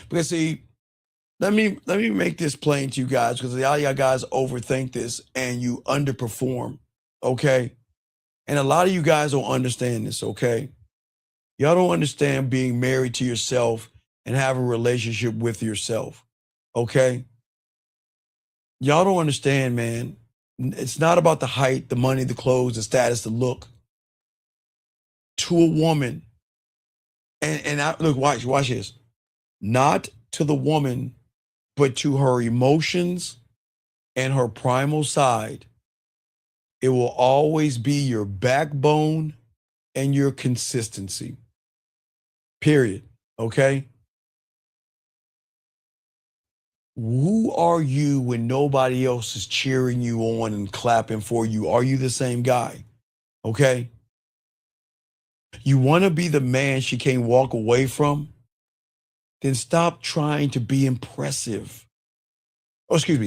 Because see, let me make this plain to you guys, because a lot of y'all guys overthink this and you underperform, okay? And a lot of you guys don't understand this, okay? Y'all don't understand being married to yourself and have a relationship with yourself, okay? Y'all don't understand, man. It's not about the height, the money, the clothes, the status, the look. To a woman, look, watch this. Not to the woman, but to her emotions and her primal side. It will always be your backbone and your consistency. Period. Okay? Who are you when nobody else is cheering you on and clapping for you? Are you the same guy? Okay? You want to be the man she can't walk away from? Then stop trying to be impressive.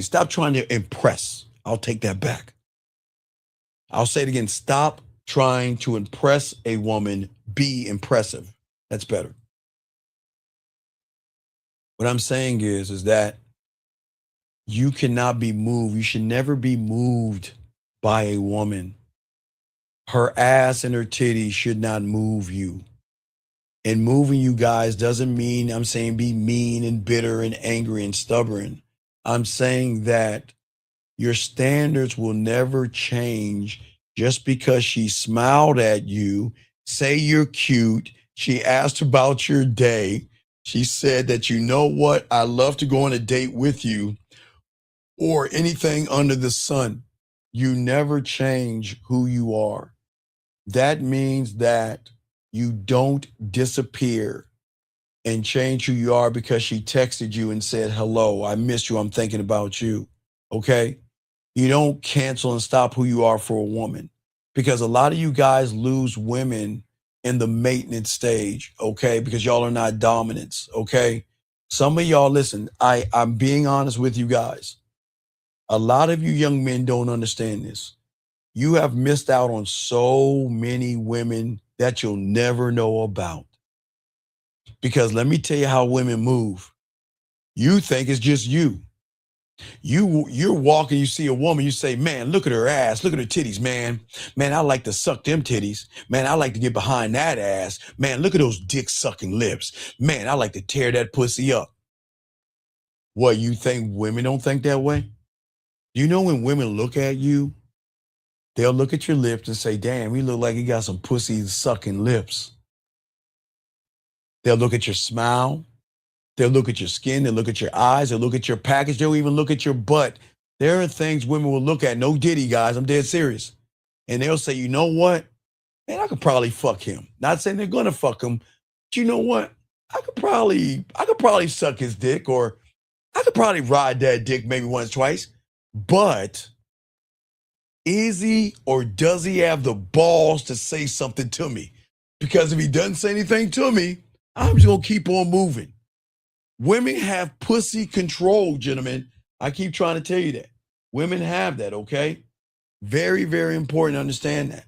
Stop trying to impress. I'll take that back. I'll say it again. Stop trying to impress a woman. Be impressive. That's better. What I'm saying is that you cannot be moved. You should never be moved by a woman. Her ass and her titties should not move you. And moving you guys doesn't mean I'm saying be mean and bitter and angry and stubborn. I'm saying that your standards will never change just because she smiled at you, say you're cute, she asked about your day, she said that, you know what, I love to go on a date with you, or anything under the sun. You never change who you are. That means that you don't disappear and change who you are because she texted you and said, hello, I miss you, I'm thinking about you, okay? You don't cancel and stop who you are for a woman, because a lot of you guys lose women in the maintenance stage, okay? Because y'all are not dominants, okay? Some of y'all, listen, I'm being honest with you guys. A lot of you young men don't understand this. You have missed out on so many women that you'll never know about. Because let me tell you how women move. You think it's just you. You're walking, you see a woman, you say, man, look at her ass, look at her titties, man. Man, I like to suck them titties. Man, I like to get behind that ass. Man, look at those dick sucking lips. Man, I like to tear that pussy up. What, you think women don't think that way? You know, when women look at you, they'll look at your lips and say, damn, you look like you got some pussy sucking lips. They'll look at your smile. They'll look at your skin, they'll look at your eyes, they'll look at your package, they'll even look at your butt. There are things women will look at, no diddy, guys, I'm dead serious. And they'll say, you know what? Man, I could probably fuck him. Not saying they're gonna fuck him, but you know what? I could probably suck his dick, or I could probably ride that dick maybe once, twice. But Is he or does he have the balls to say something to me? Because if he doesn't say anything to me, I'm just going to keep on moving. Women have pussy control, gentlemen. I keep trying to tell you that. Women have that, okay? Very, very important to understand that.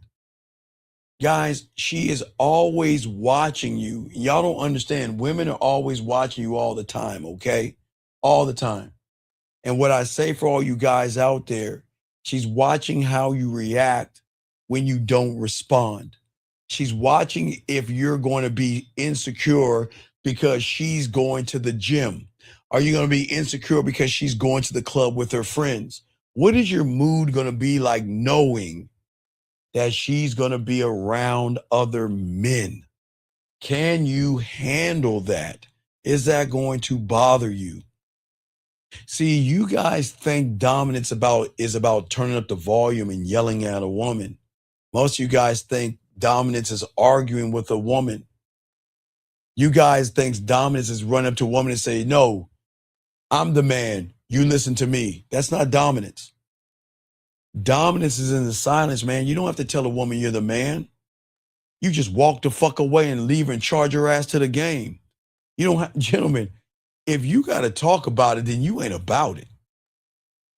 Guys, she is always watching you. Y'all don't understand. Women are always watching you all the time, okay? All the time. And what I say for all you guys out there, she's watching how you react when you don't respond. She's watching if you're going to be insecure because she's going to the gym. Are you going to be insecure because she's going to the club with her friends? What is your mood going to be like knowing that she's going to be around other men? Can you handle that? Is that going to bother you? See, you guys think dominance is about turning up the volume and yelling at a woman. Most of you guys think dominance is arguing with a woman. You guys think dominance is run up to a woman and say, no, I'm the man. You listen to me. That's not dominance. Dominance is in the silence, man. You don't have to tell a woman you're the man. You just walk the fuck away and leave her and charge her ass to the game. You don't have, gentlemen, if you got to talk about it, then you ain't about it.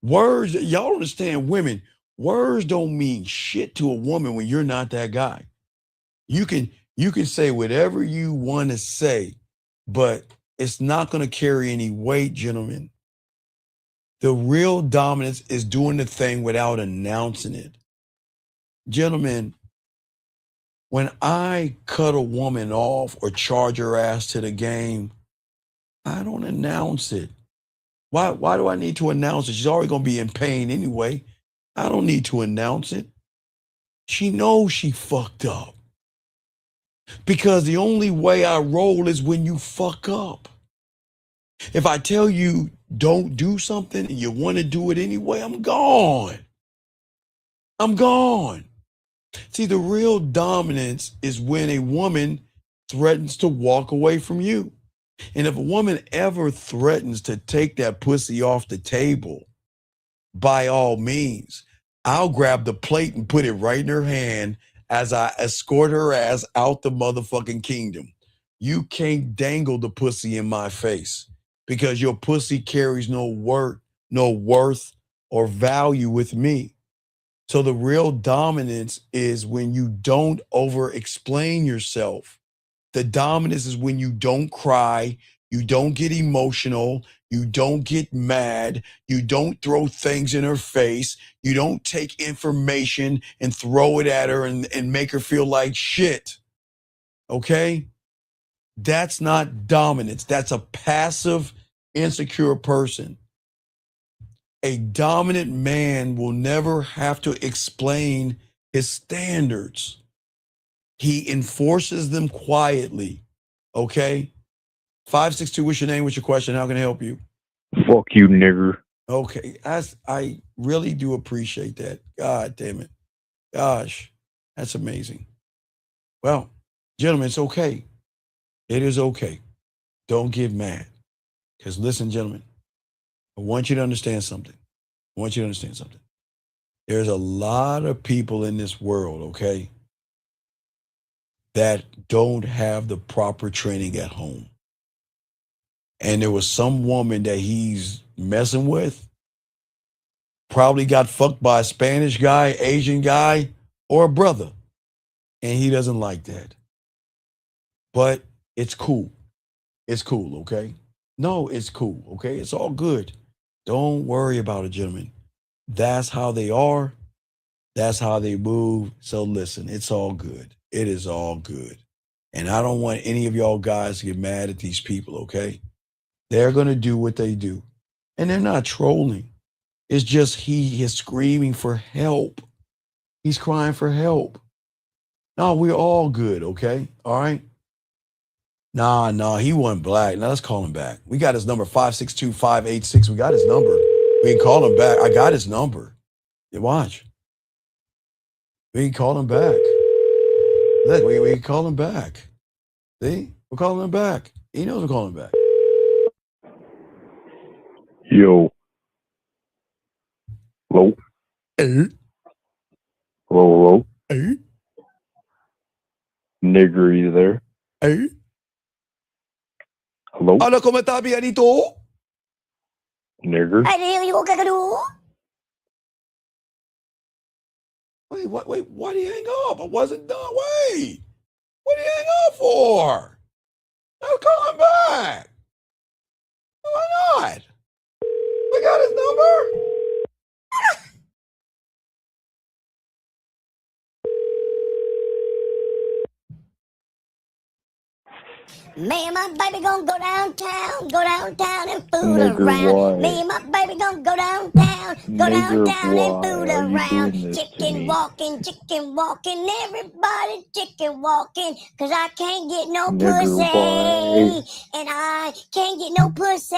Words, y'all don't understand, women, words don't mean shit to a woman when you're not that guy. You can say whatever you want to say, but it's not going to carry any weight, gentlemen. The real dominance is doing the thing without announcing it. Gentlemen, when I cut a woman off or charge her ass to the game, I don't announce it. Why do I need to announce it? She's already going to be in pain anyway. I don't need to announce it. She knows she fucked up. Because the only way I roll is when you fuck up. If I tell you don't do something and you want to do it anyway, I'm gone. I'm gone. See, the real dominance is when a woman threatens to walk away from you. And if a woman ever threatens to take that pussy off the table, by all means, I'll grab the plate and put it right in her hand as I escort her ass out the motherfucking kingdom. You can't dangle the pussy in my face because your pussy carries no worth or value with me. So the real dominance is when you don't over-explain yourself. The dominance is when you don't cry, you don't get emotional, you don't get mad, you don't throw things in her face, you don't take information and throw it at her and make her feel like shit. Okay? That's not dominance. That's a passive, insecure person. A dominant man will never have to explain his standards. He enforces them quietly. Okay? 562, what's your name? What's your question? How can I help you? Fuck you, nigger. Okay. I really do appreciate that. God damn it. Gosh, that's amazing. Well, gentlemen, it's okay. It is okay. Don't get mad. Because listen, gentlemen, I want you to understand something. There's a lot of people in this world, okay, that don't have the proper training at home. And there was some woman that he's messing with, probably got fucked by a Spanish guy, Asian guy, or a brother. And he doesn't like that. But it's cool. It's cool, okay? No, it's cool, okay? It's all good. Don't worry about it, gentlemen. That's how they are. That's how they move. So listen, it's all good. It is all good. And I don't want any of y'all guys to get mad at these people, okay? They're going to do what they do. And they're not trolling. It's just he is screaming for help. He's crying for help. No, we're all good, okay? All right? Nah, he wasn't black. Now let's call him back. We got his number, 562-586. We got his number. We can call him back. I got his number. Yeah, watch. We can call him back. Look, we can call him back. See? We're calling him back. He knows we're calling him back. Yo. Hello. Hello? Hey? Nigger, are you there? Hey? Hello? Hola, ¿cómo está, Bianito? Nigger? Wait, why did he hang up? I wasn't done. Wait. What did he hang up for? I'm calling back. Why not? We got his number. Me and my baby gonna go downtown and fool Nigger, around. Me why? and my baby gonna go downtown Nigger, and why fool are you around. doing this to Chicken me? walking, everybody chicken walking, cause I can't get no Nigger, why? pussy, and I can't get no pussy,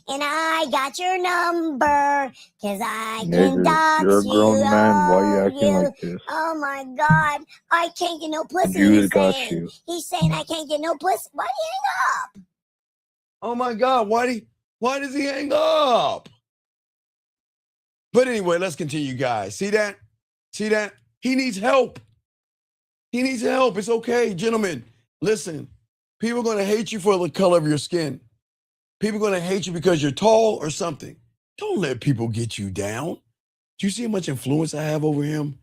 and I got your number, cause I can Nigger, you're dox a you, grown man. Why you acting like this? oh my god, I can't get no pussy, Jews got you. he's saying I can't get no pussy, why do you hang up? Oh my God, why does he hang up? But anyway, let's continue, guys. See that? See that? He needs help. He needs help. It's okay, gentlemen. Listen, people are going to hate you for the color of your skin. People are going to hate you because you're tall or something. Don't let people get you down. Do you see how much influence I have over him?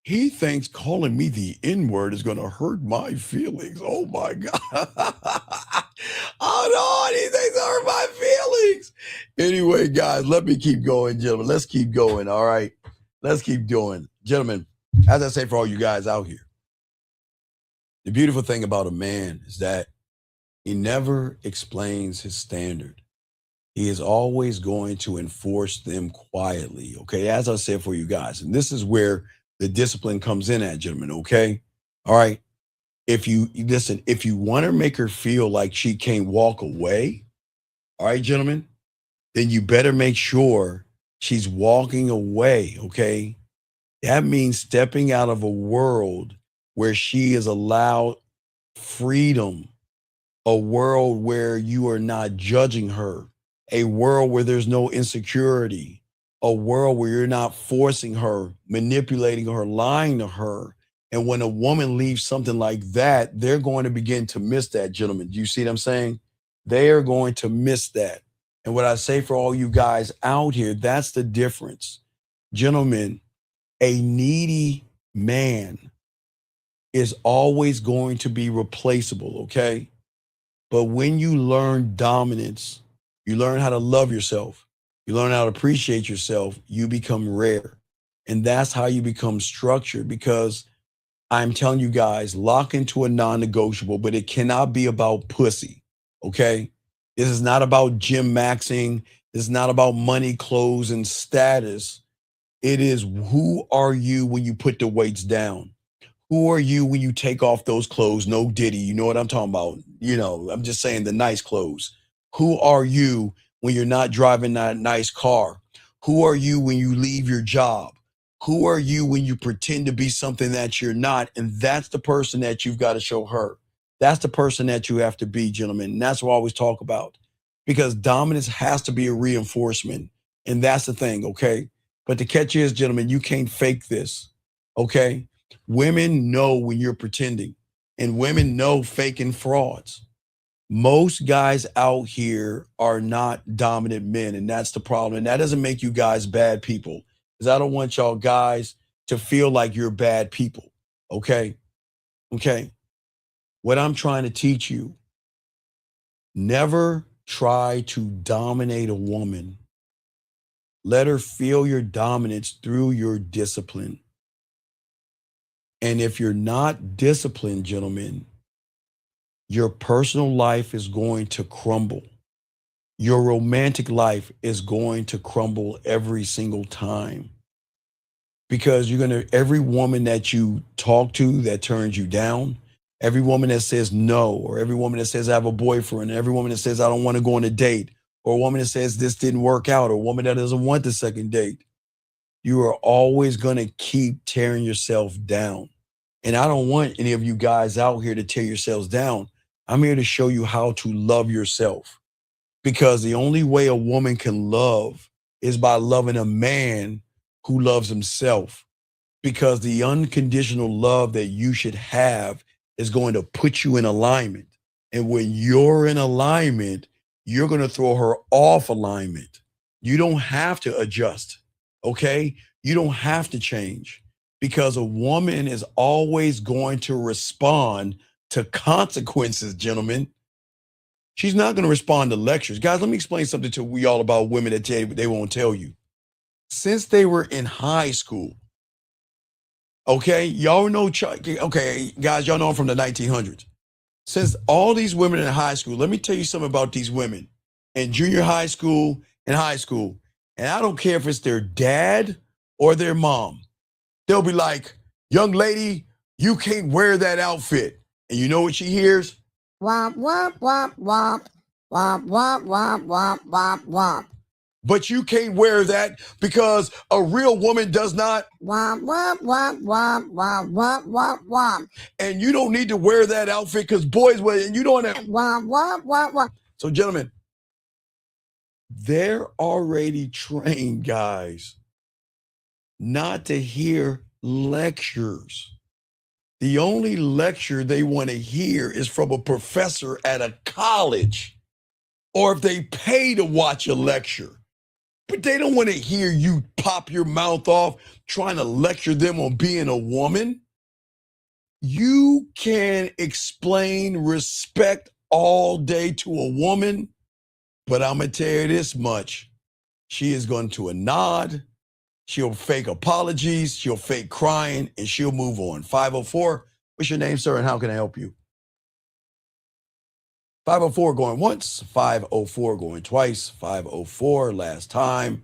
He thinks calling me the N-word is going to hurt my feelings. Oh my God. Oh no, he thinks it hurt my feelings. Anyway, guys, let me keep going, gentlemen. Let's keep going, all right? Let's keep doing. Gentlemen, as I say for all you guys out here, the beautiful thing about a man is that he never explains his standard. He is always going to enforce them quietly, okay? As I said for you guys, and this is where the discipline comes in at, gentlemen, okay? All right? If you listen, if you want to make her feel like she can't walk away, all right, gentlemen, then you better make sure she's walking away, okay? That means stepping out of a world where she is allowed freedom, a world where you are not judging her, a world where there's no insecurity, a world where you're not forcing her, manipulating her, lying to her. And when a woman leaves something like that, they're going to begin to miss that, gentlemen. Do you see what I'm saying? They are going to miss that. And what I say for all you guys out here, that's the difference. Gentlemen, a needy man is always going to be replaceable, okay? But when you learn dominance, you learn how to love yourself, you learn how to appreciate yourself, you become rare. And that's how you become structured, because I'm telling you guys, lock into a non-negotiable, but it cannot be about pussy, okay? This is not about gym maxing. This is not about money, clothes, and status. It is, who are you when you put the weights down? Who are you when you take off those clothes? No Diddy, you know what I'm talking about. You know, I'm just saying the nice clothes. Who are you when you're not driving that nice car? Who are you when you leave your job? Who are you when you pretend to be something that you're not? And that's the person that you've got to show her. That's the person that you have to be, gentlemen. And that's what I always talk about, because dominance has to be a reinforcement. And that's the thing, okay? But the catch is, gentlemen, you can't fake this, okay? Women know when you're pretending, and women know fake and frauds. Most guys out here are not dominant men, and that's the problem. And that doesn't make you guys bad people, because I don't want y'all guys to feel like you're bad people, okay? Okay. What I'm trying to teach you, never try to dominate a woman. Let her feel your dominance through your discipline. And if you're not disciplined, gentlemen, your personal life is going to crumble. Your romantic life is going to crumble every single time, because every woman that you talk to that turns you down, every woman that says no, or every woman that says I have a boyfriend, every woman that says I don't want to go on a date, or a woman that says this didn't work out, or a woman that doesn't want the second date, you are always going to keep tearing yourself down. And I don't want any of you guys out here to tear yourselves down. I'm here to show you how to love yourself, because the only way a woman can love is by loving a man who loves himself. because the unconditional love that you should have is going to put you in alignment. And when you're in alignment, you're going to throw her off alignment. You don't have to adjust, okay? You don't have to change because a woman is always going to respond to consequences, gentlemen. She's not going to respond to lectures. Guys, let me explain something to we all about women that they won't tell you. Since they were in high school, okay, y'all know, okay, guys, y'all know I'm from the 1900s. Since all these women in high school, let me tell you something about these women in junior high school and high school. And I don't care if it's their dad or their mom. They'll be like, young lady, you can't wear that outfit. And you know what she hears? Womp, womp, womp, womp. Womp, womp, womp, womp, womp, womp. But you can't wear that because a real woman does not. Womp, womp, womp, womp, womp, womp, womp, womp. And you don't need to wear that outfit because boys wear it and you don't have. Womp, womp, womp, womp. So, gentlemen, they're already trained, guys, not to hear lectures. The only lecture they want to hear is from a professor at a college, or if they pay to watch a lecture. But they don't want to hear you pop your mouth off trying to lecture them on being a woman. You can explain respect all day to a woman, but I'm going to tell you this much. She is going to a nod. She'll fake apologies. She'll fake crying, and she'll move on. 504, what's your name, sir, and how can I help you? 504 going once, 504 going twice, 504 last time.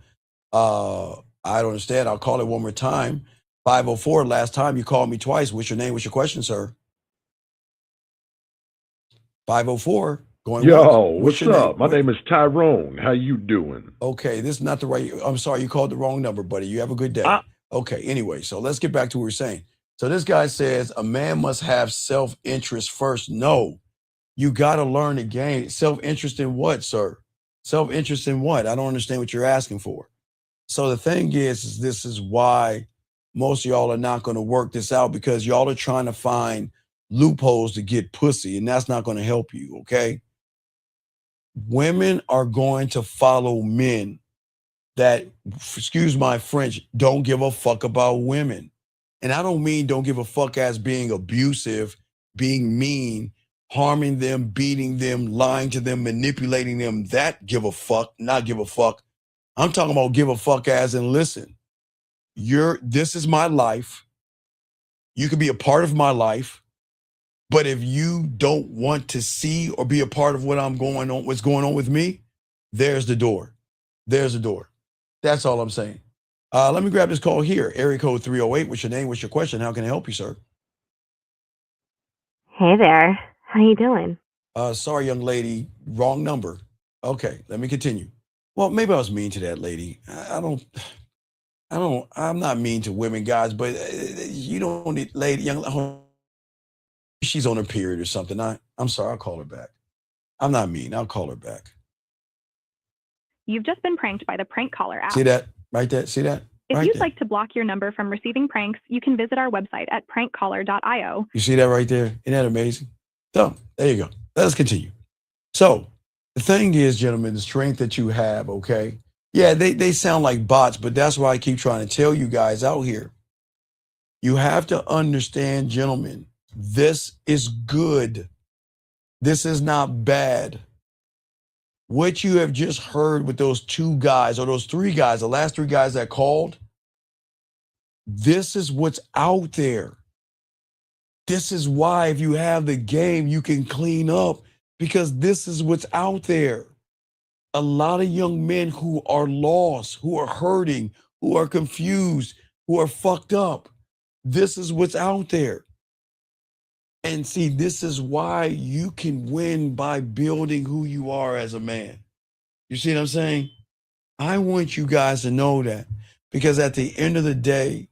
I don't understand. I'll call it one more time. 504 last time you called me twice. What's your name? What's your question, sir? 504 going Yo, once. what's your up? name? My name is Tyrone. How you doing? Okay, this is not the right. I'm sorry, you called the wrong number, buddy. You have a good day. Okay, anyway, so let's get back to what we were saying. So this guy says a man must have self-interest first. No. You got to learn the game. Self-interest in what, sir? Self-interest in what? I don't understand what you're asking for. So the thing is this is why most of y'all are not going to work this out because y'all are trying to find loopholes to get pussy, and that's not going to help you, okay? Women are going to follow men that, excuse my French, don't give a fuck about women. And I don't mean don't give a fuck as being abusive, being mean, harming them, beating them, lying to them, manipulating them, that give a fuck, not give a fuck. I'm talking about give a fuck as in listen, this is my life. You can be a part of my life, but if you don't want to see or be a part of what's going on with me, there's the door. There's the door. That's all I'm saying. Let me grab this call here. Area code 308. What's your name? What's your question? How can I help you, sir? Hey there. How you doing? Sorry, young lady, wrong number. Okay, let me continue. Well, maybe I was mean to that lady. I'm not mean to women, guys, but you don't need, she's on her period or something. I'm sorry, I'll call her back. I'm not mean, I'll call her back. You've just been pranked by the prank caller app. See that? Right there? See that? If right you'd there. like to block your number from receiving pranks, you can visit our website at prankcaller.io. You see that right there? Isn't that amazing? So, there you go. Let us continue. So, the thing is, gentlemen, the strength that you have, okay? Yeah, they sound like bots, but that's why I keep trying to tell you guys out here. You have to understand, gentlemen, this is good. This is not bad. What you have just heard with those two guys or those three guys, the last three guys that called, this is what's out there. This is why if you have the game, you can clean up because this is what's out there. A lot of young men who are lost, who are hurting, who are confused, who are fucked up. This is what's out there. And see, this is why you can win by building who you are as a man. You see what I'm saying? I want you guys to know that because at the end of the day,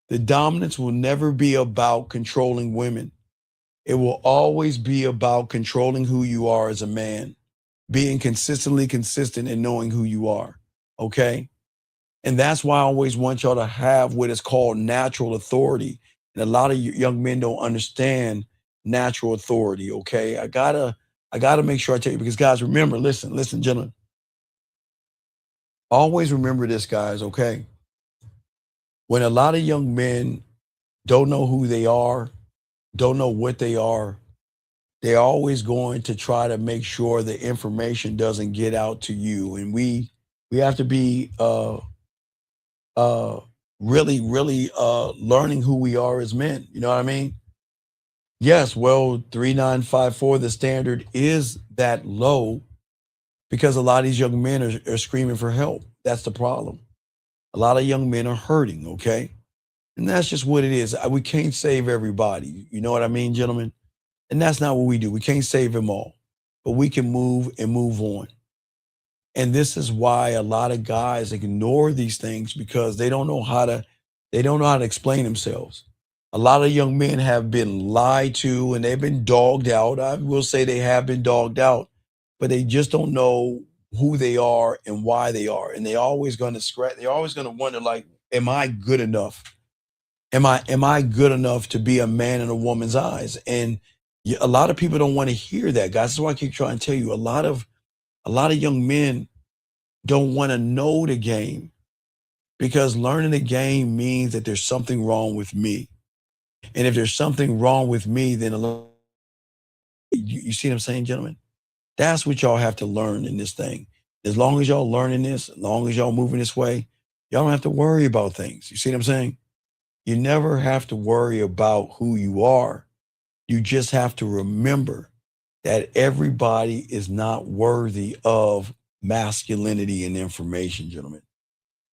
the dominance will never be about controlling women. It will always be about controlling who you are as a man, being consistently consistent and knowing who you are. Okay? And that's why I always want y'all to have what is called natural authority. And a lot of young men don't understand natural authority. Okay. I gotta make sure I tell you, because guys, remember, listen, gentlemen, always remember this, guys. Okay. When a lot of young men don't know who they are, don't know what they are, they're always going to try to make sure the information doesn't get out to you. And we have to be really, really learning who we are as men. You know what I mean? Yes, well, 3954, the standard is that low because a lot of these young men are screaming for help. That's the problem. A lot of young men are hurting, okay? And that's just what it is. We can't save everybody. You know what I mean, gentlemen? And that's not what we do. We can't save them all, but we can move and move on. And this is why a lot of guys ignore these things, because they don't know how to explain themselves. A lot of young men have been lied to and they've been dogged out. I will say they have been dogged out, but they just don't know who they are and why they are. And they're always going to wonder, like, am I good enough? Am I good enough to be a man in a woman's eyes? And a lot of people don't want to hear that, guys. That's why I keep trying to tell you, a lot of young men don't want to know the game, because learning the game means that there's something wrong with me. And if there's something wrong with me, then you see what I'm saying, gentlemen? That's what y'all have to learn in this thing. As long as y'all learning this, as long as y'all moving this way, y'all don't have to worry about things. You see what I'm saying? You never have to worry about who you are. You just have to remember that everybody is not worthy of masculinity and information, gentlemen.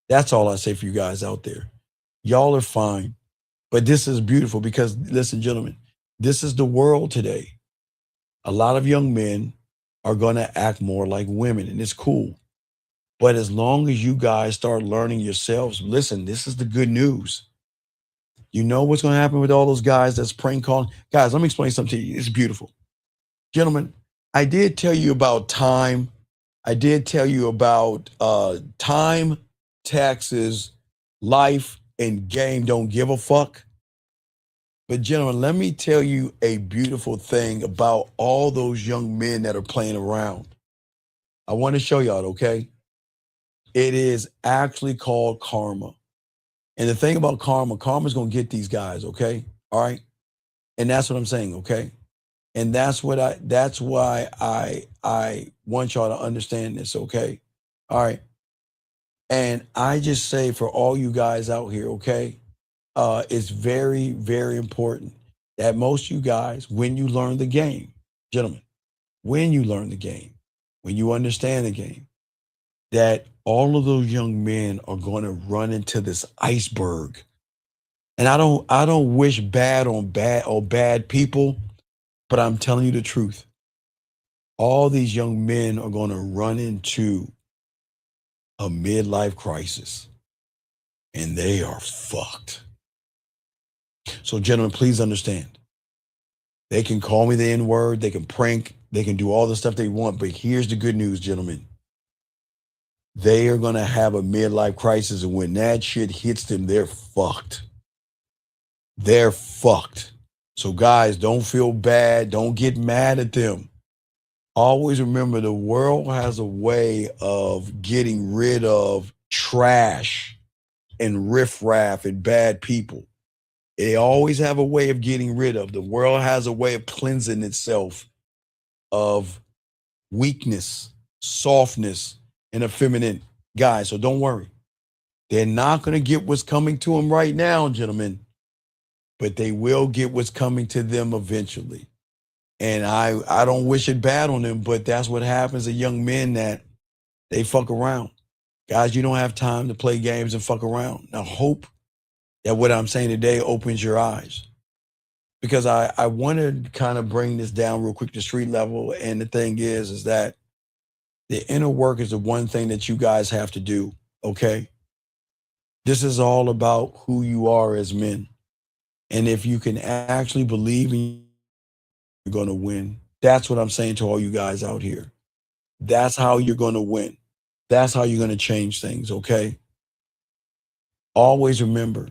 That's all I say for you guys out there. Y'all are fine. But this is beautiful because, listen, gentlemen, this is the world today. A lot of young men are going to act more like women, and it's cool. But as long as you guys start learning yourselves, listen, this is the good news. You know what's going to happen with all those guys that's prank calling? Guys, let me explain something to you. It's beautiful. Gentlemen, I did tell you about time. I did tell you about time, taxes, life, and game don't give a fuck. But gentlemen, let me tell you a beautiful thing about all those young men that are playing around. I want to show y'all, okay? It is actually called karma. And the thing about karma's going to get these guys, okay? All right? And that's what I'm saying, okay? And that's why I want y'all to understand this, okay? All right. And I just say for all you guys out here, okay? It's very, very important that most of you guys, when you learn the game, gentlemen, when you learn the game, when you understand the game, that all of those young men are going to run into this iceberg. And I don't wish bad on bad people, but I'm telling you the truth. All these young men are going to run into a midlife crisis, and they are fucked. So, gentlemen, please understand. They can call me the N-word, they can prank, they can do all the stuff they want, but here's the good news, gentlemen. They are going to have a midlife crisis, and when that shit hits them, they're fucked. They're fucked. So, guys, don't feel bad. Don't get mad at them. Always remember, the world has a way of getting rid of trash and riffraff and bad people. They always have a way of getting rid of. The world has a way of cleansing itself of weakness, softness, and effeminate guys. So don't worry. They're not going to get what's coming to them right now, gentlemen, but they will get what's coming to them eventually. And I don't wish it bad on them, but that's what happens to young men, that they fuck around. Guys, you don't have time to play games and fuck around. Now, hope that what I'm saying today opens your eyes, because I want to kind of bring this down real quick to street level. And the thing is that the inner work is the one thing that you guys have to do, okay? This is all about who you are as men. And if you can actually believe in, you're going to win. That's what I'm saying to all you guys out here. That's how you're going to win. That's how you're going to change things, okay? always remember,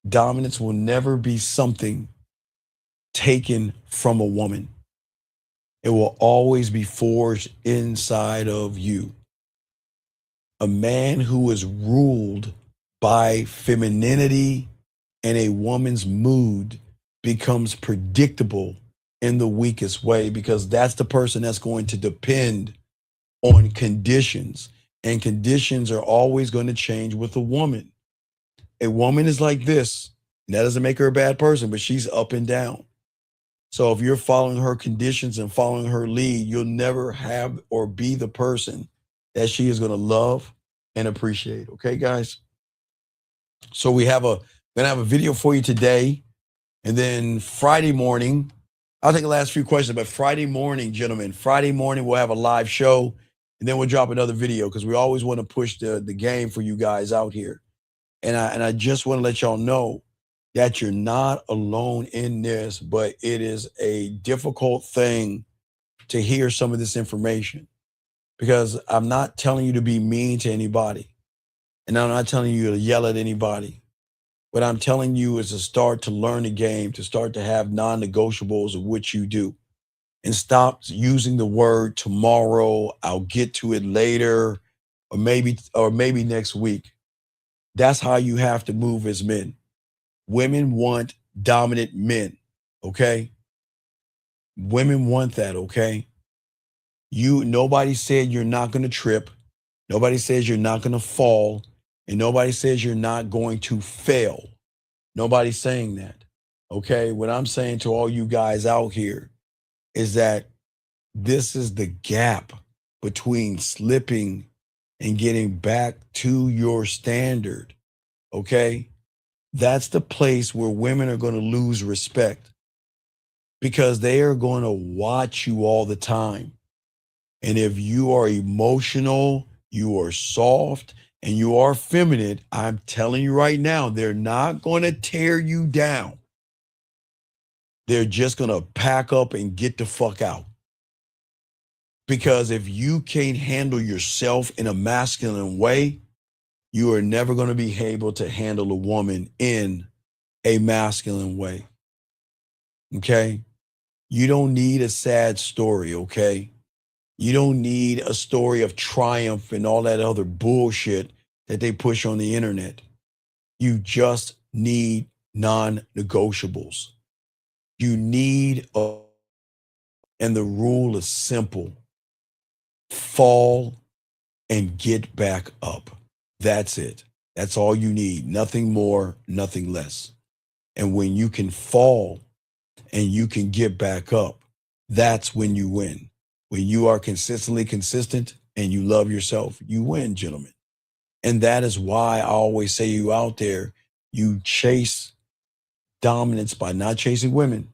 dominance will never be something taken from a woman. It will always be forged inside of you. A man who is ruled by femininity and a woman's mood becomes predictable in the weakest way, because that's the person that's going to depend on conditions. And conditions are always going to change with a woman. A woman is like this, and that doesn't make her a bad person, but she's up and down. So if you're following her conditions and following her lead, you'll never have or be the person that she is going to love and appreciate. Okay, guys? So we're going to have a video for you today. And then Friday morning, I'll take the last few questions, but Friday morning, gentlemen, Friday morning, we'll have a live show, and then we'll drop another video, because we always want to push the game for you guys out here. And I just want to let y'all know that you're not alone in this, but it is a difficult thing to hear some of this information, because I'm not telling you to be mean to anybody, and I'm not telling you to yell at anybody. What I'm telling you is to start to learn the game, to start to have non-negotiables of what you do, and stop using the word tomorrow, I'll get to it later, or maybe next week. That's how you have to move as men. Women want dominant men, okay? Women want that, okay? Nobody said you're not going to trip. Nobody says you're not going to fall. And nobody says you're not going to fail. Nobody's saying that, okay? What I'm saying to all you guys out here is that this is the gap between slipping and getting back to your standard, okay? That's the place where women are going to lose respect, because they are going to watch you all the time. And if you are emotional, you are soft, and you are feminine, I'm telling you right now, they're not going to tear you down. They're just going to pack up and get the fuck out. Because if you can't handle yourself in a masculine way, you are never going to be able to handle a woman in a masculine way. Okay? You don't need a sad story, okay? You don't need a story of triumph and all that other bullshit that they push on the internet. You just need non-negotiables. You need and the rule is simple. Fall and get back up. That's it. That's all you need. Nothing more, nothing less. And when you can fall and you can get back up, that's when you win. When you are consistently consistent and you love yourself, you win, gentlemen. And that is why I always say you out there, you chase dominance by not chasing women,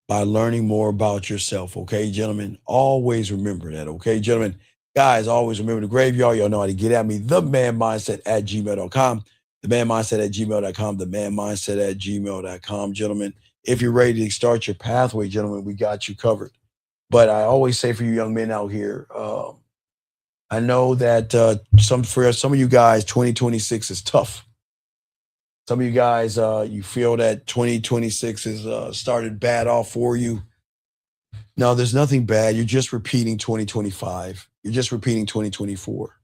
by learning more about yourself. Okay, gentlemen? Always remember that. Okay, gentlemen? Guys, always remember the graveyard. Y'all know how to get at me. themanmindset@gmail.com. themanmindset@gmail.com. themanmindset@gmail.com, gentlemen. If you're ready to start your pathway, gentlemen, we got you covered. But I always say for you young men out here, I know that for some of you guys, 2026 is tough. Some of you guys, you feel that 2026 has started bad off for you. No, there's nothing bad. You're just repeating 2025. You're just repeating 2024.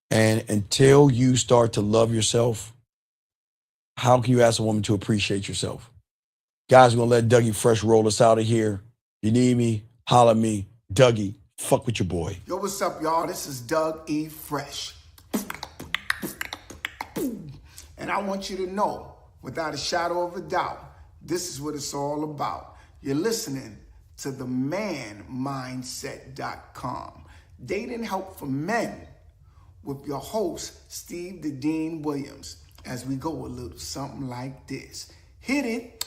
And until you start to love yourself, how can you ask a woman to appreciate yourself? Guys, we're going to let Dougie Fresh roll us out of here. You need me, holla at me. Dougie, fuck with your boy. Yo, what's up, y'all? This is Doug E. Fresh. And I want you to know, without a shadow of a doubt, this is what it's all about. You're listening to themanmindset.com. Dating help for men with your host, Steve the Dean Williams, as we go a little something like this. Hit it.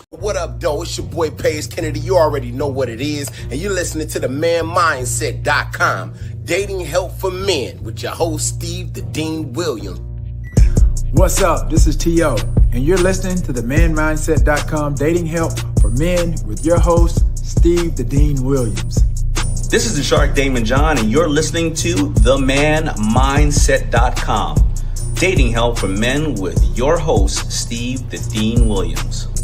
What up, though? It's your boy Paige Kennedy. You already know what it is. And you're listening to themanmindset.com. Dating help for men with your host, Steve the Dean Williams. What's up? This is T.O. And you're listening to themanmindset.com dating help for men with your host, Steve the Dean Williams. This is the Shark Damon John, and you're listening to themanmindset.com. Dating help for men with your host, Steve the Dean Williams.